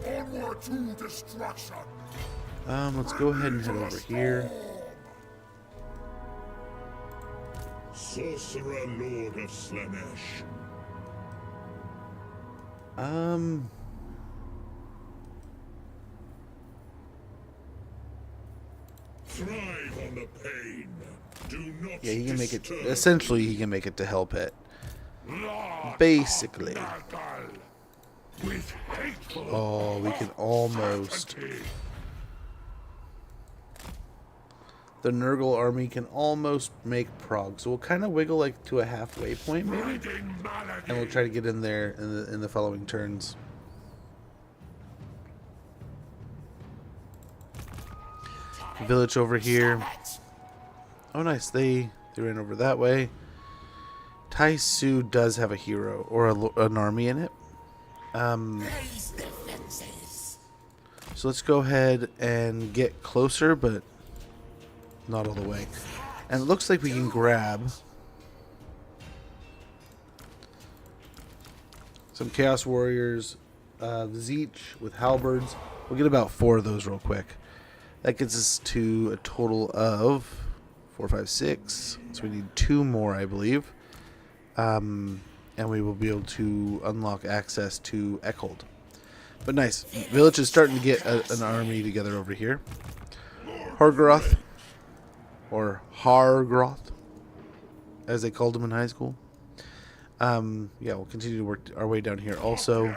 Onward to destruction. Let's go ahead and head over here. Sorcerer Lord of Slanesh. Thrive on the pain. Do not Yeah, he can make it. disturb. Essentially, he can make it to Hell Pit. Basically. With hateful Oh, we can almost. the Nurgle army can almost make prog. So we'll kind of wiggle like to a halfway point maybe, and we'll try to get in there in the following turns. Village over here. Oh, nice. They ran over that way. Taisu does have a hero or an army in it. So let's go ahead and get closer, but not all the way. And it looks like we can grab some Chaos Warriors, Zeech with halberds. We'll get about 4 of those real quick. That gets us to a total of 4, 5, 6. So we need 2 more, I believe. And we will be able to unlock access to Eckhold. But nice. Village is starting to get an army together over here. Hargroth. Or Hargroth, as they called him in high school. Yeah, we'll continue to work our way down here also.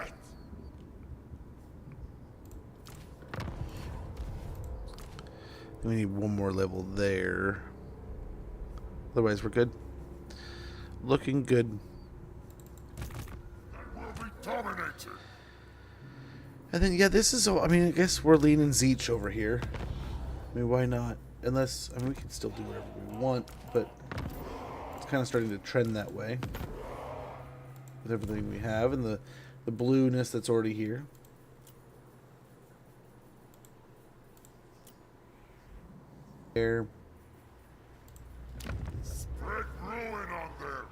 We need 1 more level there. Otherwise, we're good. Looking good. And then, yeah, this is, I mean, I guess we're leaning Zeech over here. I mean, why not? Unless, I mean, we can still do whatever we want, but it's kind of starting to trend that way. With everything we have and the blueness that's already here. There. Spread ruin on there.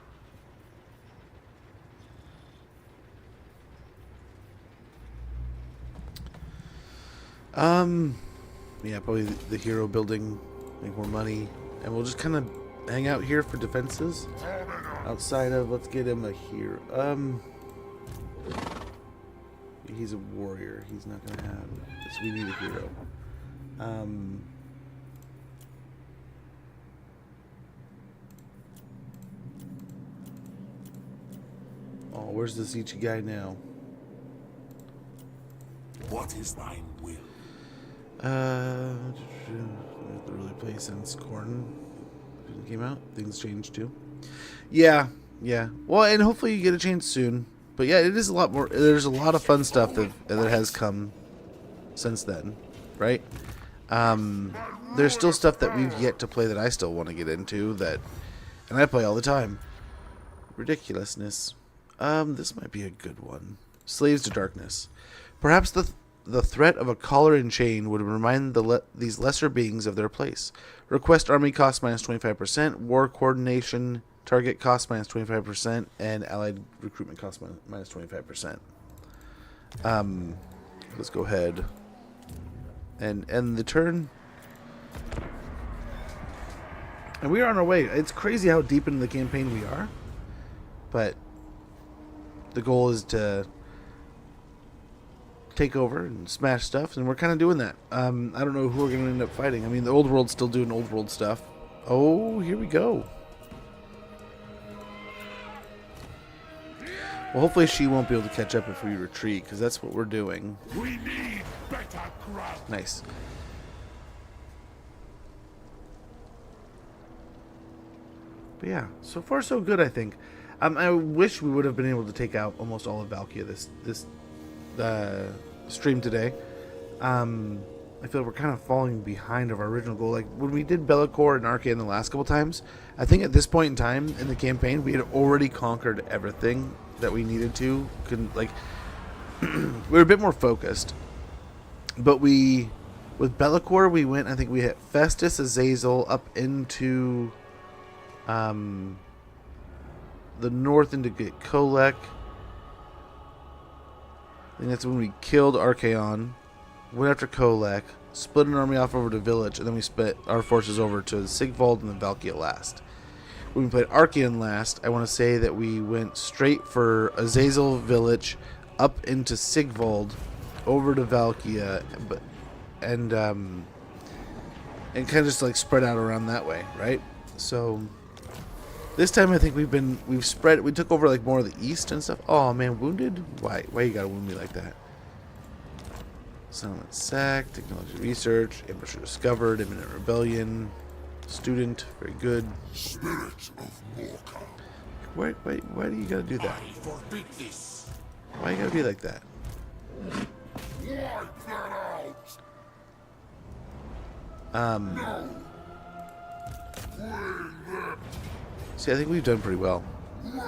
Yeah, probably the hero building, make more money, and we'll just kind of hang out here for defenses. Outside of, let's get him a hero. He's a warrior. He's not gonna have this. We need a hero. Oh, where's this Ichi guy now? What is thine will? Doesn't really play since Corn came out. Things changed too. Yeah. Well, and hopefully you get a chance soon. But yeah, it is a lot more. There's a lot of fun stuff that has come since then, right? There's still stuff that we've yet to play that I still want to get into and I play all the time. Ridiculousness. This might be a good one. Slaves to Darkness. Perhaps the threat of a collar and chain would remind these lesser beings of their place. Request army cost minus 25%, war coordination target cost minus 25%, and allied recruitment cost minus 25%. Let's go ahead and end the turn. And we are on our way. It's crazy how deep into the campaign we are. But the goal is to take over and smash stuff, and we're kind of doing that. I don't know who we're going to end up fighting. I mean, the old world's still doing old world stuff. Oh, here we go. Well, hopefully she won't be able to catch up if we retreat, because that's what we're doing. We need better ground. Nice. But yeah, so far so good, I think. I wish we would have been able to take out almost all of Valkia this stream today. I feel like we're kind of falling behind of our original goal. Like when we did Be'lakor and Archaon the last couple times, I think at this point in time in the campaign we had already conquered everything that we needed to. We were a bit more focused, but with Be'lakor we went. I think we hit Festus, Azazel up into the north into get Kolek. I think that's when we killed Archaon, went after Kolek, split an army off over to Village, and then we split our forces over to Sigvald and then Valkia last. When we played Archaon last, I want to say that we went straight for Azazel Village, up into Sigvald, over to Valkia, and kind of just like spread out around that way, right? So this time I think we've spread. We took over like more of the east and stuff. Oh man, wounded? Why you gotta wound me like that? Settlement sack, technology research, ambusher discovered, imminent rebellion. Student, very good. Spirit of Morka. Why do you gotta do that? I forbid this. Why you gotta be like that? Wipe that out. See, I think we've done pretty well.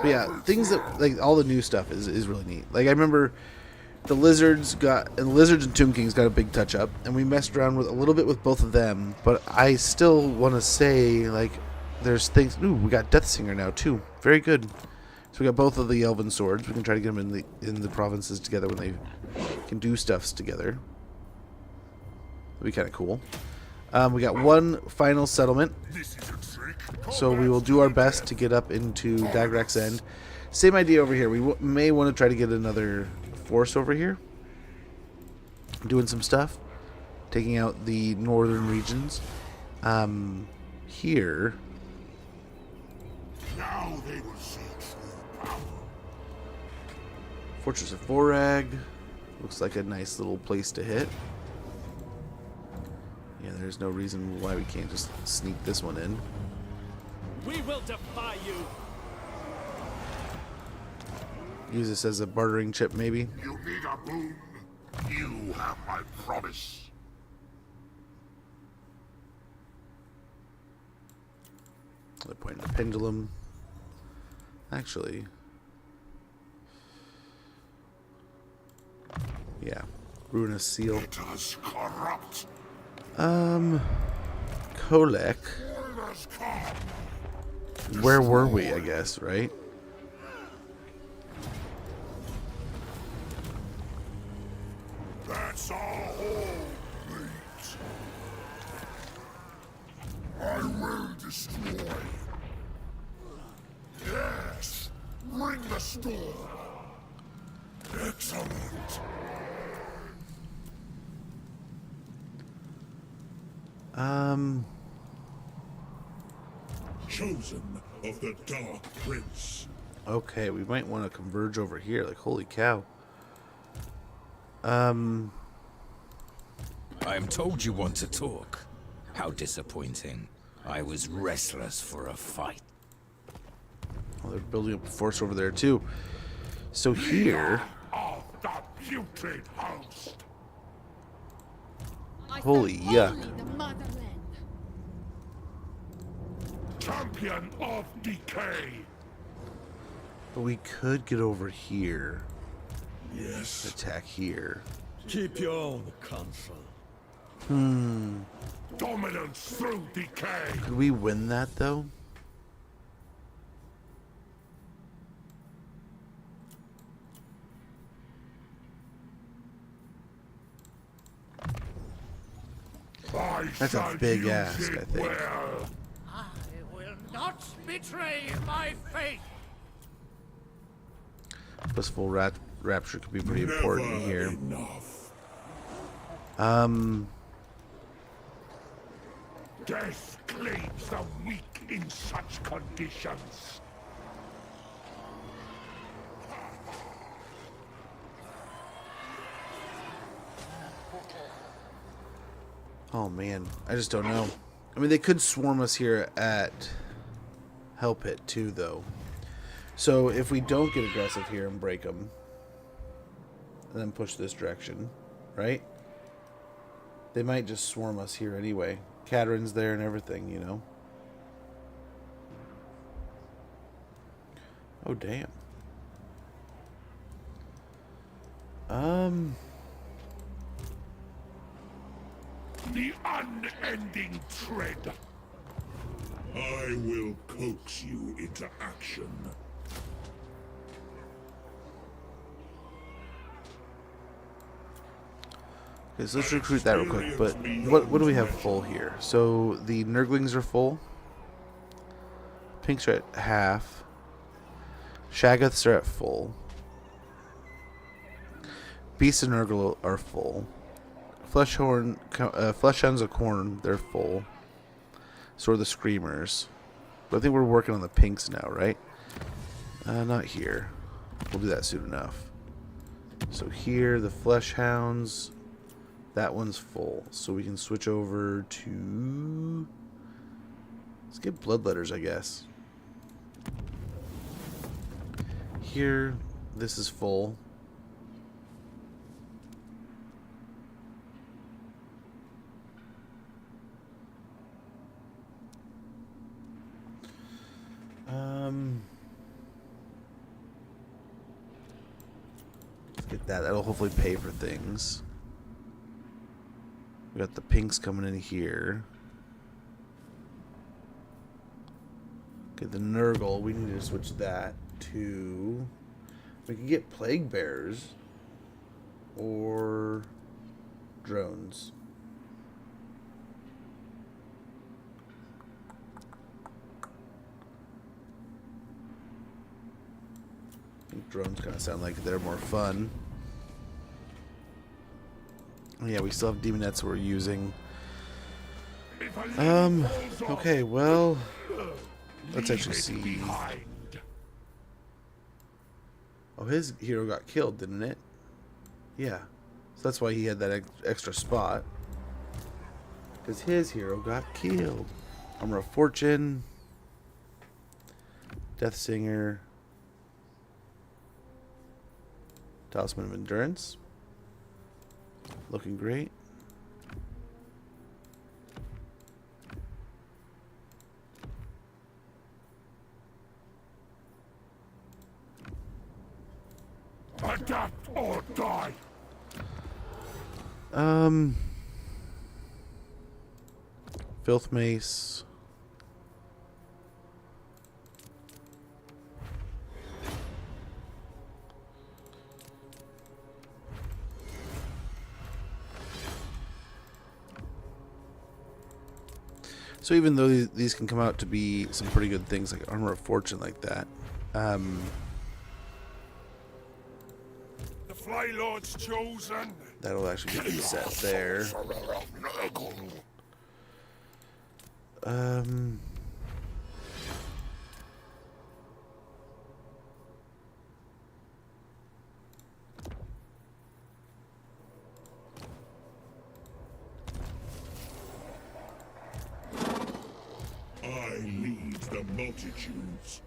But yeah, things that, like, all the new stuff is really neat. Like, I remember the Lizards and Tomb Kings got a big touch up, and we messed around with a little bit with both of them, but I still want to say, like, there's things. Ooh, we got Deathsinger now too. Very good. So we got both of the Elven swords. We can try to get them in the provinces together when they can do stuffs together. That'd be kind of cool. We got one final settlement, so we will do our best to get up into Dagrak's End. Same idea over here. We may want to try to get another force over here, doing some stuff, taking out the northern regions. Here. Now they will see true power. Fortress of Vorag. Looks like a nice little place to hit. Yeah, there's no reason why we can't just sneak this one in. We will defy you. Use this as a bartering chip, maybe. You need a boon. You have my promise. Another point in the pendulum. Actually. Yeah. Ruinous seal. It is corrupt. Kolek. It has come. Where were we, I guess, right? That's our whole fate. I will destroy. Yes. Ring the storm. Excellent. Chosen of the Dark Prince. Okay, we might want to converge over here. Like, holy cow. I am told you want to talk. How disappointing. I was restless for a fight. Well, they're building up a force over there, too. So here... Of the putrid host. Holy yuck. The motherland. Champion of decay. But we could get over here. Yes. Attack here. Keep your own counsel. Dominance through decay. Could we win that, though? That's a big ask, I think. I will not betray my faith. Blissful Rapture could be pretty important here. Enough. Death claims the weak in such conditions. Oh man, I just don't know. I mean, they could swarm us here at Hell Pit too, though. So if we don't get aggressive here and break them, and then push this direction, right? They might just swarm us here anyway. Catarin's there and everything, you know. Oh damn. The unending tread. I will coax you into action. Okay, so let's recruit that real quick. But what do we have full here? So the Nurglings are full. Pinks are at half. Shaggoths are at full. Beasts and Nurgle are full. Fleshhounds of Corn, they're full. So are the Screamers. But I think we're working on the Pinks now, right? Not here. We'll do that soon enough. So here, the Fleshhounds. That one's full. So we can switch over to Let's get bloodletters, I guess. Here, this is full. Let's get that. That'll hopefully pay for things. We got the pinks coming in here. Okay, the Nurgle, we need to switch that to... We can get Plague Bears or drones. I think drones kind of sound like they're more fun. Yeah, we still have demonettes we're using. Okay, well, let's actually see. Oh, his hero got killed, didn't it? Yeah. So that's why he had that extra spot. Because his hero got killed. Armor of Fortune. Death Singer. Talisman of Endurance. Looking great. Adapt or die. Filth Mace. So even though these can come out to be some pretty good things, like Armor of Fortune like that, The Fly Lord's chosen. that'll actually be set there. I lead the multitudes.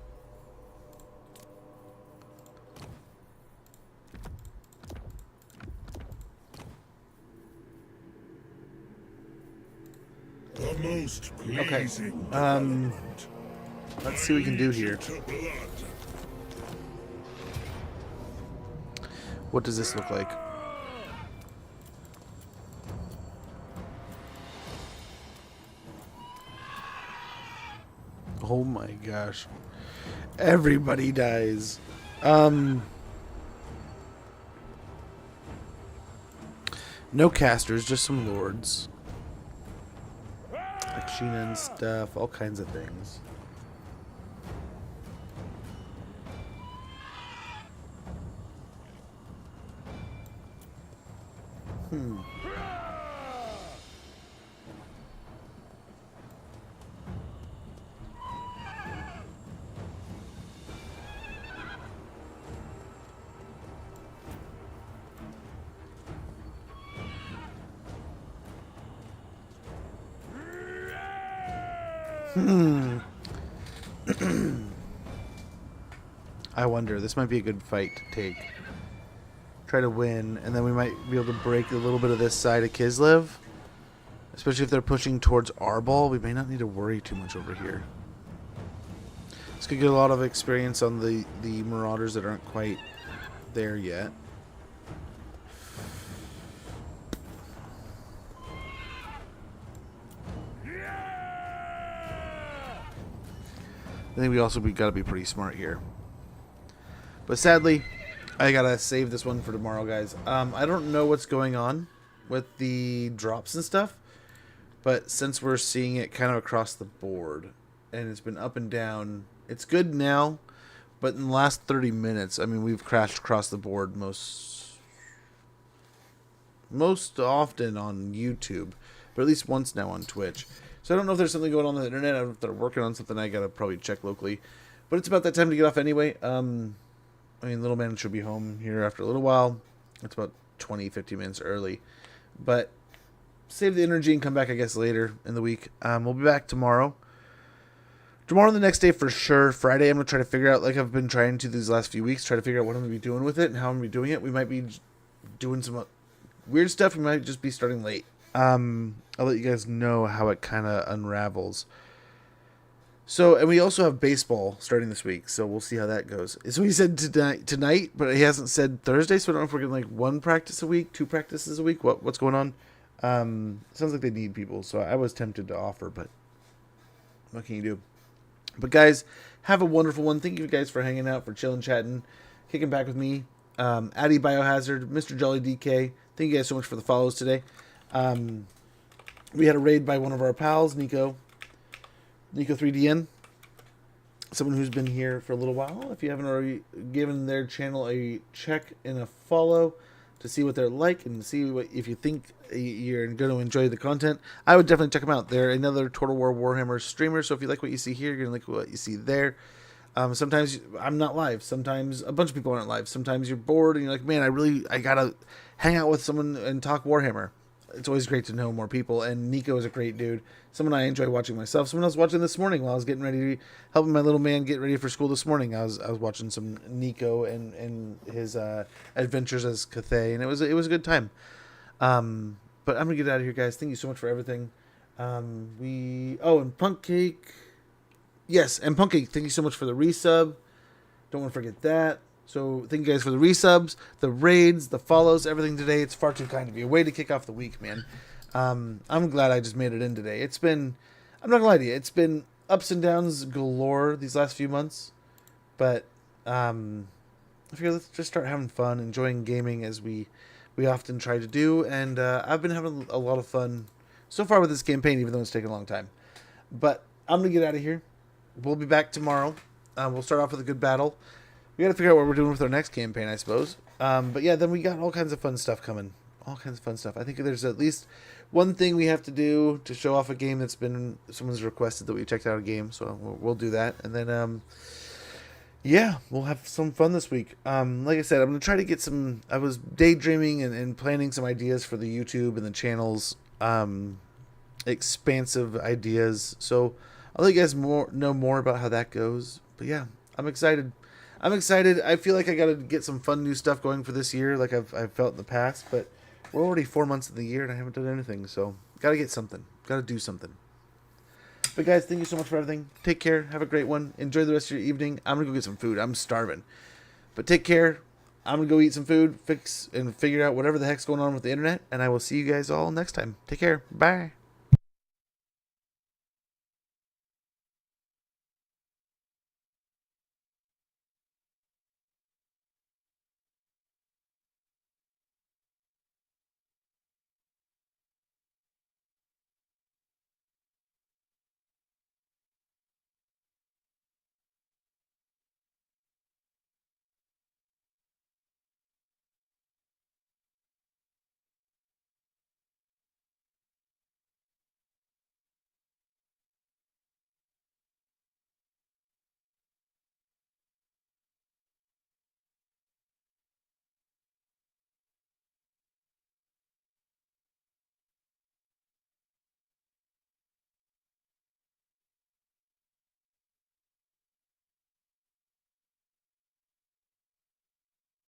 The most pleasing. Let's see what we can do here. To blood. What does this look like? Oh my gosh. Everybody dies. No casters, just some lords. Like Sheena and stuff, all kinds of things. I wonder, this might be a good fight to take. Try to win, and then we might be able to break a little bit of this side of Kislev. Especially if they're pushing towards our ball, we may not need to worry too much over here. This could get a lot of experience on the Marauders that aren't quite there yet. I think we got to be pretty smart here. But sadly, I gotta save this one for tomorrow, guys. I don't know what's going on with the drops and stuff, but since we're seeing it kind of across the board, and it's been up and down, it's good now, but in the last 30 minutes, I mean, we've crashed across the board most often on YouTube, but at least once now on Twitch. So I don't know if there's something going on the internet. I don't know if they're working on something. I gotta probably check locally. But it's about that time to get off anyway. I mean, little man should be home here after a little while. It's about 20-50 minutes early. But save the energy and come back, I guess, later in the week. We'll be back tomorrow. Tomorrow the next day for sure. Friday I'm going to try to figure out, like I've been trying to these last few weeks, try to figure out what I'm going to be doing with it and how I'm going to be doing it. We might be doing some weird stuff. We might just be starting late. I'll let you guys know how it kind of unravels. So, and we also have baseball starting this week, so we'll see how that goes. So he said tonight, but he hasn't said Thursday, so I don't know if we're getting like 1 practice a week, 2 practices a week. What's going on? Sounds like they need people, so I was tempted to offer, but what can you do? But guys, have a wonderful one. Thank you guys for hanging out, for chilling, chatting, kicking back with me. Addy Biohazard, Mr. Jolly DK. Thank you guys so much for the follows today. We had a raid by one of our pals, Nico 3DN, someone who's been here for a little while. If you haven't already given their channel a check and a follow to see what they're like and see what, if you think you're going to enjoy the content, I would definitely check them out. They're another Total War Warhammer streamer, so if you like what you see here, you're going to like what you see there. Sometimes I'm not live. Sometimes a bunch of people aren't live. Sometimes you're bored and you're like, man, I gotta hang out with someone and talk Warhammer. It's always great to know more people, and Nico is a great dude. Someone I enjoy watching myself. Someone I was watching this morning while I was getting ready, helping my little man get ready for school this morning. I was watching some Nico and his adventures as Cathay, and it was a good time. But I'm gonna get out of here, guys. Thank you so much for everything. And Punk Cake. Yes, and Punk Cake, thank you so much for the resub. Don't want to forget that. So thank you guys for the resubs, the raids, the follows, everything today. It's far too kind of you. A way to kick off the week, man. I'm glad I just made it in today. It's been, I'm not gonna lie to you, it's been ups and downs galore these last few months. But I figure let's just start having fun, enjoying gaming as we often try to do. And I've been having a lot of fun so far with this campaign, even though it's taken a long time. But I'm gonna get out of here. We'll be back tomorrow. We'll start off with a good battle. We got to figure out what we're doing with our next campaign, I suppose. But yeah, then we got all kinds of fun stuff coming. All kinds of fun stuff. I think there's at least one thing we have to do to show off a game that's been, someone's requested that we checked out a game. So we'll do that. And then, yeah, we'll have some fun this week. Like I said, I'm going to try to get some, I was daydreaming and planning some ideas for the YouTube and the channels. Expansive ideas. So I'll let you guys know more about how that goes. But yeah, I'm excited. I feel like I got to get some fun new stuff going for this year, like I've felt in the past. But we're already 4 months of the year and I haven't done anything, so got to get something. Got to do something. But guys, thank you so much for everything. Take care. Have a great one. Enjoy the rest of your evening. I'm gonna go get some food. I'm starving. But take care. I'm gonna go eat some food, fix and figure out whatever the heck's going on with the internet, and I will see you guys all next time. Take care. Bye.